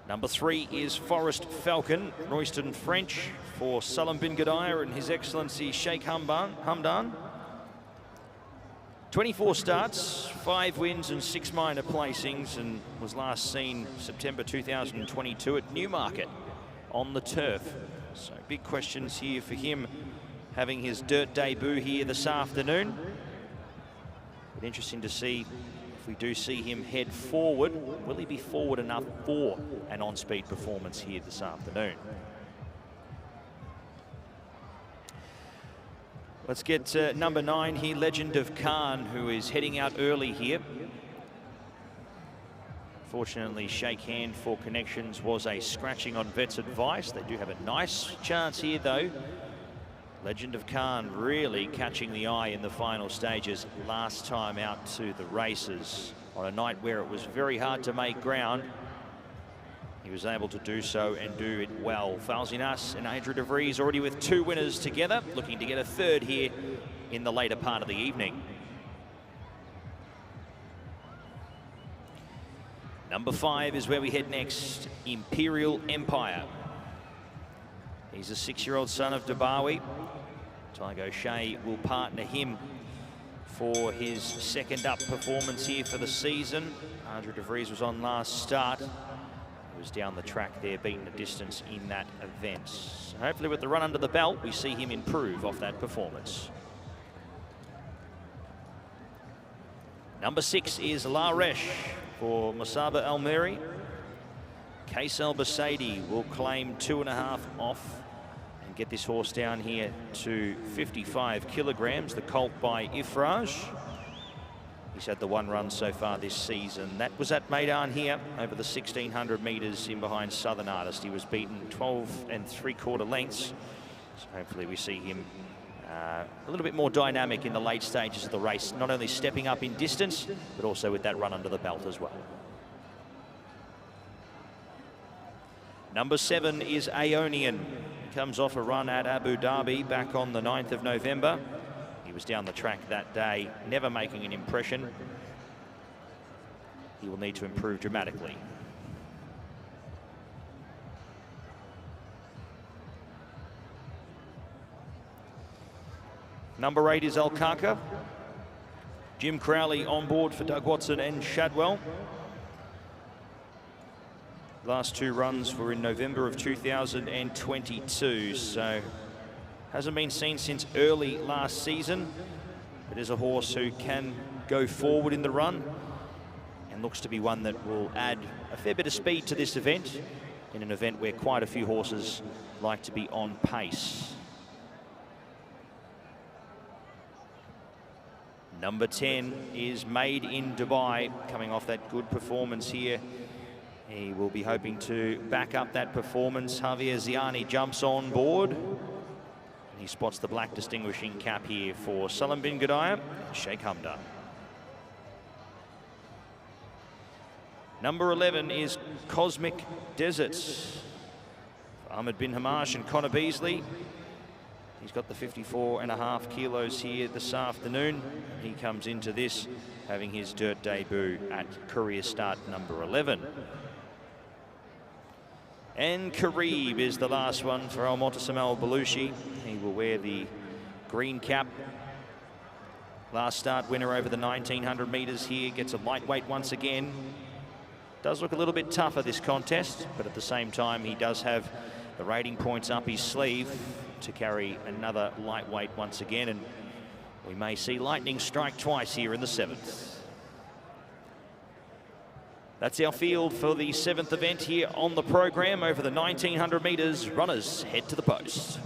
Number 3 is Forest Falcon, Royston French for Salam bin Gadaya and His Excellency Sheikh Hamdan. 24 starts, 5 wins and 6 minor placings, and was last seen September 2022 at Newmarket on the turf. So big questions here for him, having his dirt debut here this afternoon. But interesting to see if we do see him head forward. Will he be forward enough for an on-speed performance here this afternoon? Let's get number 9 here, Legend of Khan, who is heading out early here. Fortunately, Shake Hand for Connections was a scratching on vet's advice. They do have a nice chance here, though. Legend of Khan really catching the eye in the final stages last time out to the races on a night where it was very hard to make ground. He was able to do so and do it well. Falzinas and Adria de Vries already with 2 winners together, looking to get a 3rd here in the later part of the evening. Number 5 is where we head next, Imperial Empire. He's a 6-year-old son of Dabawi. Tygo Shea will partner him for his 2nd up performance here for the season. Adria de Vries was on last start. He was down the track there, beating a distance in that event. So hopefully with the run under the belt, we see him improve off that performance. Number 6 is La Resh for Musaba Almeri. Kaysel Basadi will claim 2.5 off and get this horse down here to 55 kilograms. The colt by Ifraj. He's had the 1 run so far this season. That was at Meydan here over the 1600 meters in behind Southern Artist. He was beaten 12 3/4 lengths. So hopefully we see him a little bit more dynamic in the late stages of the race, not only stepping up in distance, but also with that run under the belt as well. Number 7 is Aeonian. He comes off a run at Abu Dhabi back on the 9th of November. He was down the track that day, never making an impression. He will need to improve dramatically. Number 8 is Alkaka. Jim Crowley on board for Doug Watson and Shadwell. Last 2 runs were in November of 2022, so hasn't been seen since early last season. It is a horse who can go forward in the run and looks to be one that will add a fair bit of speed to this event, in an event where quite a few horses like to be on pace. Number 10 is Made in Dubai, coming off that good performance here. He will be hoping to back up that performance. Javier Ziani jumps on board. He spots the black distinguishing cap here for Salam bin Gadaya and Sheikh Hamdan. Number 11 is Cosmic Deserts. Ahmed bin Hamash and Connor Beasley. He's got the 54.5 kilos here this afternoon. He comes into this having his dirt debut at career start number 11. And Karib is the last one for Al-Mu'tasim Al-Balushi. He will wear the green cap. Last start winner over the 1900 meters here. Gets a lightweight once again. Does look a little bit tougher this contest, but at the same time he does have the rating points up his sleeve to carry another lightweight once again, and we may see lightning strike twice here in the 7th. That's our field for the 7th event here on the program. Over the 1900 meters, runners head to the post.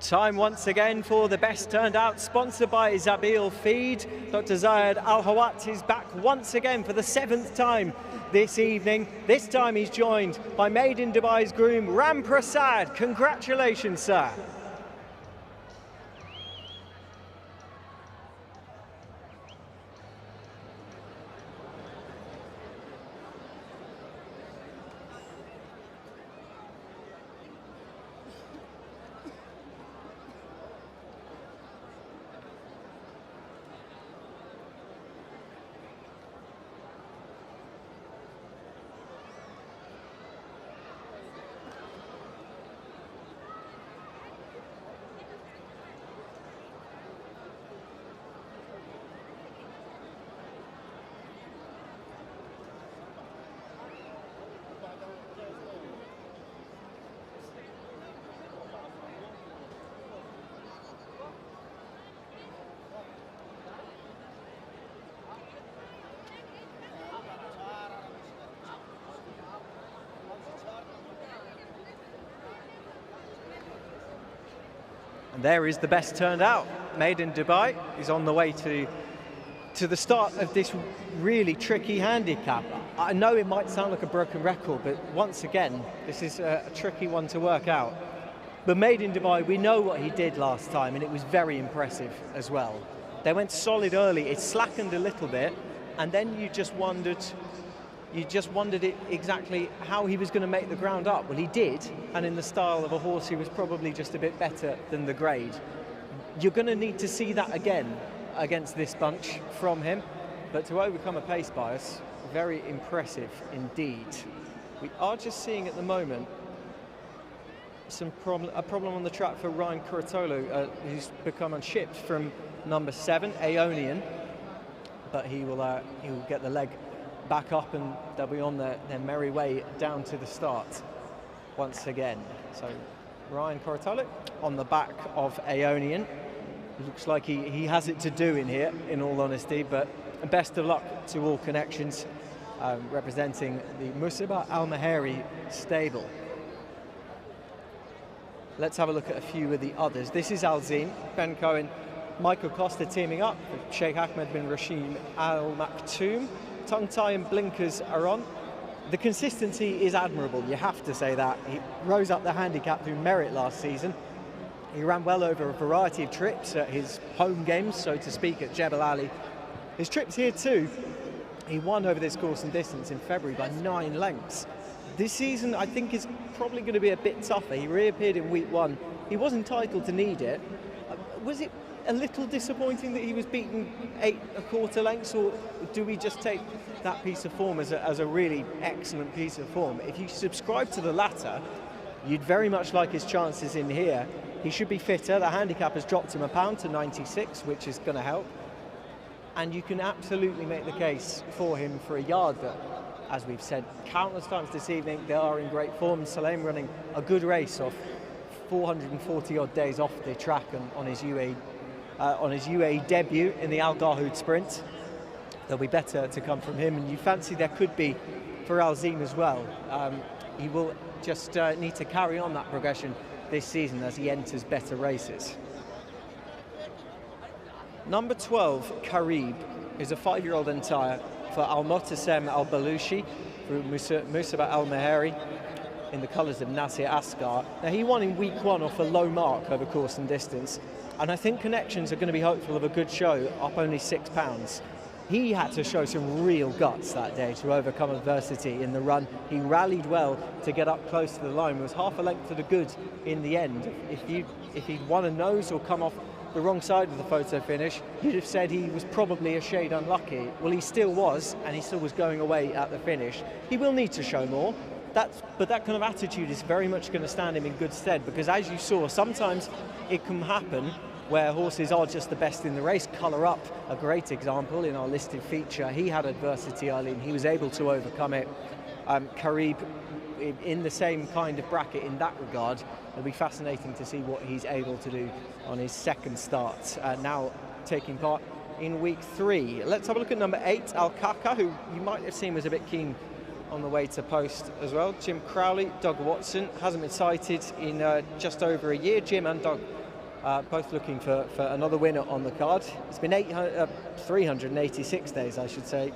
Time once again for the best turned out, sponsored by Zabil Feed. Dr. Zayed Al-Hawat is back once again for the 7th time this evening. This time he's joined by Meydan Dubai's groom, Ram Prasad. Congratulations, sir. And there is the best turned out. Meydan Dubai is on the way to the start of this really tricky handicap. I know it might sound like a broken record, but once again, this is a tricky one to work out. But Meydan Dubai, we know what he did last time, and it was very impressive as well. They went solid early, it slackened a little bit, and then you just wondered exactly how he was going to make the ground up. Well, he did, and in the style of a horse who was probably just a bit better than the grade. You're going to need to see that again against this bunch from him, but to overcome a pace bias, very impressive indeed. We are just seeing at the moment a problem on the track for Ryan Kuratolu, who's become unshipped from number 7, Aeonian, but he will get the leg back up and they'll be on their merry way down to the start once again. So Ryan Kuratolu on the back of Aeonian. Looks like he has it to do in here, in all honesty, but best of luck to all connections representing the Musaba Al-Maheri stable. Let's have a look at a few of the others. This is Alzine, Ben Cohen, Michael Costa teaming up with Sheikh Ahmed bin Rashid Al Maktoum. Tongue tie and blinkers are on. The consistency is admirable, you have to say that. He rose up the handicap through merit last season. He ran well over a variety of trips at his home games, so to speak, at Jebel Ali. His trips here too, he won over this course and distance in February by 9 lengths. This season, I think, is probably going to be a bit tougher. He reappeared in week 1. He was entitled to need it. Was it a little disappointing that he was beaten 8 1/4 lengths, or do we just take that piece of form as a really excellent piece of form? If you subscribe to the latter, you'd very much like his chances in here. He should be fitter. The handicap has dropped him a pound to 96, which is going to help. And you can absolutely make the case for him for a yard, but as we've said countless times this evening, they are in great form. Salem running a good race off 440 odd days off the track and on his UAE debut in the Al Dahoud Sprint. There'll be better to come from him, and you fancy there could be for Alzine as well. He will just need to carry on that progression this season as he enters better races. Number 12, Karib, is a 5-year-old entire for Al-Motasem Al-Balushi through Musaba Al-Maheri in the colours of Nasir Asghar. Now, he won in week 1 off a low mark over course and distance, and I think connections are going to be hopeful of a good show, up only £6. He had to show some real guts that day to overcome adversity in the run. He rallied well to get up close to the line. It was half a length to the good in the end. If he'd won a nose or come off the wrong side of the photo finish, you'd have said he was probably a shade unlucky. Well, he still was, and he still was going away at the finish. He will need to show more. But that kind of attitude is very much going to stand him in good stead, because as you saw, sometimes it can happen where horses are just the best in the race. Colour Up, a great example in our listed feature. He had adversity early and he was able to overcome it. Karib in the same kind of bracket in that regard. It'll be fascinating to see what he's able to do on his second start, now taking part in week 3. Let's have a look at number 8, Al Kaka, who you might have seen was a bit keen on the way to post as well. Jim Crowley, Doug Watson, hasn't been sighted in just over a year. Jim and Doug both looking for another winner on the card. It's been 386 days, I should say,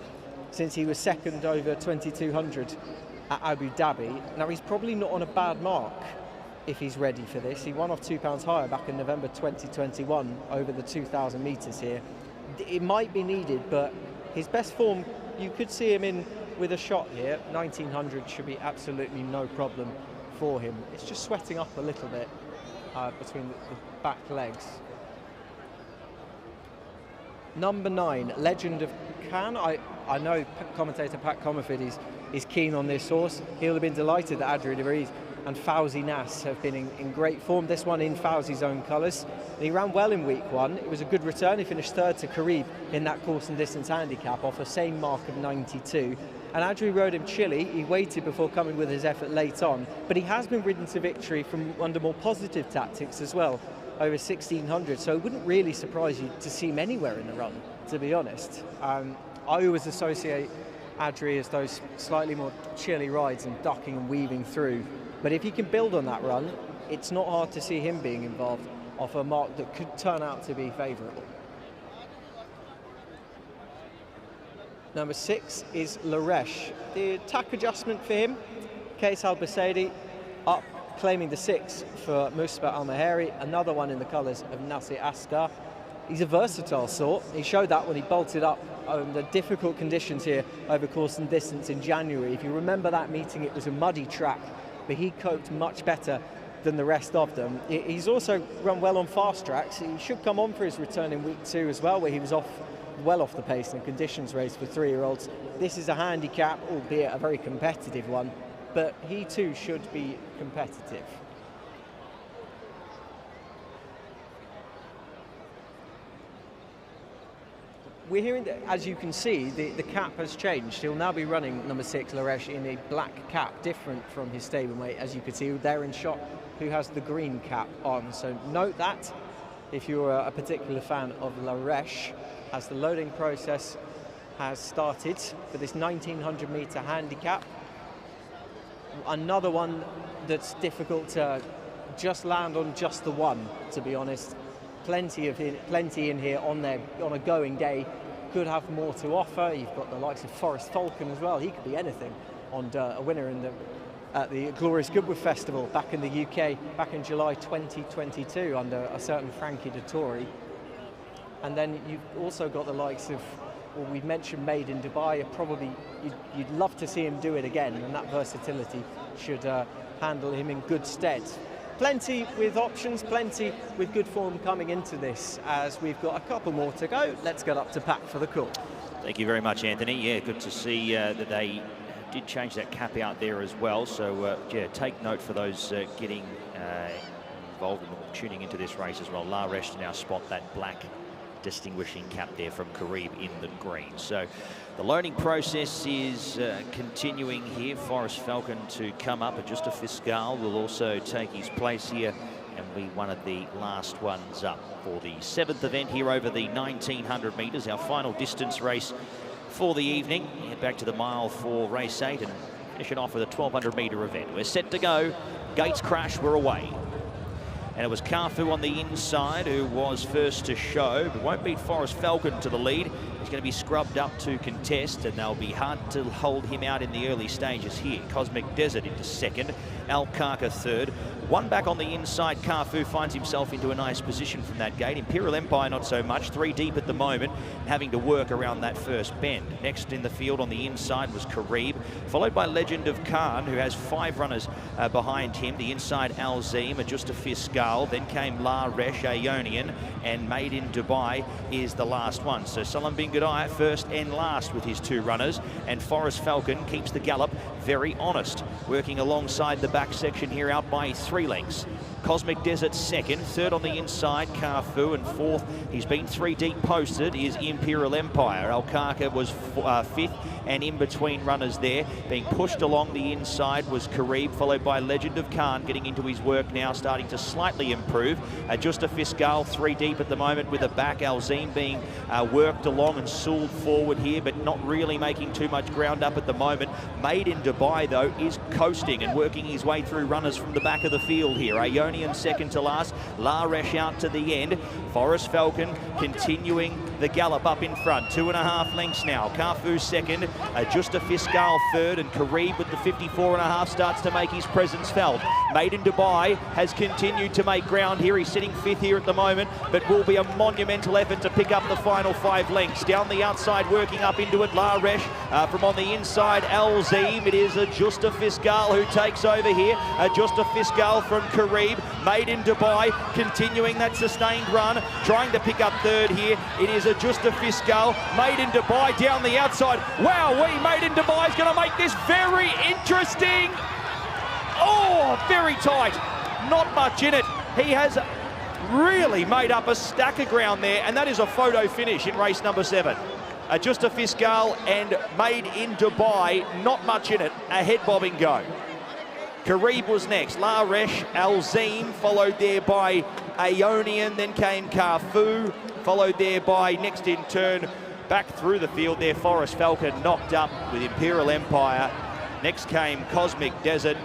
since he was second over 2200 at Abu Dhabi. Now, he's probably not on a bad mark if he's ready for this. He won off £2 higher back in November 2021 over the 2,000 metres here. It might be needed, but his best form, you could see him in with a shot here. 1900 should be absolutely no problem for him. It's just sweating up a little bit between the back legs. Number 9, Legend of Can. I know commentator Pat Comerford is keen on this horse. He'll have been delighted that Adria de Vries and Fauzi Nas have been in great form. This one in Fauzi's own colours. He ran well in week 1. It was a good return. He finished third to Carib in that course and distance handicap off a same mark of 92. And Adria rode him chilly. He waited before coming with his effort late on. But he has been ridden to victory from under more positive tactics as well, over 1600. So it wouldn't really surprise you to see him anywhere in the run, to be honest. I always associate Adria as those slightly more chilly rides and ducking and weaving through. But if he can build on that run, it's not hard to see him being involved off a mark that could turn out to be favourable. Number 6 is Laresh. The tack adjustment for him, Case Al-Basaidi up, claiming the 6 for Musba Al-Maheri, another one in the colours of Nasir Askar. He's a versatile sort. He showed that when he bolted up the difficult conditions here over course and distance in January. If you remember that meeting, it was a muddy track, but he coped much better than the rest of them. He's also run well on fast tracks. He should come on for his return in week 2 as well, where he was well off the pace in a conditions race for 3-year-olds. This is a handicap, albeit a very competitive one, but he too should be competitive. We're hearing that, as you can see, the cap has changed. He'll now be running number 6, Laresh, in a black cap, different from his stablemate, as you can see there in shot, who has the green cap on. So note that if you're a particular fan of Laresh, as the loading process has started for this 1900 metre handicap. Another one that's difficult to just land on just the one, to be honest. Plenty in here on a going day. Could have more to offer. You've got the likes of Forest Falcon as well. He could be anything on a winner at the Glorious Goodwood Festival back in the UK back in July 2022 under a certain Frankie Dettori. And then you've also got the likes of, well, we've mentioned Meydan Dubai. Probably you'd love to see him do it again, and that versatility should handle him in good stead. Plenty with options, plenty with good form coming into this, as we've got a couple more to go. Let's get up to Pat for the call. Thank you very much, Anthony. Yeah, good to see that they did change that cap out there as well. So, yeah, take note for those getting involved and tuning into this race as well. Laresh to now spot that black distinguishing cap there from Carib in the green. So the loading process is continuing here. Forest Falcon to come up, and just a Fiscal will also take his place here and be one of the last ones up for the 7th event here over the 1900 metres, our final distance race for the evening. Head back to the mile for race 8 and finish it off with a 1200 metre event. We're set to go. Gates crash, we're away. And it was Carfu on the inside who was first to show, but won't beat Forest Falcon to the lead. He's going to be scrubbed up to contest, and they'll be hard to hold him out in the early stages here. Cosmic Desert into second, Alcarca third. One back on the inside, Carfu finds himself into a nice position from that gate. Imperial Empire not so much, 3 deep at the moment, having to work around that first bend. Next in the field on the inside was Carib, followed by Legend of Khan, who has 5 runners behind him. The inside Alzim, Adjusta Fiscal, then came Laresh, Aeonian, and Meydan Dubai is the last one. So Salam Bin Gudai first and last with his 2 runners, and Forest Falcon keeps the gallop very honest, working alongside the back section here out by 3 lengths. Cosmic Desert second, third on the inside, Carfu, and fourth, he's been 3 deep posted, is Imperial Empire. Alcarca was 5th, and in between runners there, being pushed along the inside was Carib, followed by Legend of Khan, getting into his work now, starting to slightly improve. Just a Fiscal 3 deep at the moment with a back. Alzim being worked along and sooled forward here, but not really making too much ground up at the moment. Meydan Dubai, though, is coasting and working his way through runners from the back of the field here. Ionian second to last, La Resh out to the end. Forest Falcon continuing the gallop up in front. 2.5 lengths now. Carfu second, Justa Fiscal third, and Karib with the 54.5 starts to make his presence felt. Meydan Dubai has continued to make ground here. He's sitting 5th here at the moment, but will be a monumental effort to pick up the final 5 lengths. Down the outside, working up into it, La Resh. From on the inside, Alzim. It is Justa Fiscal who takes over here. Justa Fiscal from Karib. Meydan Dubai continuing that sustained run, trying to pick up third here. It is Justa Fiscal. Meydan Dubai down the outside. Wow, Meydan Dubai is going to make this very interesting. Oh, very tight. Not much in it. He has really made up a stack of ground there, and that is a photo finish in race number 7. Justa Fiscal and Made in Dubai, not much in it. A head bobbing go. Karib was next. La Resh, Alzim, followed there by Aeonian, then came Carfu, followed there by, next in turn, back through the field there, Forest Falcon knocked up with Imperial Empire. Next came Cosmic Desert,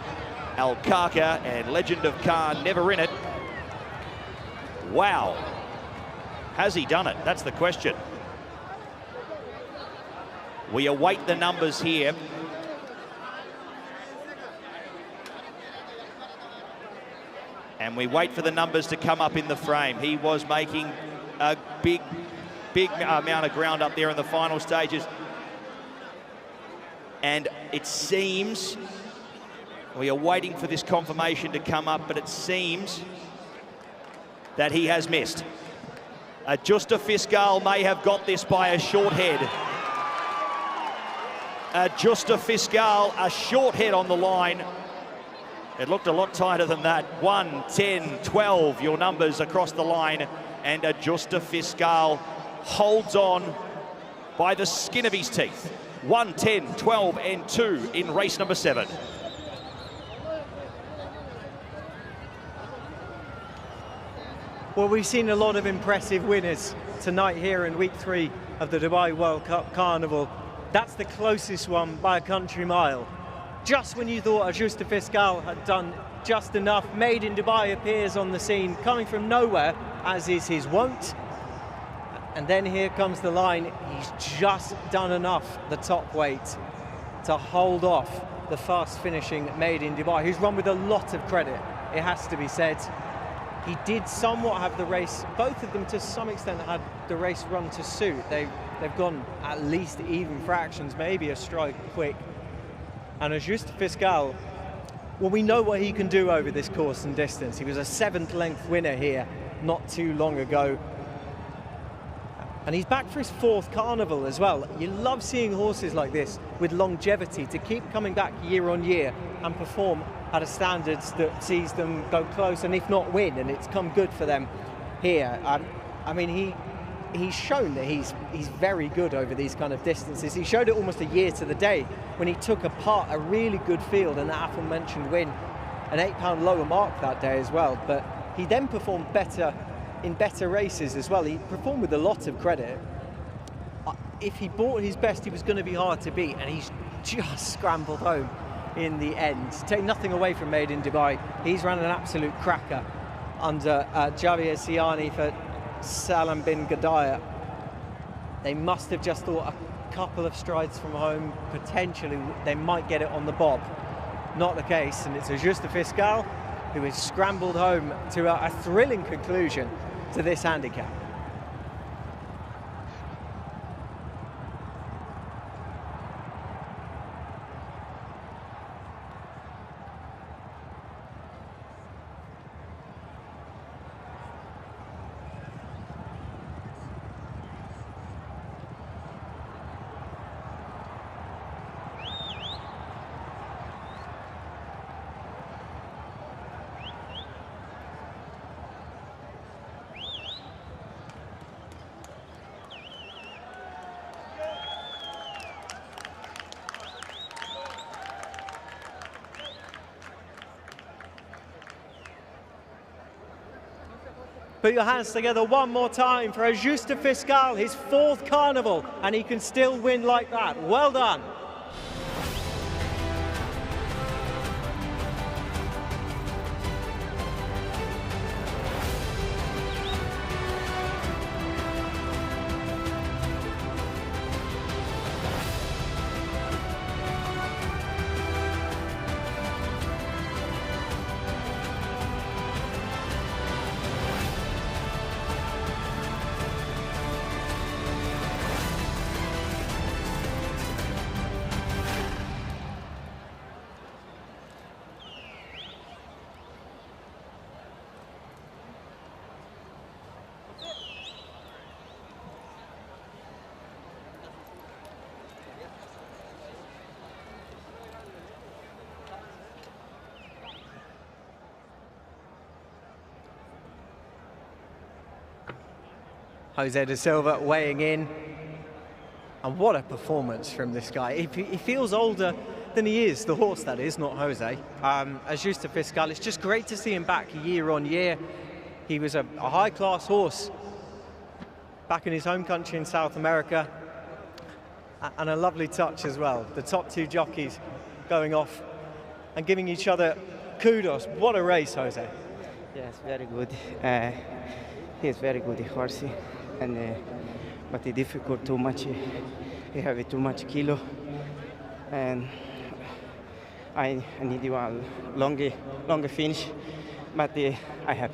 Al-Kaka, and Legend of Khan, never in it. Wow. Has he done it? That's the question. We await the numbers here. And we wait for the numbers to come up in the frame. He was making a big amount of ground up there in the final stages. And it seems, we are waiting for this confirmation to come up, but it seems that he has missed. Justa Fiscal may have got this by a short head. Justa Fiscal, a short head on the line. It looked a lot tighter than that. 1, 10, 12, your numbers across the line. And Justa Fiscal holds on by the skin of his teeth. 1, 10, 12, and 2 in race number 7. Well, we've seen a lot of impressive winners tonight here in week 3 of the Dubai World Cup Carnival. That's the closest one by a country mile. Just when you thought Justa Fiscal had done just enough, Meydan Dubai appears on the scene, coming from nowhere, as is his wont. And then here comes the line. He's just done enough, the top weight, to hold off the fast finishing Meydan Dubai, who's run with a lot of credit, it has to be said. He did somewhat have the race, both of them to some extent had the race run to suit. They've gone at least even fractions, maybe a stride quick. And Justa Fiscal, well, we know what he can do over this course and distance. He was a 7th length winner here not too long ago. And he's back for his 4th Carnival as well. You love seeing horses like this with longevity to keep coming back year on year and perform at a standard that sees them go close and if not win, and it's come good for them here. I mean, he's shown that he's very good over these kind of distances. He showed it almost a year to the day when he took apart a really good field and that aforementioned win, an £8 lower mark that day as well. But he then performed better in better races as well. He performed with a lot of credit. If he bought his best, he was going to be hard to beat, and he's just scrambled home in the end. Take nothing away from Meydan Dubai. He's run an absolute cracker under Javier Siani for Salam bin Gadaya. They must have just thought a couple of strides from home, potentially they might get it on the bob. Not the case, and it's Justa Fiscal who has scrambled home to a thrilling conclusion to this handicap. Put your hands together one more time for Justa Fiscal, his 4th Carnival, and he can still win like that. Well done. Jose da Silva weighing in. And what a performance from this guy. He feels older than he is, the horse that is, not Jose. As Justa Fiscal, it's just great to see him back year on year. He was a high-class horse back in his home country in South America. And a lovely touch as well. The top two jockeys going off and giving each other kudos. What a race, Jose. Yes, very good. He's very good, horsey. And but it's difficult too much. He have too much kilo, and I need a longer finish. But I have.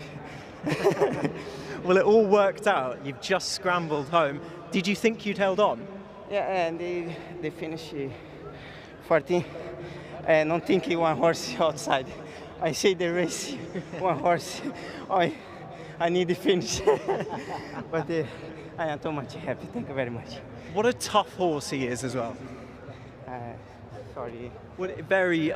Well, it all worked out. You've just scrambled home. Did you think you'd held on? Yeah, and they finish 14, and I'm thinking one horse outside. I see the race, one horse. I need to finish, but I am too much happy. Thank you very much. What a tough horse he is as well. Sorry. Very.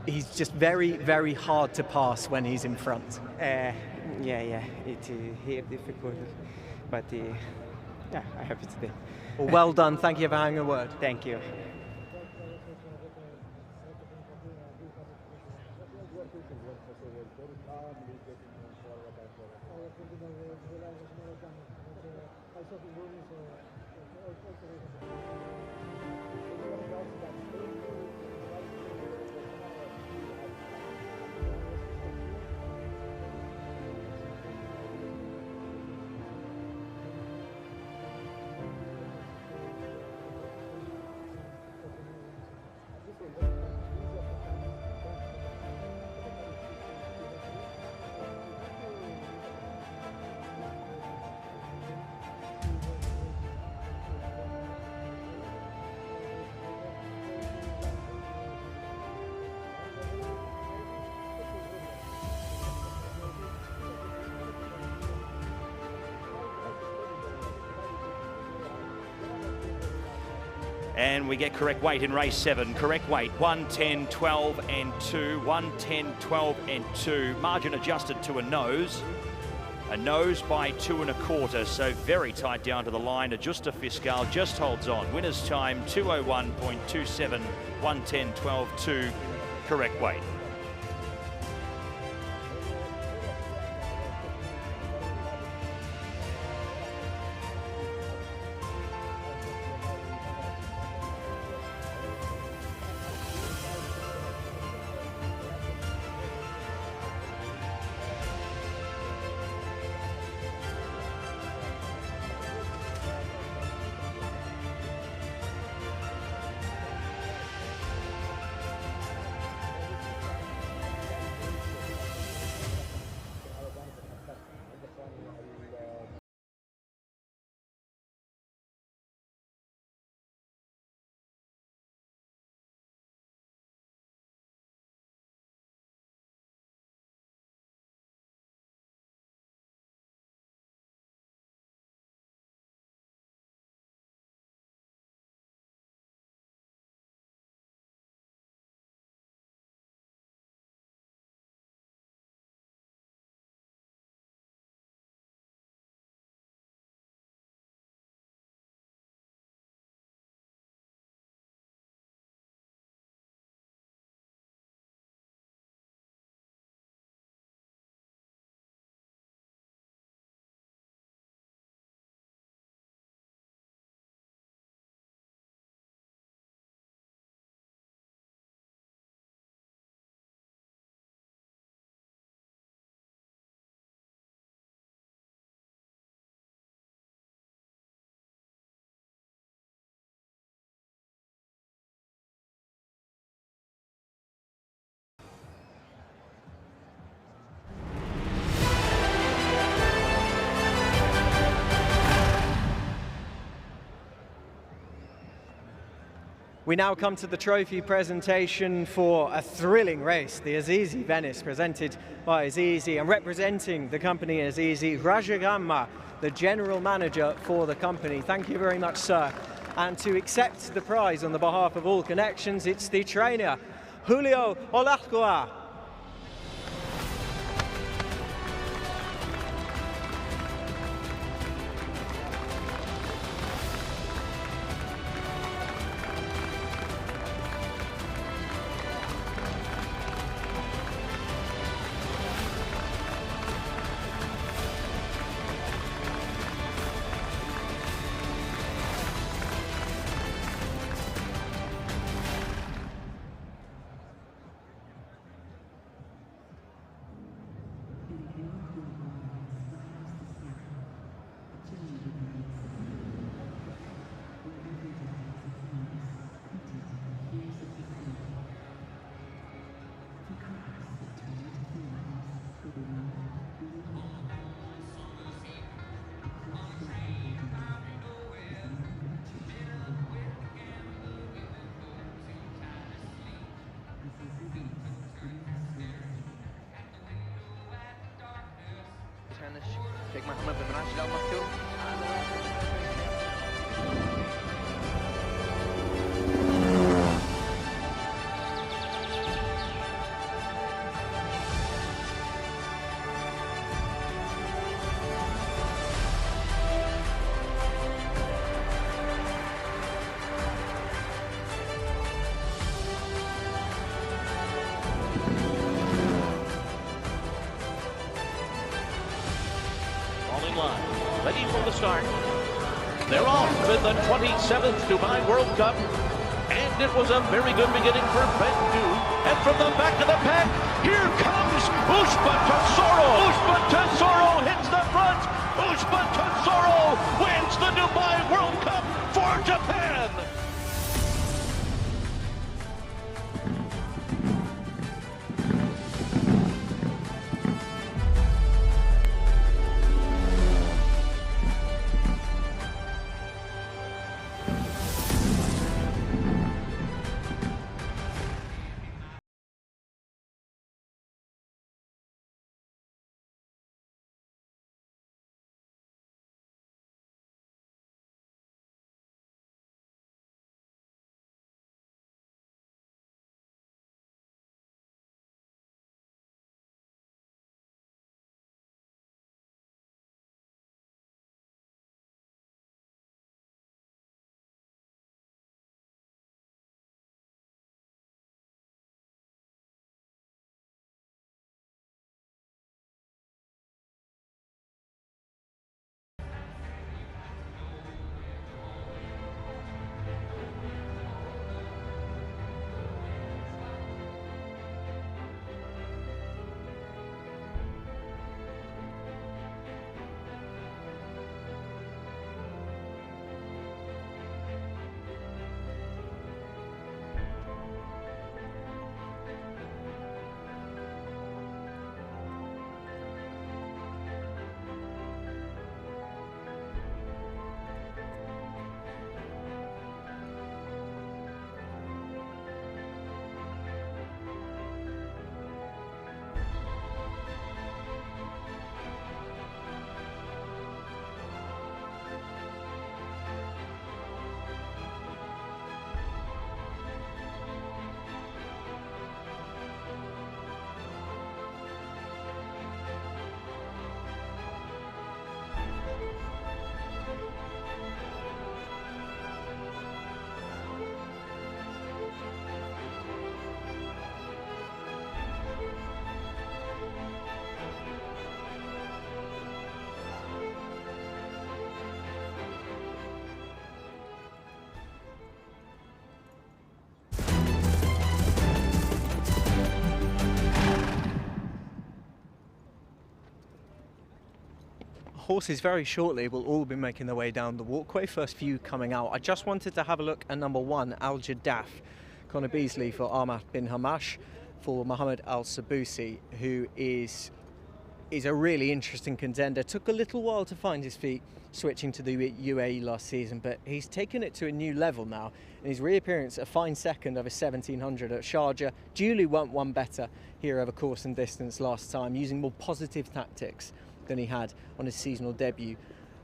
He's just very, very hard to pass when he's in front. Yeah, it's here difficult, but yeah, I'm happy today. Well done. Thank you for having a word. Thank you. And we get correct weight in race 7. Correct weight, 110, 12 and 2. 110, 12 and 2. Margin adjusted to a nose. A nose by 2 1/4. So very tight down to the line. Justa Fiscal just holds on. Winner's time, 2:01.27. 110, 12, 2. Correct weight. We now come to the trophy presentation for a thrilling race, the Azizi Venice, presented by Azizi, and representing the company Azizi, Rajagamma, the general manager for the company. Thank you very much, sir. And to accept the prize on the behalf of All Connections, it's the trainer, Julio Olazcoa. Sheikh Mohammed bin Rashid Al Maktoum. Ready for the start. They're off with the 27th Dubai World Cup. And it was a very good beginning for Bendu. And from the back of the pack, here comes Ushba Tesoro. Ushba Tesoro hits the front. Ushba Tesoro wins the Dubai World Cup for Japan. Horses very shortly will all be making their way down the walkway, first few coming out. I just wanted to have a look at number 1, Al Jaddaf, Connor Beasley for Ahmad bin Hamash, for Mohammed Al Sabusi, who is a really interesting contender. Took a little while to find his feet switching to the UAE last season, but he's taken it to a new level now. In his reappearance, a fine second over 1700 at Sharjah, duly went one better here over course and distance last time, using more positive tactics than he had on his seasonal debut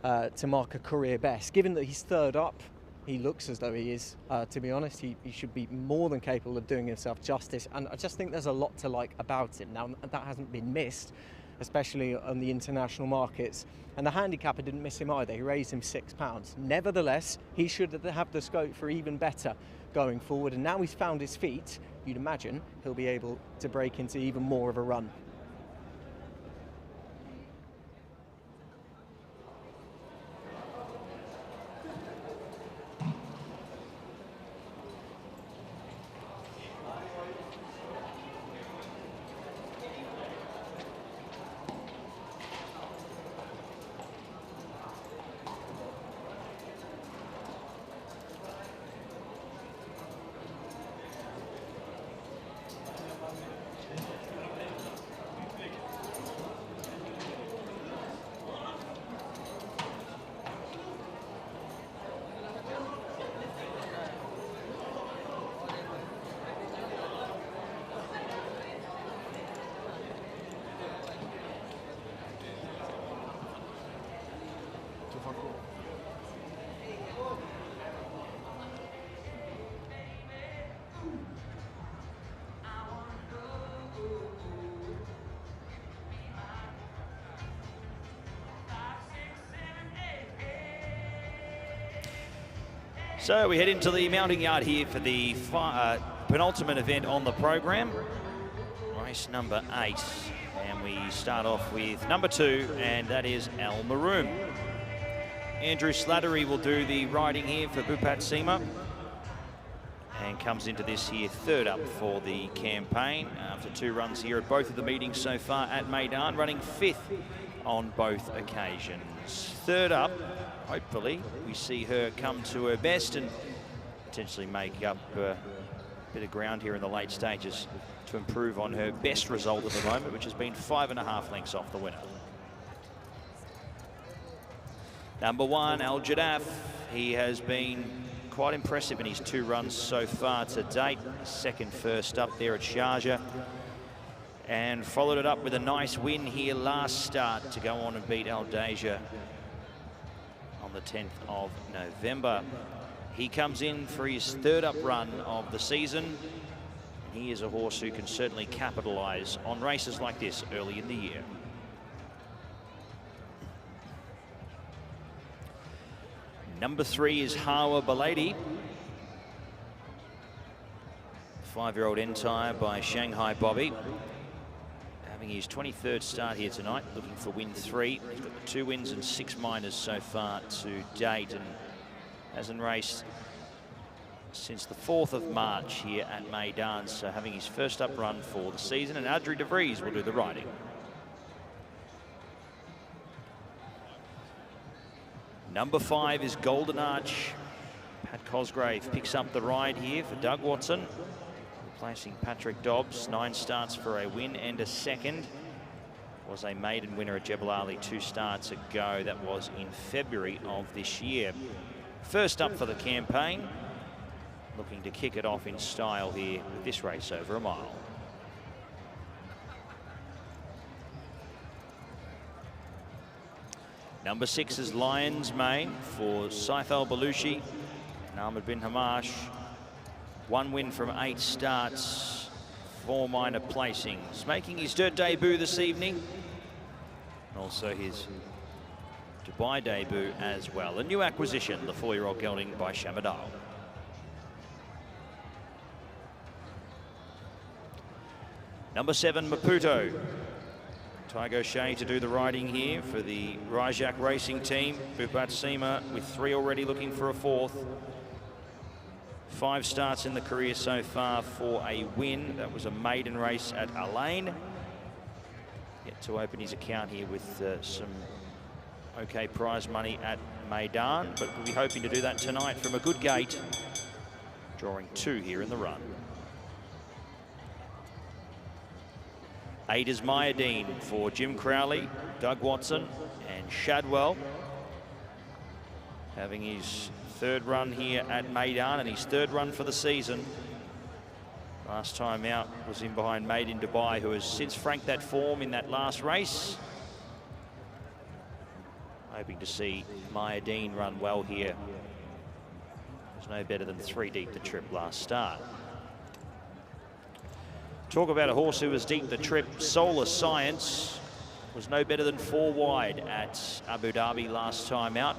to mark a career best. Given that he's third up, he looks as though he is, to be honest. He should be more than capable of doing himself justice, and I just think there's a lot to like about him. Now, that hasn't been missed, especially on the international markets, and the handicapper didn't miss him either. He raised him £6. Nevertheless, he should have the scope for even better going forward, and now he's found his feet, you'd imagine he'll be able to break into even more of a run. So we head into the mounting yard here for the penultimate event on the program, race number 8. And we start off with number 2, and that is El Maroon. Andrew Slattery will do the riding here for Bupat Sema, and comes into this here third up for the campaign after 2 runs here at both of the meetings so far at Meydan, running 5th on both occasions. Third up, hopefully we see her come to her best and potentially make up a bit of ground here in the late stages to improve on her best result at the moment, which has been 5.5 lengths off the winner. Number 1, Al Jadaf. He has been quite impressive in his 2 runs so far to date. Second first up there at Sharjah, and followed it up with a nice win here last start to go on and beat Al Deja on the 10th of November. He comes in for his 3rd up run of the season, and he is a horse who can certainly capitalize on races like this early in the year. Number 3 is Hawa Baladi. 5-year-old Entire by Shanghai Bobby. Having his 23rd start here tonight, looking for win 3. He's got the 2 wins and 6 minors so far to date, and hasn't raced since the 4th of March here at Meydan, so having his first up run for the season, and Adri de Vries will do the riding. Number 5 is Golden Arch. Pat Cosgrave picks up the ride here for Doug Watson, replacing Patrick Dobbs. 9 starts for a win and a second. Was a maiden winner at Jebel Ali 2 starts ago. That was in February of this year. First up for the campaign, looking to kick it off in style here with this race over a mile. Number 6 is Lion's Mane for Saif Al Baluchi and Ahmed bin Hamash. 1 win from 8 starts, 4 minor placings. Making his dirt debut this evening, and also his Dubai debut as well. A new acquisition, the 4-year-old gelding by Shamadal. Number 7, Maputo. Tygo Shea to do the riding here for the Rajak Racing team. Bupat Sema with 3 already, looking for a 4th. 5 starts in the career so far for a win. That was a maiden race at Alain. Yet to open his account here with some okay prize money at Meydan, but we'll be hoping to do that tonight from a good gate, drawing 2 here in the run. 8 is Meydan for Jim Crowley, Doug Watson and Shadwell. Having his 3rd run here at Meydan and his 3rd run for the season. Last time out was in behind Made in Dubai, who has since franked that form in that last race. Hoping to see Meydan run well here. There's no better than 3 deep the trip last start. Talk about a horse who was deep the trip. Solar Science was no better than 4 wide at Abu Dhabi last time out.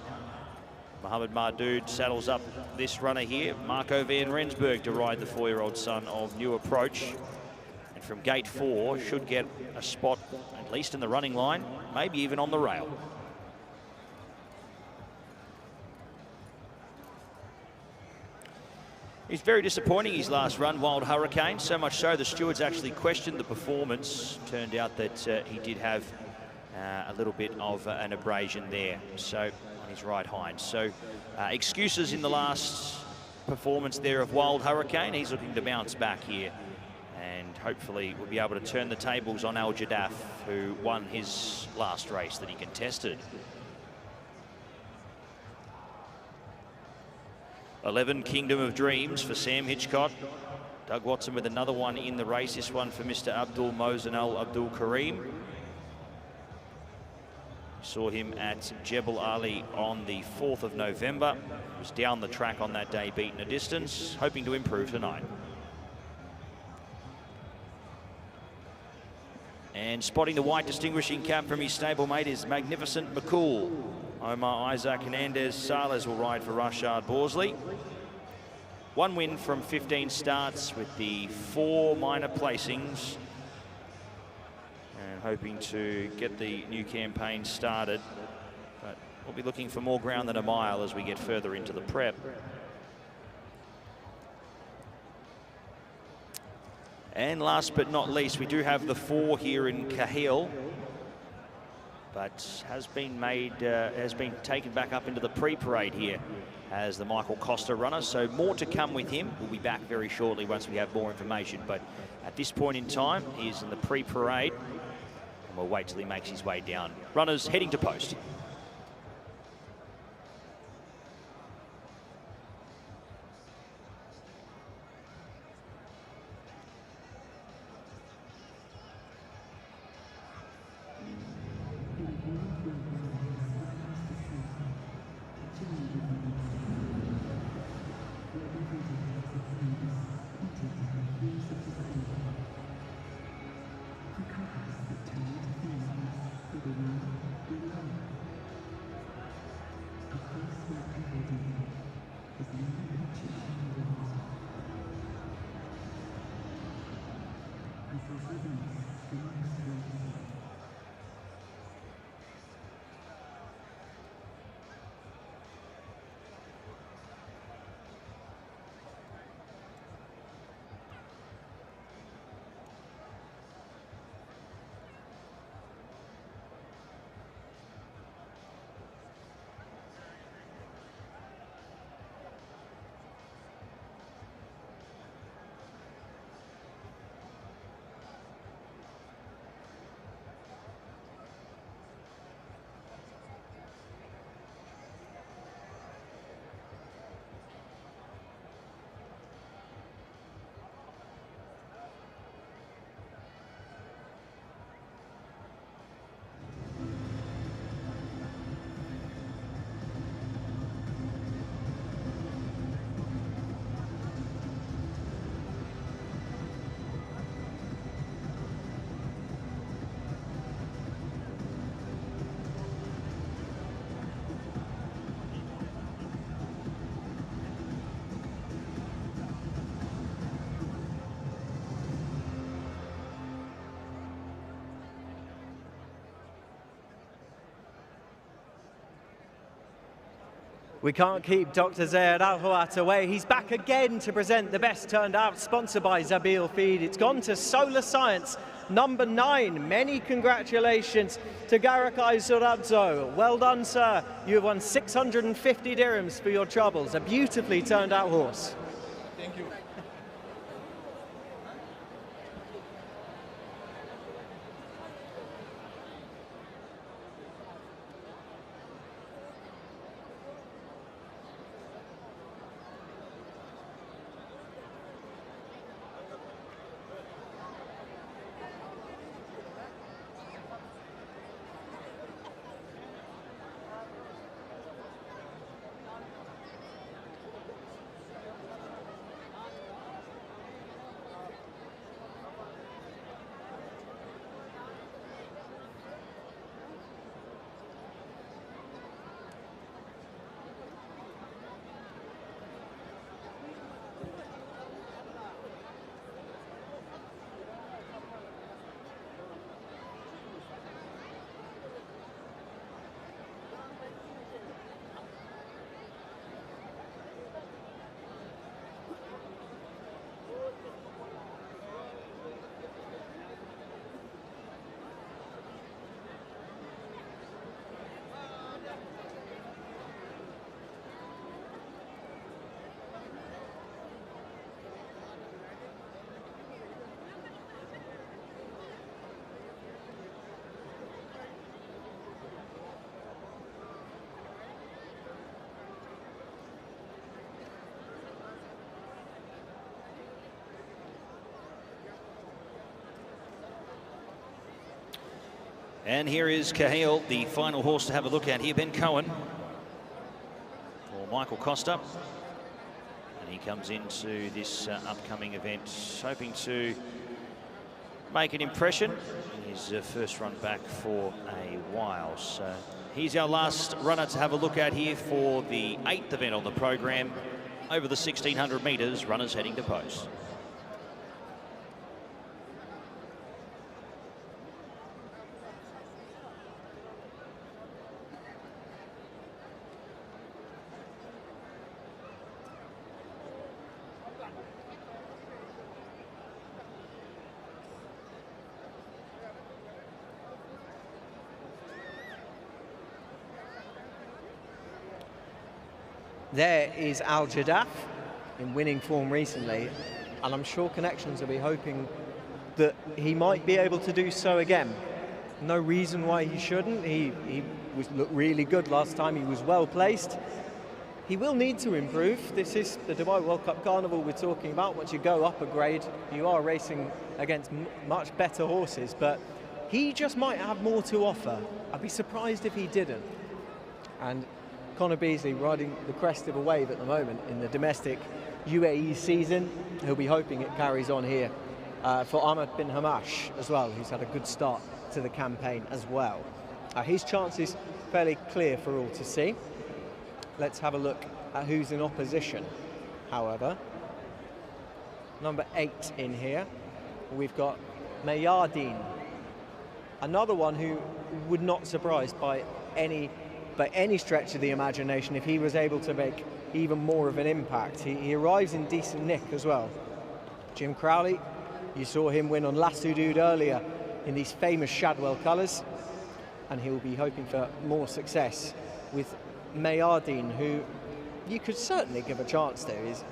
Mohammed Mardoud saddles up this runner here, Marco van Rensburg, to ride the 4-year-old son of New Approach. And from gate 4 should get a spot, at least in the running line, maybe even on the rail. He's very disappointing his last run, Wild Hurricane, so much so the stewards actually questioned the performance. Turned out that he did have a little bit of an abrasion there, so on his right hind. So excuses in the last performance there of Wild Hurricane. He's looking to bounce back here, and hopefully we'll be able to turn the tables on Al Jadaf, who won his last race that he contested. 11, Kingdom of Dreams for Sam Hitchcock. Doug Watson with another one in the race, this one for Mr. Abdul Mohsen Al Abdul Karim. Saw him at Jebel Ali on the 4th of November. Was down the track on that day, beaten a distance, hoping to improve tonight. And spotting the white distinguishing cap from his stablemate is Magnificent McCool. Omar Isaac Hernandez Sales will ride for Rashad Borsley. 1 win from 15 starts with the 4 minor placings. And hoping to get the new campaign started. But we'll be looking for more ground than a mile as we get further into the prep. And last but not least, we do have the 4 here in Cahill, but has been taken back up into the pre-parade here as the Michael Costa runner. So more to come with him. We'll be back very shortly once we have more information. But at this point in time, he's in the pre-parade, and we'll wait till he makes his way down. Runners heading to post. We can't keep Dr. Zayed Al-Hawat away. He's back again to present the best turned out, sponsored by Zabil Feed. It's gone to Solar Science, number 9. Many congratulations to Garak Aizuradzo. Well done, sir. You have won 650 dirhams for your troubles. A beautifully turned out horse. Thank you. And here is Cahill, the final horse to have a look at here. Ben Cohen or Michael Costa. And he comes into this upcoming event hoping to make an impression in his first run back for a while. So he's our last runner to have a look at here for the 8th event on the program. Over the 1600 metres, runners heading to post. There is Al Jadaf in winning form recently, and I'm sure Connections will be hoping that he might be able to do so again. No reason why he shouldn't. He looked really good last time. He was well placed. He will need to improve. This is the Dubai World Cup Carnival we're talking about. Once you go up a grade, you are racing against much better horses, but he just might have more to offer. I'd be surprised if he didn't. And Connor Beasley riding the crest of a wave at the moment in the domestic UAE season. He'll be hoping it carries on here for Ahmed bin Hamash as well, who's had a good start to the campaign as well. His chances fairly clear for all to see. Let's have a look at who's in opposition. However, number 8 in here, we've got Meydan, another one who would not surprise by any stretch of the imagination if he was able to make even more of an impact. He arrives in decent nick as well. Jim Crowley, you saw him win on Lasudud earlier in these famous Shadwell colours, and he'll be hoping for more success with Meydan, who you could certainly give a chance to. He's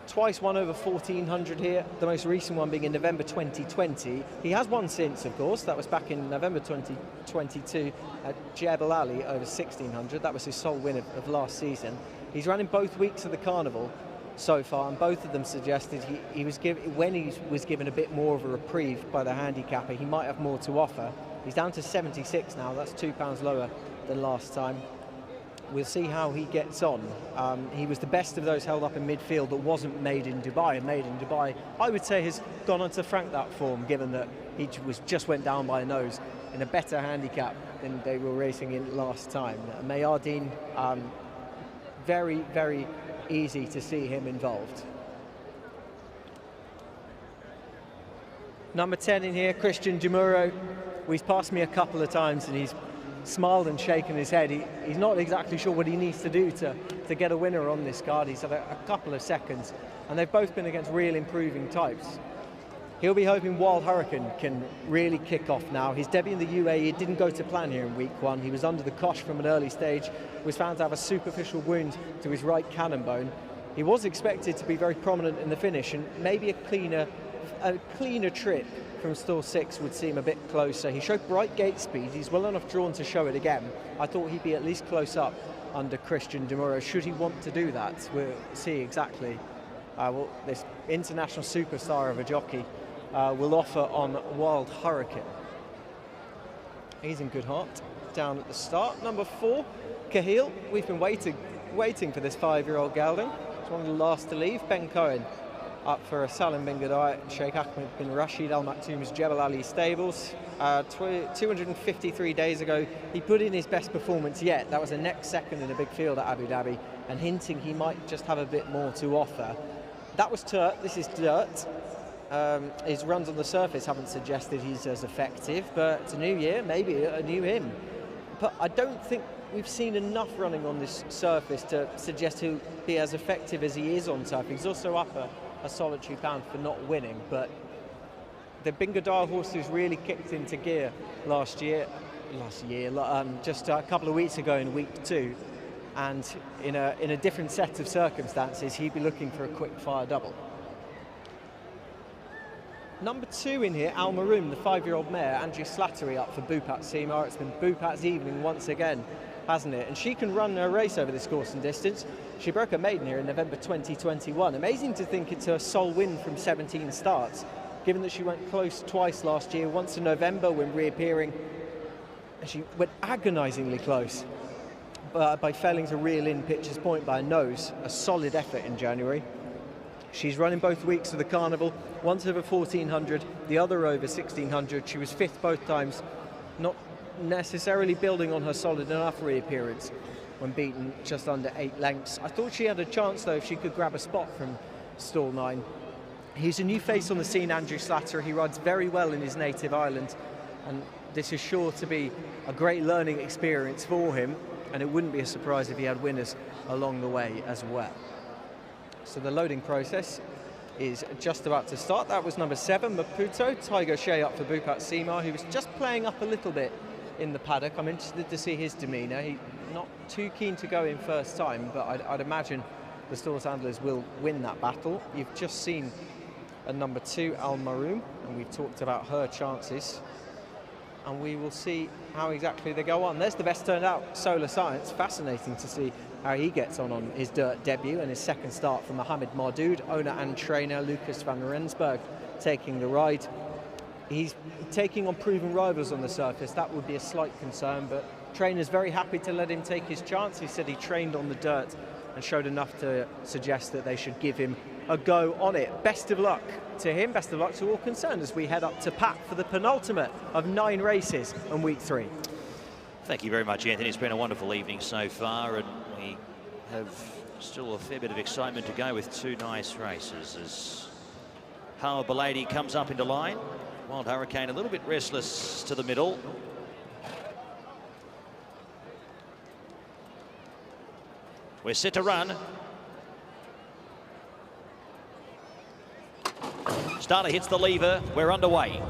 twice won over 1400 here, the most recent one being in November 2020. He has won since, of course. That was back in November 2022 at Jebel Ali over 1600. That was his sole win of last season. He's run in both weeks of the Carnival so far, and both of them suggested he was given a bit more of a reprieve by the handicapper, he might have more to offer. He's down to 76 now. That's £2 lower than last time. We'll see how he gets on. He was the best of those held up in midfield that wasn't made in Dubai. And made in Dubai, I would say, has gone on to frank that form, given that he just went down by a nose in a better handicap than they were racing in last time. Meydan, very, very easy to see him involved. Number 10 in here, Christian Demuro. He's passed me a couple of times and he's smiled and shaken his head. He's not exactly sure what he needs to do to get a winner on this card. He's had a couple of seconds, and they've both been against real improving types. He'll be hoping Wild Hurricane can really kick off now. His debut in the UAE didn't go to plan here in week 1. He was under the cosh from an early stage, was found to have a superficial wound to his right cannon bone. He was expected to be very prominent in the finish, and maybe a cleaner trip from stall 6 would seem a bit closer. He showed bright gate speed. He's well enough drawn to show it again. I thought he'd be at least close up under Christian Demuro, should he want to do that. We'll see exactly what this international superstar of a jockey will offer on Wild Hurricane. He's in good heart down at the start. Number 4, Cahill. We've been waiting for this 5-year-old gelding. It's one of the last to leave. Ben Cohen up for Salim bin Ghadai, Sheikh Ahmed bin Rashid Al Maktoum's Jebel Ali stables. 253 days ago, he put in his best performance yet. That was a next second in a big field at Abu Dhabi, and hinting he might just have a bit more to offer. That was Turt, this is Dirt. His runs on the surface haven't suggested he's as effective, but it's a new year, maybe a new him. But I don't think we've seen enough running on this surface to suggest he'll be as effective as he is on turf. He's also up a solitary pound for not winning, but the bin Ghadai horse who's really kicked into gear just a couple of weeks ago in week 2, and in a different set of circumstances, he'd be looking for a quick fire double. Number 2 in here, Al Maroon, the 5-year-old mare, Andrew Slattery up for Bupat Seymour. It's been Bupat's evening once again, hasn't it? And she can run a race over this course and distance. She broke a maiden here in November 2021. Amazing to think it's her sole win from 17 starts, given that she went close twice last year, once in November when reappearing and she went agonisingly close by failing to reel in Pitcher's Point by a nose. A solid effort in January. She's running both weeks of the Carnival, once over 1400, the other over 1600. She was fifth both times, not necessarily building on her solid enough reappearance when beaten just under 8 lengths. I thought she had a chance though if she could grab a spot from stall 9. He's a new face on the scene, Andrew Slatter. He rides very well in his native island, and this is sure to be a great learning experience for him, and it wouldn't be a surprise if he had winners along the way as well. So the loading process is just about to start. That was number 7, Maputo, Tiger Shea up for Bhupat Seema, who was just playing up a little bit in the paddock. I'm interested to see his demeanour. He's not too keen to go in first time, but I'd imagine the Stores handlers will win that battle. You've just seen a number 2, Al Maroon, and we've talked about her chances. And we will see how exactly they go on. There's the best turned out, Solar Science. Fascinating to see how he gets on his dirt debut and his second start for Mohamed Mardoud. Owner and trainer Lucas van Rensburg taking the ride. He's taking on proven rivals on the surface. That would be a slight concern, but trainer's very happy to let him take his chance. He said he trained on the dirt and showed enough to suggest that they should give him a go on it. Best of luck to him, best of luck to all concerned as we head up to Pat for the penultimate of 9 races on week 3. Thank you very much, Anthony. It's been a wonderful evening so far, and we have still a fair bit of excitement to go with 2 nice races as Howard Belady comes up into line. Wild Hurricane a little bit restless to the middle. We're set to run. Starter hits the lever. We're underway.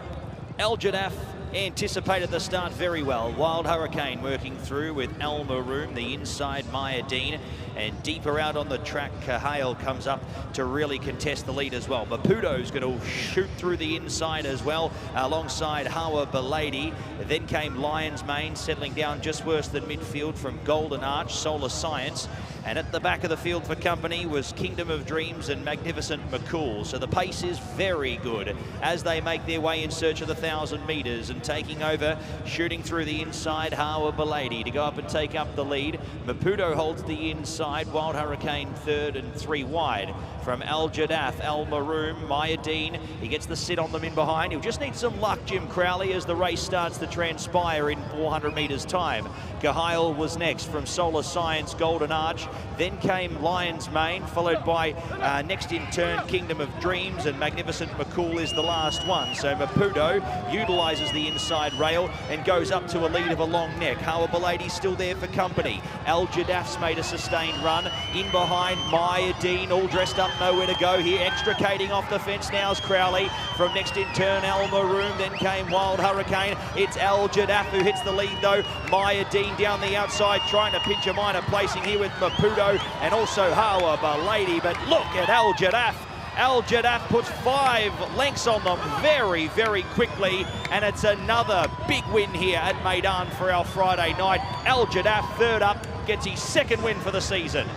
Al Jadaf anticipated the start very well. Wild Hurricane working through with Al Maroon, the inside Meydan, and deeper out on the track, Cahill comes up to really contest the lead as well. Maputo's going to shoot through the inside as well, alongside Hawa Belady. Then came Lion's Mane, settling down just worse than midfield from Golden Arch, Solar Science. And at the back of the field for company was Kingdom of Dreams and Magnificent McCool. So the pace is very good as they make their way in search of the 1,000 metres, and taking over, shooting through the inside, Hawa Belady to go up and take up the lead. Maputo holds the inside, Wild Hurricane third and 3 wide from Al Jadaf. Al Maroon, Meydan, he gets the sit on them in behind. He'll just need some luck, Jim Crowley, as the race starts to transpire in 400 metres time. Cahill was next from Solar Science, Golden Arch. Then came Lion's Mane, followed by next in turn Kingdom of Dreams, and Magnificent McCool is the last one. So Maputo utilises the inside rail and goes up to a lead of a long neck. Hawa Belady still there for company. Al Jadaf's made a sustained run. In behind, Meydan, all dressed up, nowhere to go here. Extricating off the fence now is Crowley. From next in turn, Al Maroon. Then came Wild Hurricane. It's Al Jadaf who hits the lead though. Meydan down the outside, trying to pinch a minor placing here with Maputo and also Hawa Belady. But look at Al Jadaf. Al Jadaf puts 5 lengths on them very, very quickly, and it's another big win here at Meydan for our Friday night. Al Jadaf third up, gets his 2nd win for the season.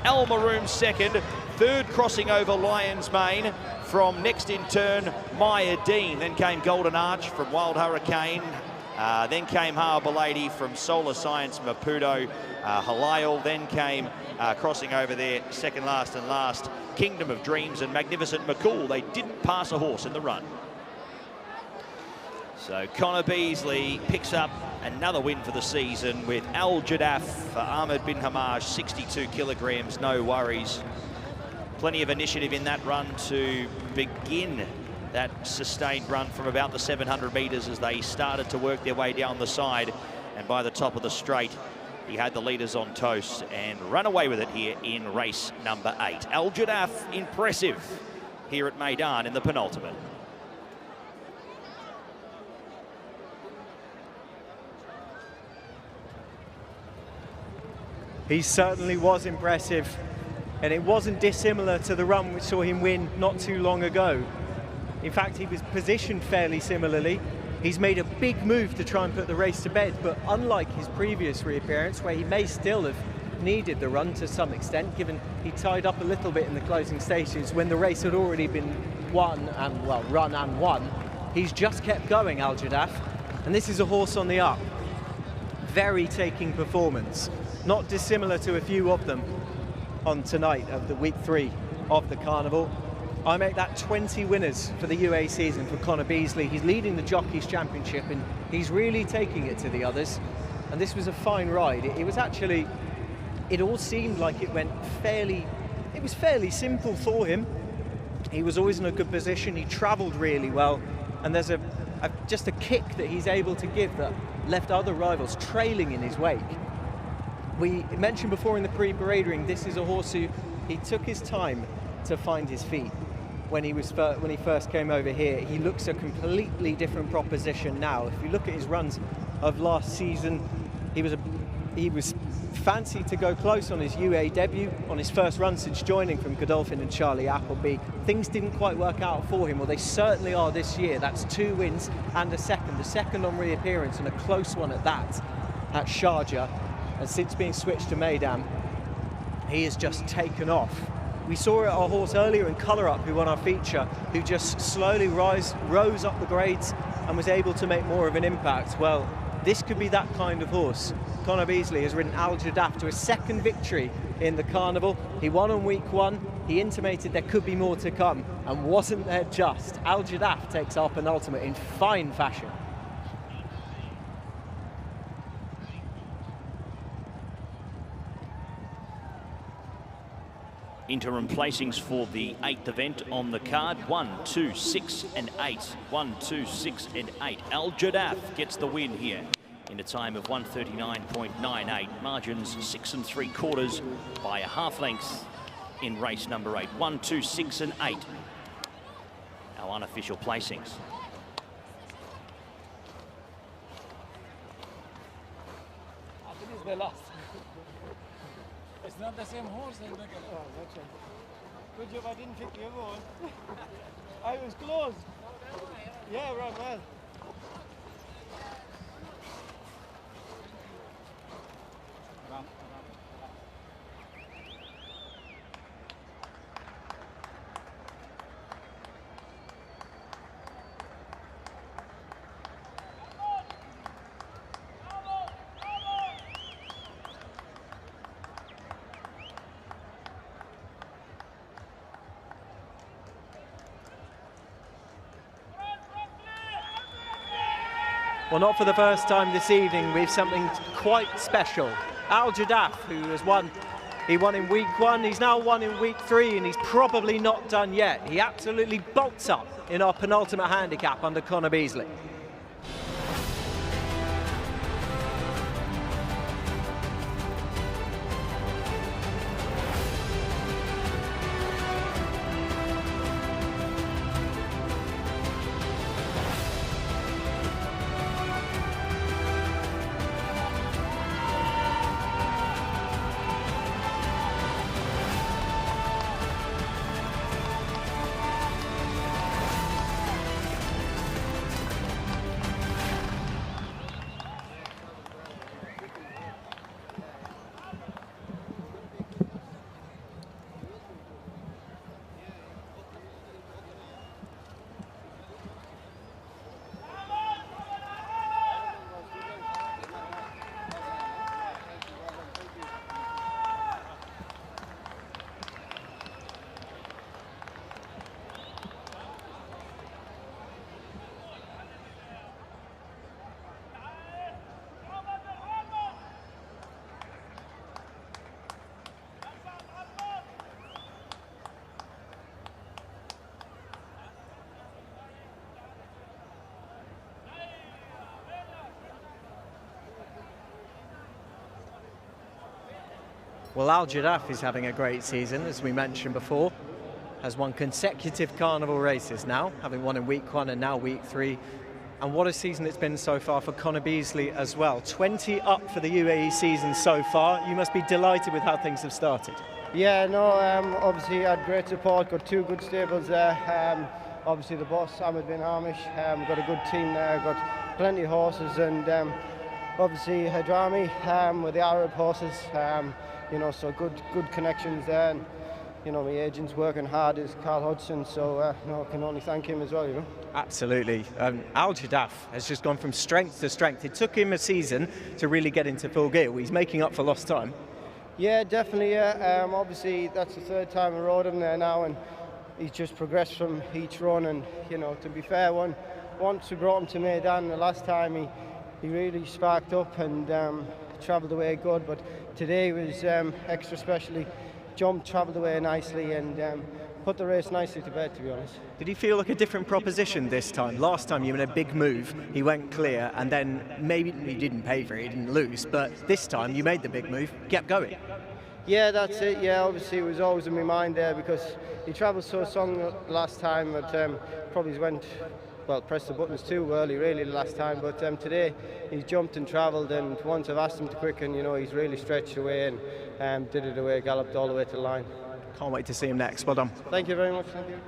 Al Maroon second, third crossing over Lion's Mane from next in turn Meydan. Then came Golden Arch from Wild Hurricane. Then came Hawa Belady from Solar Science, Maputo, Halil. Then came crossing over there, second last and last, Kingdom of Dreams and Magnificent McCool. They didn't pass a horse in the run. So Connor Beasley picks up another win for the season with Al Jadaf for Ahmed bin Hamaj, 62 kilograms, no worries. Plenty of initiative in that run to begin that sustained run from about the 700 metres as they started to work their way down the side. And by the top of the straight, he had the leaders on toast and run away with it here in race number 8. Al Jadaf, impressive here at Meydan in the penultimate. He certainly was impressive, and it wasn't dissimilar to the run which saw him win not too long ago. In fact, he was positioned fairly similarly. He's made a big move to try and put the race to bed, but unlike his previous reappearance, where he may still have needed the run to some extent, given he tied up a little bit in the closing stages when the race had already been won and, well, run and won, he's just kept going, Al Jadaf, and this is a horse on the up. very taking performance, not dissimilar to a few of them on tonight of the week 3 of the Carnival. I make that 20 winners for the UAE season for Connor Beasley. He's leading the Jockeys Championship and he's really taking it to the others. And this was a fine ride. It was actually, it all seemed like it went it was fairly simple for him. He was always in a good position. He travelled really well. And there's just a kick that he's able to give that left other rivals trailing in his wake. We mentioned before in the pre-parade ring, this is a horse who he took his time to find his feet. When he first came over here, he looks a completely different proposition now. If you look at his runs of last season, he was fancied to go close on his UA debut, on his first run since joining from Godolphin and Charlie Appleby. Things didn't quite work out for him, well they certainly are this year. That's 2 wins and a second on reappearance, and a close one at that, at Sharjah. And since being switched to Meydan, he has just taken off. We saw it our horse earlier in Colour Up, who won our feature, who just slowly rose up the grades and was able to make more of an impact. Well, this could be that kind of horse. Connor Beasley has ridden Al Jadaf to a 2nd victory in the Carnival. He won on week 1. He intimated there could be more to come, and wasn't there just. Al Jadaf takes our penultimate in fine fashion. Interim placings for the 8th event on the card. 1, 2, 6 and 8. 1, 2, 6 and 8. Al Jadaf gets the win here in a time of 1:39.98. Margins 6 3/4 by a half length in race number 8. 1, 2, 6 and 8. Our unofficial placings. This is the last. It's not the same horse. Good job I didn't pick the other one. I was close. Yeah, right, well. Well, not for the first time this evening, we have something quite special. Al Jadaf, who has won, he won in week 1, he's now won in week 3, and he's probably not done yet. He absolutely bolts up in our penultimate handicap under Connor Beasley. Well, Al Jadaf is having a great season, as we mentioned before. Has won consecutive Carnival races now, having won in week 1 and now week 3. And what a season it's been so far for Connor Beasley as well. 20 up for the UAE season so far. You must be delighted with how things have started. Yeah, no, obviously had great support, got 2 good stables there. Obviously the boss, Ahmed bin Hamish, got a good team there, got plenty of horses, and obviously Hadrami with the Arab horses. You know, so good connections there, and you know, my agent's working hard is Carl Hodgson, so no, I can only thank him as well, you know. Absolutely. Al Jadaf has just gone from strength to strength. It took him a season to really get into full gear. He's making up for lost time. Yeah, definitely. Yeah. Obviously, that's the third time I rode him there now, and he's just progressed from each run. And you know, to be fair, once we brought him to Meydan the last time, he really sparked up and travelled away good. But today was extra specially. Jumped, travelled away nicely, and put the race nicely to bed, to be honest. Did he feel like a different proposition this time? Last time you made a big move, he went clear, and then maybe he didn't pay for it, he didn't lose, but this time you made the big move, kept going. Yeah, that's it. Yeah, obviously it was always in my mind there because he travelled so strong last time, but probably pressed the buttons too early really the last time, but today he's jumped and travelled, and once I've asked him to quicken, you know, he's really stretched away and did it away, galloped all the way to the line. Can't wait to see him next. Well done. Thank you very much. Thank you.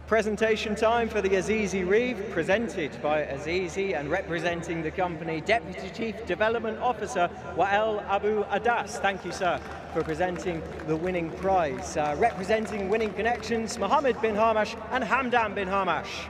Presentation time for the Azizi Reeve, presented by Azizi and representing the company, Deputy Chief Development Officer Wael Abu Adas. Thank you, sir, for presenting the winning prize. Representing Winning Connections, Mohammed bin Hamash and Hamdan bin Hamash.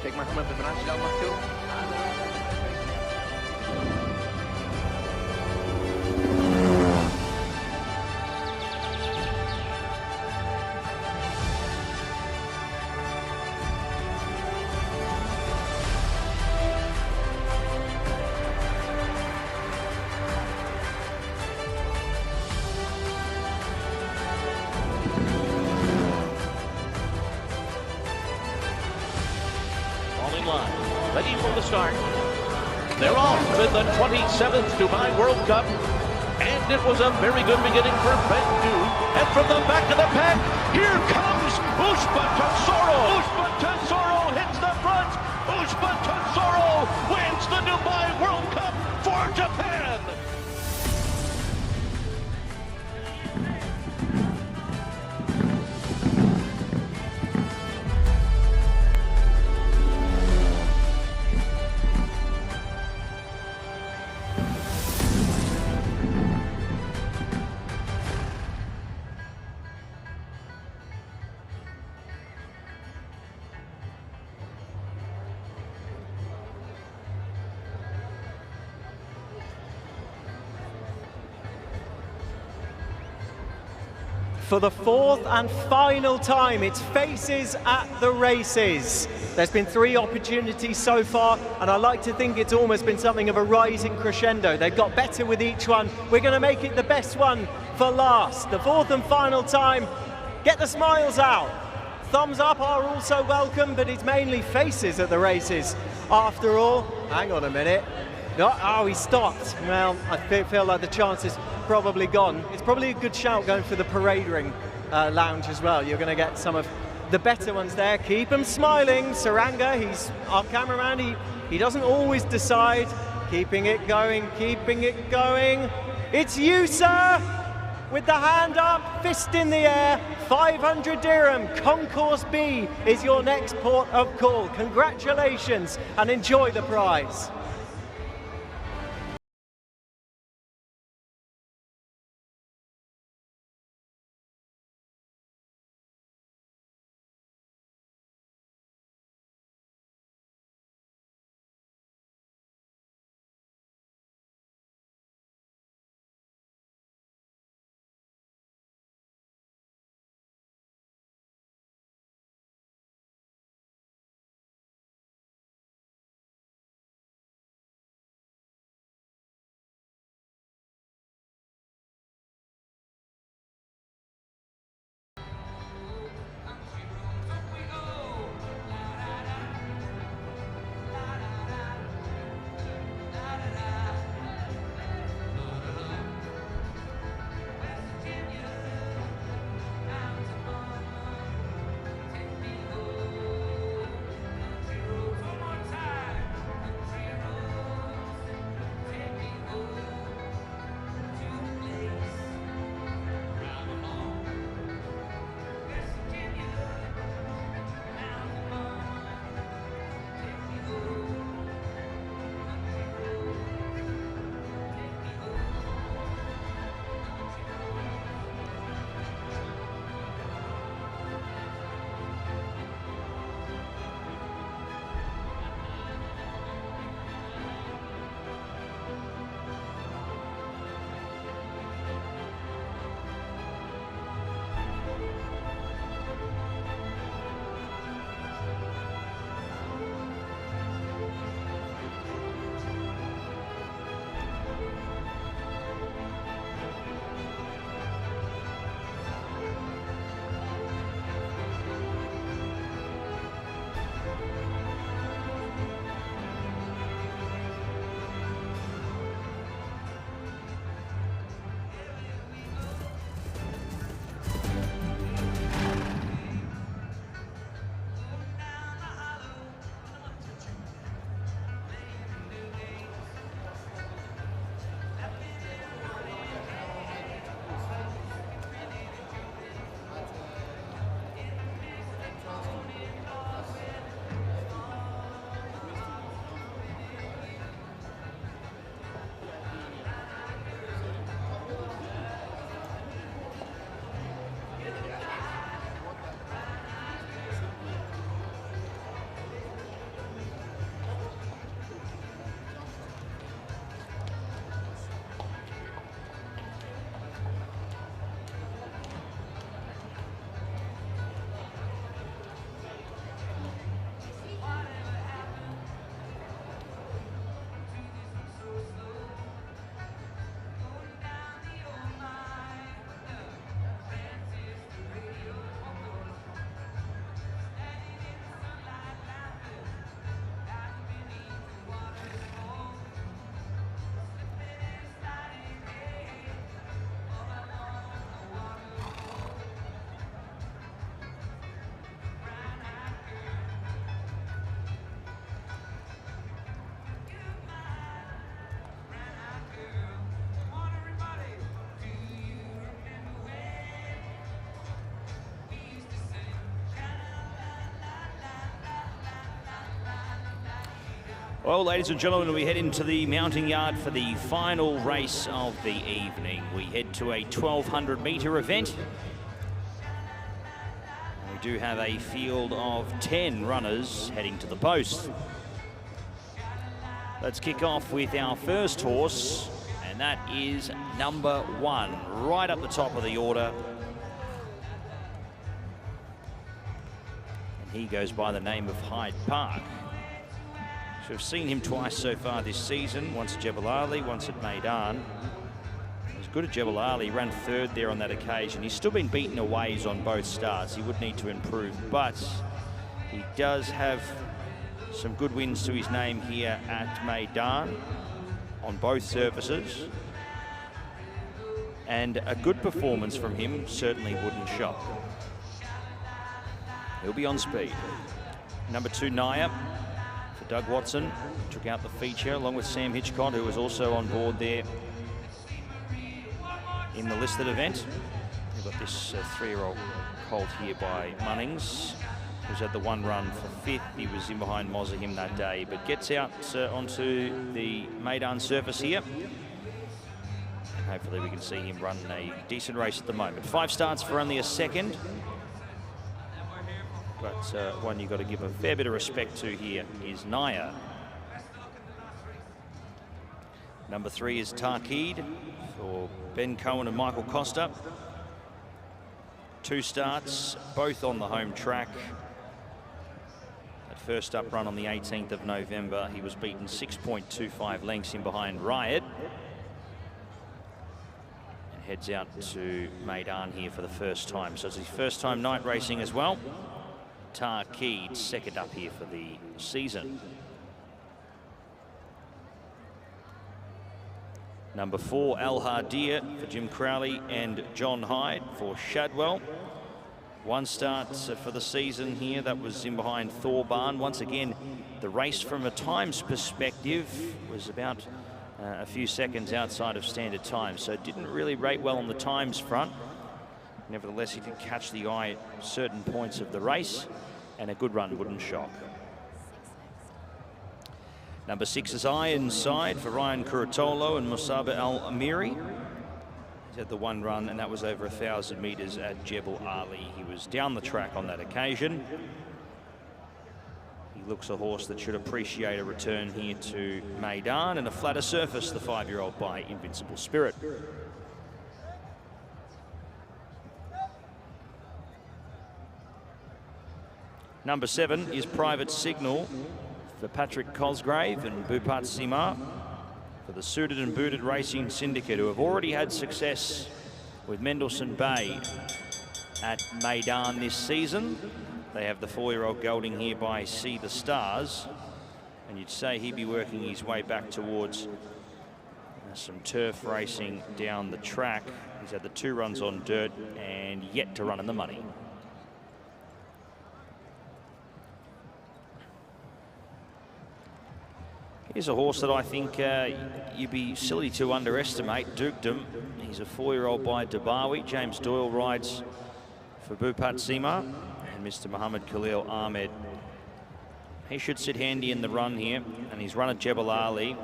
شيخ محمد بن راشد أو مكتوب. Ready from the start. They're off with the 27th Dubai World Cup. And it was a very good beginning for Bendu. And from the back of the pack, here comes Ushba Tensoro. Ushba Tensoro hits the front. Ushba Tensoro wins the Dubai World Cup for Japan. For the fourth and final time, it's faces at the races. There's been 3 opportunities so far, and I like to think it's almost been something of a rising crescendo. They've got better with each one. We're going to make it the best one for last. The fourth and final time. Get the smiles out. Thumbs up are also welcome, but it's mainly faces at the races. After all, hang on a minute. No, oh, he stopped. Well, I feel like the chance is probably gone. It's probably a good shout going for the parade ring lounge as well. You're going to get some of the better ones there. Keep them smiling. Saranga, he's our cameraman. He doesn't always decide. Keeping it going, keeping it going. It's you, sir, with the hand up, fist in the air. 500 dirham. Concourse B is your next port of call. Congratulations and enjoy the prize. Well, ladies and gentlemen, we head into the mounting yard for the final race of the evening. We head to a 1,200-metre event. We do have a field of 10 runners heading to the post. Let's kick off with our first horse, and that is number 1, right up the top of the order. And he goes by the name of Hyde Park. So we've seen him twice so far this season, once at Jebel Ali, once at Meydan. He was good at Jebel Ali, ran third there on that occasion. He's still been beaten away on both starts. He would need to improve, but he does have some good wins to his name here at Meydan on both surfaces. And a good performance from him certainly wouldn't shock. He'll be on speed. Number 2, Naya. Doug Watson took out the feature along with Sam Hitchcock, who was also on board there in the listed event. We've got this 3-year-old colt here by Munnings, who's had the 1 run for 5th. He was in behind Mozahim that day, but gets out onto the Meydan surface here. And hopefully we can see him run a decent race at the moment. 5 starts for only a second. But one you've got to give a fair bit of respect to here is Naya. Number 3 is Tarkid for Ben Cohen and Michael Costa. 2 starts, both on the home track. That first up run on the 18th of November, he was beaten 6.25 lengths in behind Riot. And heads out to Meydan here for the first time. So it's his first time night racing as well. Tarkid, second up here for the season. Number 4, Al Hardir for Jim Crowley and John Hyde for Shadwell. 1 start for the season here, that was in behind Thorbarn. Once again, the race from a times perspective was about a few seconds outside of standard time, so it didn't really rate well on the times front. Nevertheless, he did catch the eye at certain points of the race, and a good run wouldn't shock. Number 6 is Ironside for Ryan Curatolo and Musaba Al-Amiri. He's had the 1 run, and that was over 1,000 metres at Jebel Ali. He was down the track on that occasion. He looks a horse that should appreciate a return here to Meydan and a flatter surface, the 5-year-old by Invincible Spirit. Number 7 is Private Signal for Patrick Cosgrave and Bupat Sima for the Suited and Booted Racing Syndicate, who have already had success with Mendelssohn Bay at Meydan this season. They have the 4-year-old gelding here by See the Stars, and you'd say he'd be working his way back towards some turf racing down the track. He's had the 2 runs on dirt and yet to run in the money. Here's a horse that I think you'd be silly to underestimate, Dukedom. He's a 4-year-old by Dabawi. James Doyle rides for Bupat Sima and Mr. Muhammad Khalil Ahmed. He should sit handy in the run here, and his run at Jebel Ali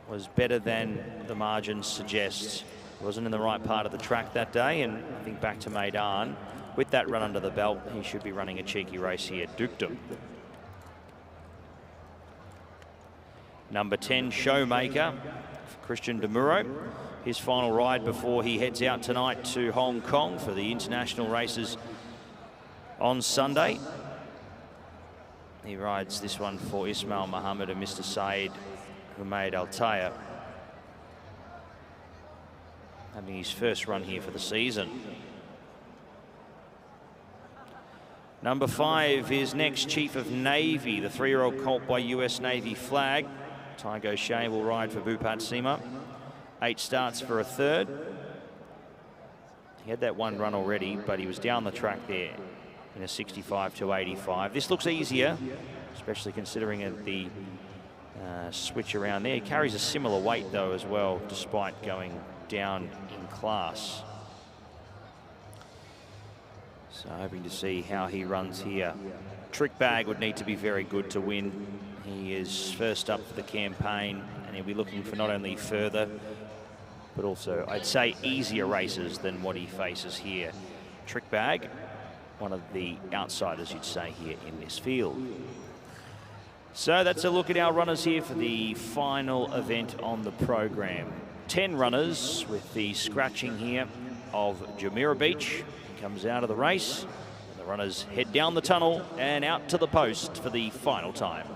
was better than the margins suggest. He wasn't in the right part of the track that day, and I think back to Meydan, with that run under the belt, he should be running a cheeky race here, Dukedom. Number 10, Showmaker for Christian Demuro. His final ride before he heads out tonight to Hong Kong for the international races on Sunday. He rides this one for Ismail Muhammad and Mr. Saeed Humaid Al-Taya, having his first run here for the season. Number 5 is next, Chief of Navy, the 3-year-old colt by US Navy flag. Tygo Shea will ride for Bupat Sima. 8 starts for a 3rd. He had that 1 run already, but he was down the track there in a 65 to 85. This looks easier, especially considering the switch around there. He carries a similar weight though as well, despite going down in class. So hoping to see how he runs here. Trick Bag would need to be very good to win. He is first up for the campaign, and he'll be looking for not only further, but also, I'd say, easier races than what he faces here. Trick Bag, one of the outsiders, you'd say, here in this field. So that's a look at our runners here for the final event on the program. 10 runners with the scratching here of Jumeirah Beach. He comes out of the race. The runners head down the tunnel and out to the post for the final time.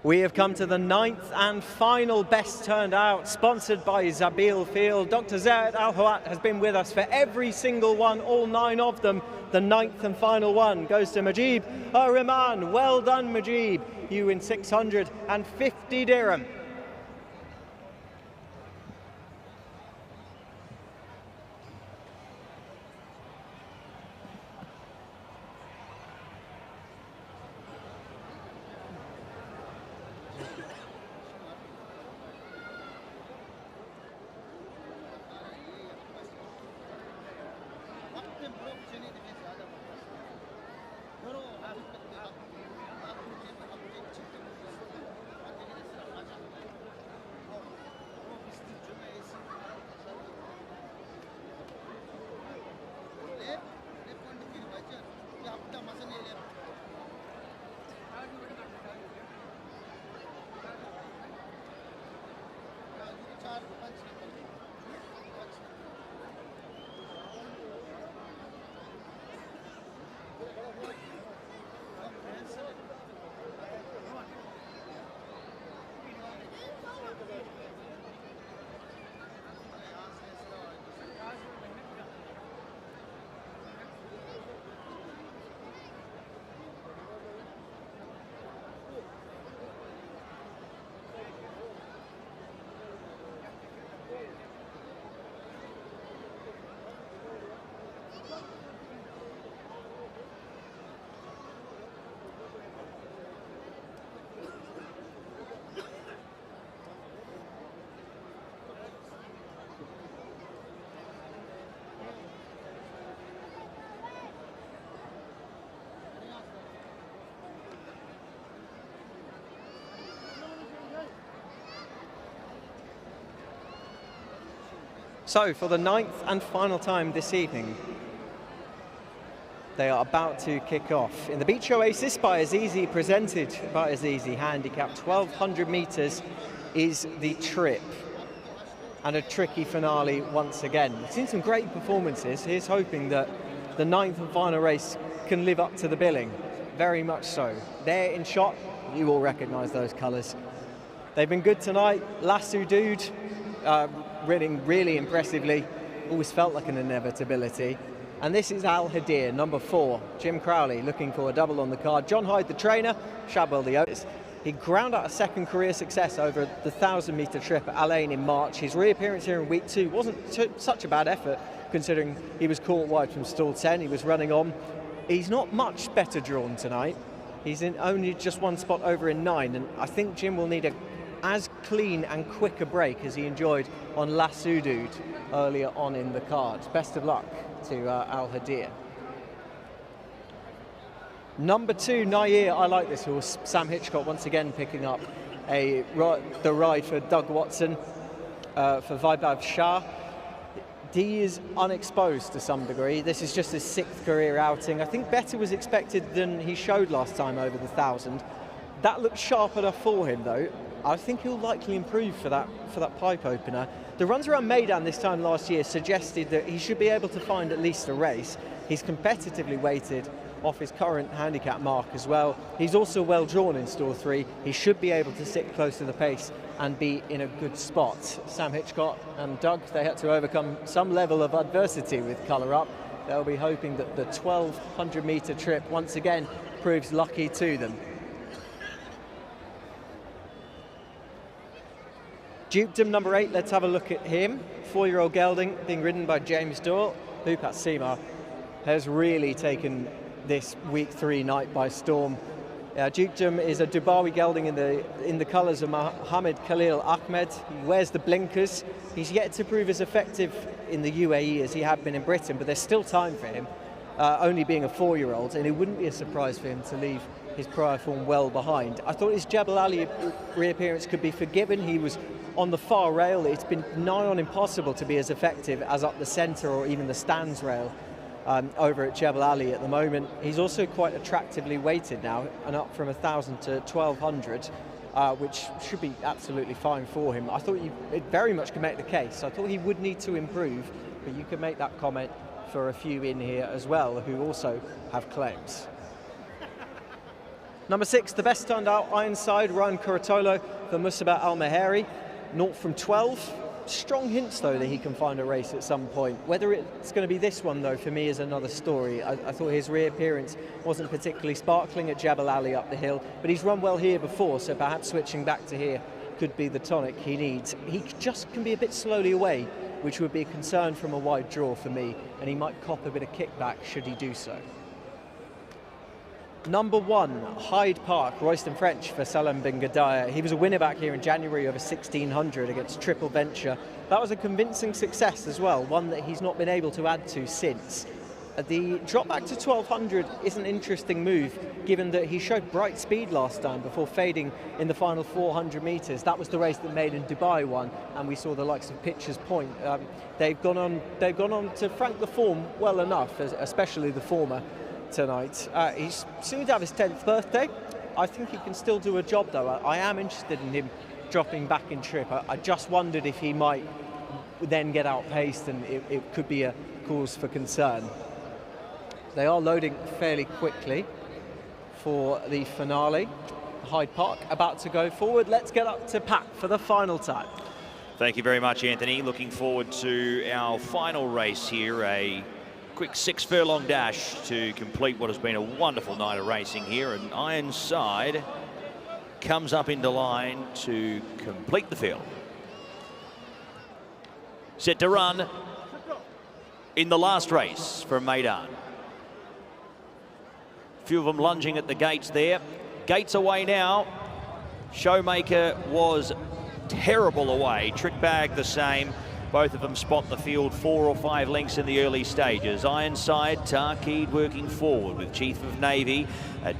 We have come to the 9th and final best turned out, sponsored by Zabil Field. Dr. Zaid Al-Hawat has been with us for every single one, all 9 of them. The 9th and final one goes to Majib Rahman. Well done, Majib. You win 650 dirham. So for the 9th and final time this evening, they are about to kick off. In the Beach Oasis by Azizi, presented by Azizi, handicap 1,200 metres is the trip. And a tricky finale once again. We've seen some great performances. Here's hoping that the 9th and final race can live up to the billing. Very much so. There in shot, you all recognise those colours. They've been good tonight. Lasso Dude, winning really impressively. Always felt like an inevitability. And this is Al Hadir, number 4. Jim Crowley looking for a double on the card. John Hyde, the trainer. Shadwell, the owners. He ground out a second career success over the 1,000-metre trip at Allain in March. His reappearance here in week 2 wasn't such a bad effort, considering he was caught wide from stall 10. He was running on. He's not much better drawn tonight. He's in only just one spot over in 9, and I think Jim will need as clean and quick a break as he enjoyed on Lasso Dude earlier on in the card. Best of luck to Al Hadir. Number 2, Nair. I like this horse. Sam Hitchcock once again picking up the ride for Doug Watson for Vaibhav Shah. He is unexposed to some degree. This is just his 6th career outing. I think better was expected than he showed last time over the 1,000. That looked sharp enough for him though. I think he'll likely improve for that pipe opener. The runs around Meydan this time last year suggested that he should be able to find at least a race. He's competitively weighted off his current handicap mark as well. He's also well drawn in stall 3. He should be able to sit close to the pace and be in a good spot. Sam Hitchcock and Doug, they had to overcome some level of adversity with colour up. They'll be hoping that the 1,200 metre trip once again proves lucky to them. Dukedom number 8, let's have a look at him. 4-year-old gelding being ridden by James Doyle. Bhupat Seema has really taken this week 3 night by storm. Dukedom is a Dubawi gelding in the colours of Mohammed Khalil Ahmed. He wears the blinkers. He's yet to prove as effective in the UAE as he had been in Britain, but there's still time for him, only being a 4-year-old, and it wouldn't be a surprise for him to leave his prior form well behind. I thought his Jebel Ali reappearance could be forgiven. He was on the far rail. It's been nigh on impossible to be as effective as up the centre or even the stands rail over at Jebel Ali at the moment. He's also quite attractively weighted now, and up from 1,000 to 1,200, which should be absolutely fine for him. I thought it very much could make the case. I thought he would need to improve, but you could make that comment for a few in here as well who also have claims. Number 6, the best standout, Ironside, Ryan Kuratolo for Musabah Al-Maheri, 0 from 12. Strong hints though that he can find a race at some point. Whether it's going to be this one though, for me, is another story. I thought his reappearance wasn't particularly sparkling at Jebel Ali up the hill, but he's run well here before, so perhaps switching back to here could be the tonic he needs. He just can be a bit slowly away, which would be a concern from a wide draw for me, and he might cop a bit of kickback should he do so. Number 1, Hyde Park, Royston French for Salam bin Gadaya. He was a winner back here in January over 1,600 against Triple Venture. That was a convincing success as well, one that he's not been able to add to since. The drop back to 1,200 is an interesting move, given that he showed bright speed last time before fading in the final 400 metres. That was the race that Meydan Dubai won, and we saw the likes of Pitcher's Point. They've gone on to frank the form well enough, especially the former tonight. He's soon to have his 10th birthday. I think he can still do a job though. I am interested in him dropping back in trip. I just wondered if he might then get outpaced, and it could be a cause for concern. They are loading fairly quickly for the finale. Hyde Park about to go forward. Let's get up to Pat for the final time. Thank you very much, Anthony. Looking forward to our final race here, a quick 6 furlong dash to complete what has been a wonderful night of racing here. And Ironside comes up into line to complete the field. Set to run in the last race from Meydan. A few of them lunging at the gates there. Gates away now. Showmaker was terrible away. Trick Bag the same. Both of them spot the field 4 or 5 lengths in the early stages. Ironside, Tarkeed working forward with Chief of Navy.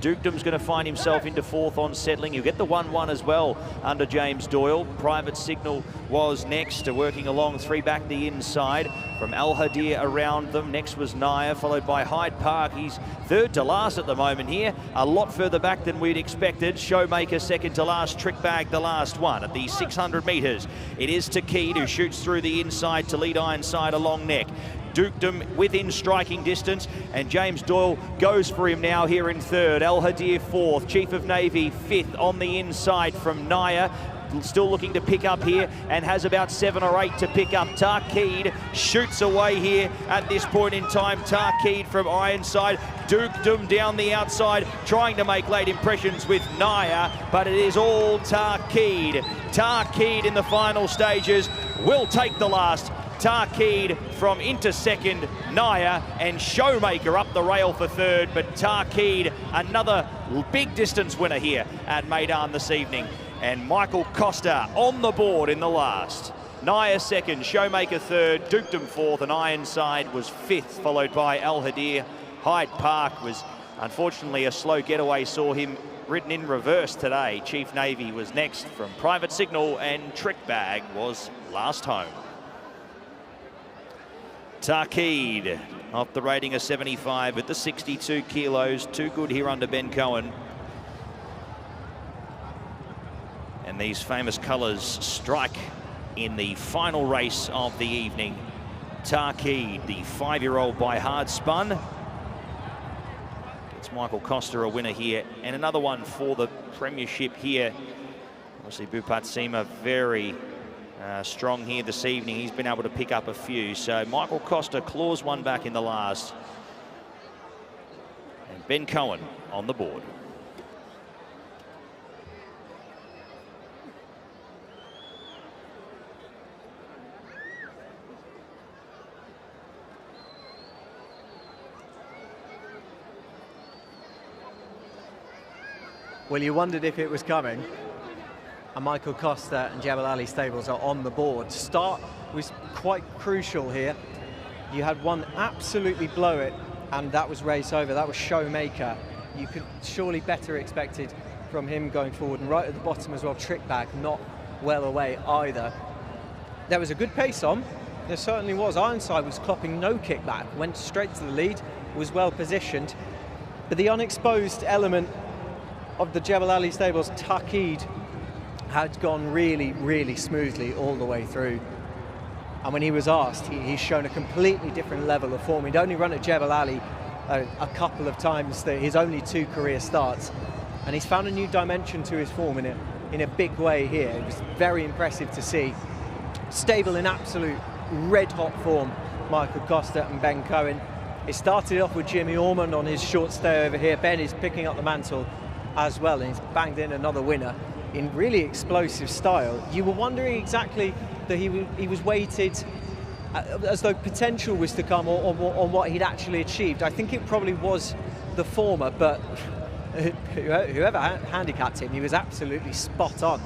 Dukedom's going to find himself into 4th on settling. You'll get the 1-1 as well under James Doyle. Private Signal was next, working along 3 back the inside. From Al Hadir around them. Next was Naya, followed by Hyde Park. He's 3rd to last at the moment here. A lot further back than we'd expected. Showmaker 2nd to last. Trick Bag the last one. At the 600 metres, it is Tarkeed who shoots through the inside to lead Ironside along neck. Dukedom within striking distance, and James Doyle goes for him now here in 3rd. Al Hadir 4th. Chief of Navy 5th on the inside from Naya. Still looking to pick up here and has about 7 or 8 to pick up. Tarkeed shoots away here at this point in time. Tarkeed from Ironside. Dukedom down the outside, trying to make late impressions with Naya, but it is all Tarkeed. Tarkeed in the final stages will take the last. Tarkeed from into 2nd, Naya and Showmaker up the rail for 3rd, but Tarkeed another big distance winner here at Meydan this evening. And Michael Costa on the board in the last. Naya 2nd, Showmaker 3rd, Dukedom 4th, and Ironside was 5th, followed by Al Hadir. Hyde Park was unfortunately a slow getaway, saw him ridden in reverse today. Chief Navy was next from Private Signal, and Trick Bag was last home. Tarkeed off the rating of 75 at the 62 kilos. Too good here under Ben Cohen. And these famous colours strike in the final race of the evening. Tarkeed, the 5-year-old by Hard Spun. It's Michael Costa a winner here, and another one for the premiership here. Obviously Bupat Sima very strong here this evening. He's been able to pick up a few. So Michael Costa claws one back in the last. And Ben Cohen on the board. Well, you wondered if it was coming. And Michael Costa and Jebel Ali Stables are on the board. Start was quite crucial here. You had one absolutely blow it, and that was race over. That was Showmaker. You could surely better expected from him going forward. And right at the bottom as well, Trick Bag, not well away either. There was a good pace on. There certainly was. Ironside was clopping no kickback, went straight to the lead, was well positioned. But the unexposed element of the Jebel Ali Stables, Tarkeed, had gone really, really smoothly all the way through. And when he was asked, he's shown a completely different level of form. He'd only run at Jebel Ali a couple of times, his only 2 career starts. And he's found a new dimension to his form in a big way here. It was very impressive to see. Stable in absolute red-hot form, Michael Costa and Ben Cohen. It started off with Jimmy Ormond on his short stay over here. Ben is picking up the mantle as well, and he's banged in another winner in really explosive style. You were wondering exactly that he was weighted as though potential was to come on what he'd actually achieved. I think it probably was the former, but whoever handicapped him, he was absolutely spot on.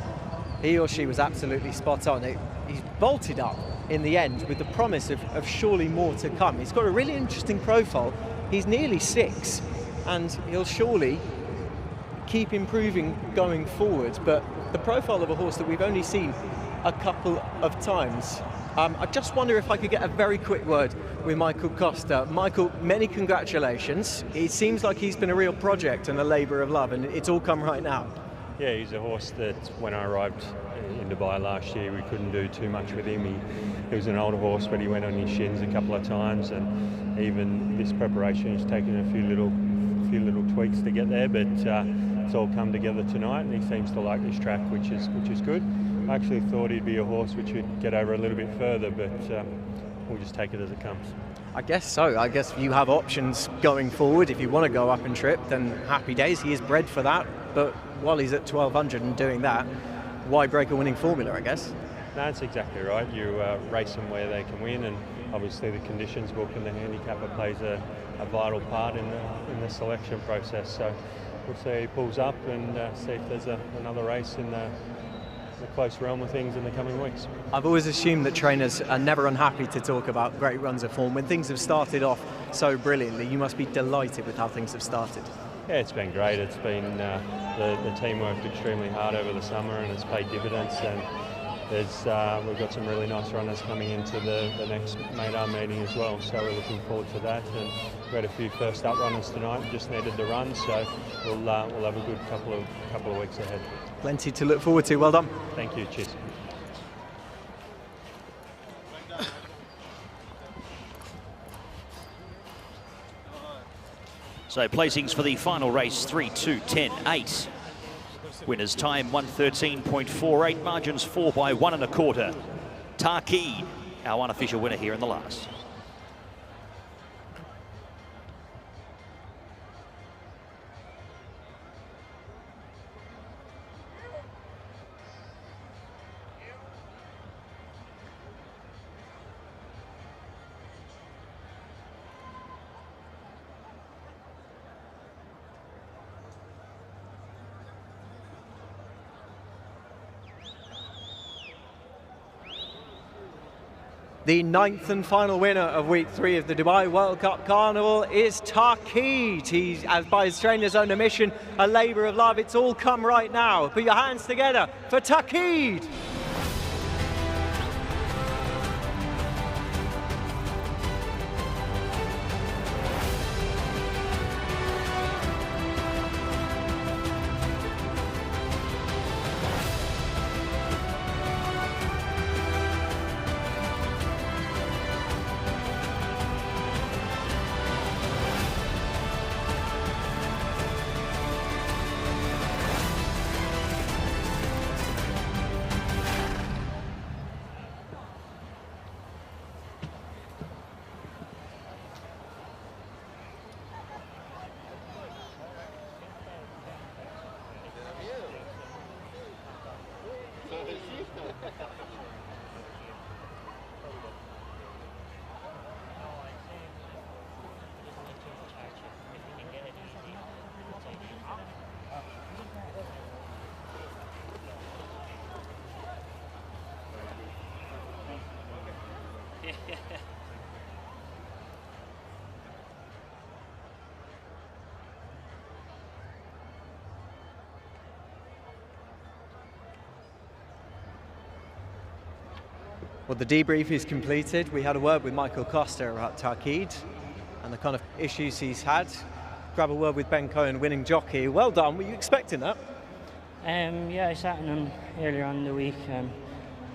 He or she was absolutely spot on. He's bolted up in the end with the promise of surely more to come. He's got a really interesting profile. He's nearly 6, and he'll surely keep improving going forward, but the profile of a horse that we've only seen a couple of times. I just wonder if I could get a very quick word with Michael Costa. Michael, many congratulations. It seems like he's been a real project and a labour of love, and it's all come right now. Yeah, he's a horse that when I arrived in Dubai last year, we couldn't do too much with him. He was an older horse, but he went on his shins a couple of times, and even this preparation, he's taken a few little tweaks to get there, but it's all come together tonight, and he seems to like this track, which is good. I actually thought he'd be a horse which would get over a little bit further, but we'll just take it as it comes. I guess so. I guess you have options going forward. If you want to go up and trip, then happy days. He is bred for that, but while he's at 1200 and doing that, why break a winning formula, I guess? No, that's exactly right. You race them where they can win, and obviously the conditions book and the handicapper plays a vital part in the selection process. So we'll see if he pulls up and see if there's another race in close realm of things in the coming weeks. I've always assumed that trainers are never unhappy to talk about great runs of form. When things have started off so brilliantly, you must be delighted with how things have started. Yeah, it's been great. It's been the team worked extremely hard over the summer and it's paid dividends. And we've got some really nice runners coming into the next Meydan meeting as well. So we're looking forward to that. And we had a few first up runners tonight. Just needed the run, so we'll have a good couple of weeks ahead. Plenty to look forward to. Well done. Thank you. Cheers. So placings for the final race, 3, 2, 10, 8. Winners time 1:13.48, margins 4 by 1 1/4. Tarkid, our unofficial winner here in the last. The 9th and final winner of week 3 of the Dubai World Cup Carnival is Tarkid. He's, as by his trainer's own admission, a labour of love. It's all come right now. Put your hands together for Tarkid. Well, the debrief is completed. We had a word with Michael Costa about Tarkid and the kind of issues he's had. Grab a word with Ben Cohen, winning jockey. Well done. Were you expecting that? Yeah, I sat on him earlier on in the week.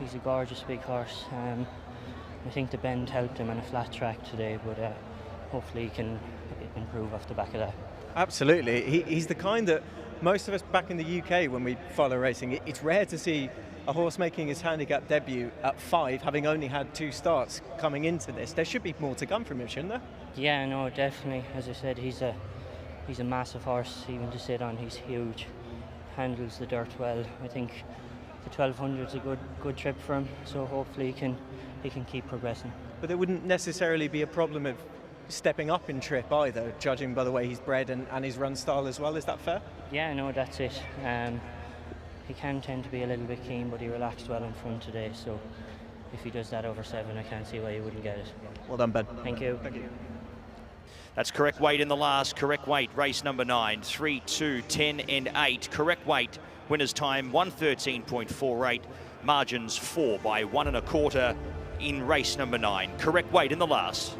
He's a gorgeous big horse. I think the bend helped him on a flat track today, but hopefully he can improve off the back of that. Absolutely. He's the kind that most of us back in the UK, when we follow racing, it's rare to see a horse making his handicap debut at 5, having only had 2 starts coming into this. There should be more to come from him, shouldn't there? Yeah, no, definitely. As I said, he's a massive horse. Even to sit on, he's huge. Handles the dirt well. I think the 1200 is a good trip for him. So hopefully he can keep progressing. But there wouldn't necessarily be a problem of stepping up in trip either, judging by the way he's bred and his run style as well. Is that fair? Yeah, no, that's it. He can tend to be a little bit keen, but he relaxed well in front today, so if he does that over 7, I can't see why he wouldn't get it. Well done, Ben. Thank you. Thank you. That's correct weight in the last. Correct weight, race number 9, 3, 2, 10 and 8. Correct weight, winner's time 1:13.48. Margins 4 by 1 1/4 in race number 9. Correct weight in the last.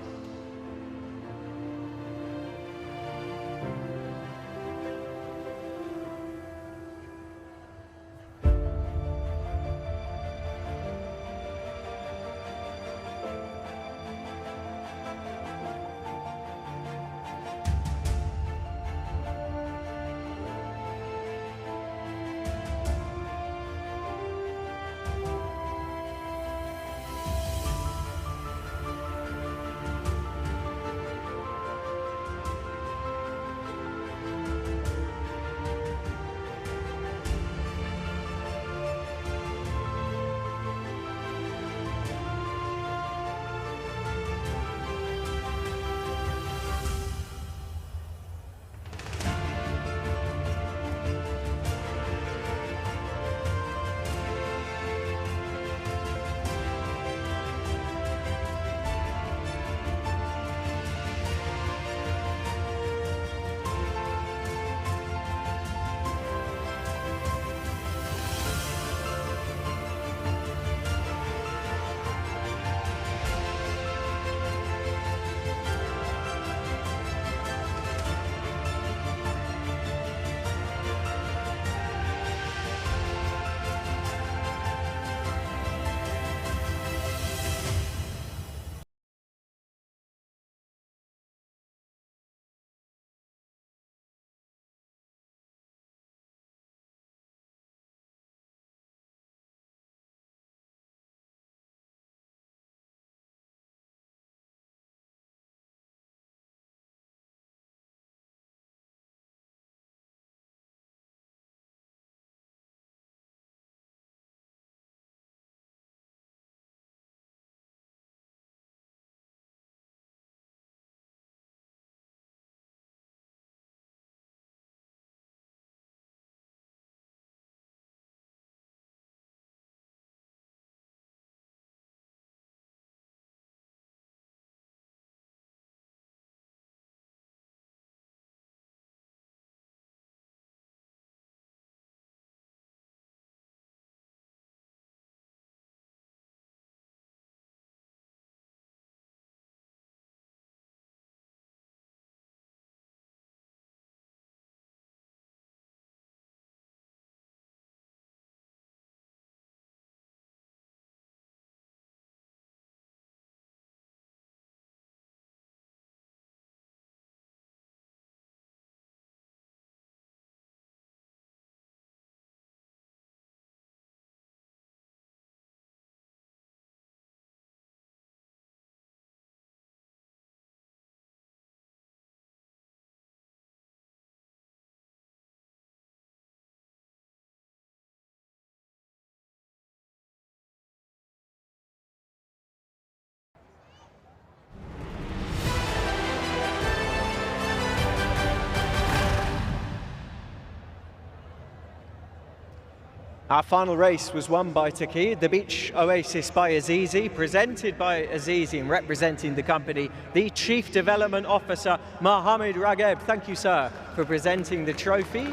Our final race was won by Taqid, the Beach Oasis by Azizi, presented by Azizi and representing the company, the Chief Development Officer, Mohammed Ragheb. Thank you, sir, for presenting the trophy,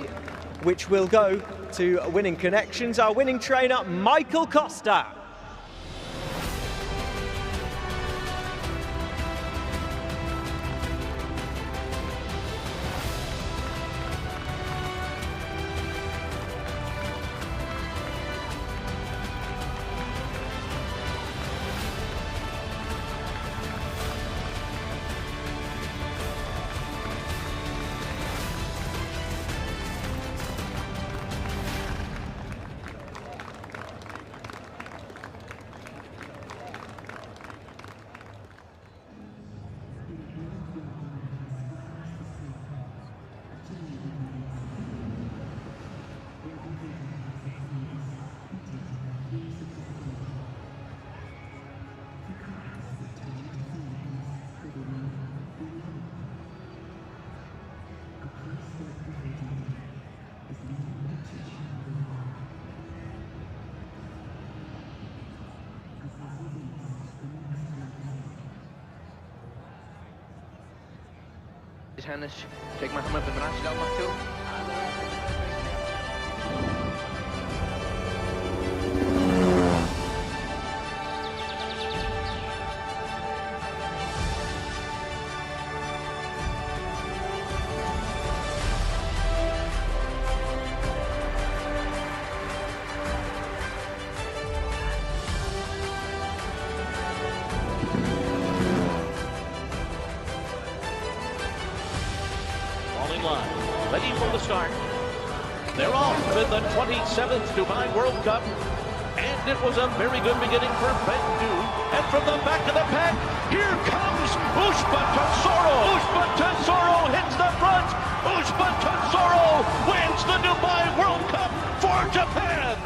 which will go to Winning Connections, our winning trainer, Michael Costa. Hannes, check maar met de branche dan mag toe. Ready for the start. They're off in the 27th Dubai World Cup. And it was a very good beginning for Bendu. And from the back of the pack, here comes Ushba Tesoro. Ushba Tesoro hits the front. Ushba Tesoro wins the Dubai World Cup for Japan.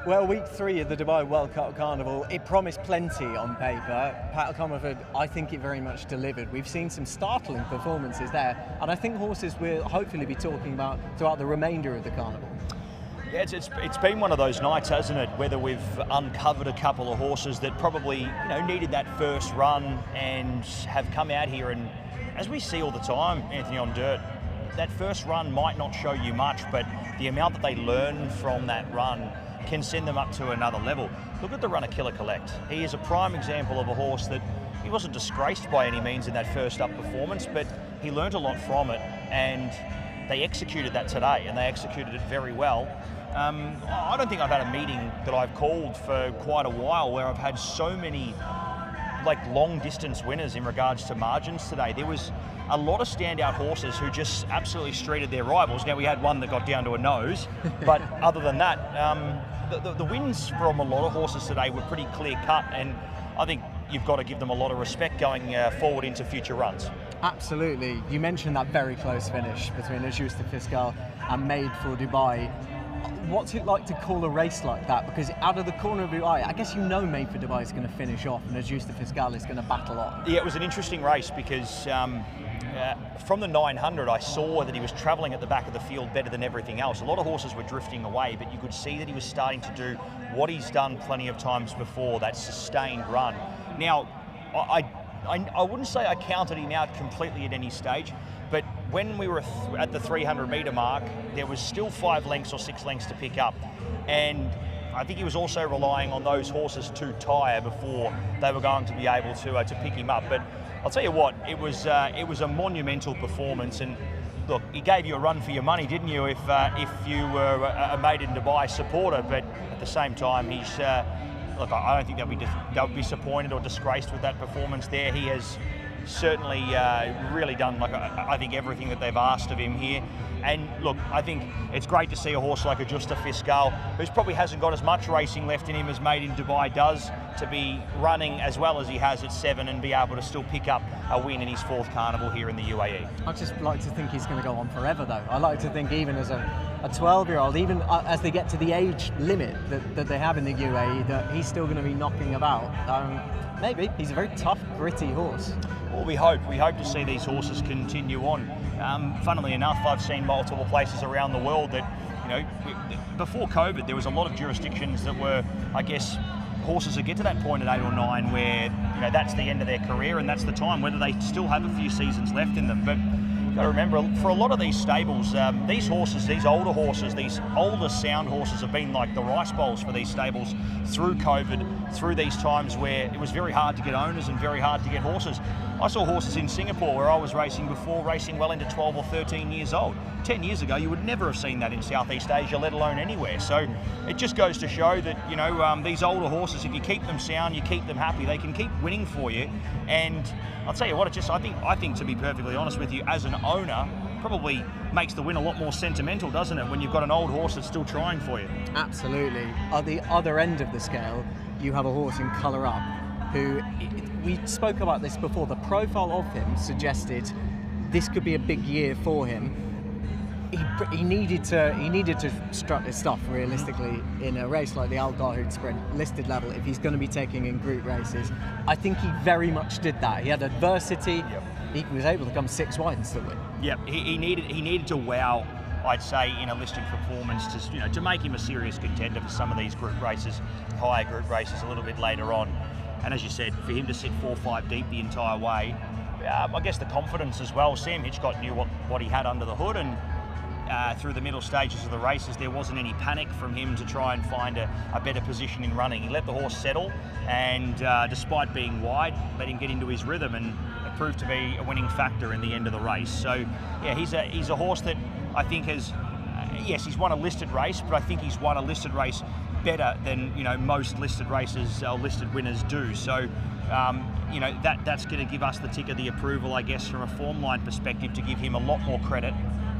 Well, week 3 of the Dubai World Cup Carnival, it promised plenty on paper. Pat Comerford, I think it very much delivered. We've seen some startling performances there, and I think horses we'll hopefully be talking about throughout the remainder of the Carnival. Yeah, it's been one of those nights, hasn't it? Whether we've uncovered a couple of horses that probably needed that first run and have come out here, and as we see all the time, Anthony, on dirt, that first run might not show you much, but the amount that they learn from that run can send them up to another level. Look at the runner Killer Collect. He is a prime example of a horse that he wasn't disgraced by any means in that first up performance, but he learned a lot from it, and they executed that today, and they executed it very well. I don't think I've had a meeting that I've called for quite a while where I've had so many like long distance winners in regards to margins today. There was a lot of standout horses who just absolutely streeted their rivals. Now we had one that got down to a nose, but other than that, the wins from a lot of horses today were pretty clear cut, and I think you've got to give them a lot of respect going forward into future runs. Absolutely. You mentioned that very close finish between Ajuste Fiscal and Made for Dubai. What's it like to call a race like that? Because out of the corner of your eye, I guess you know Made for Dubai is going to finish off and Ajuste Fiscal is going to battle on. Yeah, it was an interesting race because from the 900, I saw that he was travelling at the back of the field better than everything else. A lot of horses were drifting away, but you could see that he was starting to do what he's done plenty of times before, that sustained run. Now, I wouldn't say I counted him out completely at any stage, but when we were at the 300 metre mark, there was still 5 lengths or 6 lengths to pick up. And I think he was also relying on those horses to tire before they were going to be able to pick him up. But I'll tell you what, it was a monumental performance. And look, he gave you a run for your money, didn't you, if you were a Made in Dubai supporter? But at the same time, he's look, I don't think they'll be disappointed or disgraced with that performance there. He has certainly really done, like, I think, everything that they've asked of him here. And look, I think it's great to see a horse like Ajuste Fiscal, who probably hasn't got as much racing left in him as Made in Dubai does, to be running as well as he has at 7 and be able to still pick up a win in his 4th carnival here in the UAE. I just like to think he's going to go on forever, though. I like to think even as a 12-year-old, even as they get to the age limit that they have in the UAE, that he's still going to be knocking about. Maybe. He's a very tough, gritty horse. Well, we hope to see these horses continue on. Funnily enough, I've seen multiple places around the world that, you know, before COVID, there was a lot of jurisdictions that were, I guess, horses that get to that point at 8 or 9 where, you know, that's the end of their career and that's the time, whether they still have a few seasons left in them. But you've got to remember, for a lot of these stables, these horses, these older horses, these older sound horses have been like the rice bowls for these stables through COVID, through these times where it was very hard to get owners and very hard to get horses. I saw horses in Singapore where I was racing before, racing well into 12 or 13 years old. 10 years ago, you would never have seen that in Southeast Asia, let alone anywhere. So it just goes to show that, you know, these older horses, if you keep them sound, you keep them happy, they can keep winning for you. And I'll tell you what, I think to be perfectly honest with you, as an owner, probably makes the win a lot more sentimental, doesn't it, when you've got an old horse that's still trying for you? Absolutely. At the other end of the scale, you have a horse in Colour Up, who, we spoke about this before, the profile of him suggested this could be a big year for him. He needed to strut his stuff realistically in a race like the Al Dahoud Sprint listed level if he's going to be taking in group races. I think he very much did that. He had adversity. Yep. He was able to come 6 wide and still win. Yeah, he needed to wow, I'd say, in a listed performance to, you know, to make him a serious contender for some of these group races, higher group races a little bit later on. And as you said, for him to sit 4-5 deep the entire way, I guess the confidence as well. Sam Hitchcock knew what he had under the hood, and through the middle stages of the races, there wasn't any panic from him to try and find a better position in running. He let the horse settle, and despite being wide, let him get into his rhythm, and it proved to be a winning factor in the end of the race. So, yeah, he's a horse that I think has, yes, he's won a listed race, but I think he's won a listed race better than, you know, most listed races or listed winners do. So, you know, that's going to give us the tick of the approval, I guess, from a form line perspective, to give him a lot more credit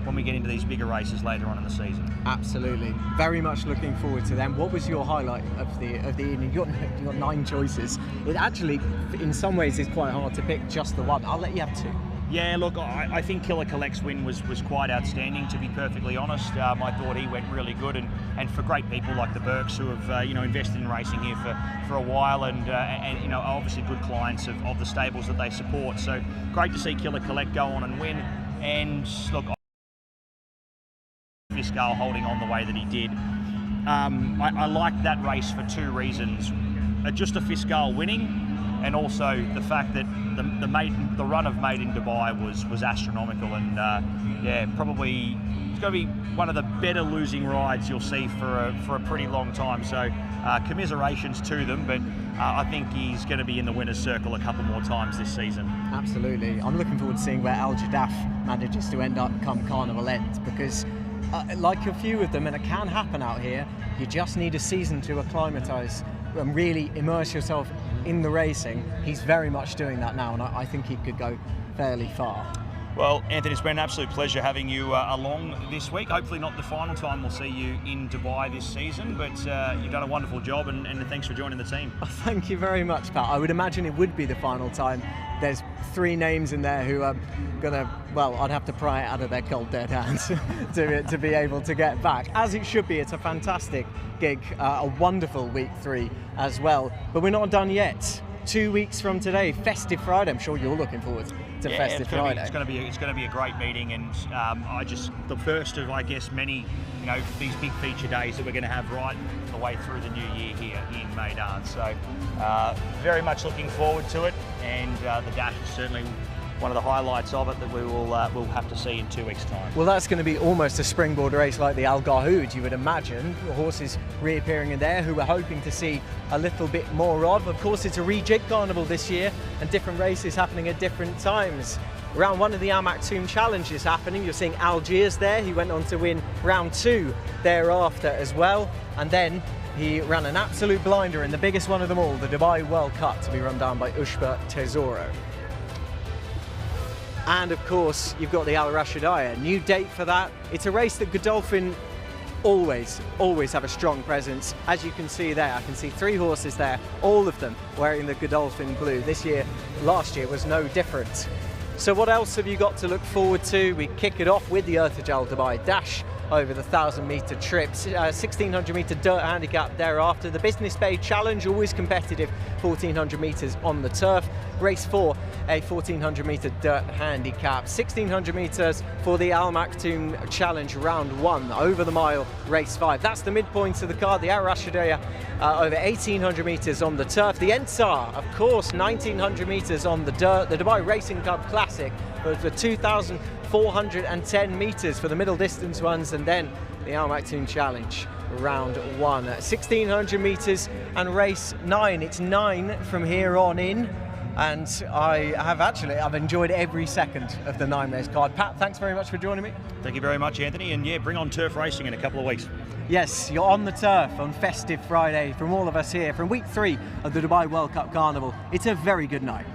when we get into these bigger races later on in the season. Absolutely. Very much looking forward to them. What was your highlight of the evening? You got 9 choices. It actually, in some ways, is quite hard to pick just the one. I'll let you have 2. Yeah, look, I think Killer Collect's win was quite outstanding, to be perfectly honest. I thought he went really good, and for great people like the Burks, who have you know, invested in racing here for a while, and you know, obviously good clients of the stables that they support. So great to see Killer Collect go on and win. And look, Fiscal holding on the way that he did. I liked that race for 2 reasons. Just a Fiscal winning, and also the fact that the run of Made in Dubai was astronomical, and yeah, probably it's going to be one of the better losing rides you'll see for a pretty long time. So commiserations to them, but I think he's going to be in the winner's circle a couple more times this season. Absolutely. I'm looking forward to seeing where Al Jadaf manages to end up come Carnival end, because like a few of them, and it can happen out here, you just need a season to acclimatise and really immerse yourself in the racing, he's very much doing that now, and I think he could go fairly far. Well, Anthony, it's been an absolute pleasure having you along this week. Hopefully not the final time we'll see you in Dubai this season, but you've done a wonderful job, and thanks for joining the team. Thank you very much, Pat. I would imagine it would be the final time. There's 3 names in there who are gonna, well, I'd have to pry it out of their cold dead hands to be able to get back. As it should be, it's a fantastic gig, a wonderful week 3 as well. But we're not done yet. 2 weeks from today, Festive Friday. I'm sure you're looking forward to Festive Friday. It's going to be a great meeting, and the first of, I guess, many, these big feature days that we're going to have right the way through the new year here in Meydan. So very much looking forward to it, and the dash is certainly one of the highlights of it that we'll have to see in 2 weeks' time. Well, that's going to be almost a springboard race like the Al Gahoud, you would imagine. Horses reappearing in there who we're hoping to see a little bit more of. Of course, it's a rejig carnival this year, and different races happening at different times. Round 1 of the Al Maktoum Challenge is happening. You're seeing Algiers there. He went on to win round 2 thereafter as well, and then he ran an absolute blinder in the biggest one of them all, the Dubai World Cup, to be run down by Ushba Tesoro. And of course, you've got the Al Rashidiyah, new date for that. It's a race that Godolphin always have a strong presence. As you can see there, I can see 3 horses there, all of them wearing the Godolphin blue. Last year was no different. So what else have you got to look forward to? We kick it off with the Earthajal Dubai Dash over the 1,000-metre trips, 1,600-metre dirt handicap thereafter. The Business Bay Challenge, always competitive, 1,400 metres on the turf. Race 4, a 1,400-metre dirt handicap. 1,600 metres for the Al Maktoum Challenge round 1, over the mile, race 5. That's the midpoint of the card. The Al Rashidiyah over 1,800 metres on the turf. The Ensar, of course, 1,900 metres on the dirt. The Dubai Racing Club Classic over 2,410 metres for the middle distance ones, and then the Al Maktoum Challenge round 1, 1,600 metres and race 9. It's 9 from here on in, and I've enjoyed every second of the 9 race card. Pat, thanks very much for joining me. Thank you very much, Anthony, and yeah, bring on turf racing in a couple of weeks. Yes, you're on the turf on Festive Friday from all of us here from week 3 of the Dubai World Cup Carnival. It's a very good night.